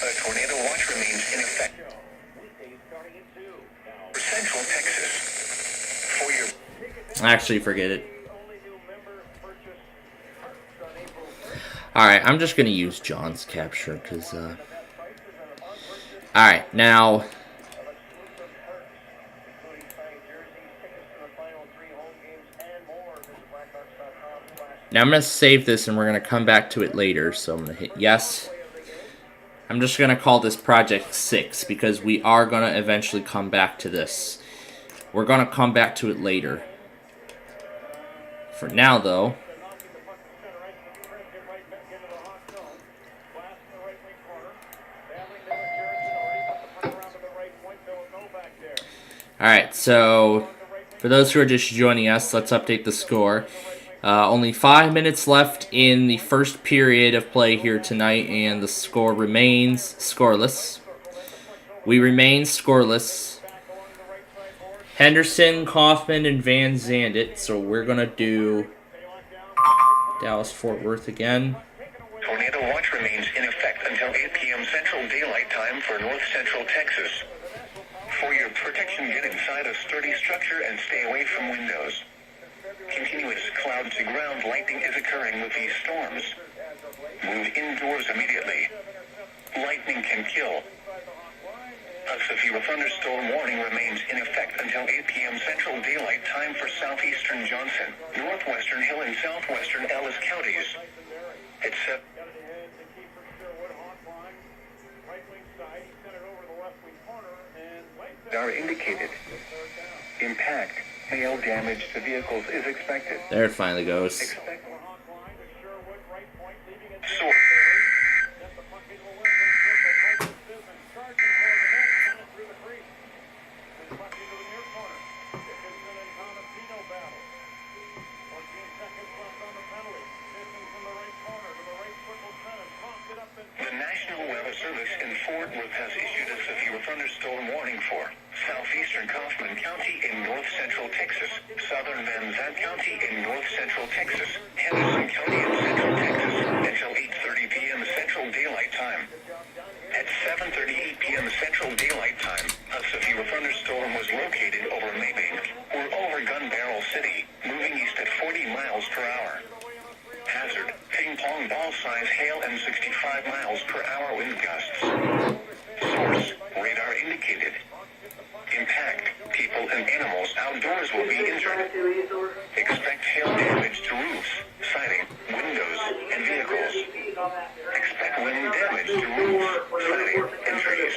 A tornado watch remains in effect for Central Texas. For your... Actually, forget it. Alright, I'm just going to use John's capture, because, Alright, now... Now I'm going to save this, and we're going to come back to it later, so I'm going to hit yes. I'm just going to call this Project 6, because we are going to eventually come back to this. We're going to come back to it later. For now, though... Alright, so for those who are just joining us, let's update the score. Only 5 minutes left in the first period of play here tonight, and the score remains scoreless. We remain scoreless. Henderson, Kaufman, and Van Zandit, so we're going to do Dallas-Fort Worth again. Tornado watch remains in effect until 8 p.m. Central Daylight Time for North Central Texas. For your protection, get inside a sturdy structure and stay away from windows. Continuous cloud-to-ground lightning is occurring with these storms. Move indoors immediately. Lightning can kill. A severe thunderstorm warning remains in effect until 8 p.m. Central Daylight Time for southeastern Johnson, northwestern Hill, and southwestern Ellis counties. It's are indicated. Impact, hail damage to vehicles is expected. There it finally goes. The National Weather Service in Fort Worth has issued a severe thunderstorm warning for southeastern Kaufman County in north central Texas, southern Van Zandt County in north central Texas, Henderson County in central Texas, until 8:30 p.m. Central Daylight Time. At 7:38 p.m. Central Daylight Time, a severe thunderstorm was located over Maybank, or over Gun Barrel City, moving east at 40 miles per hour. Hazard, ping-pong ball-size hail and 65 miles per hour wind gusts. Source, radar indicated. Impact, people and animals outdoors will be injured. Expect hail damage to roofs, siding, windows, and vehicles. Expect wind damage to roofs, siding, and trees.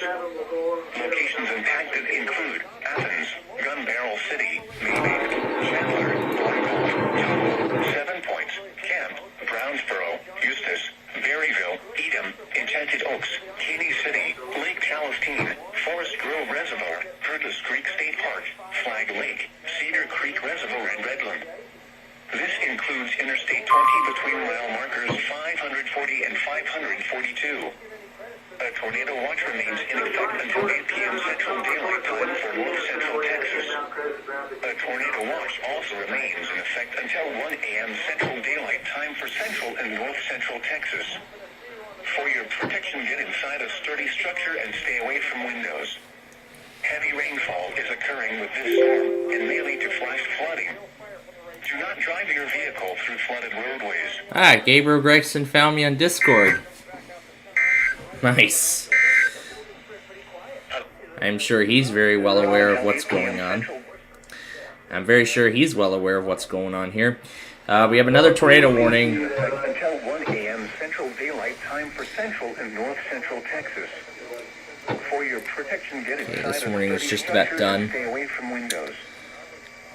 Locations impacted include Athens, Gun Barrel City, Maybank, Chandler, Blackpool, 7 Points, Camp, Brownsboro, Eustis, Berryville, Edam, Enchanted Oaks, Caney City, Lake Palestine, Forest Grove Reservoir, Curtis Creek State Park, Flag Lake, Cedar Creek Reservoir, and Redland. This includes Interstate 20 between mile markers 540 and 542. A tornado watch remains in effect until 8 p.m. Central Daylight Time for north central Texas. A tornado watch also remains in effect until 1 a.m. Central Daylight Time for central and north central Texas. For your protection, get inside a sturdy structure and stay away from windows. Heavy rainfall is occurring with this storm and may lead to flash flooding. Do not drive your vehicle through flooded roadways. Ah, Gabriel Gregson found me on Discord. Nice. I'm sure he's very well aware of what's going on. I'm very sure he's well aware of what's going on here. We have another tornado warning. Until 1 a.m. Central Daylight Time for central and north central Texas. For your protection, get inside This warning is just about done. stay away from windows.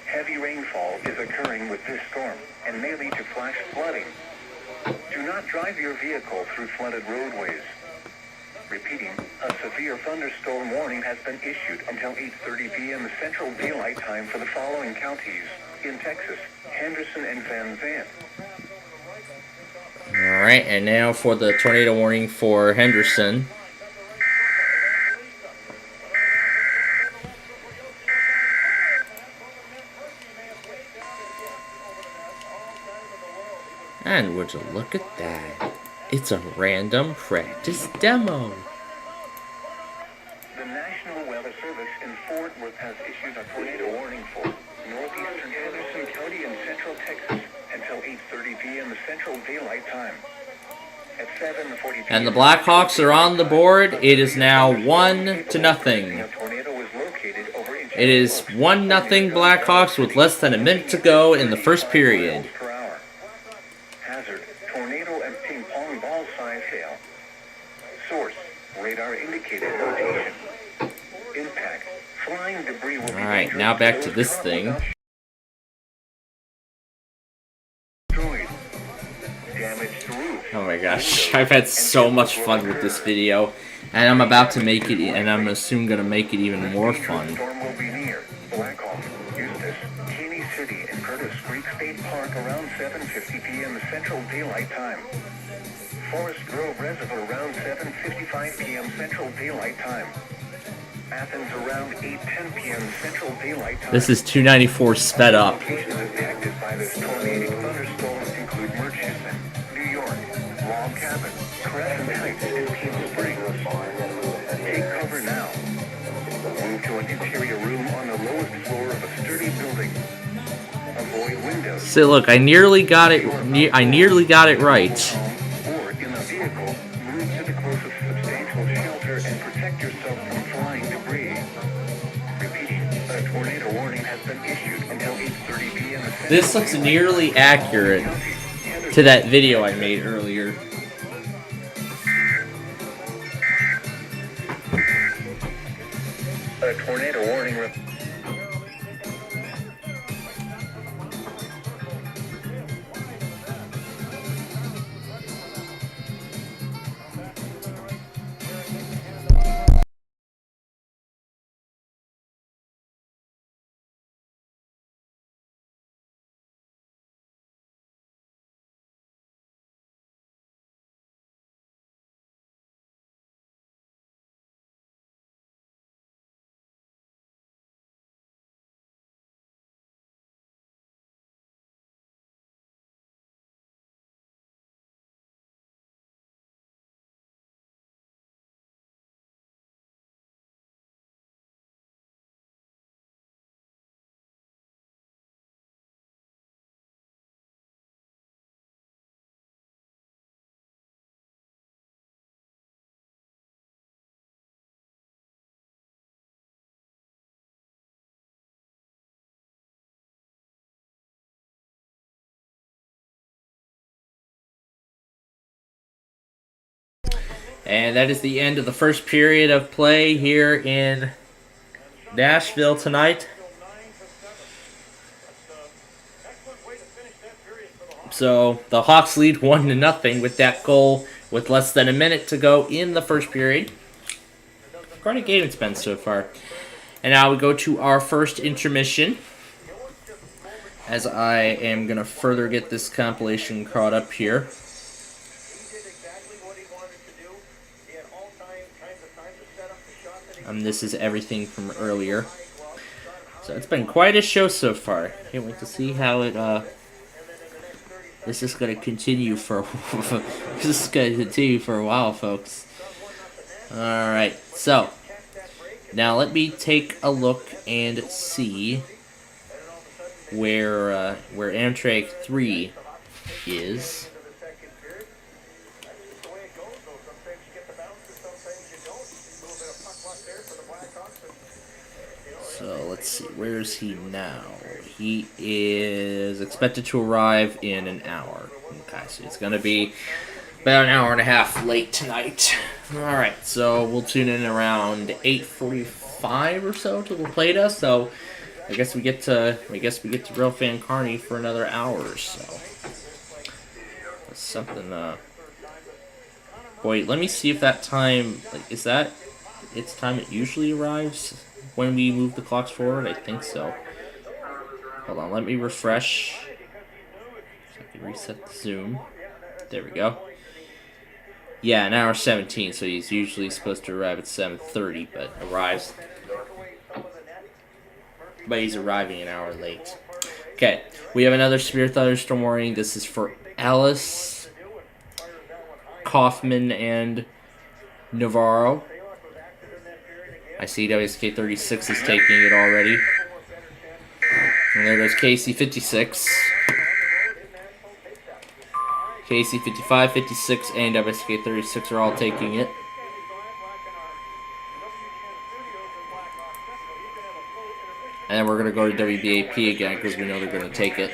Heavy rainfall is occurring with this storm and may lead to flash flooding. Do not drive your vehicle through flooded roadways. Repeating, a severe thunderstorm warning has been issued until 8:30 p.m. Central Daylight Time for the following counties in Texas, Henderson and Van Zandt. Alright, and now for the tornado warning for Henderson. And would you look at that? It's a random practice demo. The National Weather Service in Fort Worth has issued a tornado warning for northeastern Henderson County and central Texas until 8:30 p.m. Central Daylight Time. And the Blackhawks are on the board. It is now 1-0. It is 1-0 Blackhawks with less than a minute to go in the first period. Hazard, tornado and ping pong ball size hail. Source, radar indicated rotation. Impact, flying debris will be Alright, now back to this thing. Oh my gosh, I've had so much fun with this video, and I'm about to make it, and I'm soon gonna make it even more fun. Storm will be near Blackhawk, Eustis, Caney City, and Curtis Creek State Park around 7:50 p.m. Central Daylight Time. Forest Grove Reservoir around 7:55 p.m. Central Daylight Time. Athens around 8:10 p.m. Central Daylight Time. This is 294 sped up. Locations impacted by this tornadic thunderstorm include Murchison, New York, Log Cabin, Crescent Heights, and Palm Springs. Take cover now. Move to an interior room on the lowest floor of a sturdy building. Avoid windows. So look, I nearly got it. I nearly got it right. Or in a vehicle, move to the closest substantial shelter and protect yourself from flying debris. Repeating, a tornado warning has been issued until 8:30 p.m. This looks nearly accurate to that video I made earlier. A tornado warning. And that is the end of the first period of play here in Nashville tonight. So the Hawks lead 1-0 with that goal with less than a minute to go in the first period. Quite a game it's been so far. And now we go to our first intermission, as I am going to further get this compilation caught up here. This is everything from earlier. So it's been quite a show so far. Can't wait to see how it this is going to continue for this is going to continue for a while, folks. All right. So now let me take a look and see where Amtrak 3 is. So let's see, where is he now? He is expected to arrive in an hour. Okay, so it's going to be about an hour and a half late tonight. Alright, so we'll tune in around 8:45 or so to La Plata, so I guess we get to Real Fan Carney for another hour or so. That's something, boy, let me see if that time, like, is that its time it usually arrives when we move the clocks forward? I think so. Hold on, let me refresh. So I can reset the zoom. There we go. Yeah, an hour 17, so he's usually supposed to arrive at 7:30, but arrives. But he's arriving an hour late. Okay, we have another severe thunderstorm warning. This is for Alice, Kaufman, and Navarro. I see WSK 36 is taking it already. And there goes KC 56. KC 55, 56, and WSK 36 are all taking it. And then we're going to go to WBAP again because we know they're going to take it.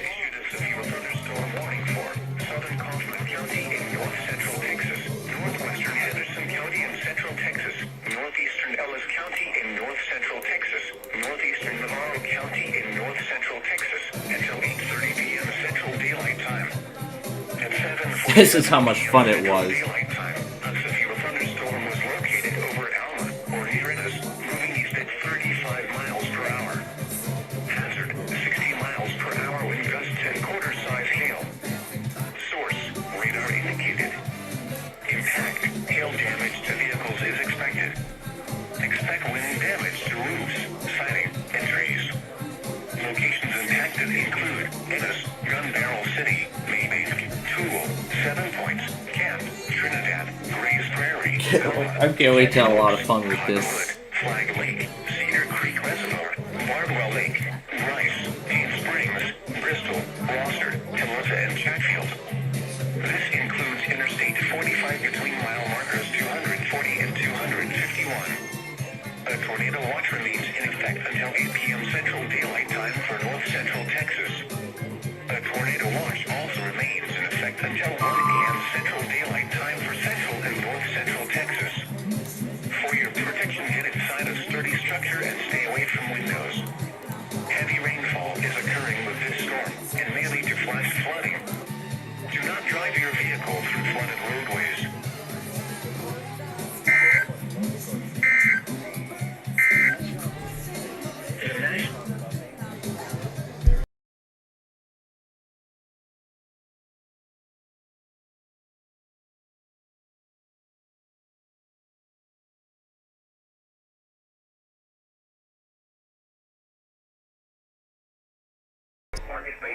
Northeastern Ellis County in north central Texas, northeastern Navarro County in north central Texas, until 8:30 p.m. Central Daylight Time. At 7:40 This is how much fun it was. Daylight Time, a severe thunderstorm was located over Alma or near it, moving east at 35 miles per hour. Hazard, 60 miles per hour with gusts and quarter-size hail. Source, radar indicated. Impact, hail damage to vehicles is expected. Expect wind damage to roofs, siding, and trees. Locations impacted include Ennis, Gun Barrel City, Maybank, Toole, 7 Points, Camp, Trinidad, Grays Prairie, I can't wait to have a lot of fun with this. Flag Lake, Cedar Creek Reservoir, Bardwell Lake, Rice, Dean Springs, Bristol, Gloucester, Tolosa, and Chatfield. This includes Interstate 45 between mile markers 240 and 251. A tornado watch remains in effect until 8 p.m. Central Daylight Time for north central Texas. A tornado watch also remains in effect until 1 p.m. Central Daylight Time for central and north central Texas. For your protection, get inside a sturdy structure and stay away from windows. Heavy rainfall is occurring with this storm and may lead to flash flooding. Do not drive your vehicle through flooded roadways.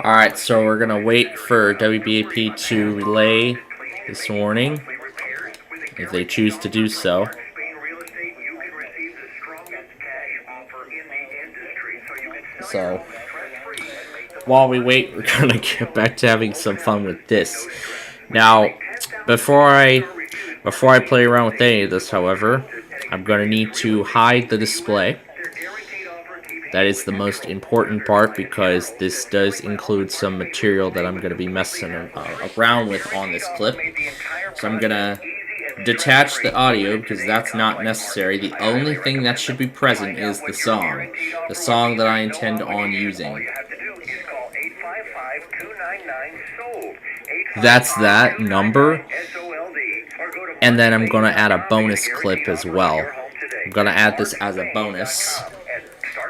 Alright, so we're going to wait for WBAP to relay this morning, if they choose to do so. So, while we wait, we're going to get back to having some fun with this. Now, before I play around with any of this, however, I'm going to need to hide the display. That is the most important part because this does include some material that I'm going to be messing around with on this clip. So I'm going to detach the audio because that's not necessary. The only thing that should be present is the song that I intend on using. That's that number. And then I'm going to add a bonus clip as well. I'm going to add this as a bonus.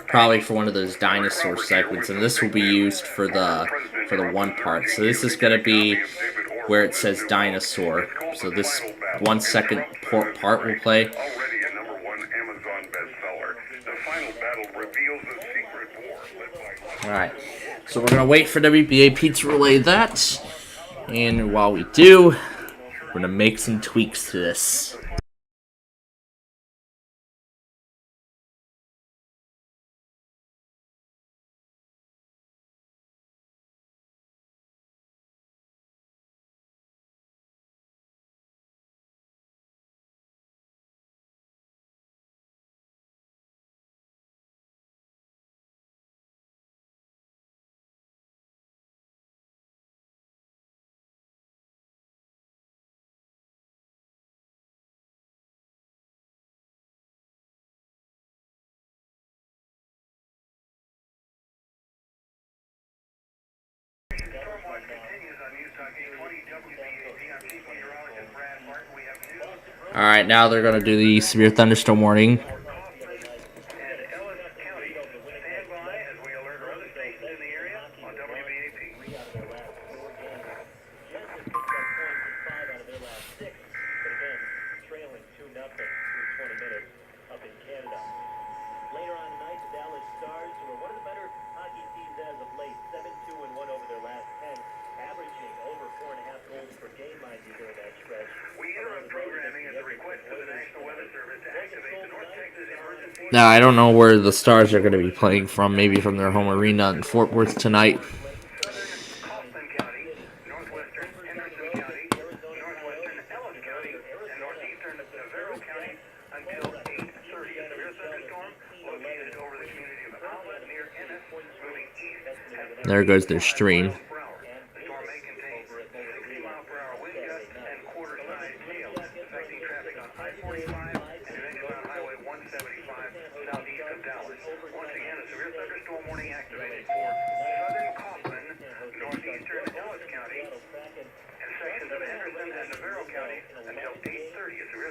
Probably for one of those dinosaur segments, and this will be used for the one part. So this is going to be where it says dinosaur. So this 1 second part will play. Alright, so we're going to wait for WBAP to relay that, and while we do, we're going to make some tweaks to this. Alright, now they're going to do the severe thunderstorm warning. Now, I don't know where the Stars are going to be playing from. Maybe from their home arena in Fort Worth tonight. There goes their stream.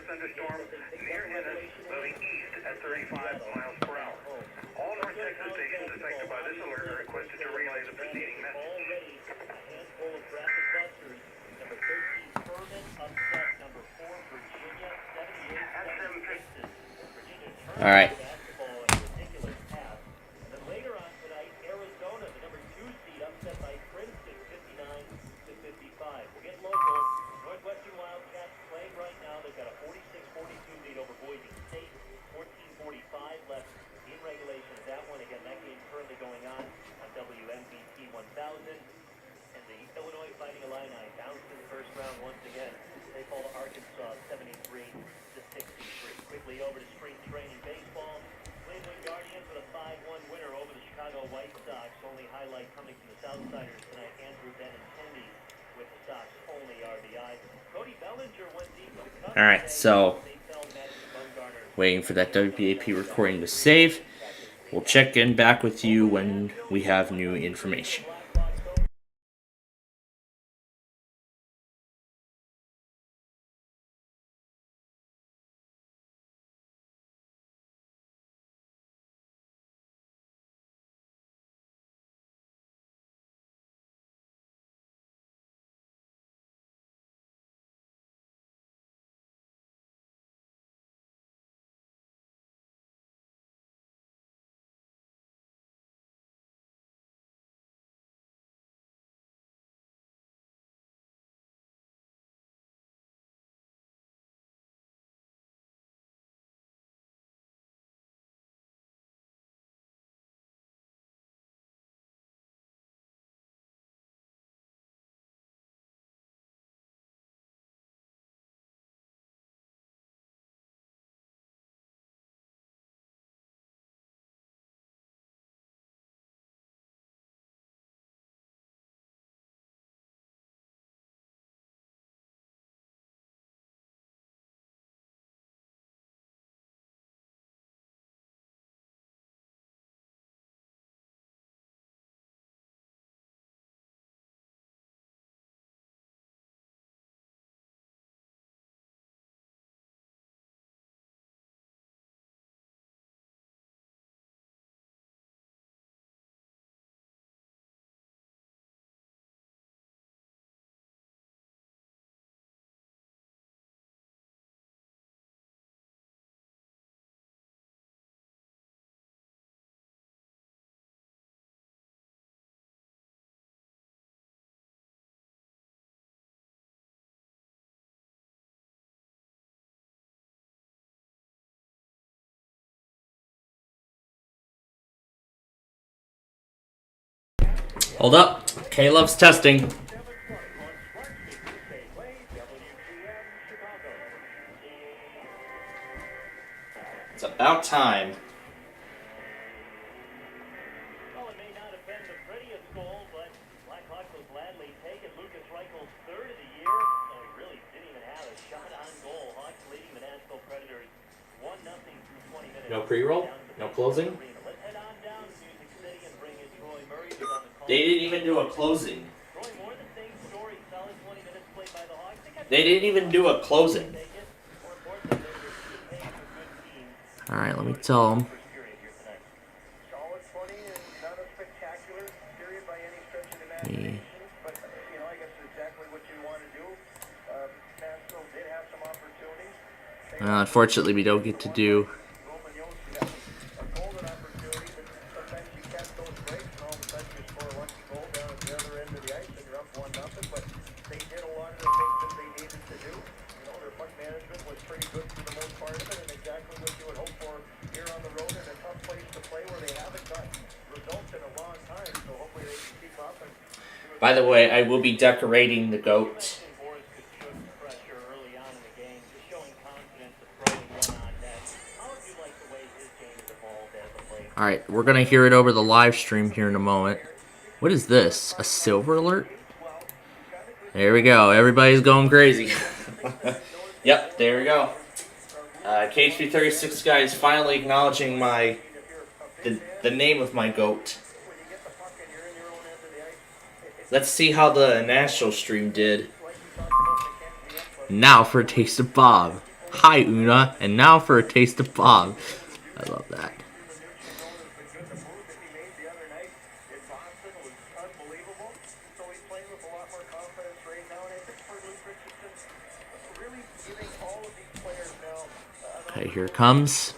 Thunderstorm near Ennis, moving east at 35 miles per hour. All North Texas stations affected by this alert are requested to relay the preceding message. All right. All right, so waiting for that WAP recording to save. We'll check in back with you when we have new information. Hold up. Caleb's testing. It's about time. No pre-roll? No closing? They didn't even do a closing. They didn't even do a closing. Alright, let me tell them. Unfortunately, we don't get to do By the way, I will be decorating the goat. Alright, we're going to hear it over the live stream here in a moment. What is this? A silver alert? There we go. Everybody's going crazy. Yep, there we go. KHB36 guy is finally acknowledging the name of my goat. Let's see how the national stream did. Now for a taste of Bob. Hi, Una. And now for a taste of Bob. I love that. Okay, here it comes.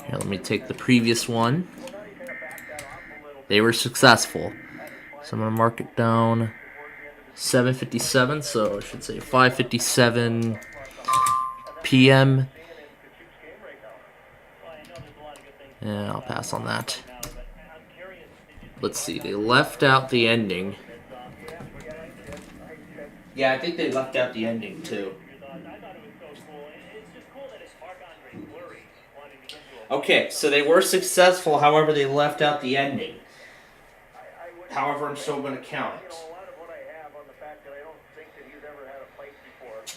Here, let me take the previous one. They were successful. So I'm going to mark it down 7:57, so I should say 5:57 p.m. Yeah, I'll pass on that. Let's see, they left out the ending. Yeah, I think they left out the ending too. Okay, so they were successful, however they left out the ending. However, I'm still going to count it.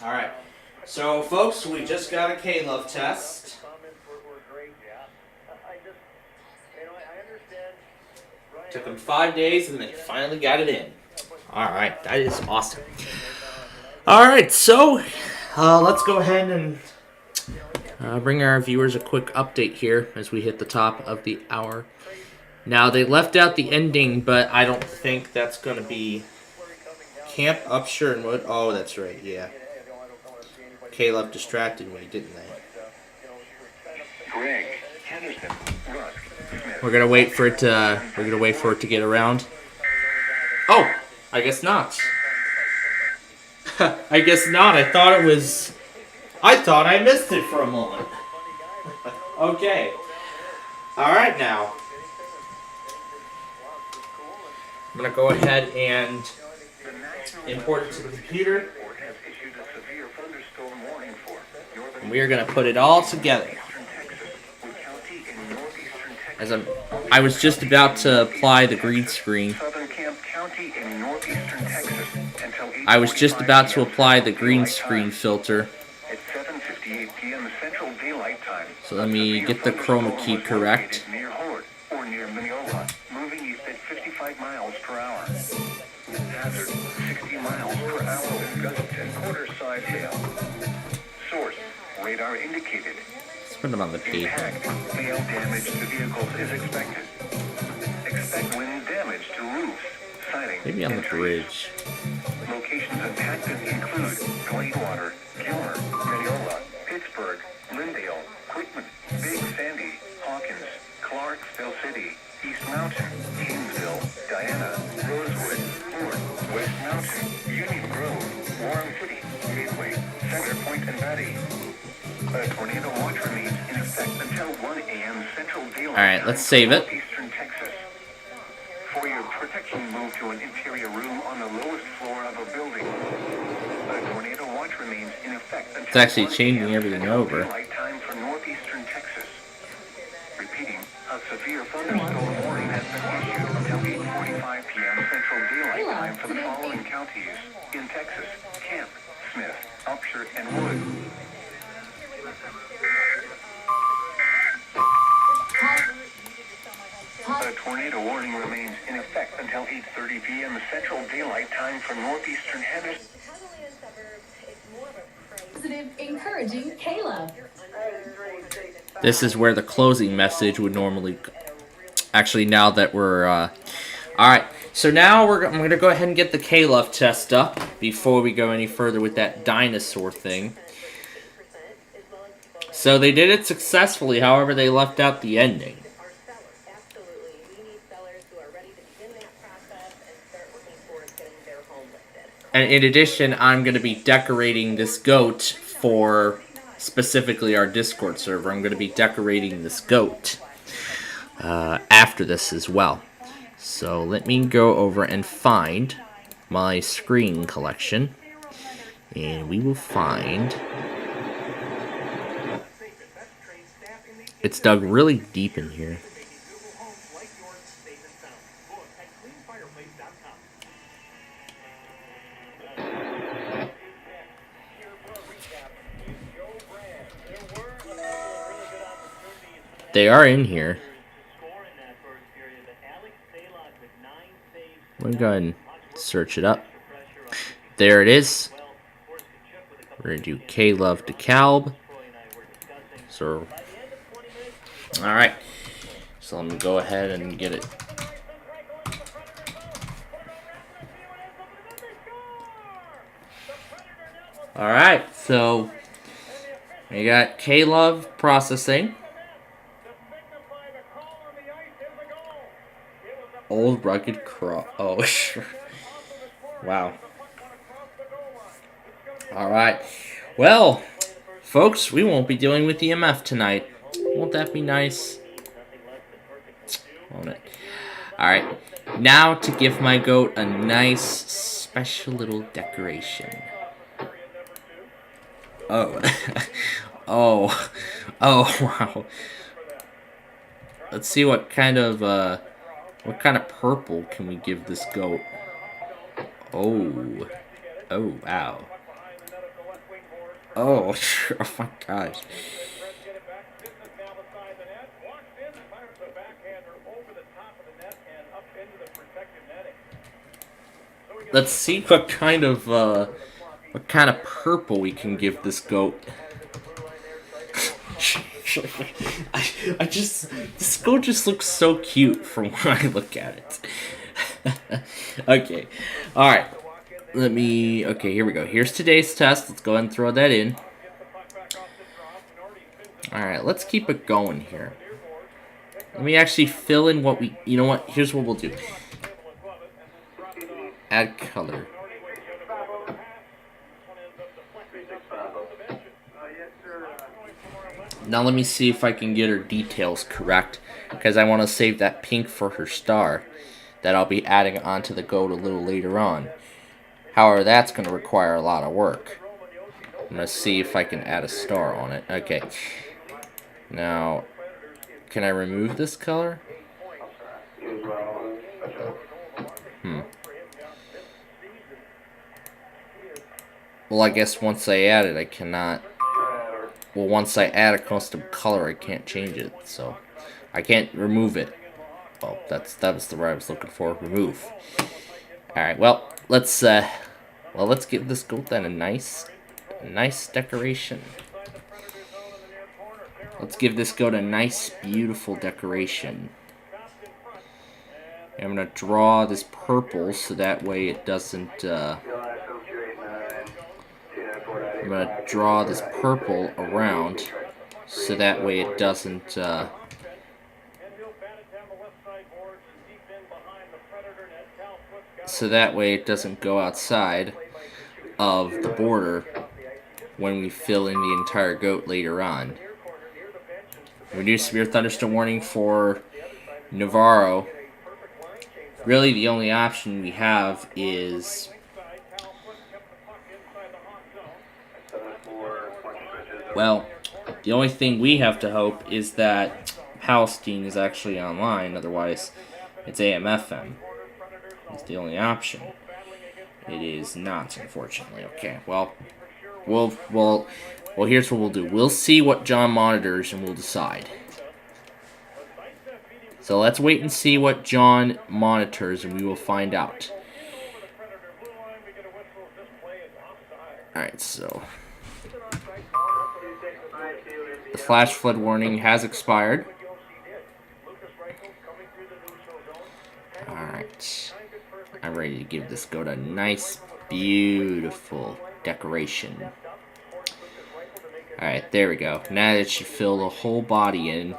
Alright, so folks, we just got a K-Love test. Took them 5 days and they finally got it in. Alright, that is awesome. Alright, so let's go ahead and bring our viewers a quick update here as we hit the top of the hour. Now, they left out the ending, but I don't think that's going to be Camp Upshur and Wood. Oh, that's right, yeah. Caleb distracted me, didn't they? Greg, Henderson, Russ, We're gonna wait for it to. Get around. Oh, I guess not. I guess not. I thought it was. I thought I missed it for a moment. Okay. All right, now. I'm gonna go ahead and import it to the computer. And we are gonna put it all together. As I was just about to apply the green screen. I was just about to apply the green screen filter. So let me get the chroma key correct. Radar indicated. Let's put them on the page. Hail damage to vehicles is expected. Expect wind damage to roofs, siding, Maybe on the bridge. Locations impacted include Gladewater, Gilmer, Mineola, Pittsburgh, Lindale, Quitman, Big Sandy, Hawkins, Clarksville City, East Mountain, Kingsville, Diana, Rosewood, Fort, West Mountain, Union Grove, Warren City, Gateway, Center Point, and Batty. A tornado watch remains in effect until 1 a.m. Central Daylight. Alright, let's save it. Eastern Texas. For your protection, move to an interior room on the lowest floor of a building. A tornado watch remains in effect until It's actually changing everything over. daylight time for northeastern Texas. Repeating, a severe thunderstorm warning has been issued until 8:45 p.m. Central Daylight time for the following counties in Texas: Camp, Smith, Upshur, and Wood. A tornado warning remains in effect until 8:30 p.m. Central Daylight time for northeastern Henderson. Positive, encouraging Caleb. This is where the closing message would normally. Actually, now that we're. Alright, so now I'm going to go ahead and get the K-Love test up before we go any further with that dinosaur thing. So they did it successfully, however, they left out the ending. And in addition, I'm going to be decorating this goat for specifically our Discord server. I'm going to be decorating this goat after this as well. So let me go over and find my screen collection, and we will find it's dug really deep in here. They are in here. I'm gonna go ahead and search it up. There it is. We're gonna do K-Love DeKalb. So, alright. So let me go ahead and get it. Alright, so we got K-Love processing. Old rugged cross. Oh, sure. Wow. Alright. Well, folks, we won't be dealing with EMF tonight. Won't that be nice? Won't it? Alright. Now to give my goat a nice, special little decoration. Oh. Oh. Oh, wow. Let's see what kind of purple can we give this goat? Oh. Oh, wow. Oh, oh my gosh. Let's see what kind of purple we can give this goat. This goat just looks so cute from when I look at it. Okay. Alright. Okay, here we go. Here's today's test. Let's go ahead and throw that in. Alright, let's keep it going here. Let me actually fill in what we... You know what? Here's what we'll do. Add color. Now let me see if I can get her details correct, because I want to save that pink for her star that I'll be adding onto the goat a little later on. However, that's going to require a lot of work. I'm going to see if I can add a star on it. Okay. Now, can I remove this color? Well, I guess once I add it, I cannot... Well, once I add a custom color, I can't change it, so... I can't remove it. Oh, that was the word I was looking for. Remove. Alright, well, let's give this goat then a nice decoration. Let's give this goat a nice, beautiful decoration. I'm going to draw this purple so that way it doesn't... I'm going to draw this purple around so that way it doesn't... so that way it doesn't go outside of the border when we fill in the entire goat later on. Reduced severe thunderstorm warning for Navarro. Really, the only option we have is... Well, the only thing we have to hope is that Palestine is actually online. Otherwise, it's AM/FM. It's the only option. It is not, unfortunately. Okay, well, here's what we'll do. We'll see what John monitors, and we'll decide. So let's wait and see what John monitors, and we will find out. Alright, so... The flash flood warning has expired. Alright. I'm ready to give this goat a nice, beautiful decoration. Alright, there we go. Now that she filled the whole body in.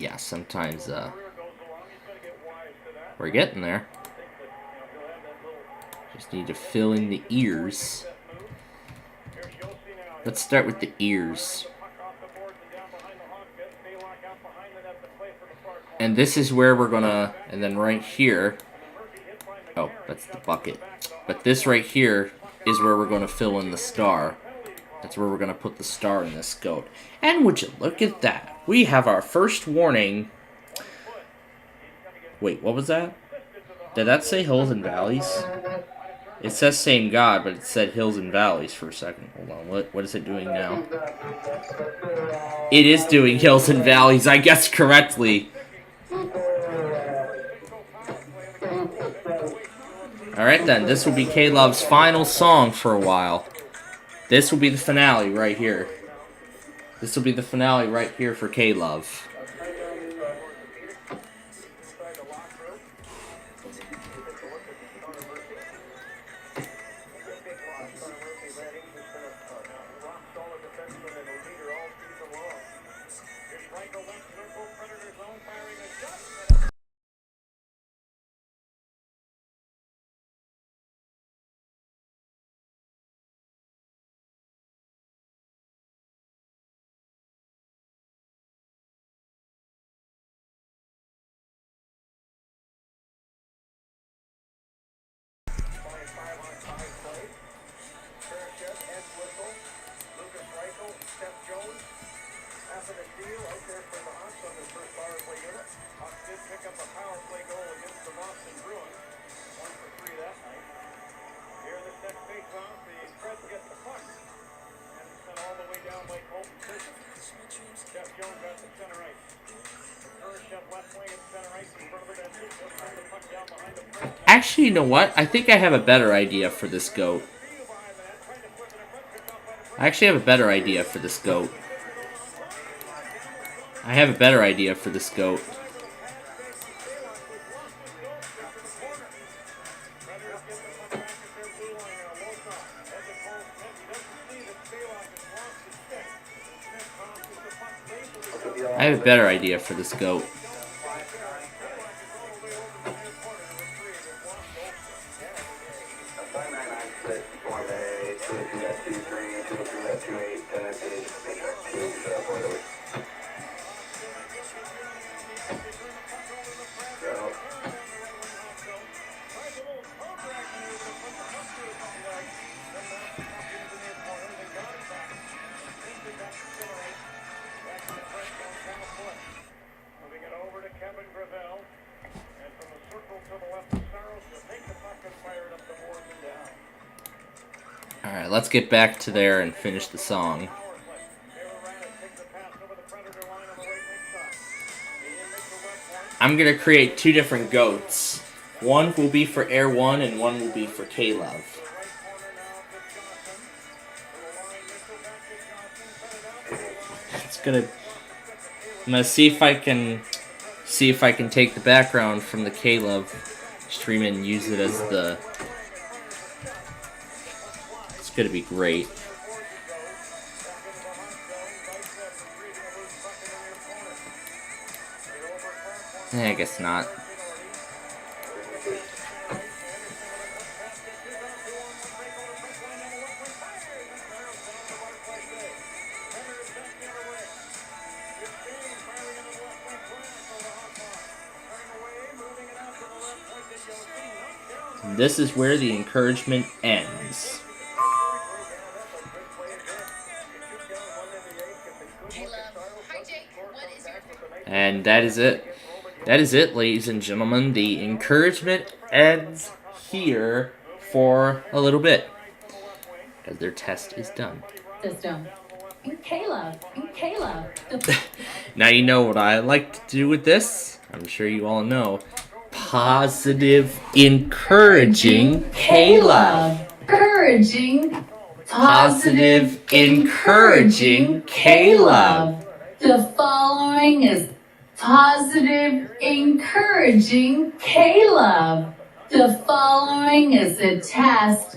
Yeah, sometimes, we're getting there. Just need to fill in the ears. Let's start with the ears. And this is where we're gonna, and then right here, oh, that's the bucket. But this right here is where we're gonna fill in the star. That's where we're gonna put the star in this goat. And would you look at that? We have our first warning. Wait, what was that? Did that say hills and valleys? It says same God, but it said hills and valleys for a second. Hold on, what is it doing now? It is doing hills and valleys, I guess correctly. Alright then, this will be K-Love's final song for a while. This will be the finale right here. This will be the finale right here for K-Love. Actually, you know what? I think I have a better idea for this goat. I actually have a better idea for this goat. I have a better idea for this goat. I have a better idea for this goat. Alright, let's get back to there and finish the song. I'm going to create two different goats. One will be for Air 1 and one will be for K-Love. I'm gonna see if I can take the background from the K-Love stream and use it as the... It's gonna be great. I guess not. This is where the encouragement ends. And that is it. That is it, ladies and gentlemen. The encouragement ends here for a little bit, because their test is done. System. Kayla. Now you know what I like to do with this. I'm sure you all know. Positive, encouraging Kayla. Encouraging. Positive, encouraging Kayla. The following is positive, encouraging K-Love. The following is a test.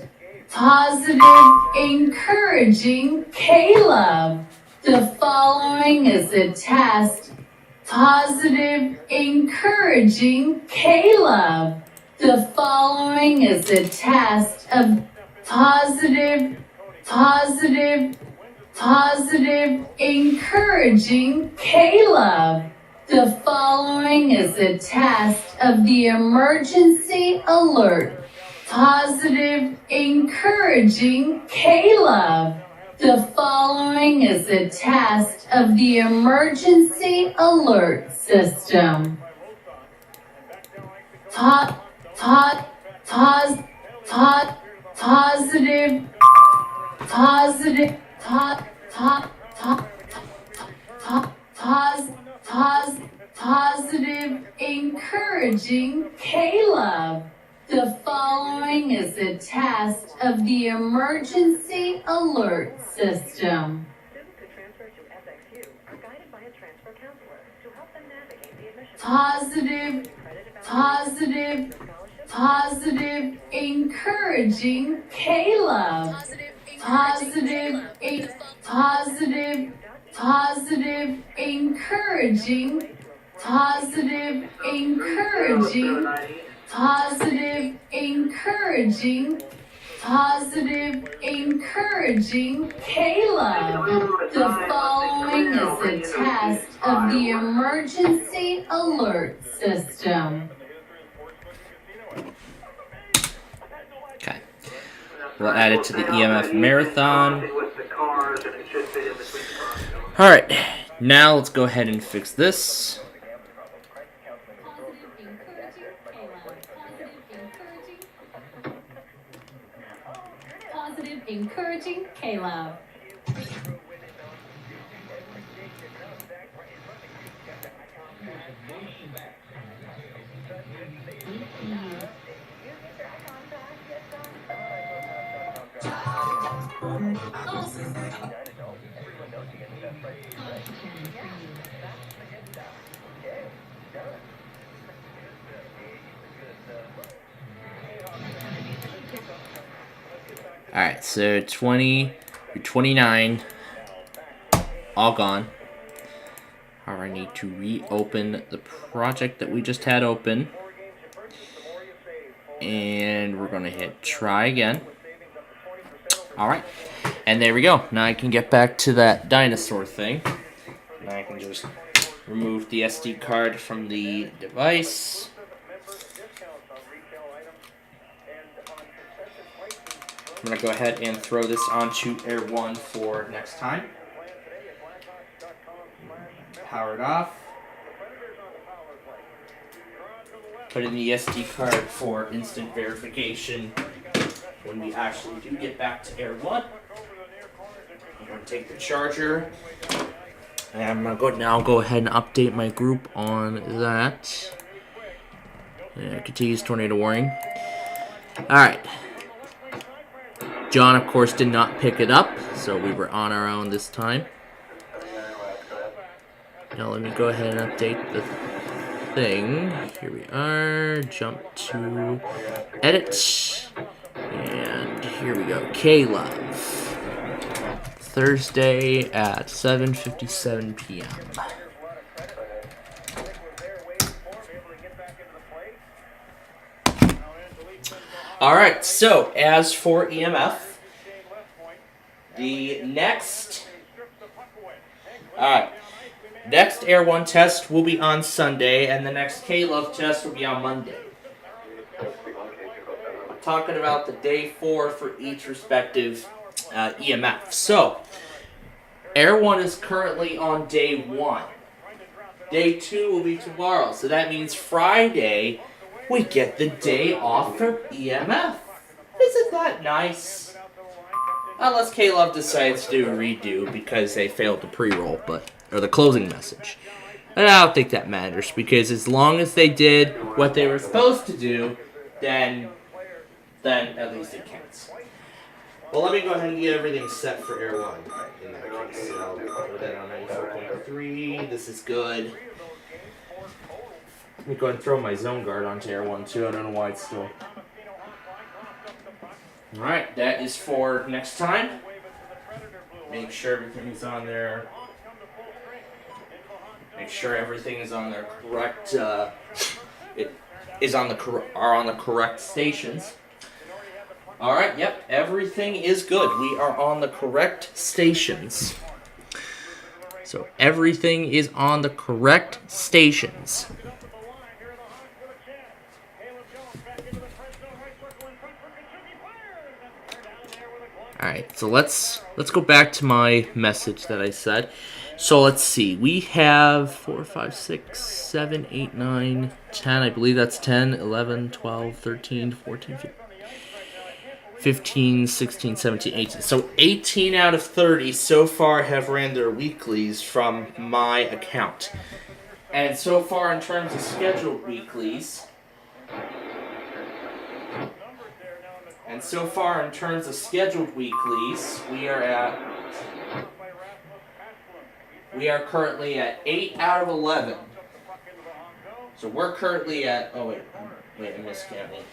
Positive, encouraging K-Love. The following is a test. Positive, encouraging K-Love. The following is a test of positive, Positive, encouraging K-Love. The following is a test of the emergency alert. Positive, encouraging K-Love. The following is a test of the emergency alert system. Positive, encouraging K-Love. The following is a test of the emergency alert system. Positive, encouraging K-Love. Positive, encouraging. Positive, encouraging. Positive, encouraging K-Love. The following is a test of the emergency alert system. Okay. We'll add it to the EMF marathon. Alright, now let's go ahead and fix this. Positive, encouraging K-Love. Alright, so 20 through 29, all gone. Alright, I need to reopen the project that we just had open. And we're going to hit try again. Alright, and there we go. Now I can get back to that dinosaur thing. Now I can just remove the SD card from the device. I'm going to go ahead and throw this onto Air 1 for next time. Power it off. Put in the SD card for instant verification when we actually do get back to Air 1. I'm going to take the charger. And I'm going to go ahead and update my group on that. Yeah, continuous tornado warning. Alright. John, of course, did not pick it up, so we were on our own this time. Now let me go ahead and update the thing. Here we are. Jump to edit. And here we go. K-Love. Thursday at 7:57 p.m. Alright, so as for EMF, the next Air 1 test will be on Sunday, and the next K-Love test will be on Monday. Talking about the day 4 for each respective EMF. So, Air 1 is currently on day 1. Day 2 will be tomorrow, so that means Friday we get the day off from EMF. Isn't that nice? Unless K-Love decides to do a redo because they failed the pre-roll, or the closing message. And I don't think that matters, because as long as they did what they were supposed to do, then at least it counts. Well, let me go ahead and get everything set for Air 1 in that case. So I'll put that on 94.3. This is good. Let me go ahead and throw my zone guard onto Air 1 too. I don't know why it's still. Alright, that is for next time. Make sure everything's on there. Make sure everything is on their correct. It is on the correct stations. Alright, yep, everything is good. We are on the correct stations. So everything is on the correct stations. Alright, so let's go back to my message that I said. So let's see. We have 4, 5, 6, 7, 8, 9, 10. I believe that's 10, 11, 12, 13, 14, 15, 16, 17, 18. So 18 out of 30 so far have ran their weeklies from my account. And so far in terms of scheduled weeklies, we are currently at 8 out of 11. So we're currently at, oh wait, I missed counting.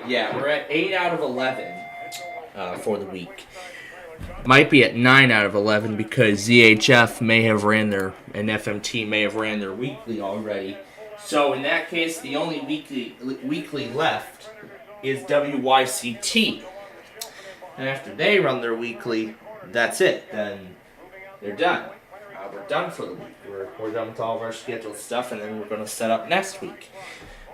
Yeah, we're at 8 out of 11 for the week. Might be at 9 out of 11 because ZHF may have ran their, and FMT may have ran their weekly already. So in that case, the only weekly left is WYCT. And after they run their weekly, that's it. Then they're done. We're done for the week. We're done with all of our scheduled stuff, and then we're going to set up next week.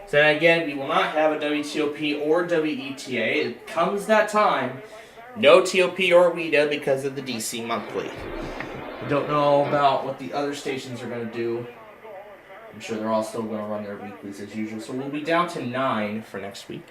So then again, we will not have a WTOP or WETA. It comes that time. No TOP or WETA because of the DC monthly. I don't know about what the other stations are going to do. I'm sure they're all still going to run their weeklies as usual. So we'll be down to 9 for next week.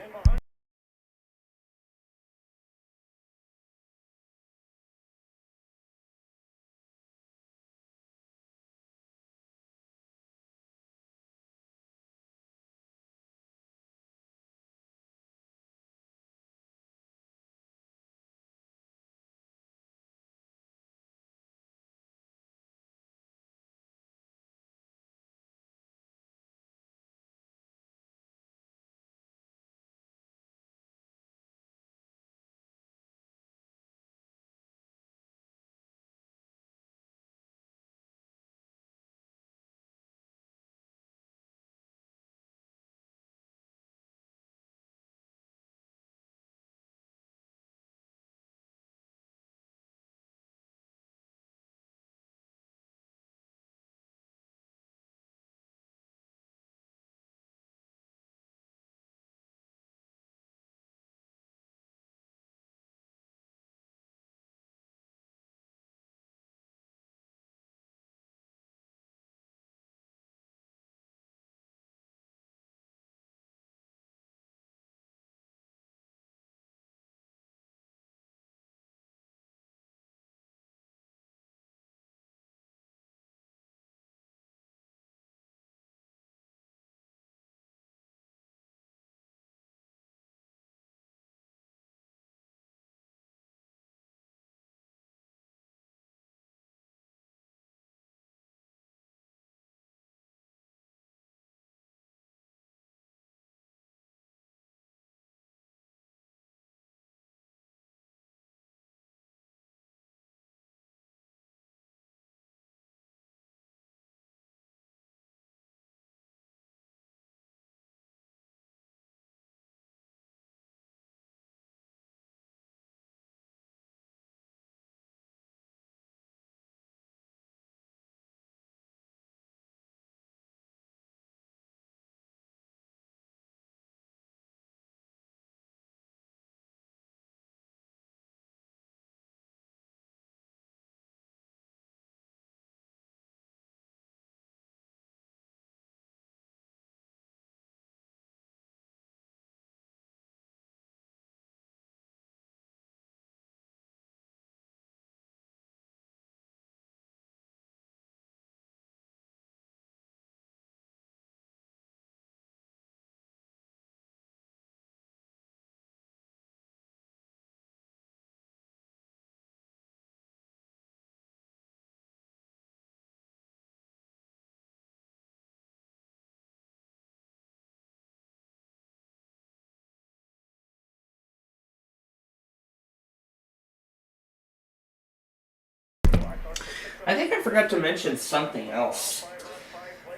I think I forgot to mention something else.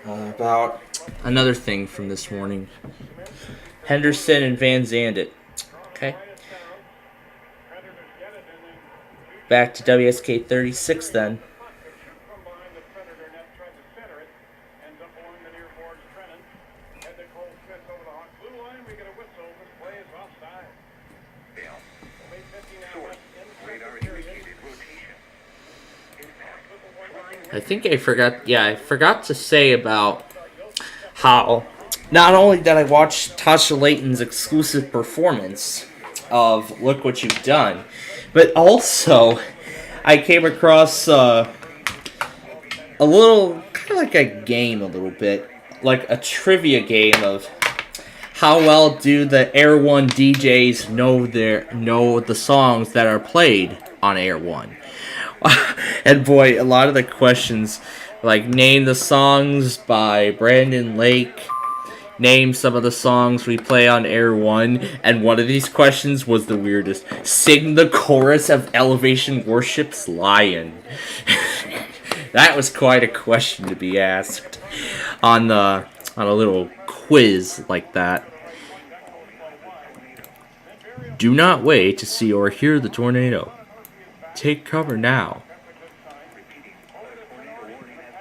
about another thing from this morning. Henderson and Van Zandt. Okay. Back to WSK 36 then. I think I forgot to say about how not only did I watch Tasha Layton's exclusive performance of Look What You've Done, but also I came across a little, kind of like a game a little bit, like a trivia game of how well do the Air One DJs know the songs that are played on Air One. And boy, a lot of the questions, like name the songs by Brandon Lake, name some of the songs we play on Air One, and one of these questions was the weirdest. Sing the chorus of Elevation Worship's Lion. That was quite a question to be asked on a little quiz like that. Do not wait to see or hear the tornado. Take cover now.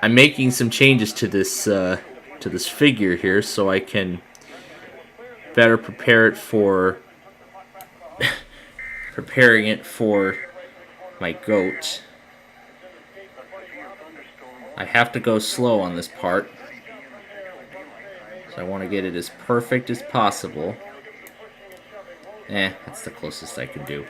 I'm making some changes to this figure here so I can better prepare it for preparing it for my goat. I have to go slow on this part, so I want to get it as perfect as possible. That's the closest I can do.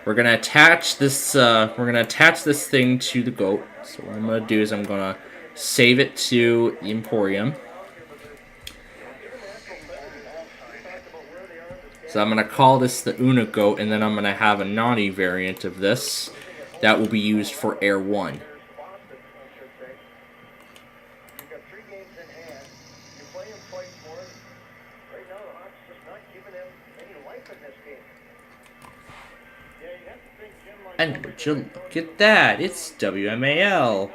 We're gonna attach this. Thing to the goat. So what I'm gonna do is I'm gonna save it to the Emporium. So I'm gonna call this the Una goat, and then I'm gonna have a naughty variant of this that will be used for Air One. And would you look at that? It's WMAL.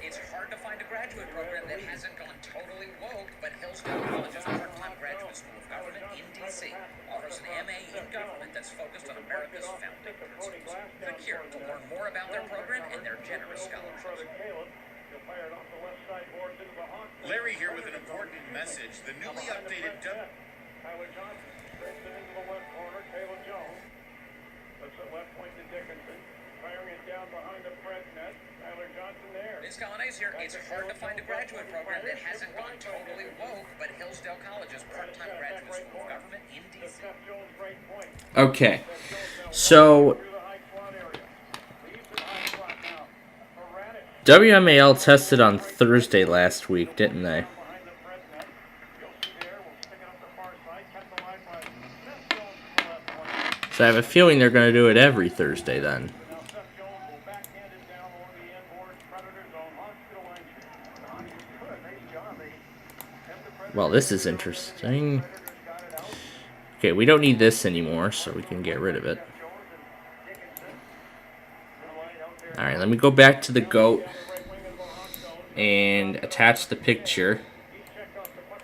It's hard to find a graduate program that hasn't gone totally woke, but Hillsdale College's part-time graduate school of government in D.C. offers an MA in government that's focused on America's founding principles. Click here to learn more about their program and their generous scholarships. Larry here with an important message. The newly updated Tyler Johnson straight into the left corner. Caleb Jones. That's the left point to Dickinson. Firing it down behind the Fred net. Tyler Johnson there. Liz Collins here. It's hard to find a graduate program that hasn't gone totally woke, but Hillsdale College's part-time graduate school of government in D.C. Okay, so WMAL tested on Thursday last week, didn't they? So I have a feeling they're going to do it every Thursday then. Well, this is interesting. Okay, we don't need this anymore, so we can get rid of it. Alright, let me go back to the goat and attach the picture,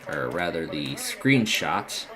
or rather the screenshot.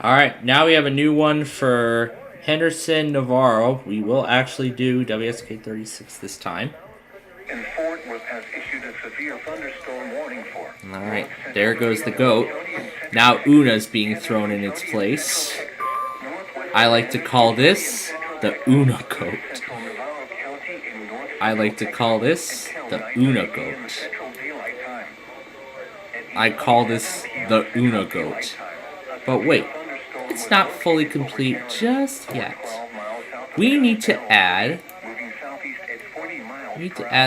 Alright, now we have a new one for Henderson, Navarro. We will actually do WSK 36 this time. And Fort Worth has issued a severe thunderstorm warning for. Alright, there goes the goat. Now Una's being thrown in its place. I like to call this the Una goat. I like to call this the Una goat. I call this the Una goat. But wait, it's not fully complete just yet. We need to add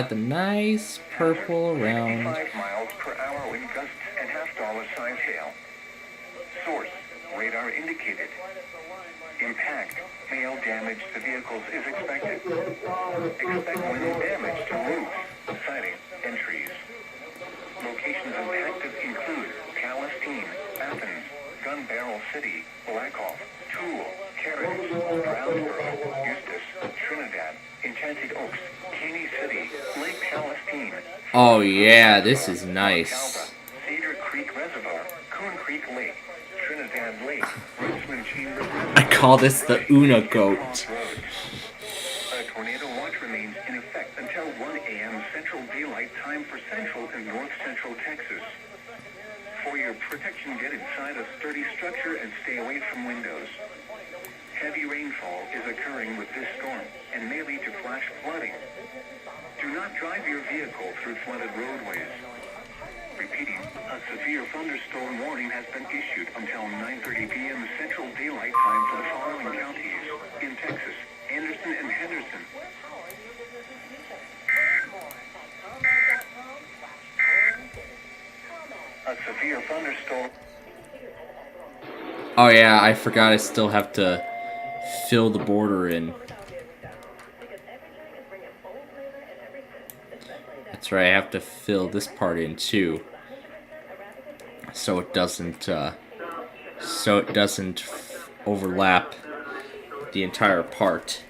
the nice purple around. miles per hour wind gusts and $half size hail. Source, radar indicated. Impact, hail damage to vehicles is expected. Expect wind damage to roofs, siding, and trees. Locations impacted include Palestine, Athens, Gun Barrel City, Blackhawk, Tool, Carrots, Brownsboro, Eustis, Trinidad, Enchanted Oaks, Caney City, Lake Palestine. Oh yeah, this is nice. Cedar Creek Reservoir, Coon Creek Lake, Trinidad Lake, Richmond Chamber. I call this the Una goat. A tornado watch remains in effect until 1 a.m. Central Daylight Time for Central and North Central Texas. For your protection, get inside a sturdy structure and stay away from windows. Heavy rainfall is occurring with this storm and may lead to flash flooding. Do not drive your vehicle through flooded roadways. Repeating, a severe thunderstorm warning has been issued until 9:30 p.m. Central Daylight Time for the following counties in Texas: Anderson and Henderson. A severe thunderstorm. Oh yeah, I forgot I still have to fill the border in. That's right, I have to fill this part in too, so it doesn't overlap the entire part.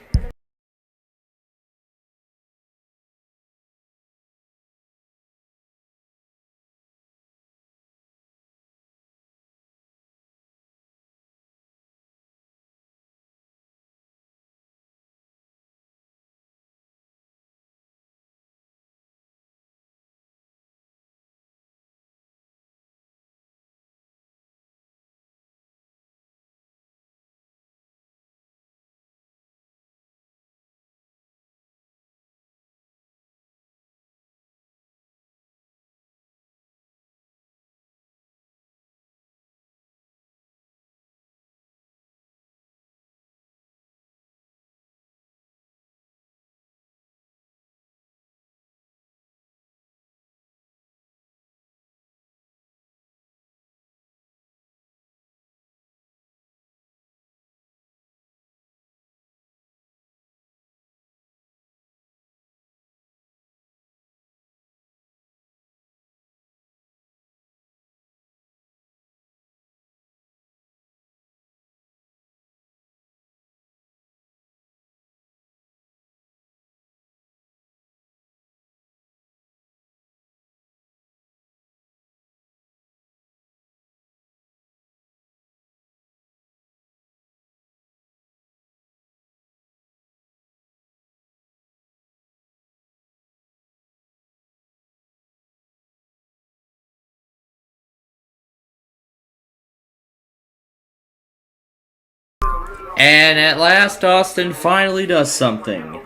And at last, Austin finally does something.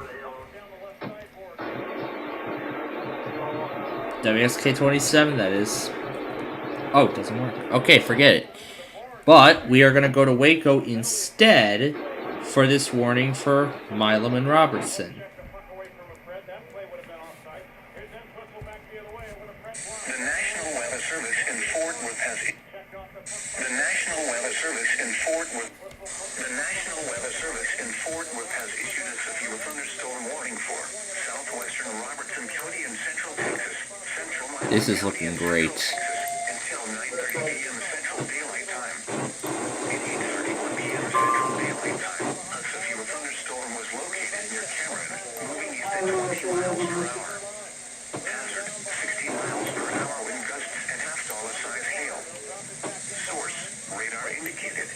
WSK 27, that is. Oh, it doesn't work. Okay, forget it. But we are going to go to Waco instead for this warning for Milam and Robertson. The National Weather Service in Fort Worth has issued a severe thunderstorm warning for southwestern Robertson County and central Texas. This is looking great. Until 9:30 p.m. Central Daylight Time. At 8:31 p.m. Central Daylight Time, a severe thunderstorm was located near Cameron, moving east at 20 miles per hour. Hazard, 60 miles per hour wind gusts and $half size hail. Source, radar indicated.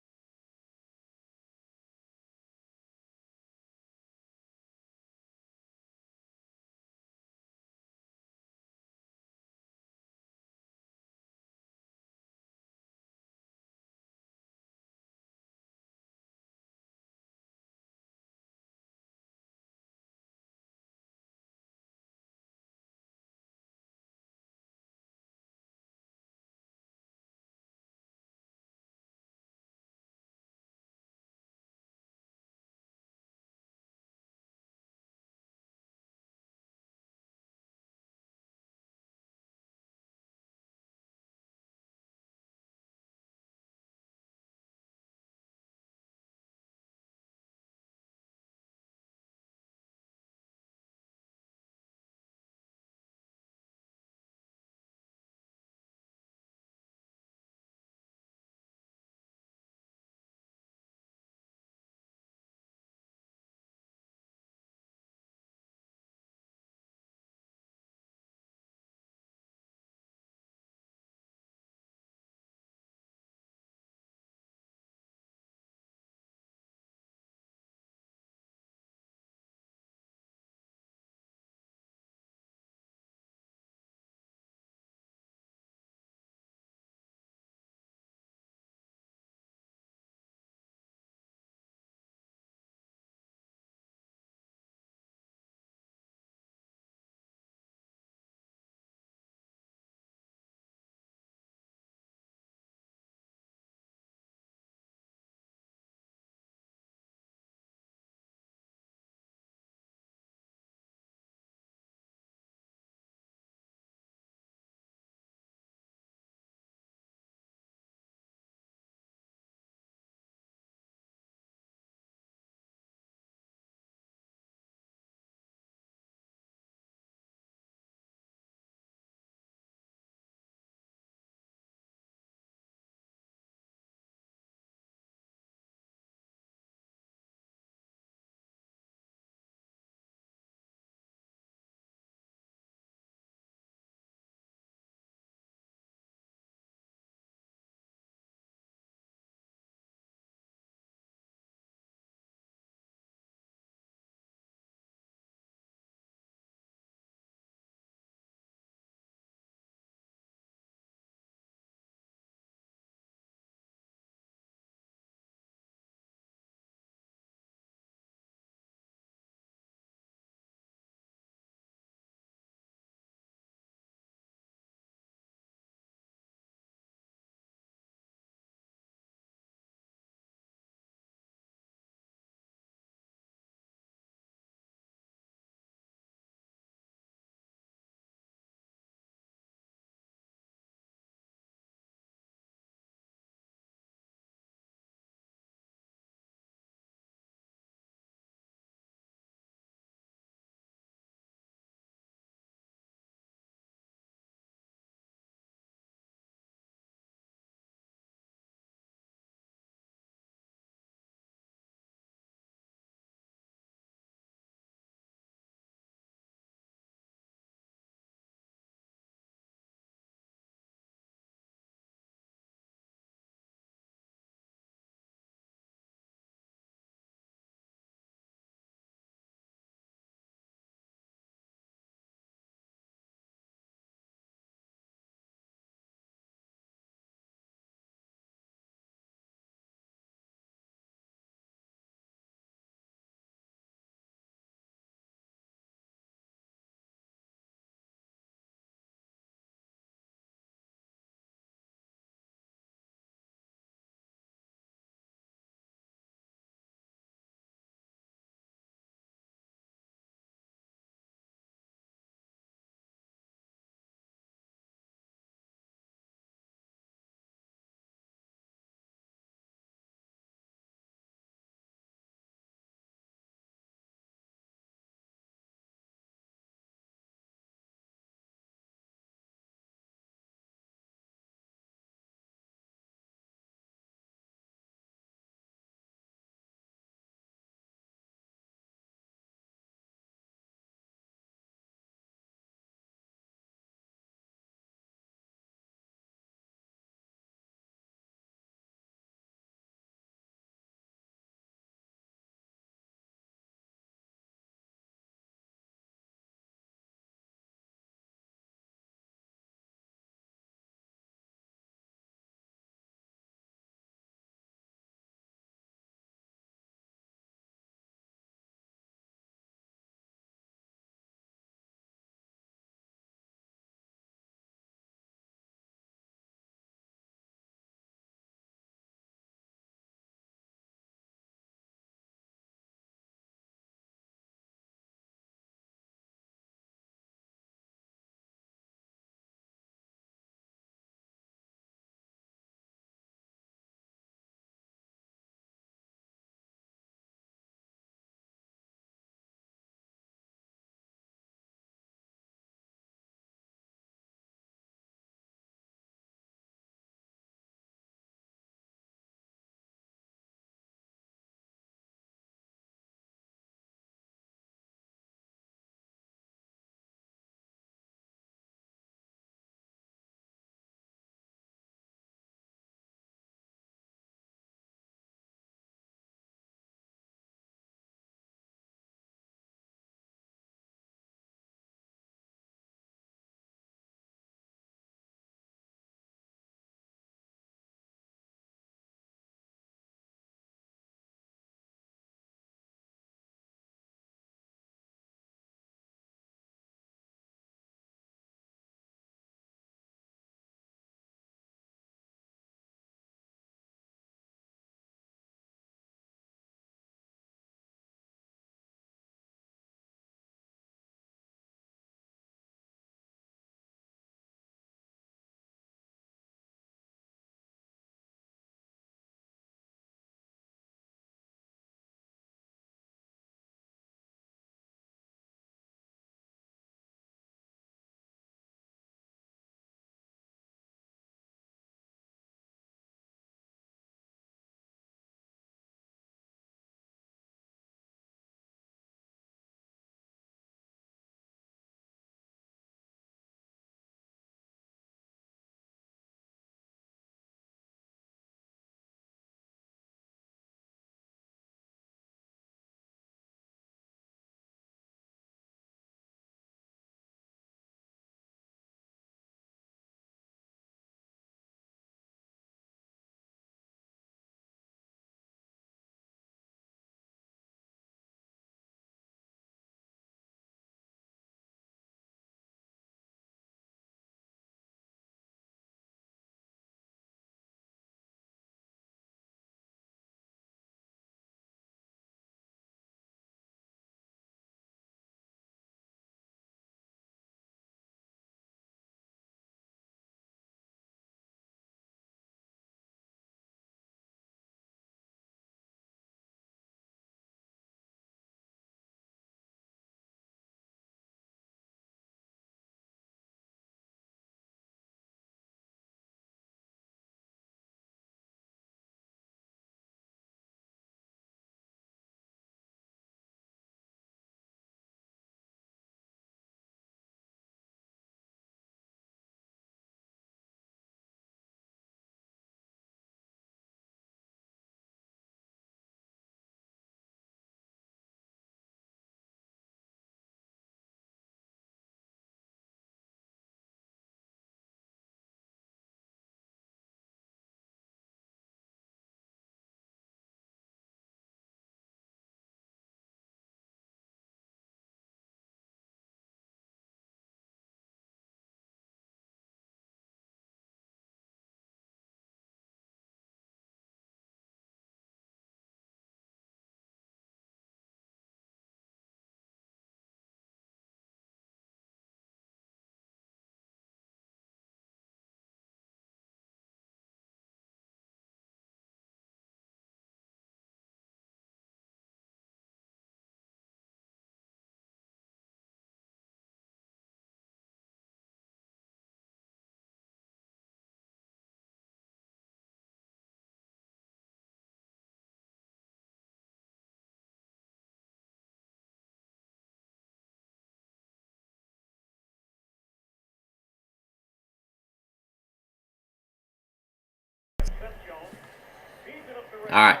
Alright.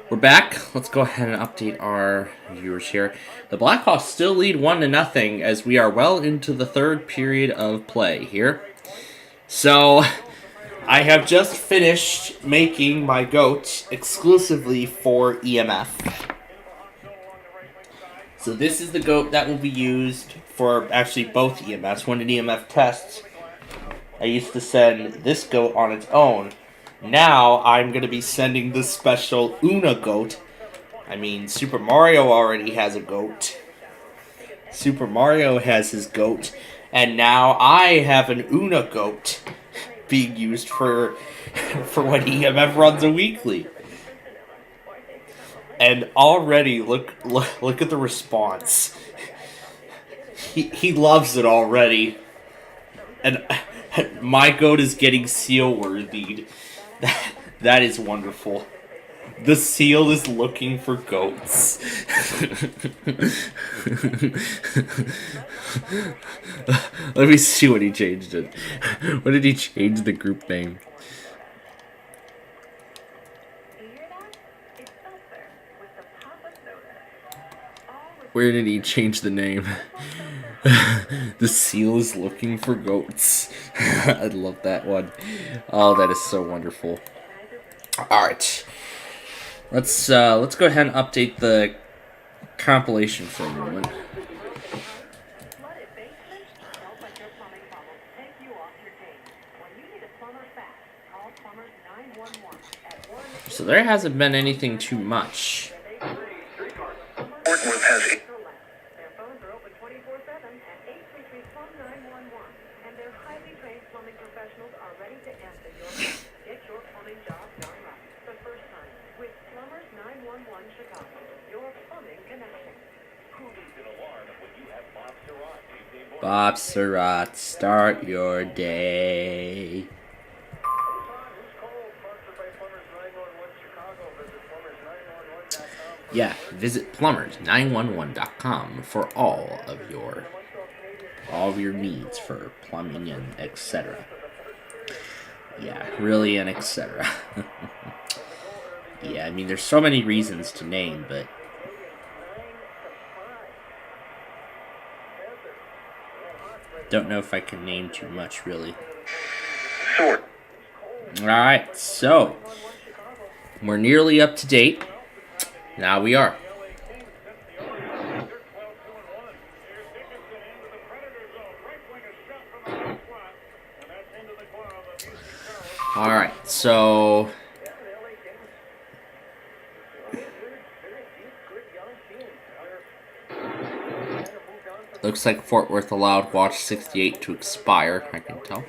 We're back. Let's go ahead and update our viewers here. The Blackhawks still lead 1-0 as we are well into the third period of play here. So, I have just finished making my goat exclusively for EMF. So this is the goat that will be used for actually both EMFs. When an EMF tests, I used to send this goat on its own. Now, I'm going to be sending the special Una goat. I mean, Super Mario already has a goat. Super Mario has his goat. And now I have an Una goat being used for when EMF runs a weekly. And already, look at the response. He loves it already. And my goat is getting seal-worthied. That is wonderful. The seal is looking for goats. Let me see what he changed it. What did he change the group name? Where did he change the name? The seal is looking for goats. I love that one. Oh, that is so wonderful. Alright. Let's go ahead and update the compilation for a moment. So there hasn't been anything too much. Fort Worth has Bob Surratt, start your day. Yeah, visit plumbers911.com for all of your needs for plumbing and etc. Yeah, really and etc. Yeah, I mean, there's so many reasons to name, but don't know if I can name too much, really. Sure. Alright, so we're nearly up to date. Now we are. Alright, so looks like Fort Worth allowed Watch 68 to expire, I can tell.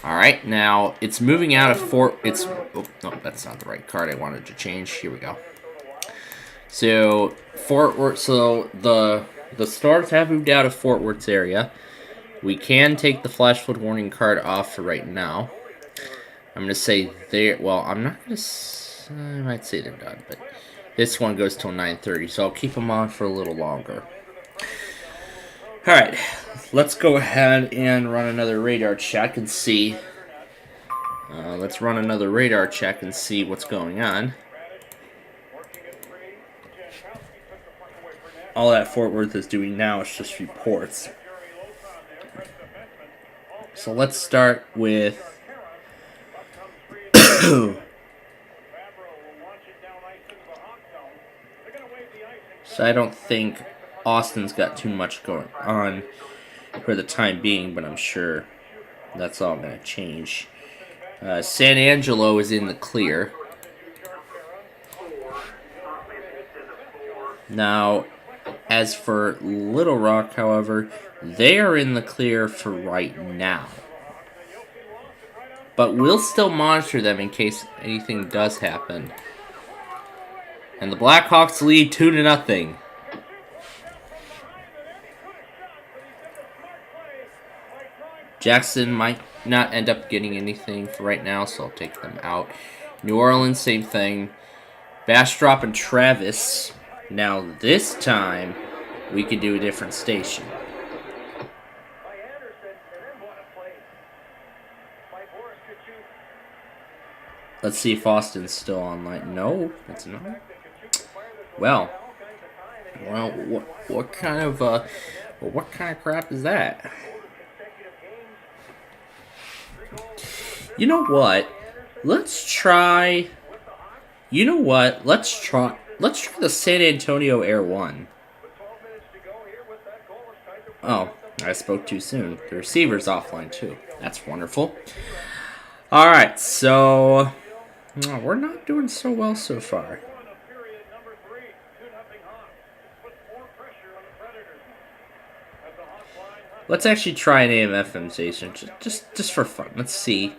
Alright, now it's moving out of oh, no, that's not the right card I wanted to change. Here we go. So Fort Worth, so the stars have moved out of Fort Worth's area. We can take the flash flood warning card off for right now. I'm gonna say well, I'm not gonna I might say they're done, but this one goes till 9:30, so I'll keep them on for a little longer. Alright, let's go ahead and run another radar check and see. Let's run another radar check and see what's going on. All that Fort Worth is doing now is just reports. So let's start with so I don't think Austin's got too much going on for the time being, but I'm sure that's all going to change. San Angelo is in the clear. Now, as for Little Rock, however, they are in the clear for right now. But we'll still monitor them in case anything does happen. And the Blackhawks lead 2-0. Jackson might not end up getting anything for right now, so I'll take them out. New Orleans, same thing. Bastrop and Travis. Now this time, we could do a different station. Let's see if Austin's still online. No, it's not. Well, what kind of crap is that? You know what? Let's try. You know what? Let's try the San Antonio Air 1. Oh, I spoke too soon. The receiver's offline too. That's wonderful. Alright, so we're not doing so well so far. Let's actually try an AM/FM station, just for fun. Let's see.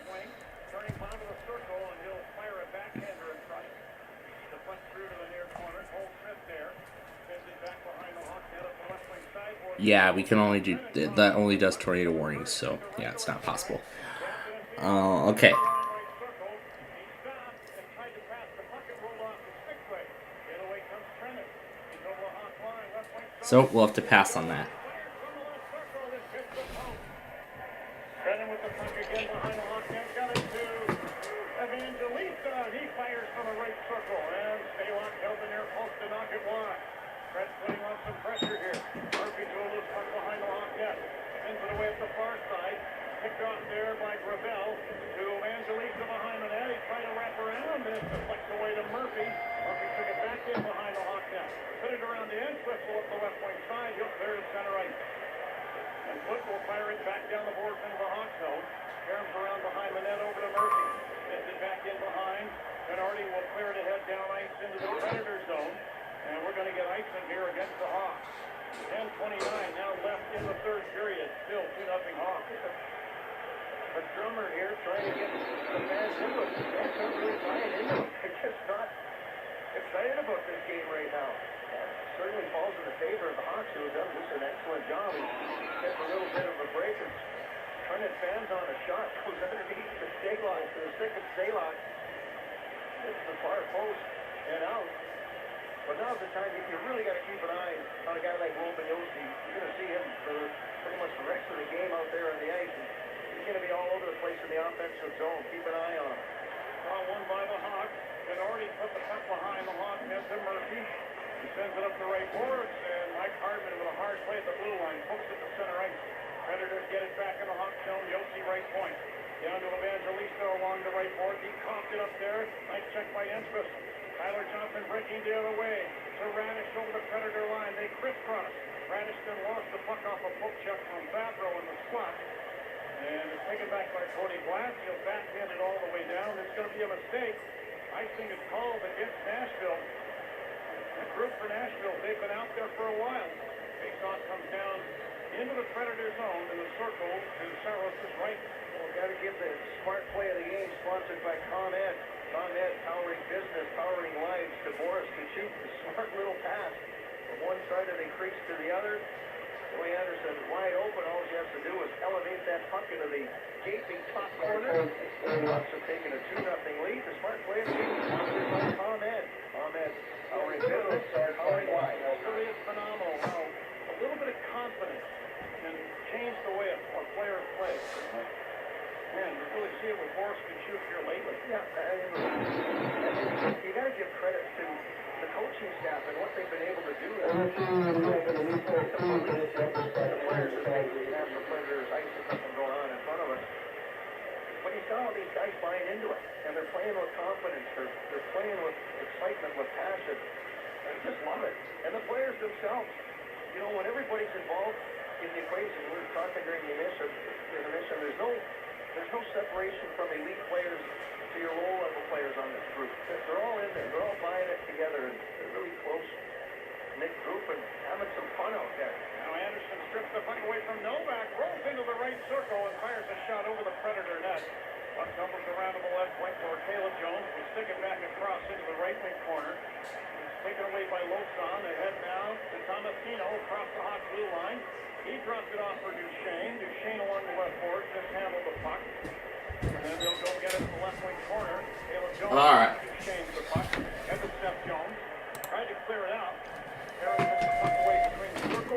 Yeah, we can only do that. Only does tornado warnings, so yeah, it's not possible. Okay. So we'll have to pass on that.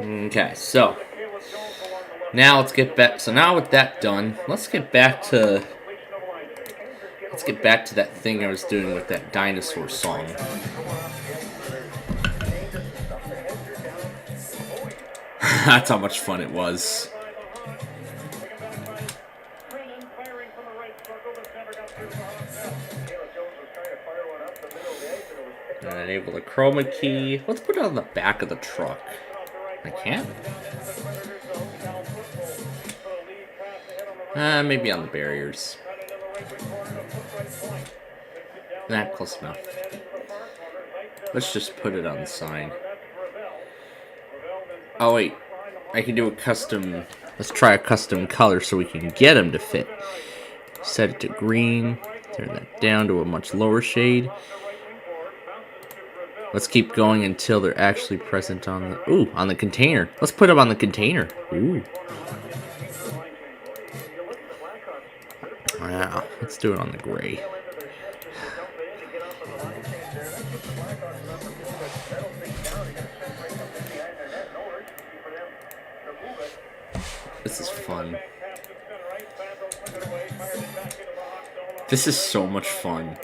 Okay, so now let's get back. So now with that done, let's get back to Let's get back to that thing I was doing with that dinosaur song. That's how much fun it was. And enable the chroma key. Let's put it on the back of the truck. I can't? Maybe on the barriers. Nah, close enough. Let's just put it on the sign. Oh wait, I can do a custom. Let's try a custom color so we can get them to fit. Set it to green. Turn that down to a much lower shade. Let's keep going until they're actually present on the on the container. Let's put them on the container. Ooh. Wow, let's do it on the gray. This is fun. This is so much fun.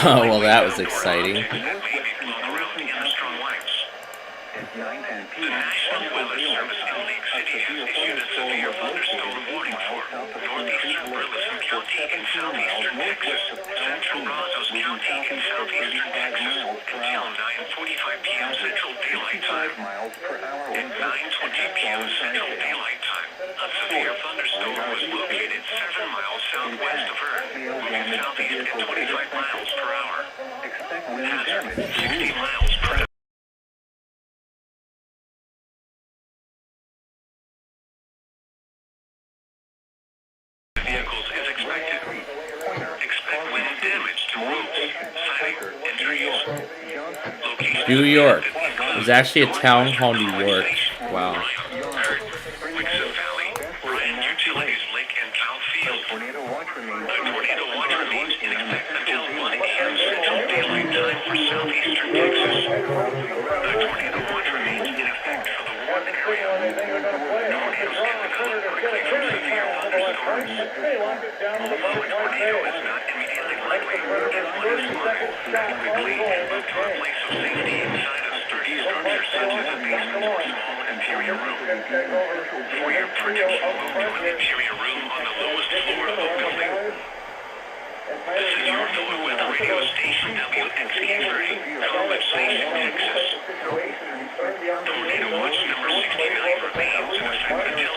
Oh, well, that was exciting. The National Weather Service in Lake City has issued a severe thunderstorm warning for northeastern Burleson County in southeastern Texas, central Brazos County in southeastern Texas until 9:45 p.m. Central Daylight Time. At 9:20 p.m. Central Daylight Time, a severe thunderstorm was located 7 miles southwest of Earth, moving southeast at 25 miles per hour. Hazard 60 miles per hour. Vehicles is expected. Expect wind damage to roofs, siding, and trees. Location New York. There's actually a town called New York. Wow. Wixom Valley, Bryan Utilities Lake and Cow Field. A tornado watch remains in effect until 1 a.m. Central Daylight Time for southeastern Texas. A tornado watch remains in effect for the warm area. Tornadoes can develop quickly from severe thunderstorms. Although a tornado is not immediately likely, if one is spotted, act quickly and move to a place of safety inside a sturdy structure such as a basement or small interior room. For your protection, move to an interior room on the lowest floor of a building. This is your NOAA weather radio station WXR from Station, Texas. Tornado watch number 69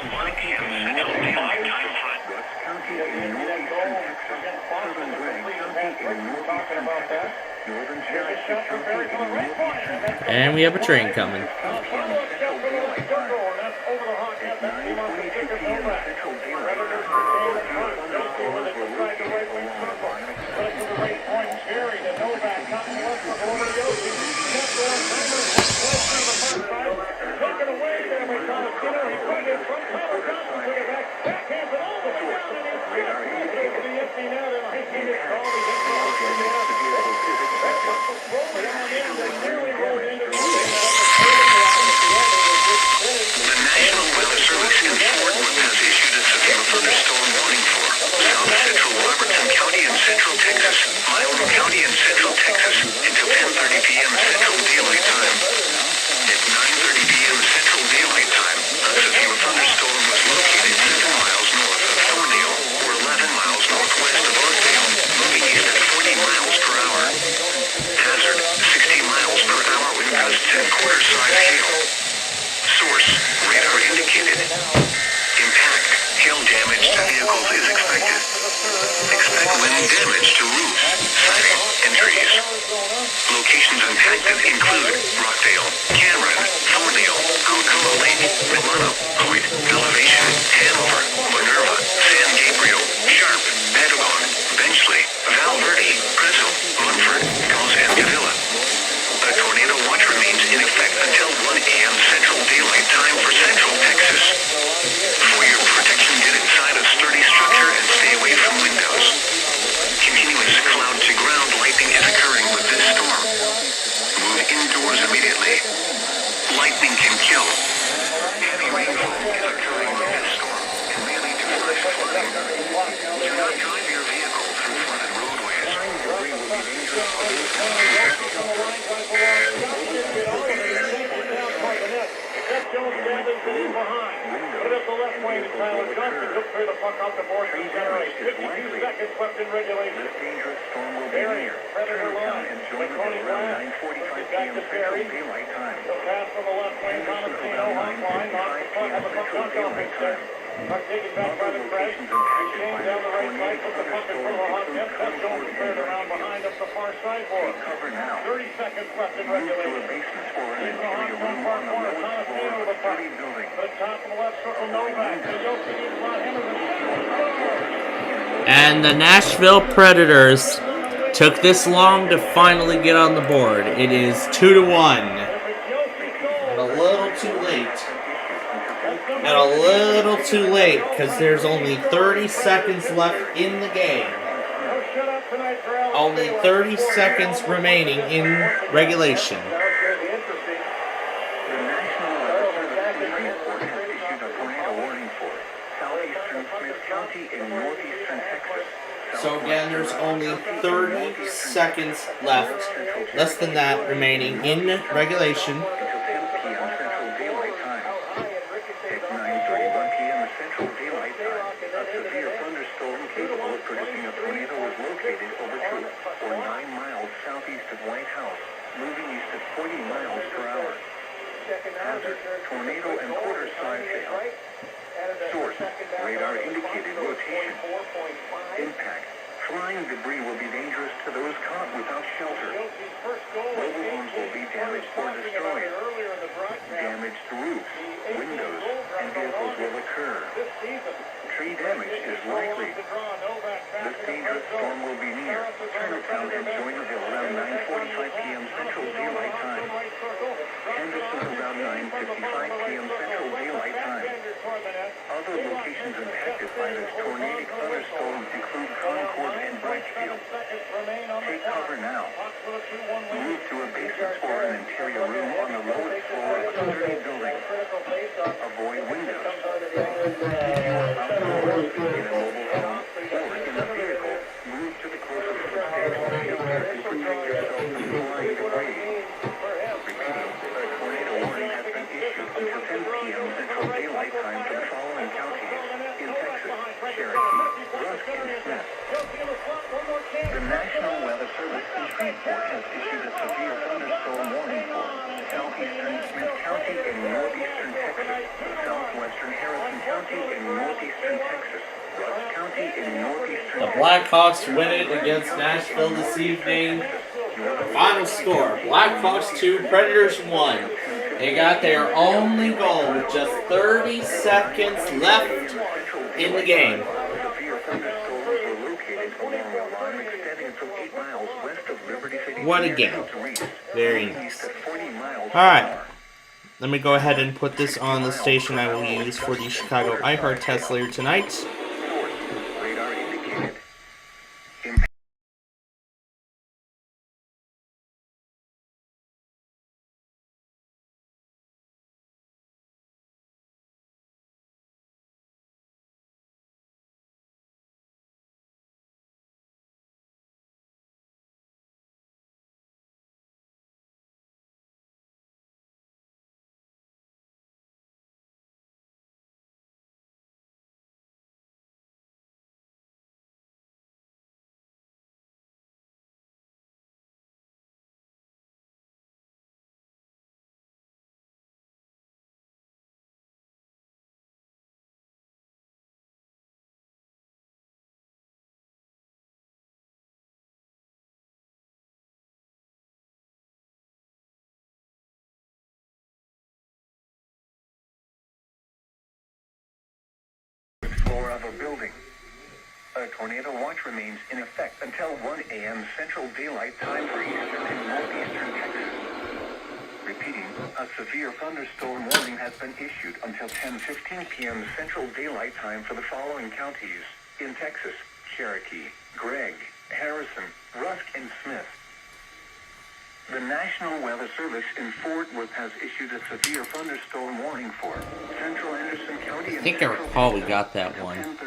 remains in effect until 1 a.m. Central Daylight Time front. And we have a train coming. And the Nashville Predators took this long to finally get on the board. It is 2-1. And a little too late. And a little too late because there's only 30 seconds left in the game. Only 30 seconds remaining in regulation. So again, there's only 30 seconds left, less than that remaining in regulation. Until 10 p.m. Central Daylight Time. At 9:31 p.m. Central Daylight Time, a severe thunderstorm capable of producing a tornado was located over 2 or 9 miles southeast of White House, moving east at 40 miles per hour. Hazard, tornado and quarter-size hail. Source, radar indicated rotation. Impact, flying debris will be dangerous to those caught without shelter. Mobile homes will be damaged or destroyed. Damaged roofs, windows, and vehicles will occur. Tree damage is likely. This dangerous storm will be near Turnertown and Joinerville around 9:45 p.m. Central Daylight Time. Henderson around 9:55 p.m. Central Daylight Time. Other locations impacted by this tornadic thunderstorm include Concord and Bridgefield. Take cover now. Move to a basement or an interior room on the lowest floor of a sturdy building. Avoid windows. If you are outdoors, in a mobile home, or in a vehicle, move to the closest substantial shelter and protect yourself from flying debris. Repeating, a tornado warning has been issued until 10 p.m. Central Daylight Time for the following counties in Texas: Cherokee, Rusk, and Smith. The National Weather Service in Shreveport has issued a severe thunderstorm warning for southeastern Smith County and northeastern Texas, southwestern Harrison County and northeastern Texas, Rusk County and northeastern The Blackhawks win it against Nashville this evening. Final score, Blackhawks 2, Predators 1. They got their only goal with just 30 seconds left in the game. What a game. Very nice. Alright. Let me go ahead and put this on the station I will use for the Chicago iHeart test later tonight. Floor of a building. A tornado watch remains in effect until 1 a.m. Central Daylight Time for eastern and northeastern Texas. Repeating, a severe thunderstorm warning has been issued until 10:15 p.m. Central Daylight Time for the following counties in Texas: Cherokee, Gregg, Harrison, Rusk, and Smith. The National Weather Service in Fort Worth has issued a severe thunderstorm warning for Central Anderson County. I think I recall we got that one.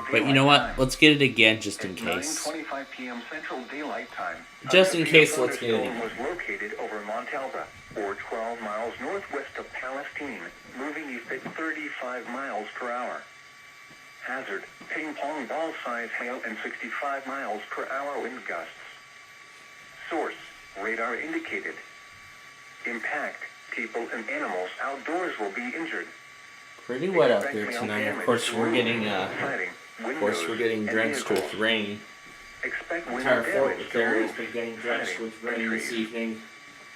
But you know what? Let's get it again just in case. 9:25 p.m. Central Daylight Time. Just in case, let's get it again. again. Was located over Montalba, or 12 miles northwest of Palestine, moving east at 35 miles per hour. Hazard, ping pong ball size hail and 65 miles per hour wind gusts. Source, radar indicated. Impact, people and animals outdoors will be injured. Pretty wet out there tonight. Of course, we're getting drenched with rain. The entire Fort Worth area has been getting drenched with rain this evening.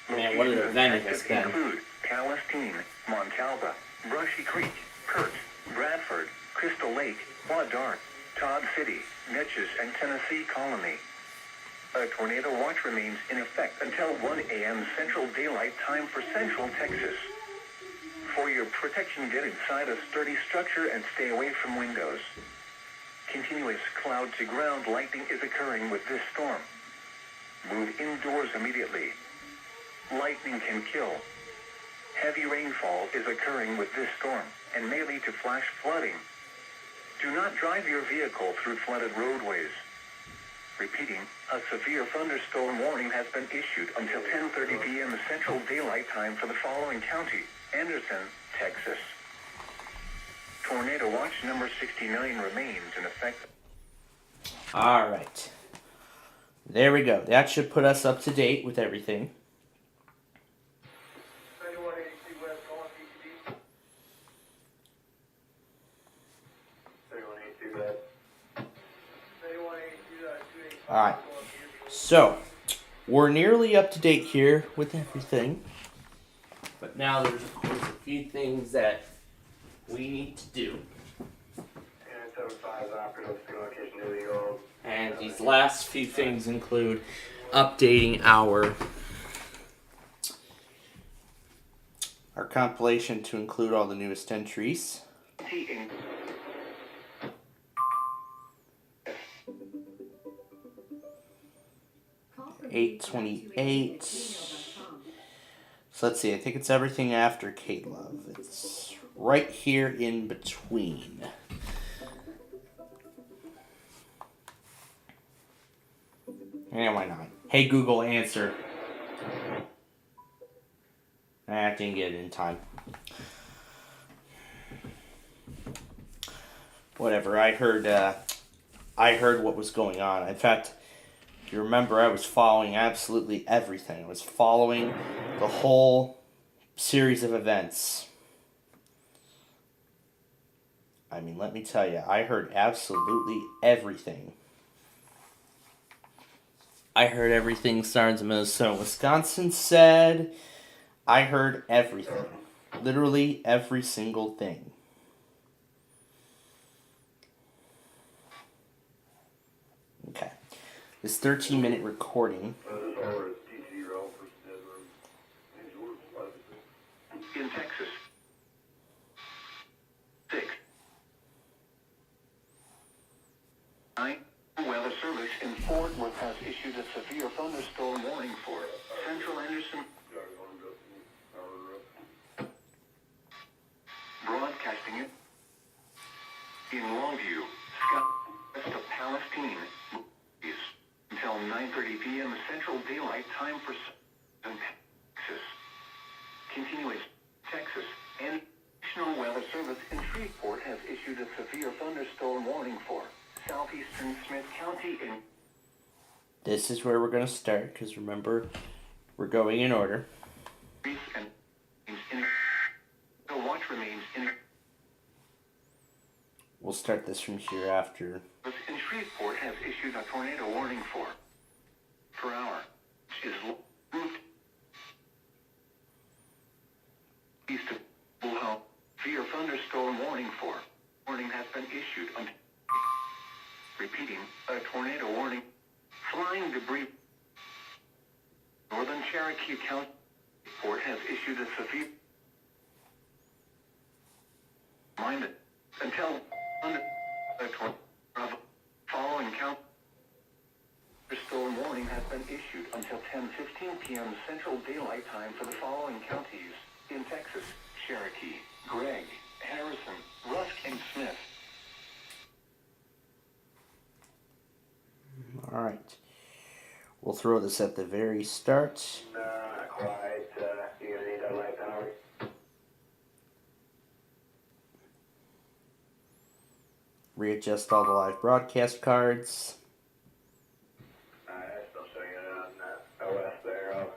Man, what an event it has been. Include Palestine, Montalba, Brushy Creek, Pert, Bradford, Crystal Lake, Waddart, Todd City, Neches, and Tennessee Colony. A tornado watch remains in effect until 1 a.m. Central Daylight Time for Central Texas. For your protection, get inside a sturdy structure and stay away from windows. Continuous cloud-to-ground lightning is occurring with this storm. Move indoors immediately. Lightning can kill. Heavy rainfall is occurring with this storm and may lead to flash flooding. Do not drive your vehicle through flooded roadways. Repeating, a severe thunderstorm warning has been issued until 10:30 p.m. Central Daylight Time for the following county: Anderson, Texas. Tornado watch number 69 remains in effect. All right. There we go. That should put us up to date with everything. Alright, so we're nearly up to date here with everything, but now there's of course a few things that we need to do. And these last few things include updating our compilation to include all the newest entries. 828. So let's see, I think it's everything after Kate Love. It's right here in between. And why not? Hey Google, answer. I didn't get it in time. Whatever, I heard what was going on. In fact, if you remember, I was following absolutely everything. I was following the whole series of events. I mean, let me tell you, I heard absolutely everything. I heard everything Stars of Minnesota, Wisconsin said. I heard everything. Literally every single thing. Okay. This 13-minute recording. In Texas. 6. 9. Weather Service in Fort Worth has issued a severe thunderstorm warning for Central Anderson. Broadcasting it in Longview, west of Palestine, until 9:30 p.m. Central Daylight Time for Texas. Continuing Texas, and National Weather Service in Shreveport has issued a severe thunderstorm warning for southeastern Smith County. This is where we're going to start, because remember, we're going in order. The watch remains in. We'll start this from here after. In Shreveport has issued a tornado warning for per hour. Is moved east of Bullhall. Severe thunderstorm warning for. Warning has been issued. Repeating, a tornado warning. Flying debris. Northern Cherokee County Port has issued a severe. Mind it until following count. Storm warning has been issued until 10:15 p.m. Central Daylight Time for the following counties in Texas: Cherokee, Gregg, Harrison, Rusk, and Smith. All right. We'll throw this at the very start. Not quite. You're gonna need that light power. Readjust all the live broadcast cards. Alright, still showing it on OS there. I'll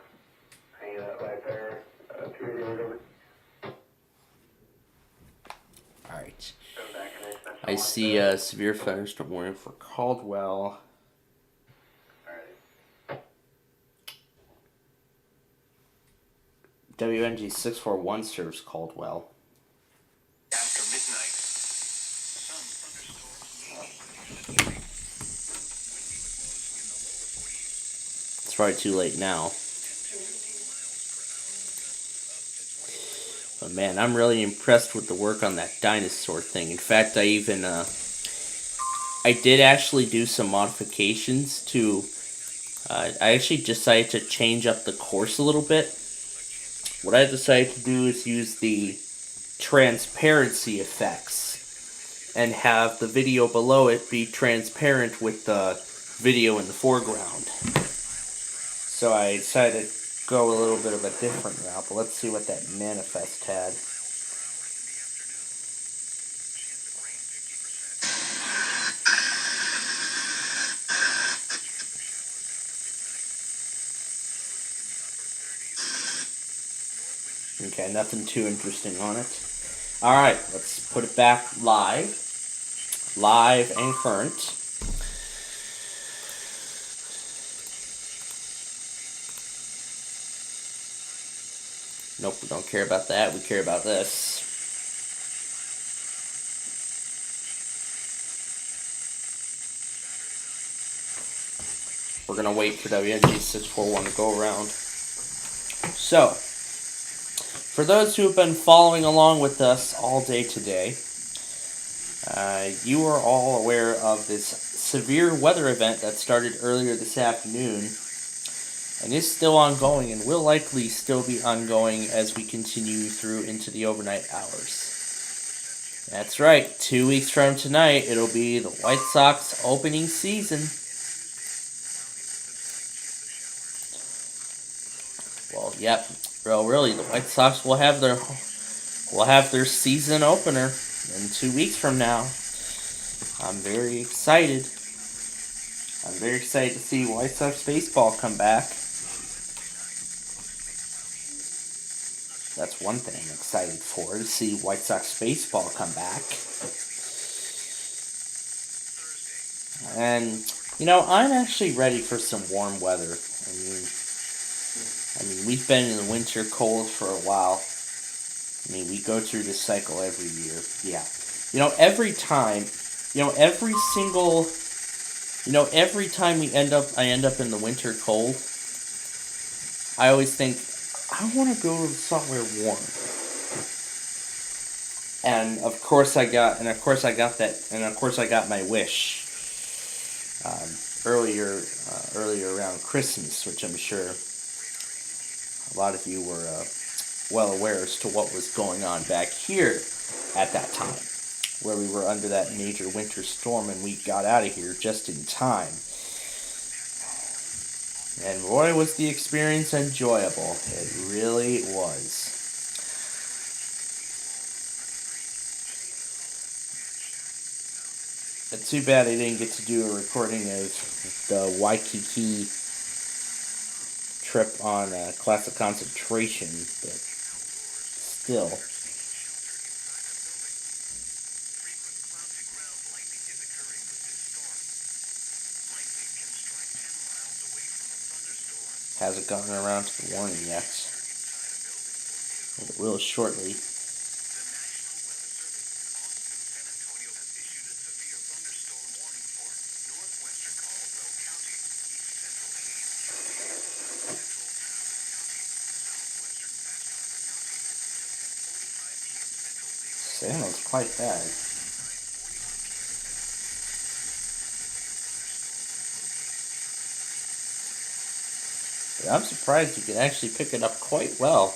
hang that right there. Alright. I see a severe thunderstorm warning for Caldwell. WNG 641 serves Caldwell. After midnight. It's probably too late now. But man, I'm really impressed with the work on that dinosaur thing. In fact, I even, I did actually do some modifications to, I actually decided to change up the course a little bit. What I decided to do is use the transparency effects and have the video below it be transparent with the video in the foreground. So I decided to go a little bit of a different route, but let's see what that manifest had. Okay, nothing too interesting on it. Alright, let's put it back live. Live and current. Nope, we don't care about that. We care about this. We're going to wait for WNG641 to go around. So, for those who have been following along with us all day today, you are all aware of this severe weather event that started earlier this afternoon and is still ongoing and will likely still be ongoing as we continue through into the overnight hours. That's right, 2 weeks from tonight, it'll be the White Sox opening season. Well, yep. Well, really, the White Sox will have their season opener in 2 weeks from now. I'm very excited. I'm very excited to see White Sox baseball come back. That's one thing I'm excited for, to see White Sox baseball come back. And, you know, I'm actually ready for some warm weather. I mean, we've been in the winter cold for a while. I mean, we go through this cycle every year. Yeah. You know, every time every time I end up in the winter cold, I always think, I want to go somewhere warm. And of course I got my wish earlier around Christmas, which I'm sure a lot of you were well aware as to what was going on back here at that time, where we were under that major winter storm and we got out of here just in time. And boy, was the experience enjoyable. It really was. It's too bad I didn't get to do a recording of the Waikiki trip on classic concentration, but still. Hasn't gotten around to the warning yet. It will shortly. Sounds quite bad. But I'm surprised you can actually pick it up quite well.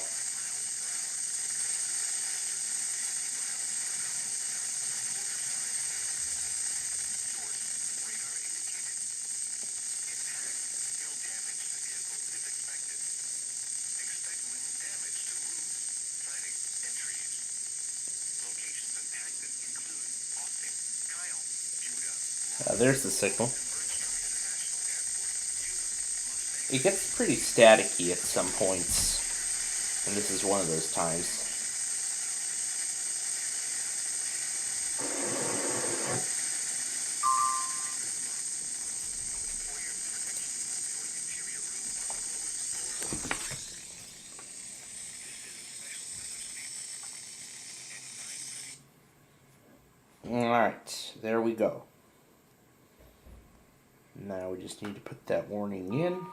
There's the signal. It gets pretty staticky at some points, and this is one of those times. Alright, there we go. Now we just need to put that warning in.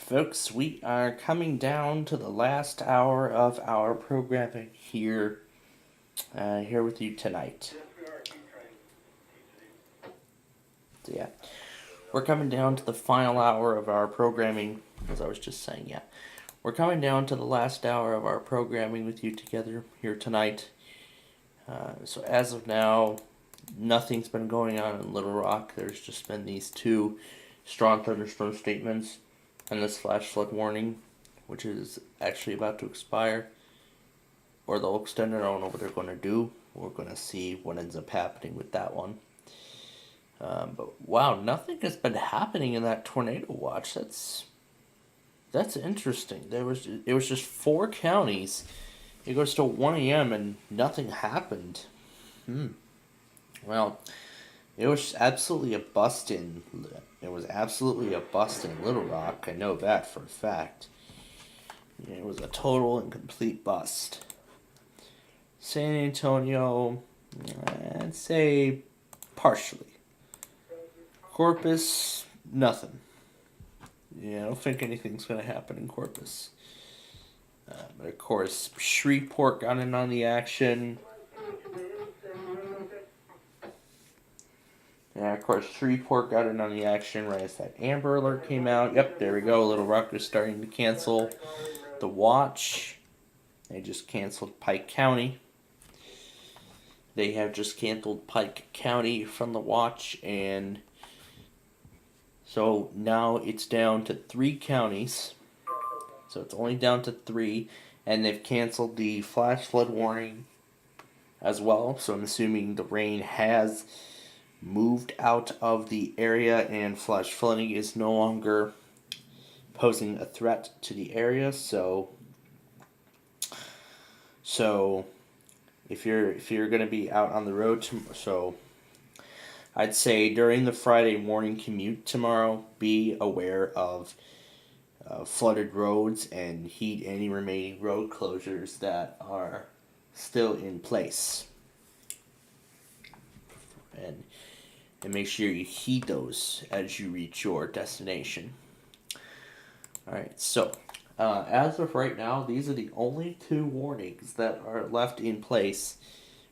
folks, we are coming down to the last hour of our programming here with you tonight. So yeah, we're coming down to the final hour of our programming, as I was just saying, yeah. We're coming down to the last hour of our programming with you together here tonight. So as of now, nothing's been going on in Little Rock. There's just been these 2 strong thunderstorm statements and this flash flood warning, which is actually about to expire. Or they'll extend it. I don't know what they're going to do. We're going to see what ends up happening with that one. But wow, nothing has been happening in that tornado watch. That's interesting. It was just 4 counties. It goes to 1 a.m. and nothing happened. Well, it was absolutely a bust in. It was absolutely a bust in Little Rock. I know that for a fact. It was a total and complete bust. San Antonio, I'd say partially. Corpus, nothing. I don't think anything's going to happen in Corpus. But of course, Shreveport got in on the action. Yeah, of course, Shreveport got in on the action right as that Amber Alert came out. Yep, there we go. Little Rock is starting to cancel the watch. They just canceled Pike County. They have just canceled Pike County from the watch, and so now it's down to 3 counties. So it's only down to 3, and they've canceled the flash flood warning as well. So I'm assuming the rain has moved out of the area and flash flooding is no longer posing a threat to the area. So if you're going to be out on the road so I'd say during the Friday morning commute tomorrow, be aware of flooded roads and heed any remaining road closures that are still in place. And make sure you heed those as you reach your destination. Alright, so as of right now, these are the only 2 warnings that are left in place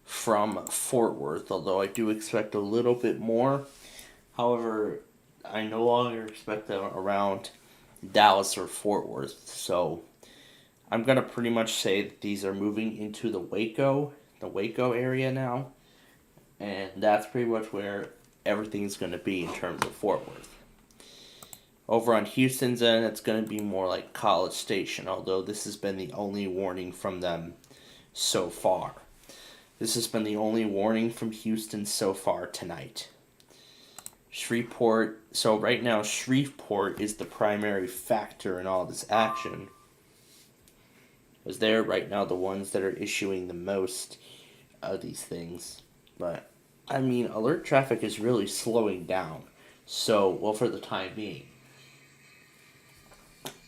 from Fort Worth, although I do expect a little bit more. However, I no longer expect them around Dallas or Fort Worth, so I'm going to pretty much say that these are moving into the Waco area now, and that's pretty much where everything's going to be in terms of Fort Worth. Over on Houston's end, it's going to be more like College Station, although this has been the only warning from them so far. This has been the only warning from Houston so far tonight. Shreveport, so right now Shreveport is the primary factor in all this action. Because they're right now the ones that are issuing the most of these things. But, I mean, alert traffic is really slowing down. So, well, for the time being.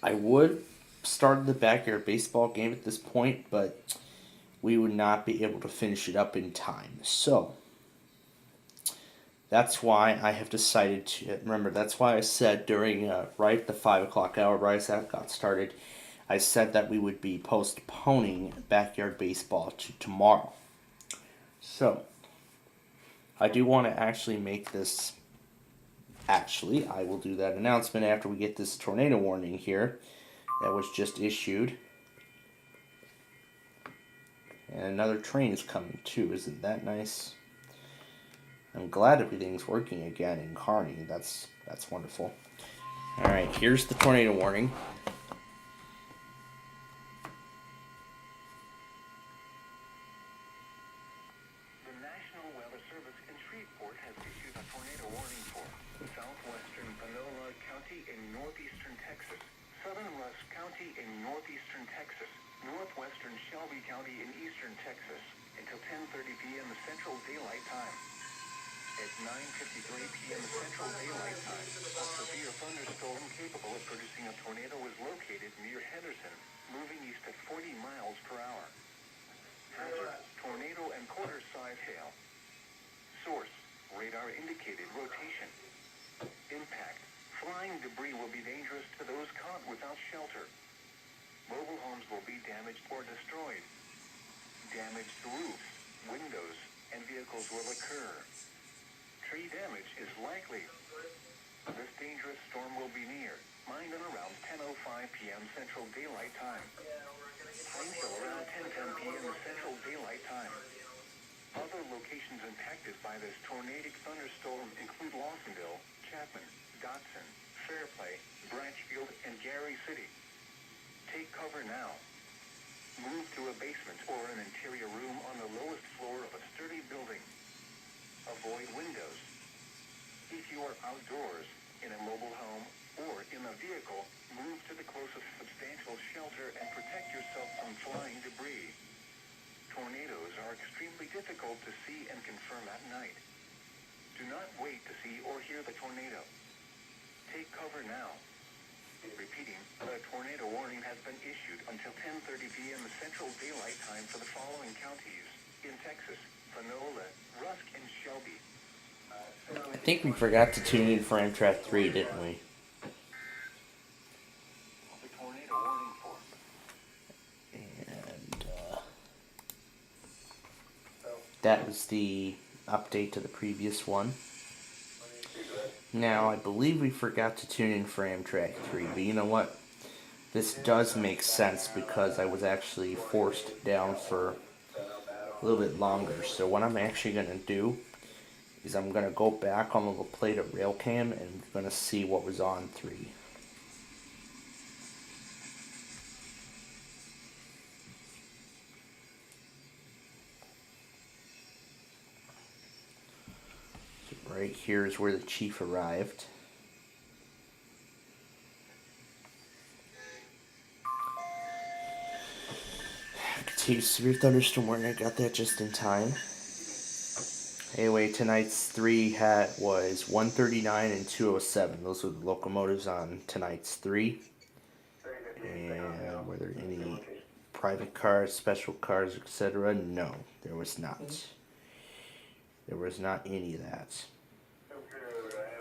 I would start the backyard baseball game at this point, but we would not be able to finish it up in time. So, that's why I have decided to, remember, that's why I said during, right at the 5 o'clock hour, right as that got started, I said that we would be postponing backyard baseball to tomorrow. So, I do want to actually make this, I will do that announcement after we get this tornado warning here that was just issued. And another train is coming too, isn't that nice? I'm glad everything's working again in Kearney. That's wonderful. Alright, here's the tornado warning. The National Weather Service in Shreveport has issued a tornado warning for southwestern Panola County in northeastern Texas, southern Rusk County in northeastern Texas, northwestern Shelby County in eastern Texas, until 10:30 p.m. Central Daylight Time. At 9:53 p.m. Central Daylight Time, a severe thunderstorm capable of producing a tornado was located near Henderson, moving east at 40 miles per hour. Hazard, tornado and quarter-size hail. Source, radar indicated rotation. Impact, Flying debris will be dangerous to those caught without shelter. Mobile homes will be damaged or destroyed. Damaged roofs, windows, and vehicles will occur. Tree damage is likely. This dangerous storm will be near, mind and around 10:05 p.m. Central Daylight Time. Plainfield around 10:10 p.m. Central Daylight Time. Other locations impacted by this tornadic thunderstorm include Lawsonville, Chapman, Dotson, Fairplay, Branchfield, and Gary City. Take cover now. Move to a basement or an interior room on the lowest floor of a sturdy building. Avoid windows. If you are outdoors, in a mobile home, or in a vehicle, move to the closest substantial shelter and protect yourself from flying debris. Tornadoes are extremely difficult to see and confirm at night. Do not wait to see or hear the tornado. Take cover now. Repeating, a tornado warning has been issued until 10:30 p.m. Central Daylight Time for the following counties in Texas: Panola, Rusk, and Shelby. I think we forgot to tune in for Amtrak 3, didn't we? The tornado warning force. And that was the update to the previous one. Now, I believe we forgot to tune in for Amtrak 3, but you know what? This does make sense because I was actually forced down for a little bit longer. So what I'm actually going to do is I'm going to go back on the La Plata rail cam and I'm going to see what was on 3. So right here is where the chief arrived. Continued severe thunderstorm warning. I got that just in time. Anyway, tonight's 3 was 139 and 207. Those were the locomotives on tonight's 3. And were there any private cars, special cars, etc.? No, there was not. There was not any of that.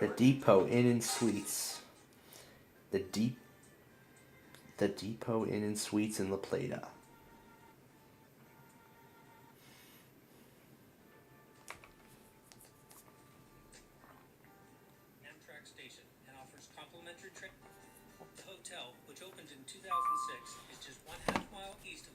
The Depot Inn and Suites. The Depot Inn and Suites in La Plata. Station and offers complimentary trip. The hotel, which opened in 2006, is just 1/2 mile east of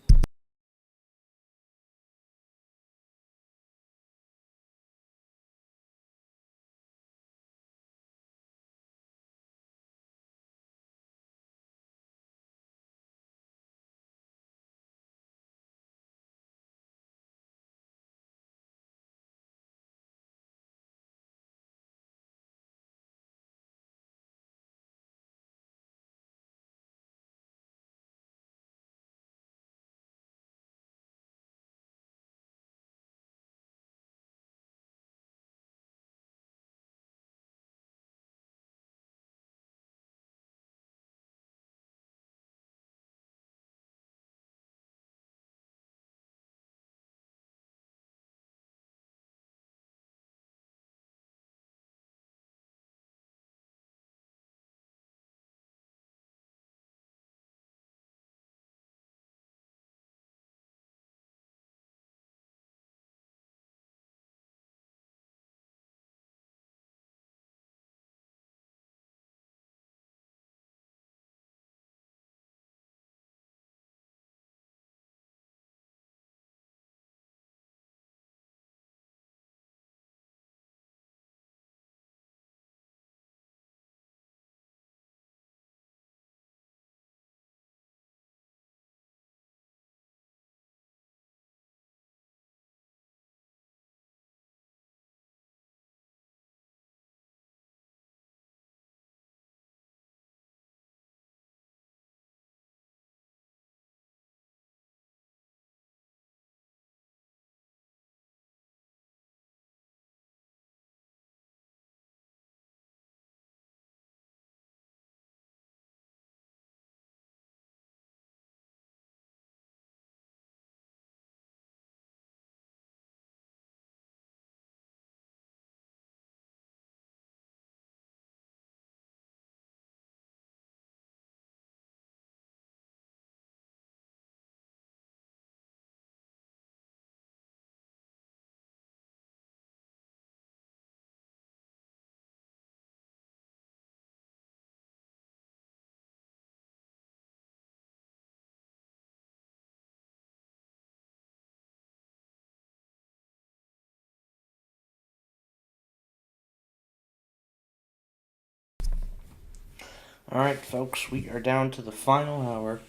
Alright, folks, we are down to the final hour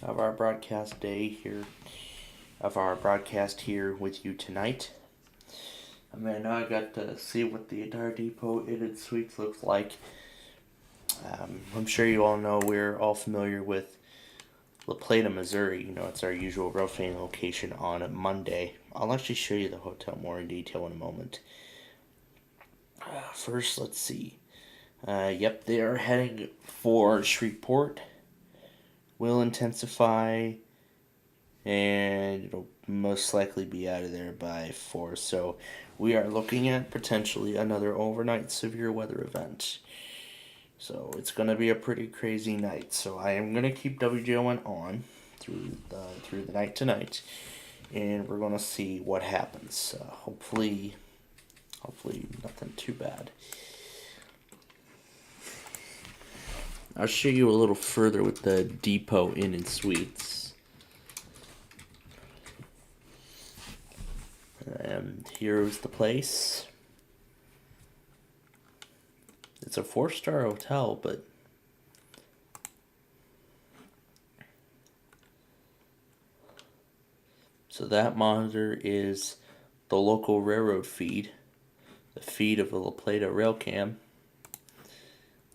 of our broadcast day here, with you tonight. I mean, now I got to see what the entire depot Inn and Suites looks like. I'm sure you all know we're all familiar with La Plata, Missouri. You know, it's our usual roofing location on a Monday. I'll actually show you the hotel more in detail in a moment. First, let's see. Yep, they are heading for Shreveport. Will intensify, and it'll most likely be out of there by 4. So we are looking at potentially another overnight severe weather event. So it's going to be a pretty crazy night. So I am going to keep WJON on through the night tonight, and we're going to see what happens. Hopefully nothing too bad. I'll show you a little further with the Depot Inn and Suites. And here's the place. It's a 4-star hotel, but so that monitor is the local railroad feed, the feed of the La Plata rail cam.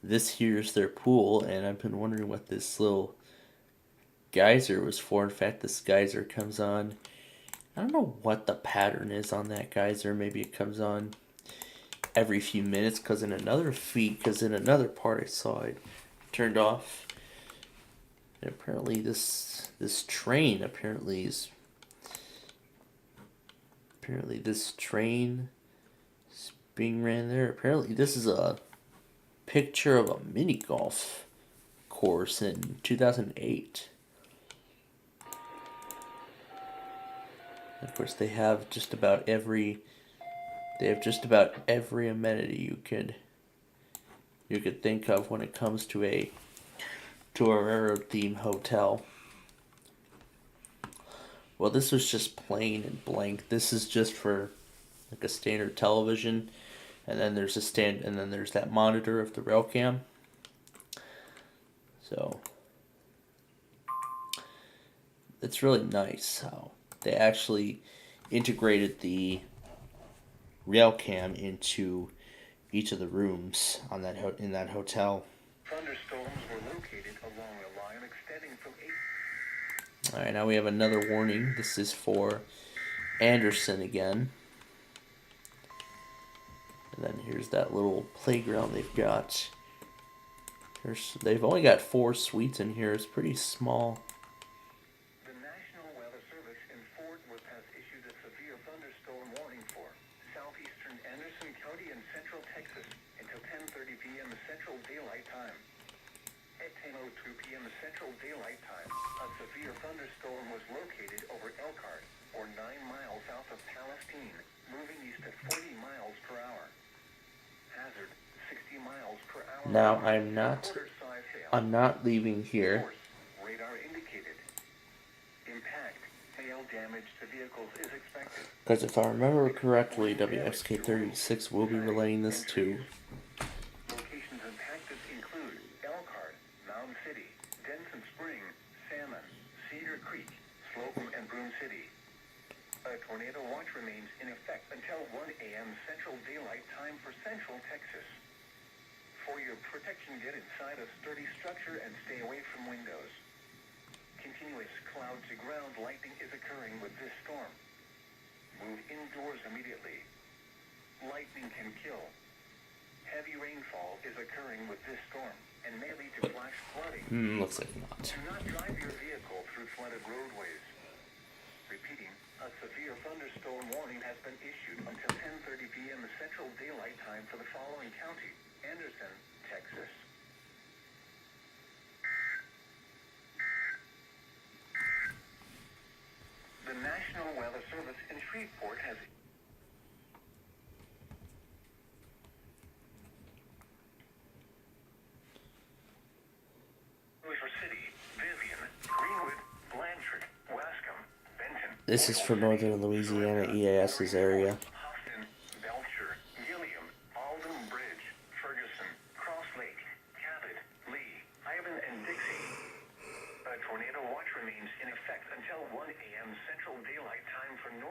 This here's their pool, and I've been wondering what this little geyser was for. In fact, this geyser comes on, I don't know what the pattern is on that geyser. Maybe it comes on every few minutes, because in another part I saw it turned off. And apparently this train is being ran there. Apparently this is a picture of a mini golf course in 2008. Of course, they have just about every amenity you could think of when it comes to a railroad themed hotel. Well, this was just plain and blank. This is just for like a standard television, and then there's that monitor of the rail cam. So it's really nice how they actually integrated the rail cam into each of the rooms on in that hotel. Thunderstorms were located along a line extending from 8. Alright, now we have another warning. This is for Anderson again. And then here's that little playground they've got. They've only got 4 suites in here. It's pretty small. The National Weather Service in Fort Worth has issued a severe thunderstorm warning for southeastern Anderson County and central Texas until 10:30 p.m. Central Daylight Time. At 10:02 p.m. Central Daylight Time, a severe thunderstorm was located over Elkhart, or 9 miles south of Palestine, moving east at 40 miles per hour. Hazard, 60 miles per hour. Now I'm not leaving here. Force, radar indicated. Impact, hail damage to vehicles is expected. Because if I remember correctly, WXK36 will be relaying this too. Locations impacted include Elkhart, Mound City, Denson Spring, Salmon, Cedar Creek, Slocum, and Broome City. A tornado watch remains in effect until 1 a.m. Central Daylight Time for Central Texas. For your protection, get inside a sturdy structure and stay away from windows. Continuous cloud-to-ground lightning is occurring with this storm. Move indoors immediately. Lightning can kill. Heavy rainfall is occurring with this storm and may lead to flash flooding. Looks like not. Do not drive your vehicle through flooded roadways. Repeating, a severe thunderstorm warning has been issued until 10:30 p.m. Central Daylight Time for the following county: Anderson, Texas. The National Weather Service in Shreveport has City, Vivian, Greenwood, Blanchard, Wascom, Benton. This is for Northern Louisiana EAS's area. Austin, Belcher, Gilliam, Alden Bridge, Ferguson, Cross Lake, Cabot, Lee,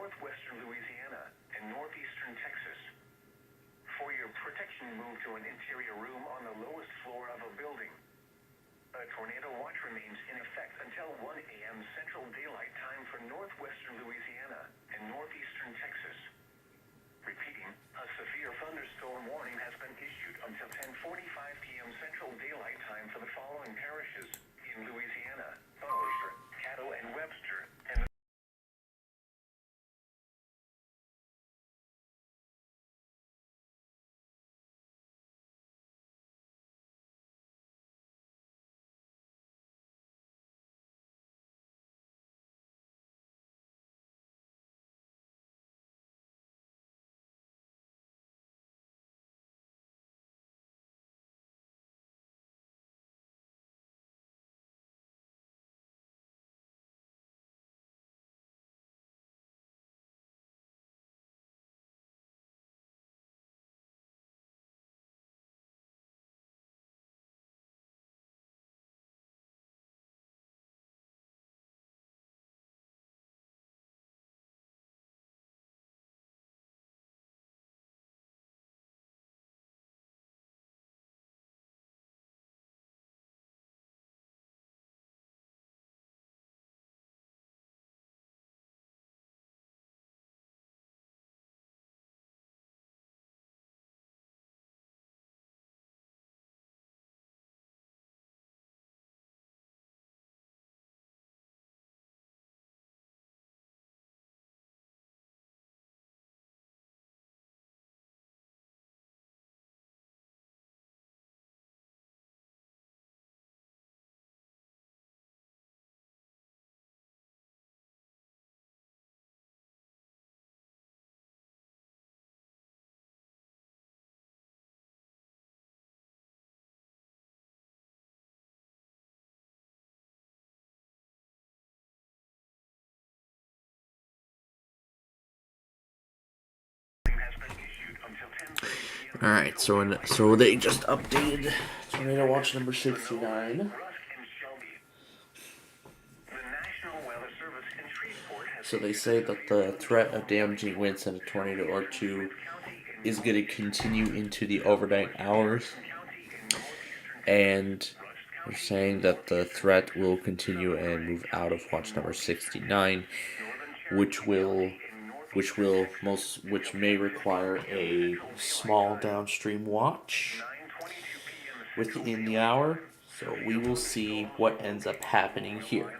northwestern Louisiana and northeastern Texas. For your protection, move to an interior room on the lowest floor of a building. A tornado watch remains in effect until 1 a.m. Central Daylight Time for northwestern Louisiana and northeastern Texas. Repeating, a severe thunderstorm warning has been issued until 10:45 p.m. Central Daylight Time for the following parishes in Louisiana: Bossier, Caddo, and Webster, and Alright, so they just updated tornado watch number 69. So they say that the threat of damaging winds and a tornado or two is going to continue into the overnight hours. And they're saying that the threat will continue and move out of watch number 69, which may require a small downstream watch within the hour. So we will see what ends up happening here.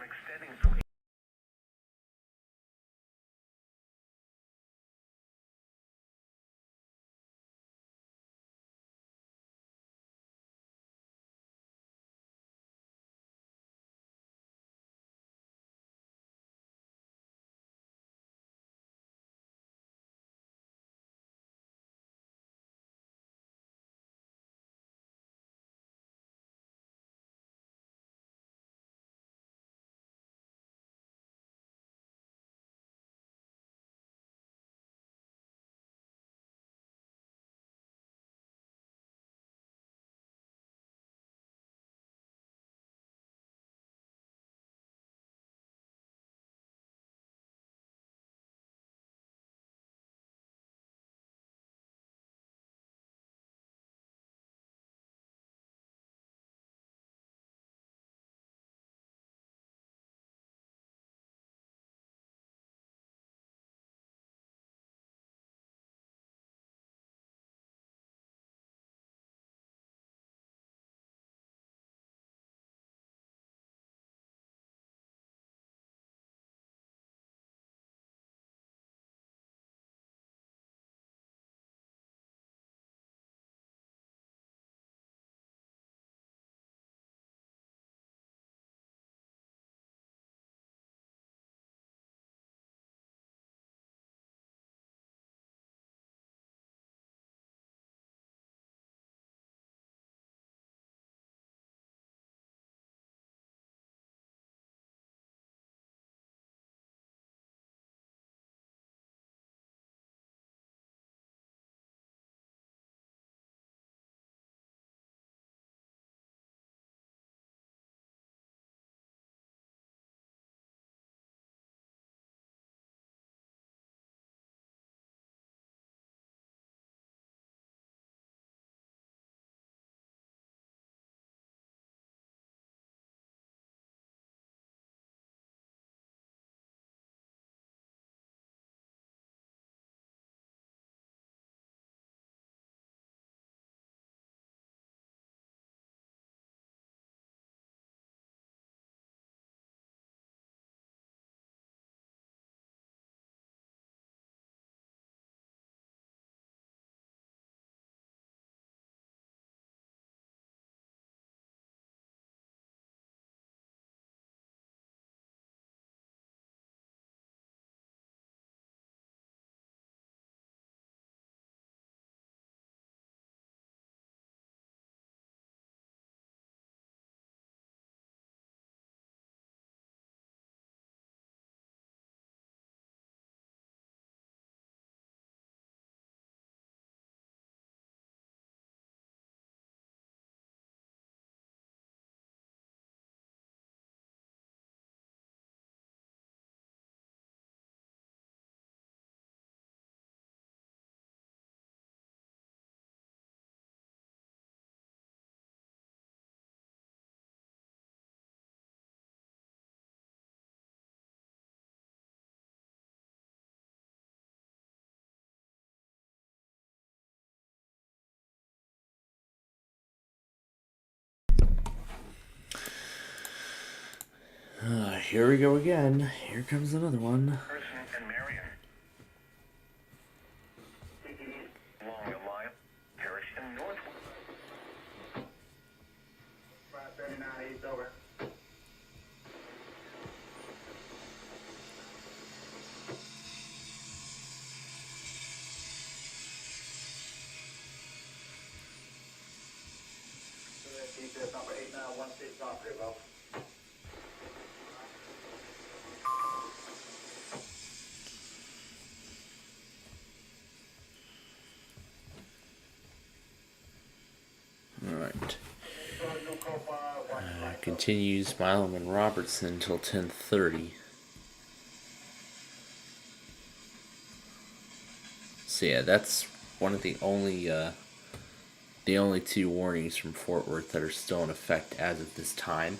here we go again. Here comes another one. And Marion. Long Alliance, Parish and North. 539 East over. GPS number 8916 off here, bro. Alright. Continues Milam and Robertson until 10:30. So yeah, that's one of the only two warnings from Fort Worth that are still in effect as of this time.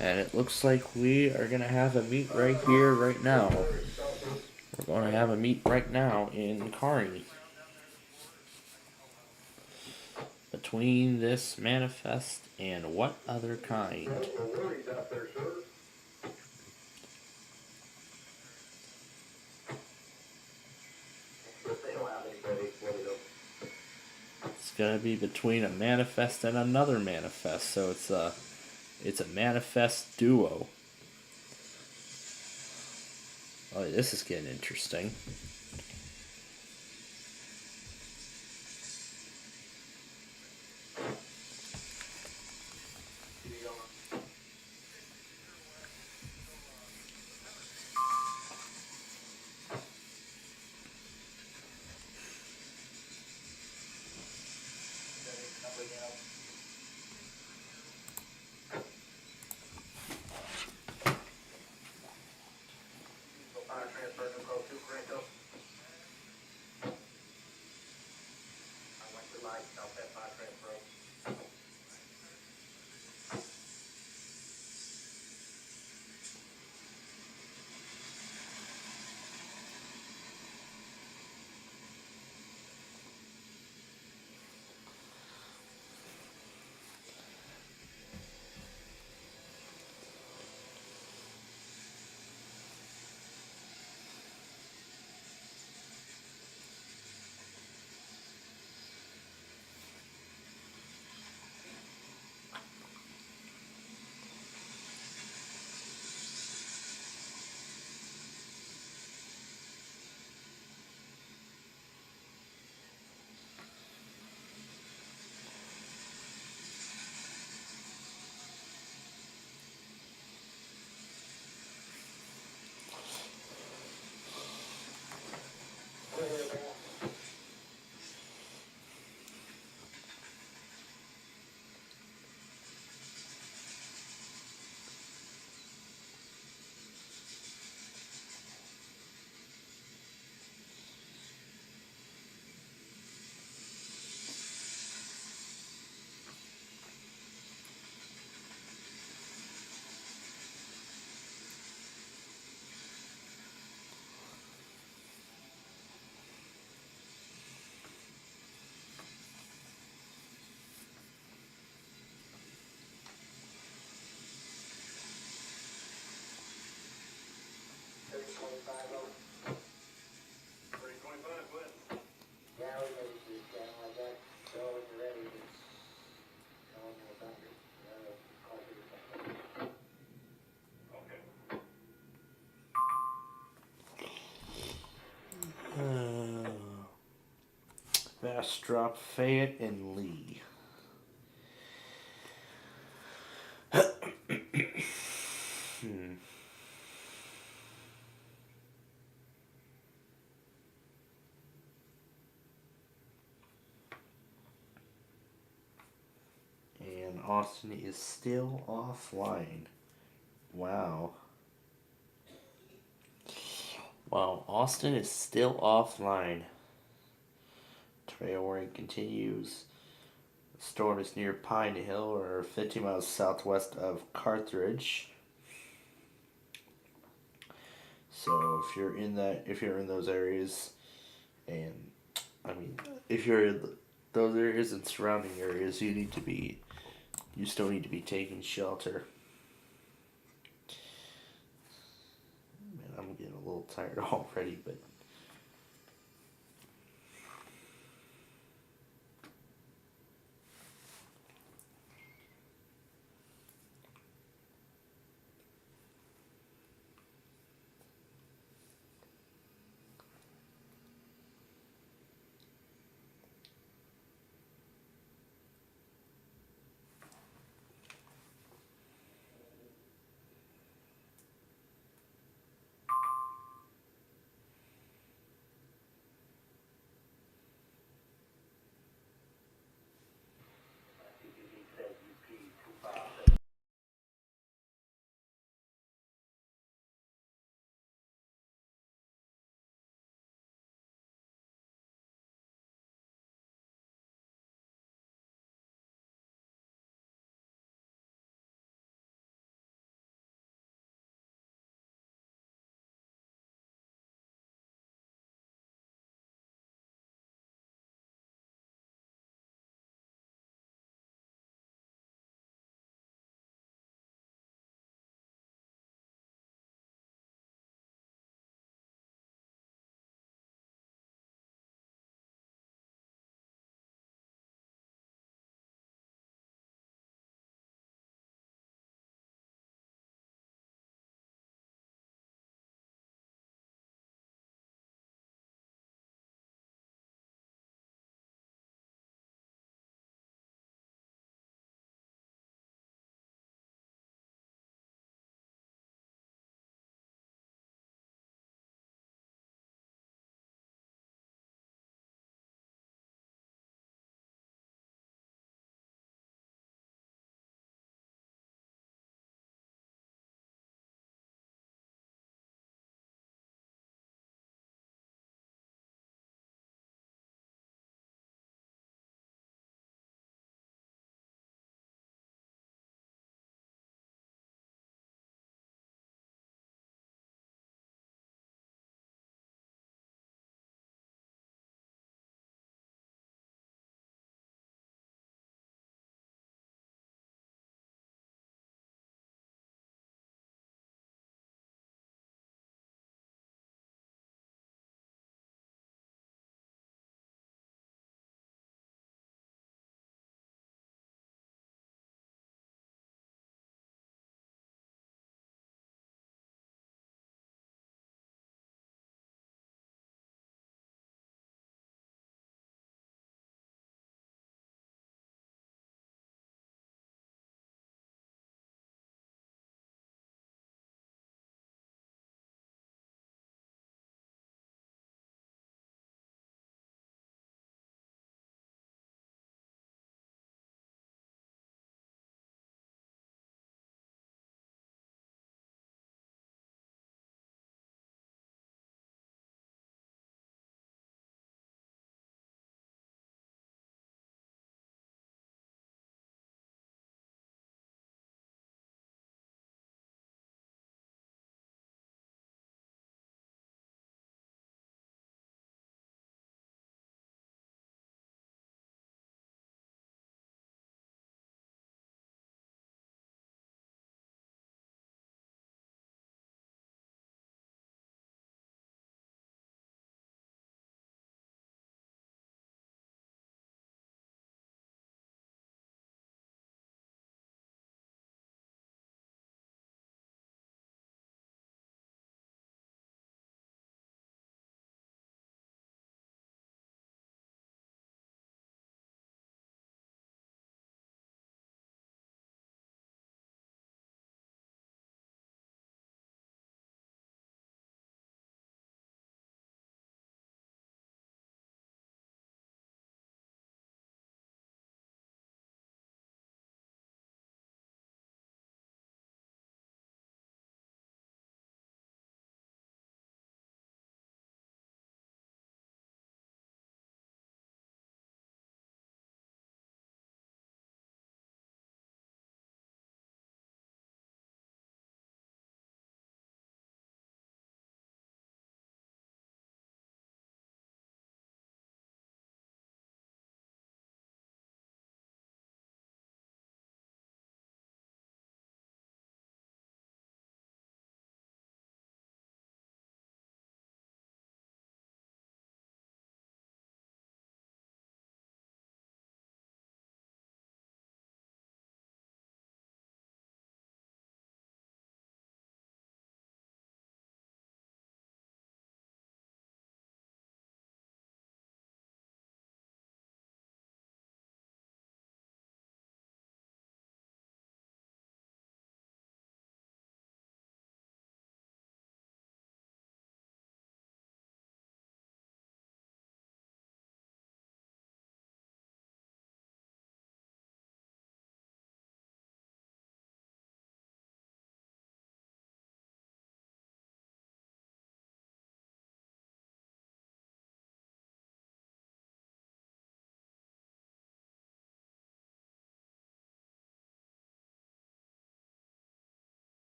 And it looks like we are going to have a meet right here, right now. We're going to have a meet right now in Cerri. Between this manifest and what other kind? It's going to be between a manifest and another manifest, so it's a manifest duo. Oh, this is getting interesting. Bastrop, Fayette, and Lee. And Austin is still offline. Wow. Wow, Austin is still offline. Trail warning continues. The storm is near Pine Hill, or 50 miles southwest of Carthage. So if you're in those areas, and I mean, if you're in those areas and surrounding areas, you still need to be taking shelter. Man, I'm getting a little tired already, but.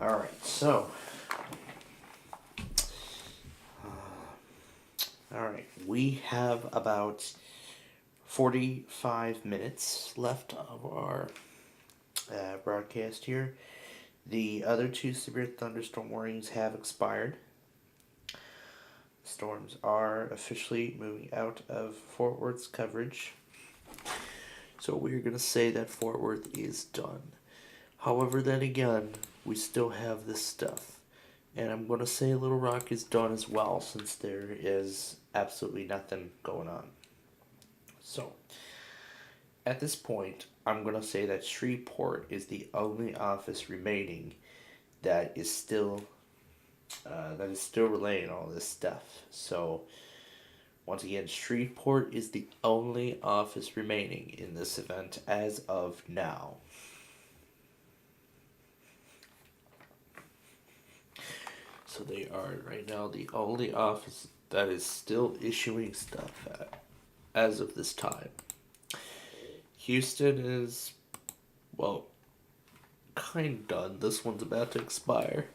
Alright, so. Alright, we have about 45 minutes left of our broadcast here. The other two severe thunderstorm warnings have expired. Storms are officially moving out of Fort Worth's coverage. So we're going to say that Fort Worth is done. However, then again, we still have this stuff. And I'm going to say Little Rock is done as well, since there is absolutely nothing going on. So, at this point, I'm going to say that Shreveport is the only office remaining that is still relaying all this stuff. So, once again, Shreveport is the only office remaining in this event as of now. So they are right now the only office that is still issuing stuff as of this time. Houston is, well, kind of done. This one's about to expire.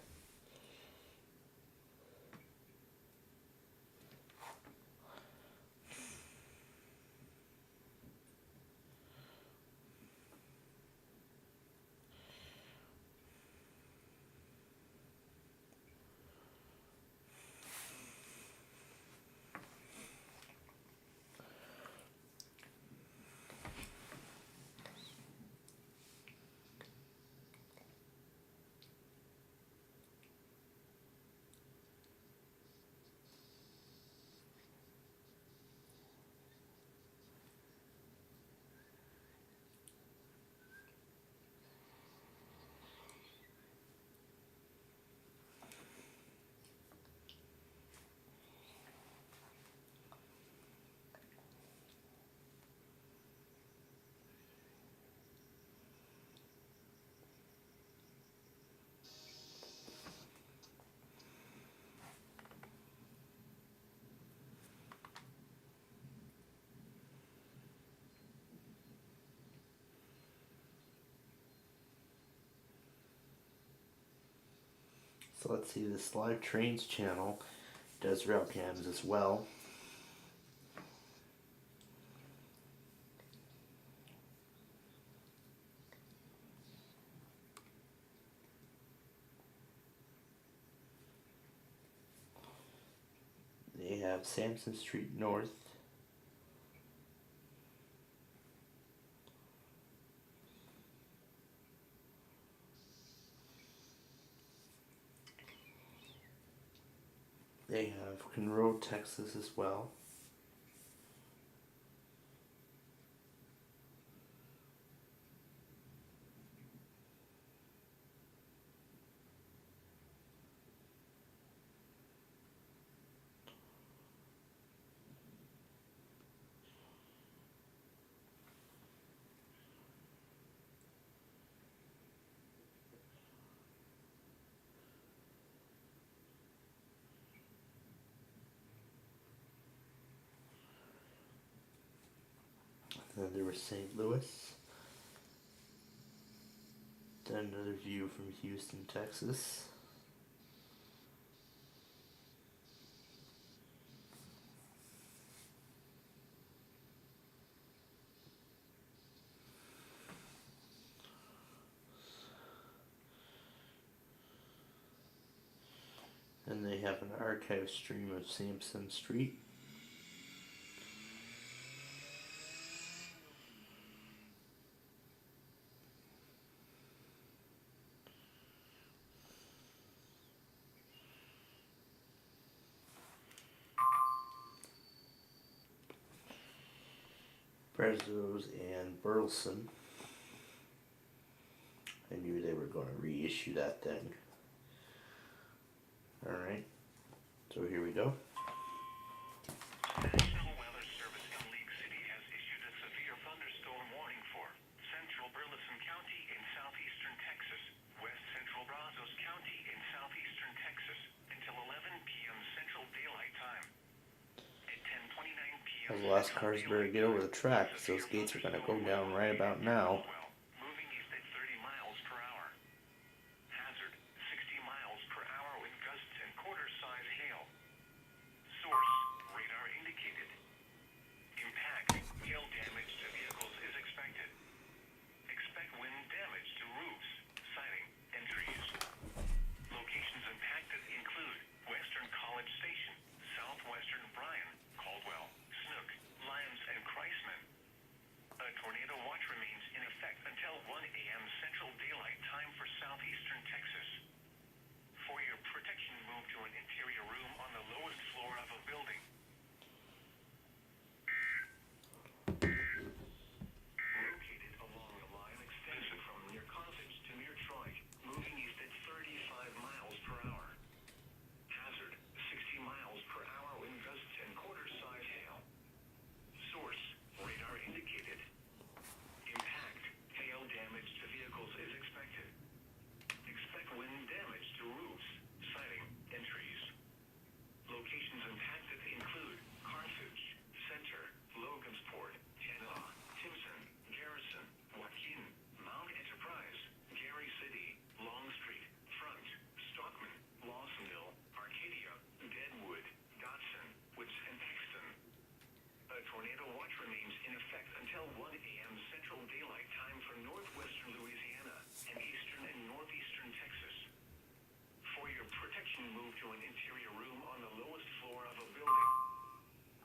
So let's see, this live trains channel does rail cams as well. They have Sampson Street North. They have Conroe, Texas as well. Then there was St. Louis. Then another view from Houston, Texas. And they have an archive stream of Sampson Street. Brazos and Burleson. I knew they were going to reissue that thing. Alright, so here we go. National Weather Service in League City has issued a severe thunderstorm warning for central Burleson County in southeastern Texas, west central Brazos County in southeastern Texas, until 11 p.m. Central Daylight Time. At 10:29 p.m. The last cars better get over the track, because those gates are going to go down right about now. Moving east at 30 miles per hour. Hazard, 60 1 a.m. Central Daylight Time for northwestern Louisiana and eastern and northeastern Texas. For your protection, move to an interior room on the lowest floor of a building.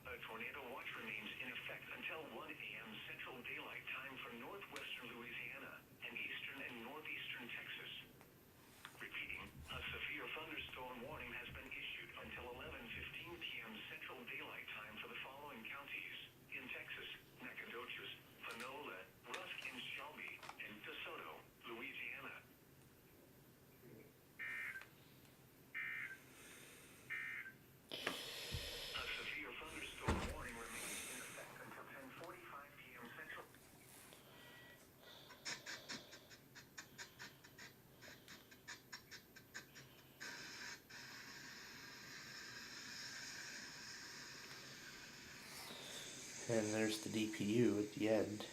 A tornado watch remains in effect until 1 a.m. Central Daylight Time for northwestern Louisiana and eastern and northeastern Texas. Repeating, a severe thunderstorm warning has been issued until 11:15 p.m. Central Daylight Time for the following counties in Texas: Nacogdoches, Panola, Rusk and Shelby, and DeSoto, Louisiana. A severe thunderstorm warning remains in effect until 10:45 p.m. Central. And there's the DPU at the end.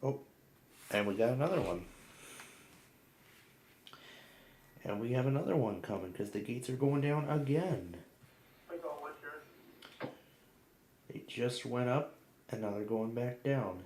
Oh, and we got another one. And we have another one coming because the gates are going down again. They just went up and now they're going back down.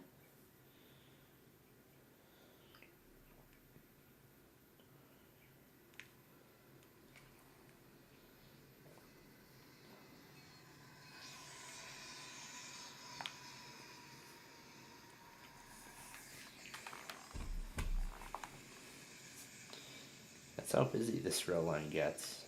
That's how busy this rail line gets.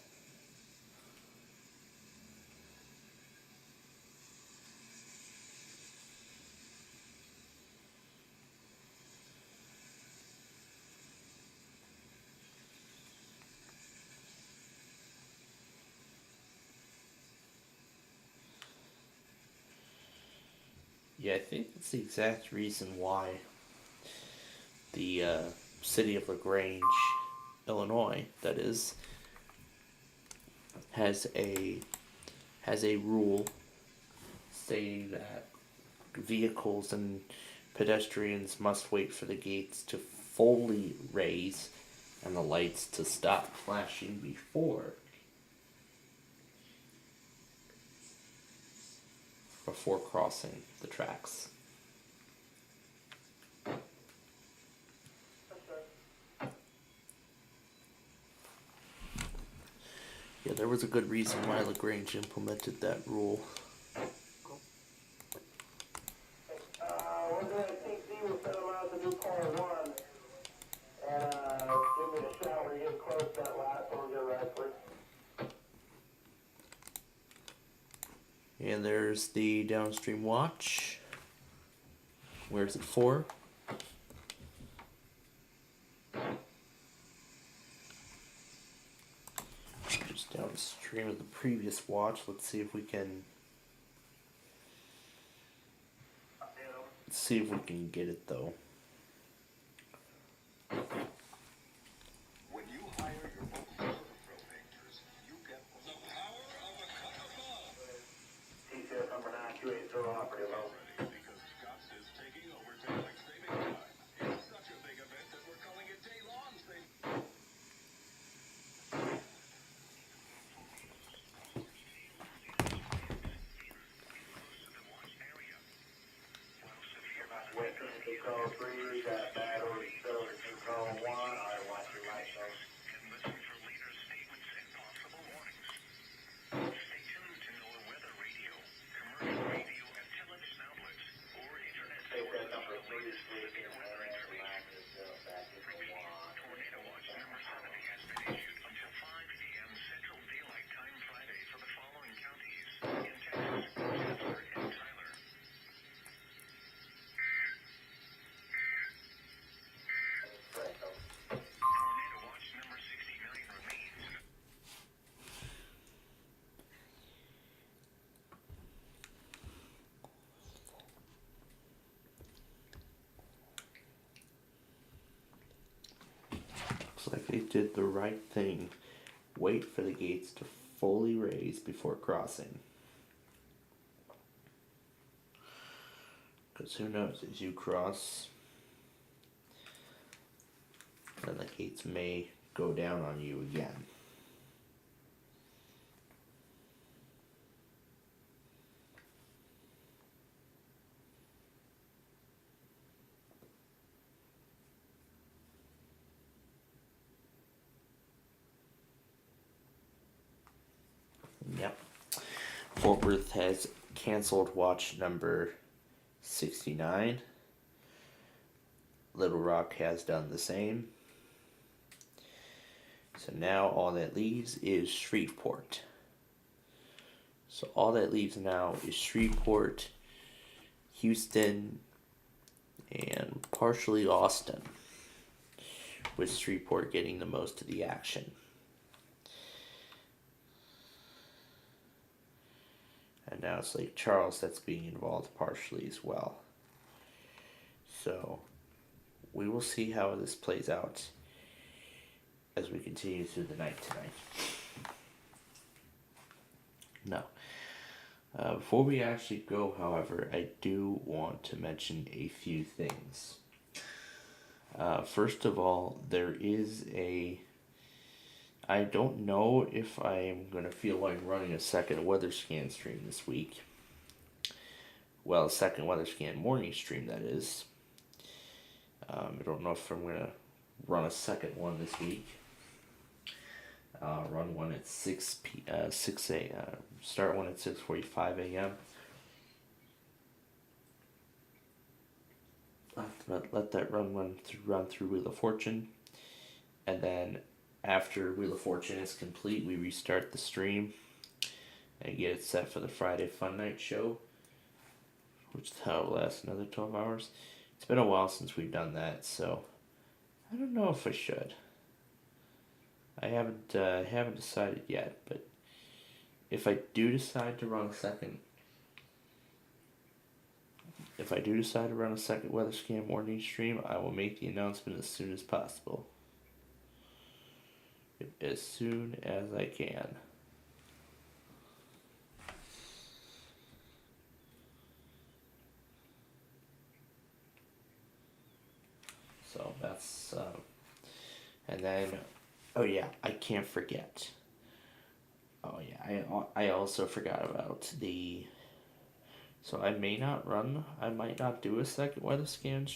Yeah, I think that's the exact reason why the city of LaGrange, Illinois, that is, has a rule stating that vehicles and pedestrians must wait for the gates to fully raise and the lights to stop flashing before crossing the tracks. Yeah, there was a good reason why LaGrange implemented that rule. We're going to take D, we'll send them out to new car 1. And give me a shout when you get close to that last one, get right quick. And there's the downstream watch. Where's it for? Just downstream of the previous watch. Let's see if we can get it though. When you hire your local WeatherPro painters, you get the power of a cup above. TCS number 9280 operative low. Because Scott's is taking over daylight saving time. It's such a big event that we're calling it day long saving. Western to call 3, got bad order silver to call 1, I watch your light show. And listen for later statements and possible warnings. Stay tuned to NOAA weather radio, commercial radio and television outlets, or internet Take that sources number for the 3, latest sleep in weather and information. back in the 1. Tornado watch number 7 has been issued until 5 a.m. Central Daylight Time Friday for the following counties in Texas, Jasper, and Tyler. Tornado watch number 69 remains. Looks like they did the right thing. Wait for the gates to fully raised before crossing. Because who knows, as you cross, then the gates may go down on you again. Yep. Fort Worth has canceled watch number 69. Little Rock has done the same. So now all that leaves is Shreveport. So all that leaves now is Shreveport, Houston, and partially Austin, with Shreveport getting the most of the action. And now it's Lake Charles that's being involved partially as well. So we will see how this plays out as we continue through the night tonight. Now, before we actually go, however, I do want to mention a few things. First of all, there is I don't know if I am going to feel like running a second weather scan stream this week. Well, a second weather scan morning stream, that is. I don't know if I'm going to run a second one this week. Run one at 6 a.m. Start one at 6:45 a.m. Let that run through Wheel of Fortune, and then after Wheel of Fortune is complete, we restart the stream and get it set for the Friday Fun Night show, which will last another 12 hours. It's been a while since we've done that, so I don't know if I should. I haven't decided yet, but if I do decide to run a second weather scan morning stream, I will make the announcement as soon as possible. As soon as I can. So that's, and then, oh yeah, I can't forget. Oh yeah, I also forgot about so I might not do a second weather scan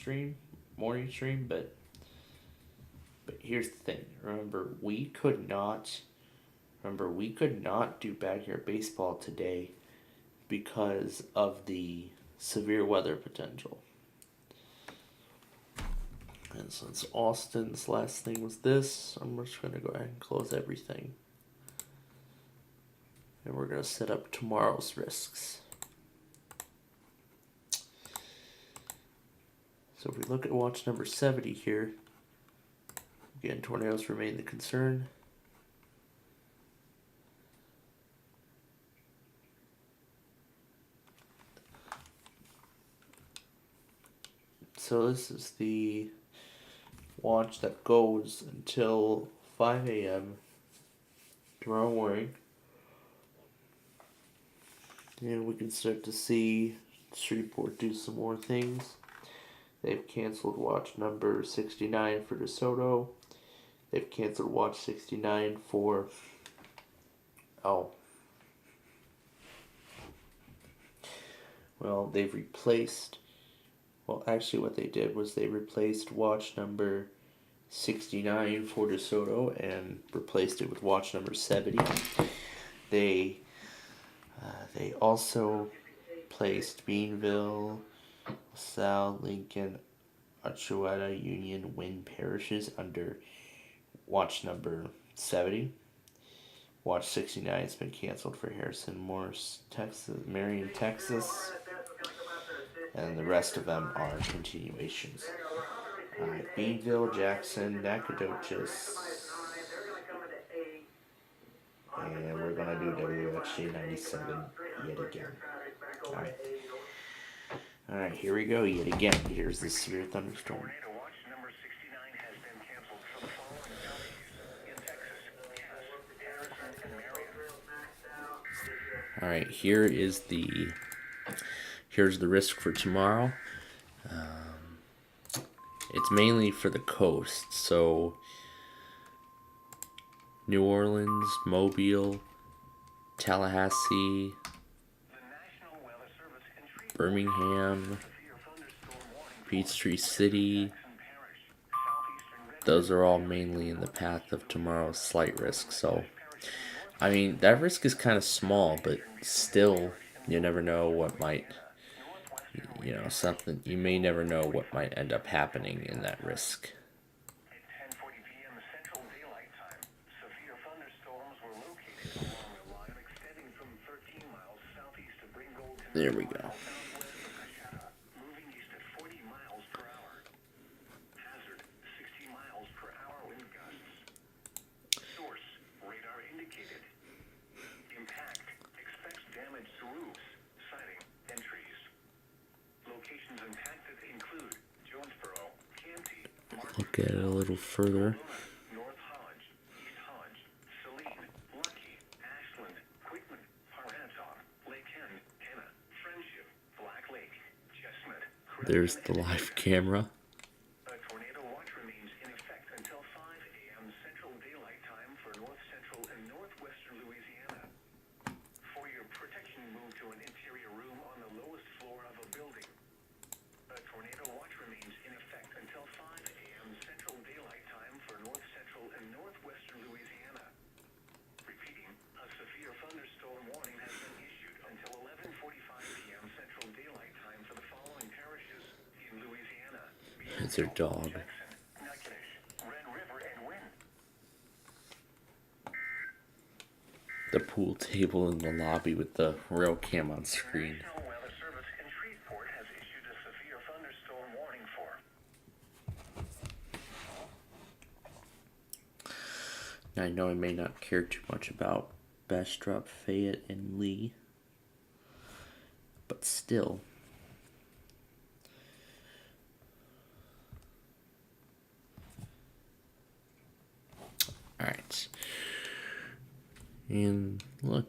morning stream, but here's the thing. Remember, we could not do backyard baseball today because of the severe weather potential. And since Austin's last thing was this, I'm just going to go ahead and close everything. And we're going to set up tomorrow's risks. So if we look at watch number 70 here, again, tornadoes remain the concern. So this is the watch that goes until 5 a.m. tomorrow morning. And we can start to see Shreveport do some more things. They've canceled watch number 69 for DeSoto. They've canceled watch 69 for... Well, they've replaced... Well, actually what they did was they replaced watch number 69 for DeSoto and replaced it with watch number 70. They also placed Beanville, LaSalle, Lincoln, Otchawetta, Union, Wynn parishes under watch number 70. Watch 69 has been canceled for Harrison, Morris, Texas, Marion, Texas, and the rest of them are continuations. Beanville, Jackson, Nacogdoches, and we're going to do WXG 97 yet again. Alright, here we go yet again. Here's the severe thunderstorm. All right, here's the risk for tomorrow. It's mainly for the coast, so New Orleans, Mobile, Tallahassee, Birmingham, Peachtree City. Those are all mainly in the path of tomorrow's slight risk. So, I mean, that risk is kind of small, but still, you never know what might, you may never know what might end up happening in that risk. There we go. Look at it a little further. There's the live camera. A tornado watch remains in effect until 5 a.m. Central Daylight Time for north central and northwestern Louisiana. For your protection, move to an interior room on the lowest floor of a building. A tornado watch remains in effect until 5 a.m. Central Daylight Time for north central and northwestern Louisiana. Repeating, a severe thunderstorm warning has been issued until 11:45 p.m. Central Daylight Time for the following parishes in Louisiana. It's her dog. The pool table in the lobby with the rail cam on screen. Now, I know I may not care too much about Bastrop, Fayette, and Lee, but still. Alright. And look.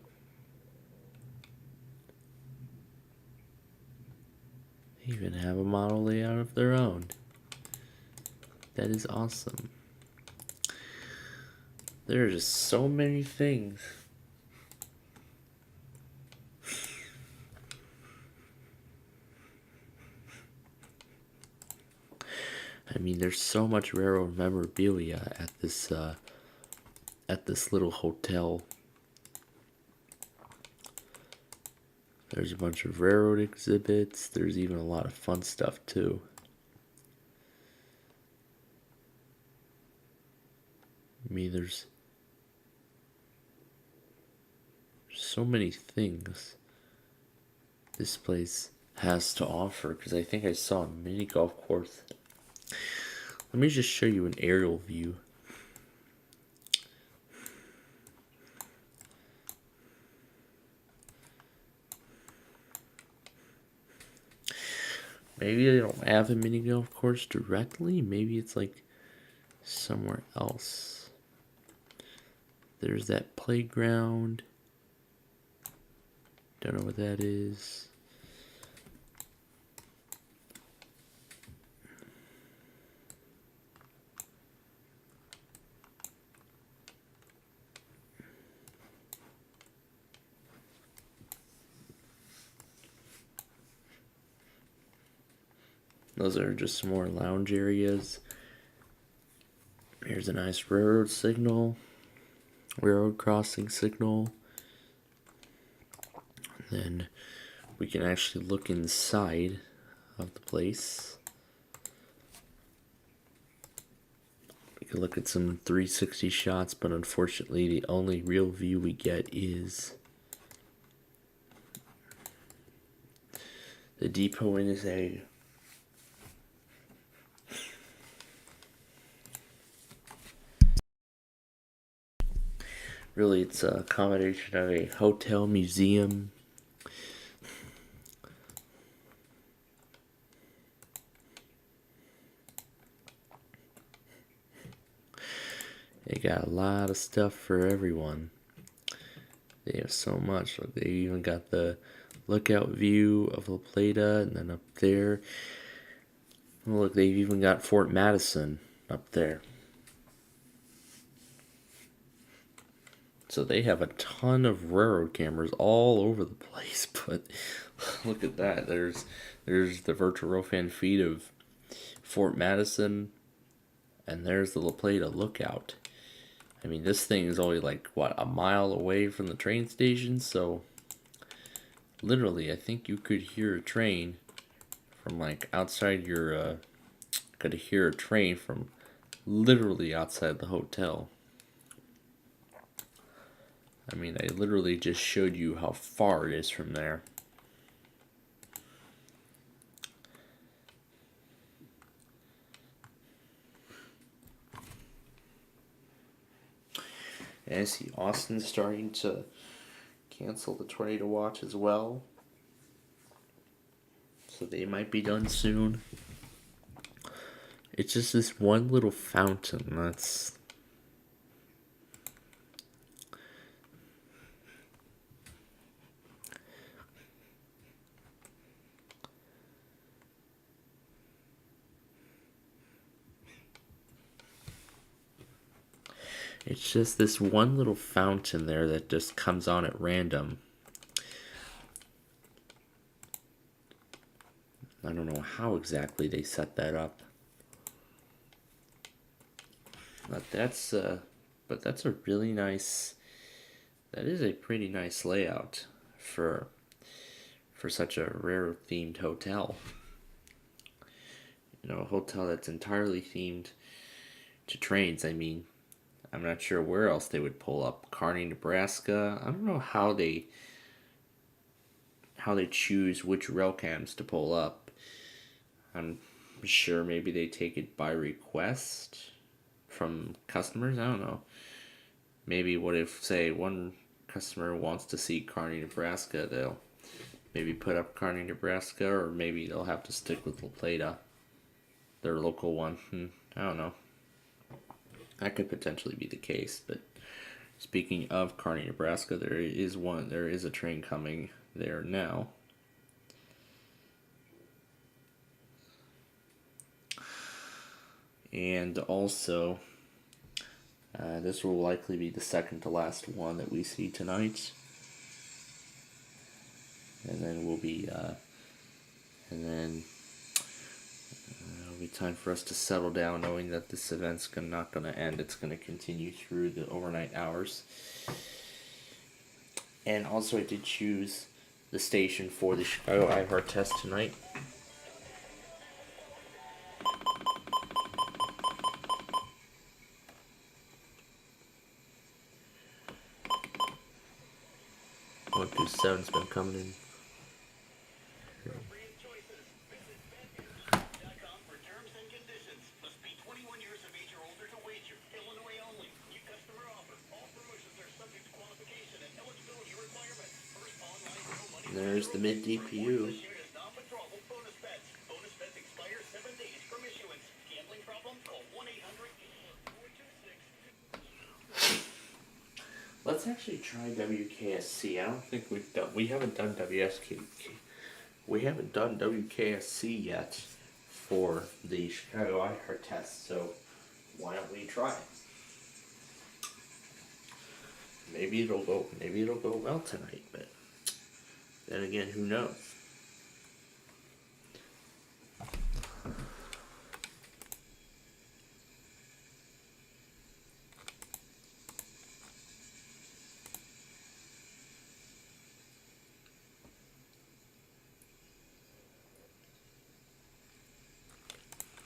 They even have a model layout of their own. That is awesome. There are just so many things. I mean, there's so much railroad memorabilia at this little hotel. There's a bunch of railroad exhibits. There's even a lot of fun stuff too. I mean, there's so many things this place has to offer, because I think I saw a mini golf course. Let me just show you an aerial view. Maybe they don't have a mini golf course directly. Maybe it's like somewhere else. There's that playground. Don't know what that is. Those are just some more lounge areas. Here's a nice railroad signal. Railroad crossing signal. And then we can actually look inside of the place. We can look at some 360 shots, but unfortunately the only real view we get is the depot in this area. Really, it's a combination of a hotel, museum, they got a lot of stuff for everyone. They have so much. Look, they even got the lookout view of La Plata, and then up there. Look, they've even got Fort Madison up there. So they have a ton of railroad cameras all over the place. But look at that. There's the virtual fan feed of Fort Madison, and there's the La Plata lookout. I mean, this thing is only like, what, a mile away from the train station? So, literally, I think you could hear a train from, like, outside your, could hear a train from literally outside the hotel. I mean, I literally just showed you how far it is from there. And I see Austin starting to cancel the tornado watch as well. So they might be done soon. It's just this one little fountain that's... It's just this one little fountain there that just comes on at random. I don't know how exactly they set that up. But that's a really nice, that is a pretty nice layout for such a rare themed hotel. You know, a hotel that's entirely themed to trains. I mean, I'm not sure where else they would pull up. Kearney, Nebraska. I don't know how they choose which rail cams to pull up. I'm sure maybe they take it by request from customers. I don't know. Maybe what if, say, one customer wants to see Kearney, Nebraska, they'll maybe put up Kearney, Nebraska, or maybe they'll have to stick with La Plata, their local one. I don't know. That could potentially be the case, but speaking of Kearney, Nebraska, there is a train coming there now. And also, this will likely be the second to last one that we see tonight. And then it'll be time for us to settle down, knowing that this event's not going to end. It's going to continue through the overnight hours. And also, I did choose the station for the Chicago iHeart test tonight. One through 7's been coming in. There's the mid DPU. Let's actually try WKSC. I don't think we haven't done WKSC yet for the Chicago iHeart test, so why don't we try it? Maybe it'll go well tonight, but then again, who knows?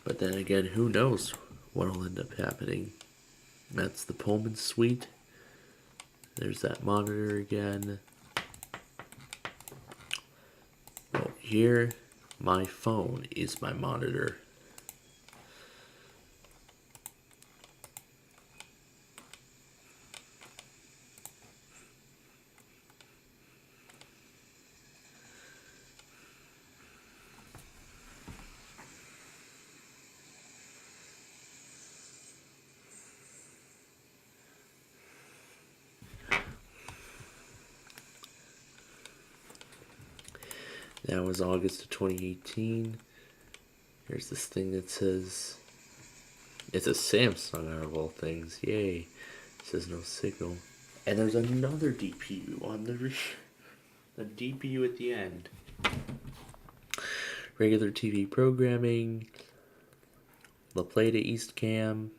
But then again, who knows what'll end up happening? That's the Pullman suite. There's that monitor again. Oh, here, my phone is my monitor. That was August of 2018. Here's this thing that says, it's a Samsung out of all things, yay. It says no signal. And there's another DPU on the DPU at the end. Regular TV programming, La Plata East Cam,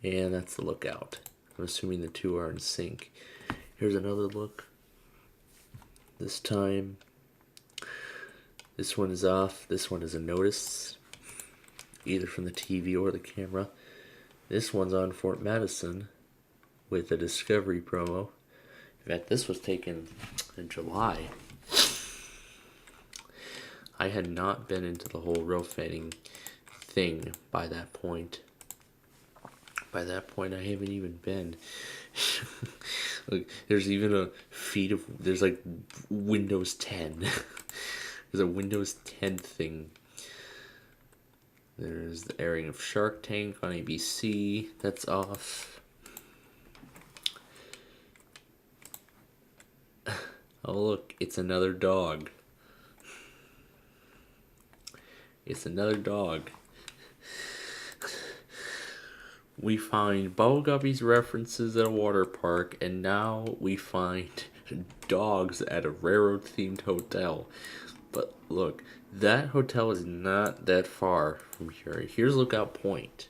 and that's the lookout. I'm assuming the two are in sync. Here's another look. This time, this one is off. This one is a notice, either from the TV or the camera. This one's on Fort Madison with a Discovery promo. In fact, this was taken in July. I had not been into the whole row fanning thing by that point. By that point, I haven't even been. Look, there's even a feed of, there's like Windows 10. There's a Windows 10 thing. There's the airing of Shark Tank on ABC. That's off. Oh look, it's another dog. It's another dog. We find Bubble Guppy's references at a water park, and now we find dogs at a railroad-themed hotel. But look, that hotel is not that far from here. Here's Lookout Point.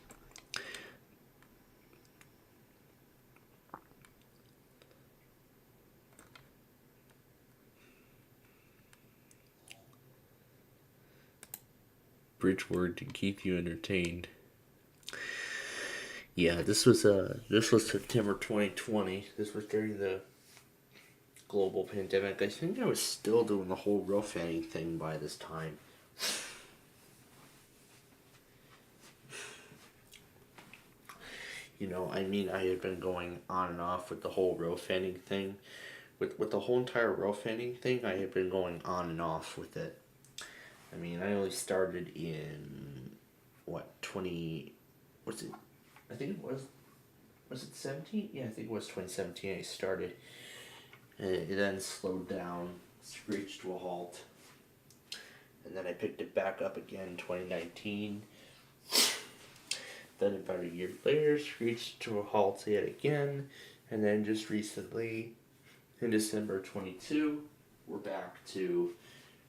Bridgeward to keep you entertained. Yeah, this was September 2020. This was during the global pandemic. I think I was still doing the whole row fanning thing by this time. You know, I mean, I had been going on and off with the whole row fanning thing. With the whole entire row fanning thing, I had been going on and off with it. I mean, I only started in, what, I think it was it 17? Yeah, I think it was 2017 I started. And it then slowed down, screeched to a halt. And then I picked it back up again in 2019. Then about a year later, screeched to a halt yet again. And then just recently, in December 22,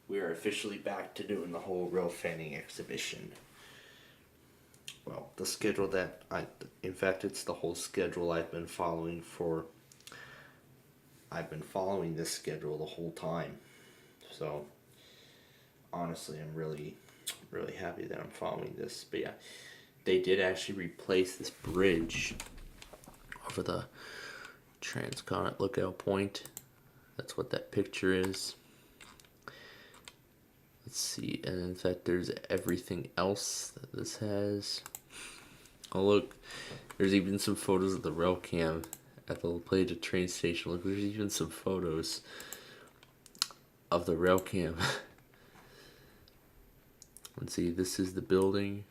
we are officially back to doing the whole row fanning exhibition. Well, the schedule that in fact, it's the whole schedule I've been following this schedule the whole time. So, honestly, I'm really, really happy that I'm following this. But yeah, they did actually replace this bridge over the Transcontinental Lookout Point. That's what that picture is. Let's see, and in fact, there's everything else that this has. Oh look, there's even some photos of the rail cam at the La Plata train station. Look, there's even some photos of the rail cam. Let's see, this is the building.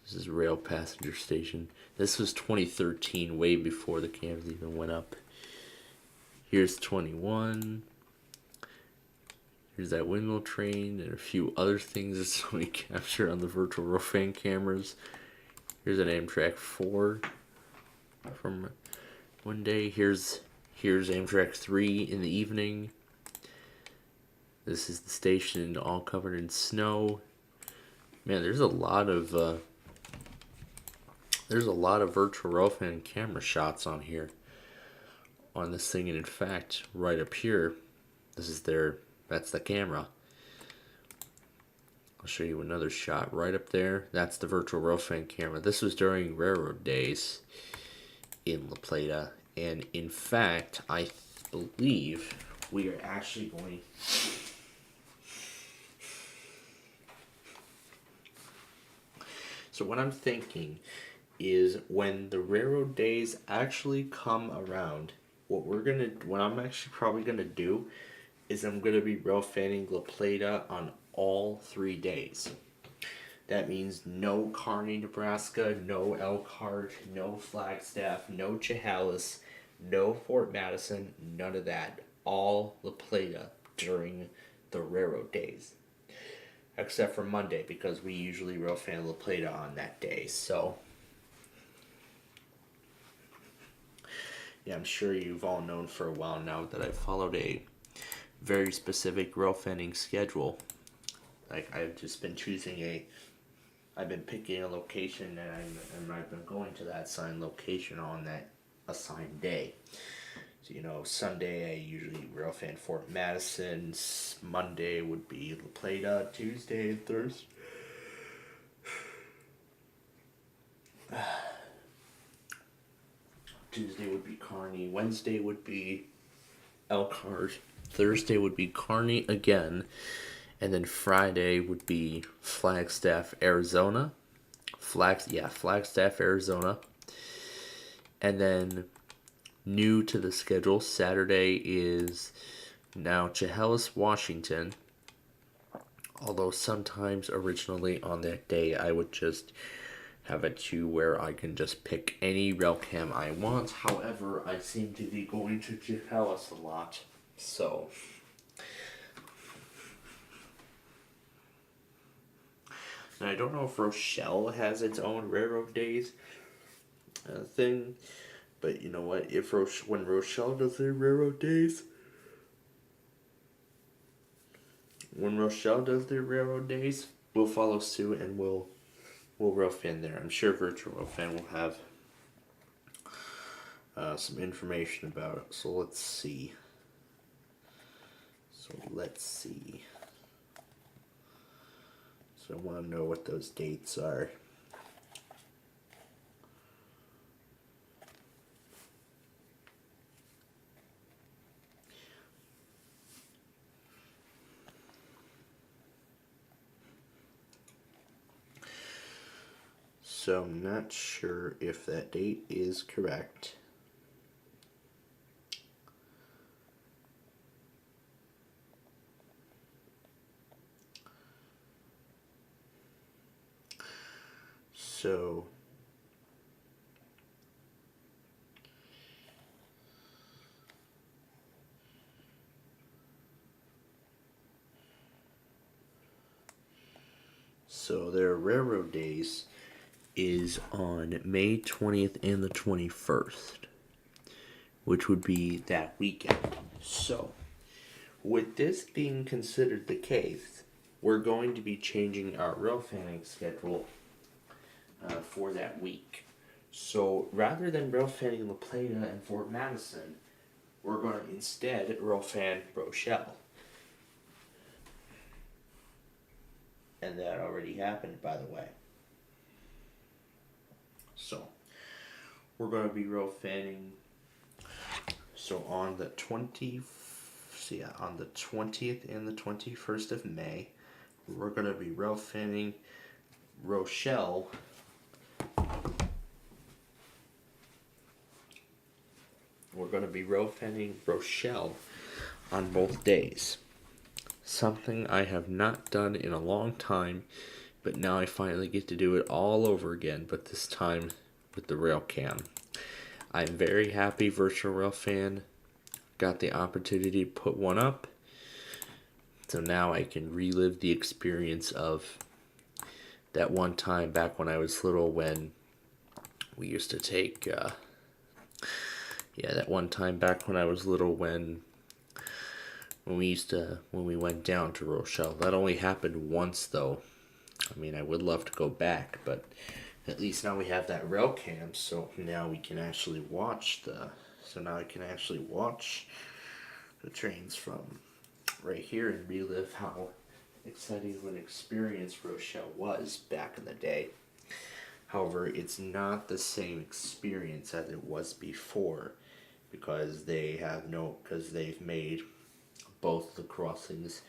This is rail passenger station. This was 2013, way before the cams even went up. Here's 21. Here's that windmill train and a few other things that somebody captured on the virtual row fan cameras. Here's an Amtrak 4 from one day. Here's Amtrak 3 in the evening. This is the station all covered in snow. Man, there's a lot of virtual row fan camera shots on here. On this thing, and in fact, right up here, that's the camera. I'll show you another shot right up there. That's the virtual row fan camera. This was during railroad days in La Plata, and in fact, I believe we are actually going. So what I'm thinking is when the railroad days actually come around, what I'm actually probably gonna do is I'm gonna be row fanning La Plata on all 3 days. That means no Kearney, Nebraska, no Elkhart, no Flagstaff, no Chehalis, no Fort Madison, none of that. All La Plata during the railroad days. Except for Monday, because we usually rail fan La Plata on that day, so. Yeah, I'm sure you've all known for a while now that I've followed a very specific rail fanning schedule. Like, I've just been I've been picking a location, and I've been going to that assigned location on that assigned day. So, Sunday I usually rail fan Fort Madison. Monday would be La Plata. Tuesday and Thursday. Tuesday would be Kearney. Wednesday would be Elkhart. Thursday would be Kearney again. And then Friday would be Flagstaff, Arizona. Flagstaff, Arizona. And then new to the schedule, Saturday is now Chehalis, Washington. Although sometimes originally on that day I would just have it to where I can just pick any rail cam I want. However, I seem to be going to Chehalis a lot. So and I don't know if Rochelle has its own railroad days thing, but you know what? When Rochelle does their railroad days, we'll follow suit and we'll rail fan there. I'm sure Virtual Rail Fan will have some information about it. So let's see. So I want to know what those dates are. So I'm not sure if that date is correct. So their railroad days is on May 20th and the 21st, which would be that weekend. So, with this being considered the case, we're going to be changing our rail fanning schedule for that week. So, rather than rail fanning La Plata and Fort Madison, we're going to instead rail fan Rochelle. And that already happened, by the way. So, we're going to be rail fanning. So on the 20th and the 21st of May, we're going to be rail fanning Rochelle. We're going to be rail fanning Rochelle on both days. Something I have not done in a long time, but now I finally get to do it all over again, but this time with the rail cam. I'm very happy Virtual Rail Fan got the opportunity to put one up, so now I can relive the experience of that one time back when I was little, when we used to take that one time back when I was little when we went down to Rochelle. That only happened once though. I mean, I would love to go back, but at least now we have that rail cam, so now we can actually watch I can actually watch the trains from right here and relive how exciting of an experience Rochelle was back in the day. However, it's not the same experience as it was before, because they've made both the crossings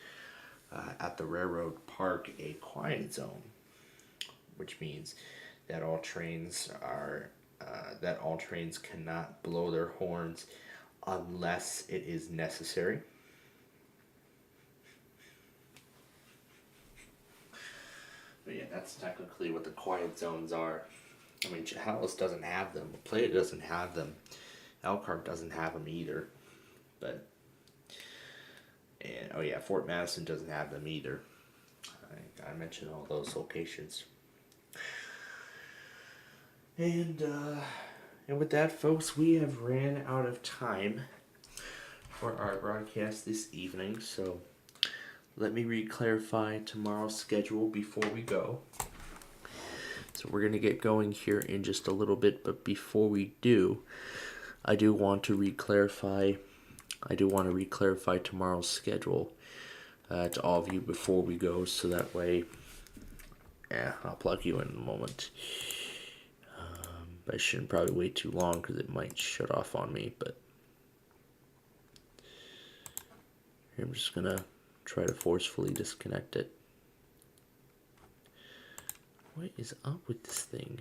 at the railroad park a quiet zone, which means that all trains cannot blow their horns unless it is necessary. But yeah, that's technically what the quiet zones are. I mean, Chehalis doesn't have them. Plata doesn't have them. Elkhart doesn't have them either. And And, oh yeah, Fort Madison doesn't have them either. I mentioned all those locations. And with that, folks, we have ran out of time for our broadcast this evening, so let me re-clarify tomorrow's schedule before we go. So we're going to get going here in just a little bit, but before we do, I do want to re-clarify tomorrow's schedule to all of you before we go, so that way, I'll plug you in a moment. I shouldn't probably wait too long because it might shut off on me, but I'm just going to try to forcefully disconnect it. What is up with this thing?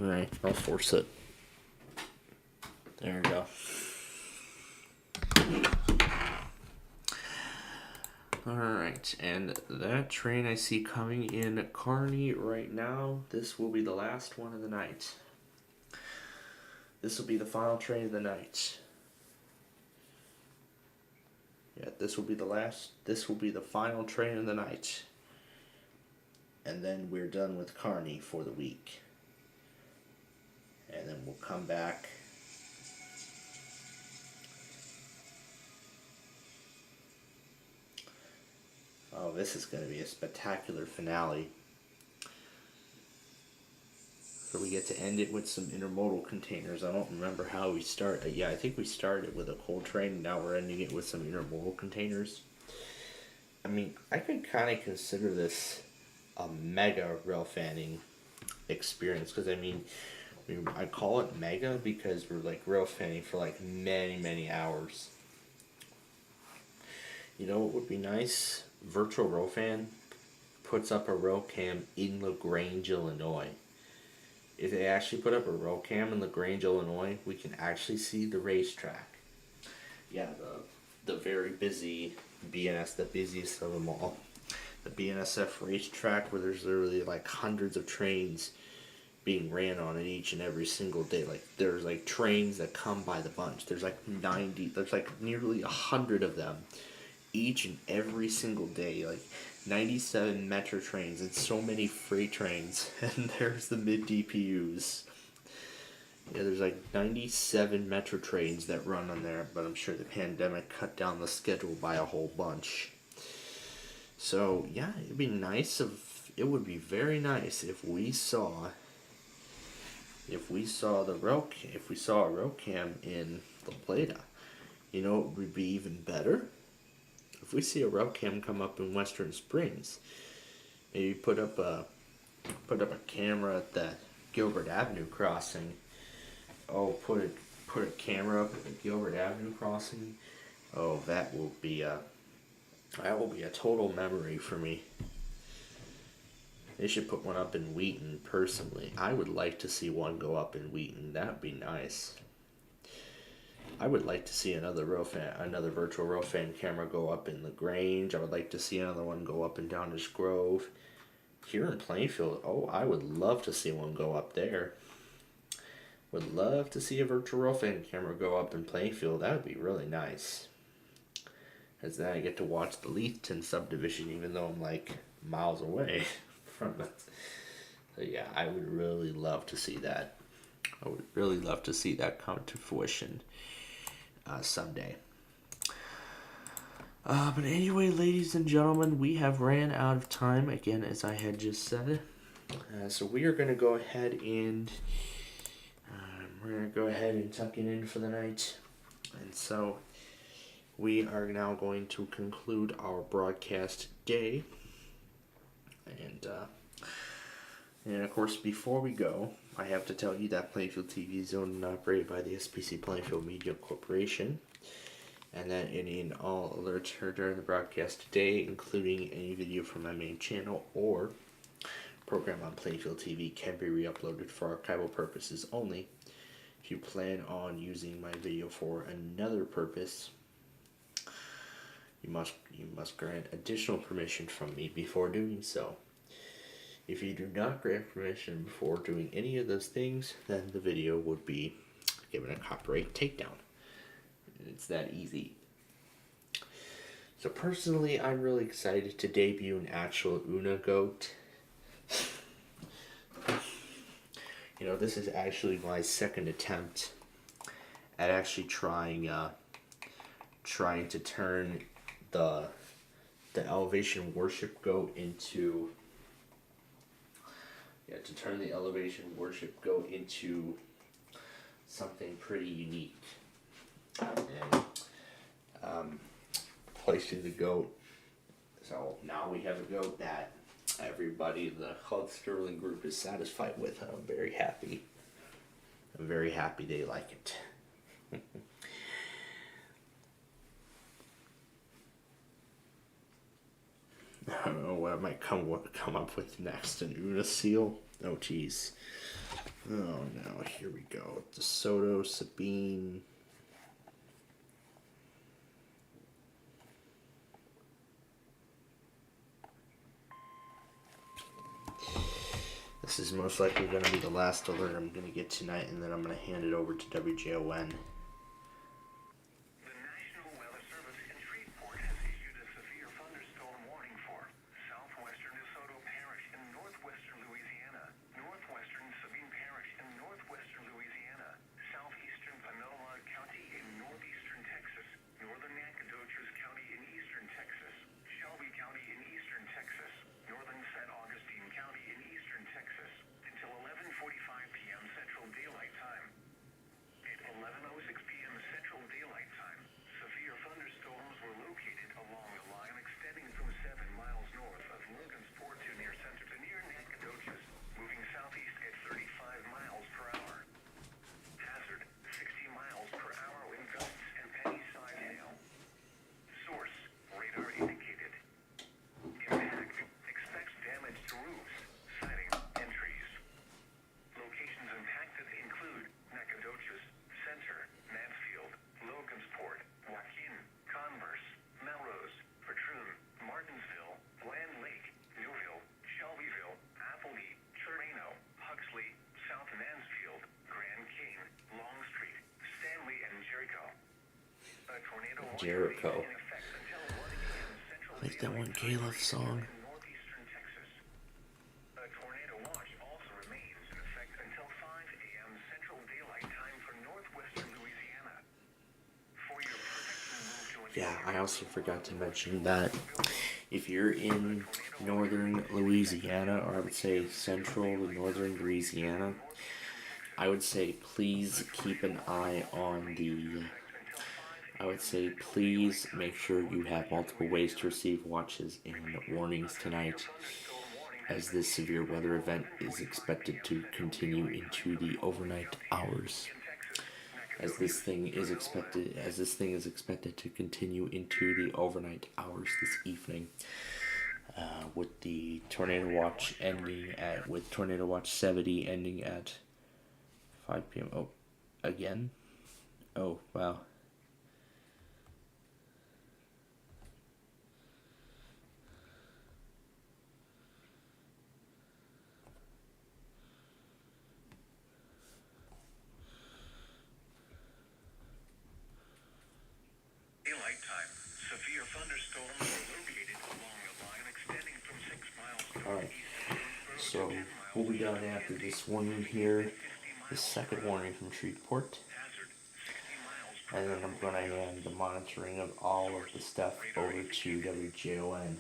Alright, I'll force it. There we go. Alright, and that train I see coming in Kearney right now, this will be the last one of the night. This will be the final train of the night. Yeah, this will be the final train of the night. And then we're done with Kearney for the week. And then we'll come back. Oh, this is going to be a spectacular finale. So we get to end it with some intermodal containers. I don't remember how we start. Yeah, I think we started with a coal train, and now we're ending it with some intermodal containers. I mean, I could kind of consider this a mega rail fanning experience, because I mean, I call it mega because we're like rail fanning for like many hours. You know what would be nice? Virtual Rail Fan puts up a rail cam in LaGrange, Illinois. If they actually put up a rail cam in LaGrange, Illinois, we can actually see the racetrack. Yeah, the very busy BNS, the busiest of them all. The BNSF racetrack, where there's literally like hundreds of trains being ran on it each and every single day. Like, there's like trains that come by the bunch. There's like nearly 100 of them each and every single day. Like 97 metro trains and so many freight trains. And there's the mid DPUs. Yeah, there's like 97 metro trains that run on there, but I'm sure the pandemic cut down the schedule by a whole bunch. So yeah, it would be very nice if we saw a rail cam in La Plata. You know what would be even better? If we see a rail cam come up in Western Springs, maybe put up a camera at the Gilbert Avenue crossing. Oh, put a camera up at the Gilbert Avenue crossing. Oh, that will be a total memory for me. They should put one up in Wheaton, personally. I would like to see one go up in Wheaton. That would be nice. I would like to see another virtual rail fan camera go up in LaGrange. I would like to see another one go up in Downers Grove. Here in Plainfield, oh, I would love to see one go up there. Would love to see a virtual rail fan camera go up in Plainfield. That would be really nice. As then I get to watch the Leithton subdivision, even though I'm like miles away from it. So yeah, I would really love to see that. I would really love to see that come to fruition someday. But anyway, ladies and gentlemen, we have ran out of time again, as I had just said. So we are going to go ahead and tuck it in for the night. And so we are now going to conclude our broadcast day. And of course, before we go, I have to tell you that Plainfield TV is owned and operated by the SPC Plainfield Media Corporation, and that any and all alerts heard during the broadcast today, including any video from my main channel or program on Plainfield TV, can be re-uploaded for archival purposes only. If you plan on using my video for another purpose, you must grant additional permission from me before doing so. If you do not grant permission before doing any of those things, then the video would be given a copyright takedown. It's that easy. So personally, I'm really excited to debut an actual Una goat. You know, this is actually my second attempt at actually trying to turn the elevation worship goat into something pretty unique. And placing the goat. So now we have a goat that everybody in the Club Sterling group is satisfied with. I'm very happy. I'm very happy they like it. I don't know what I might come up with next. An Una seal? Oh, geez. Oh, no. Here we go. DeSoto, Sabine. This is most likely going to be the last alert I'm going to get tonight, and then I'm going to hand it over to WJON. The National Weather Service in Shreveport has issued a severe thunderstorm warning for southwestern DeSoto Parish in northwestern Louisiana, northwestern Sabine Parish in northwestern Louisiana, southeastern Panola County in northeastern Texas, northern Nacogdoches County in eastern Texas, Shelby County in eastern Texas, northern St. Augustine County in eastern Texas, until 11:45 p.m. Central Daylight Time. At 11:06 p.m. Central Daylight Time, severe thunderstorms were located along a line extending from 7 miles north of Logansport to near Nacogdoches, moving southeast at 35 miles per hour. Hazard, 60 miles per hour wind gusts and penny-sized hail. Source, radar indicated. Impact, expects damage to roofs, siding, and trees. Locations impacted include Nacogdoches, Center, Mansfield, Logansport, Joaquin, Converse, Melrose, Patroon, Martinsville, Land Lake, Newville, Shelbyville, Appleby, Chirano, Huxley, South Mansfield, Grand Cane, Longstreet, Stanley, and Jericho. A tornado watch Jericho. remains in effect until 1 a.m. Central Like that one Daylight Time Caleb song. in northeastern Texas. A tornado watch also remains in effect until 5 a.m. Central Daylight Time for northwestern Louisiana. For your protection, move to an Yeah, I also forgot to mention that if you're in northern Louisiana, or I would say central to northern Louisiana, I would say please keep an eye on please make sure you have multiple ways to receive watches and warnings tonight, as this severe weather event is expected to continue into the overnight hours. As this thing is expected to continue into the overnight hours this evening, with the tornado watch tornado watch 70 ending at 5 p.m. Oh, again? Oh, wow. Daylight time. Severe thunderstorms were located along a line extending from 6 miles Alright, northeast so we'll be done after this warning here, the second warning from Shreveport, and then I'm going to hand the monitoring of all of the stuff over to WJON,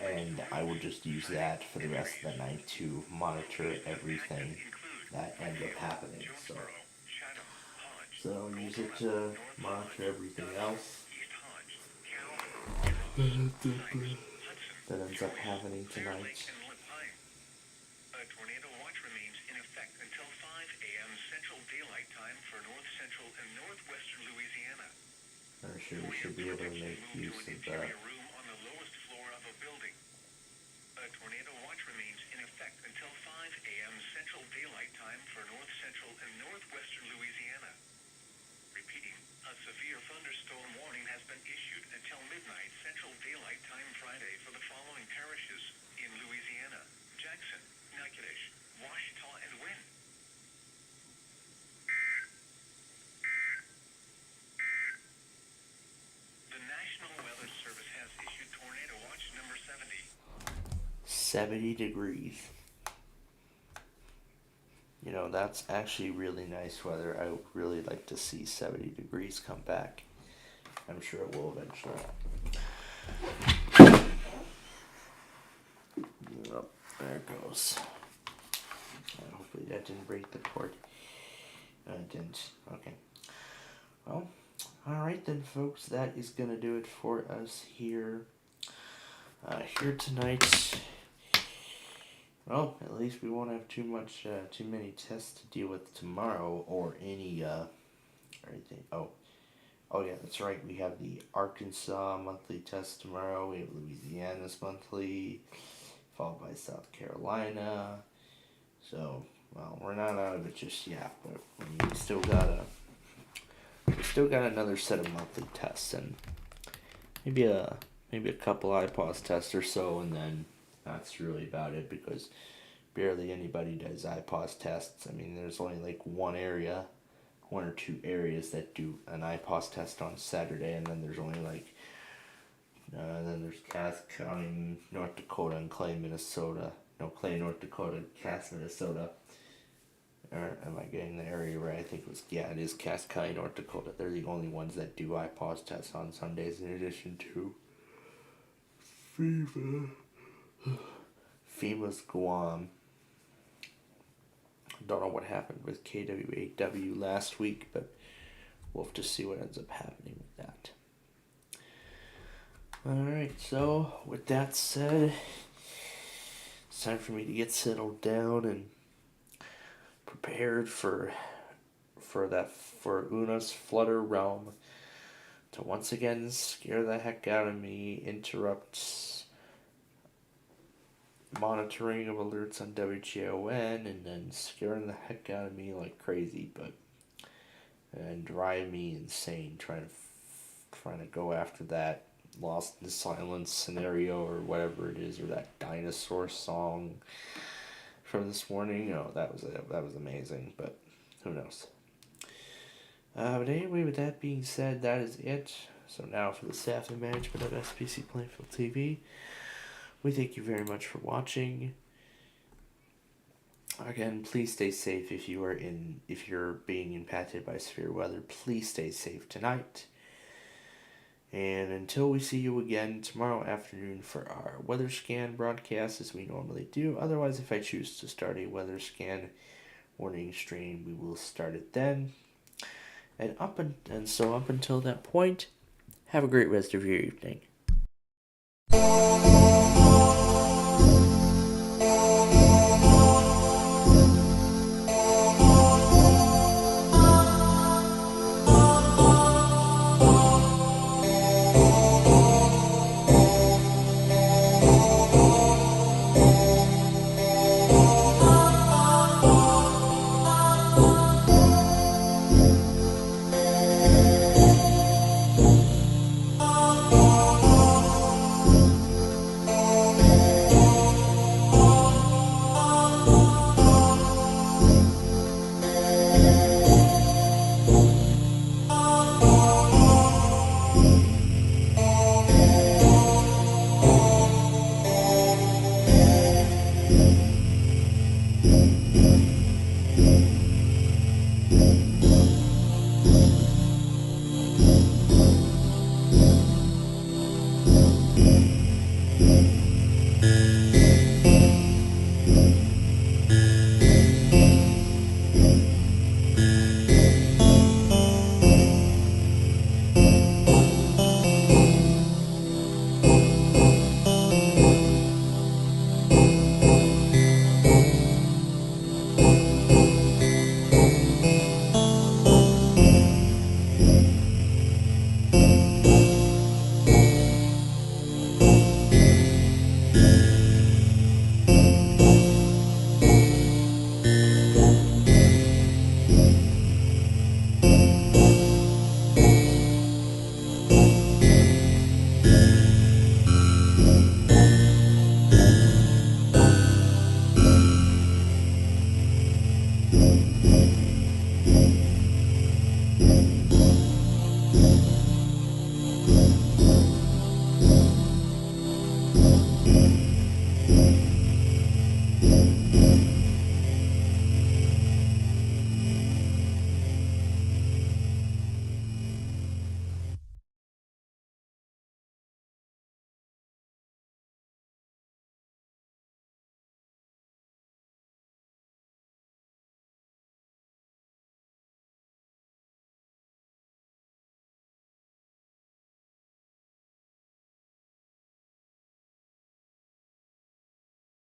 and I will just use that for the rest of the night to monitor everything that ends up happening. So I'll use it to monitor everything else that ends up happening tonight. A tornado watch remains in effect until 5 a.m. Central Daylight Time for north central and northwestern Louisiana. I'm sure we should be able to make use of that. Room on the lowest floor of a building. A tornado watch remains in effect until 5 a.m. Central Daylight Time for north central and northwestern Louisiana. Repeating, a severe thunderstorm warning has been issued until midnight Central Daylight Time Friday for the following parishes in Louisiana: Jackson, Natchitoches, Ouachita, and Wynn. The National 70 degrees. You know, that's actually really nice weather. I would really like to see 70 degrees come back. I'm sure it will eventually. Oh, there it goes. Hopefully that didn't break the cord. It didn't. Okay. Well, alright then, folks. That is going to do it for us here. Here tonight. Well, at least we won't have too many tests to deal with tomorrow, or any, anything. Oh yeah, that's right. We have the Arkansas monthly test tomorrow. We have Louisiana's monthly, followed by South Carolina. So, well, we're not out of it just yet, but we still got another set of monthly tests, and maybe a couple iPOS tests or so, and then that's really about it, because barely anybody does iPOS tests. I mean, there's only like one or two areas that do an iPOS test on Saturday, and then there's only like, then there's Cass County, North Dakota, and Clay, Minnesota. No, Clay, North Dakota, Cass, Minnesota. Or am I getting the area right? I think it is Cass County, North Dakota. They're the only ones that do iPOS tests on Sundays, in addition to FEMA's Guam. Don't know what happened with KWAW last week, but we'll have to see what ends up happening with that. Alright, so with that said, it's time for me to get settled down and prepared for Una's Flutter Realm to once again scare the heck out of me, interrupt monitoring of alerts on WGON, and then scaring the heck out of me like crazy, and drive me insane trying to go after that Lost in Silence scenario or whatever it is, or that dinosaur song from this morning. Oh, that was amazing, but who knows. But anyway, with that being said, that is it. So now for the staff and management of SPCPlainfield TV, we thank you very much for watching. Again, please stay safe if you're being impacted by severe weather. Please stay safe tonight. And until we see you again tomorrow afternoon for our weather scan broadcast as we normally do. Otherwise, if I choose to start a weather scan morning stream, we will start it then. And so up until that point, have a great rest of your evening. Bye.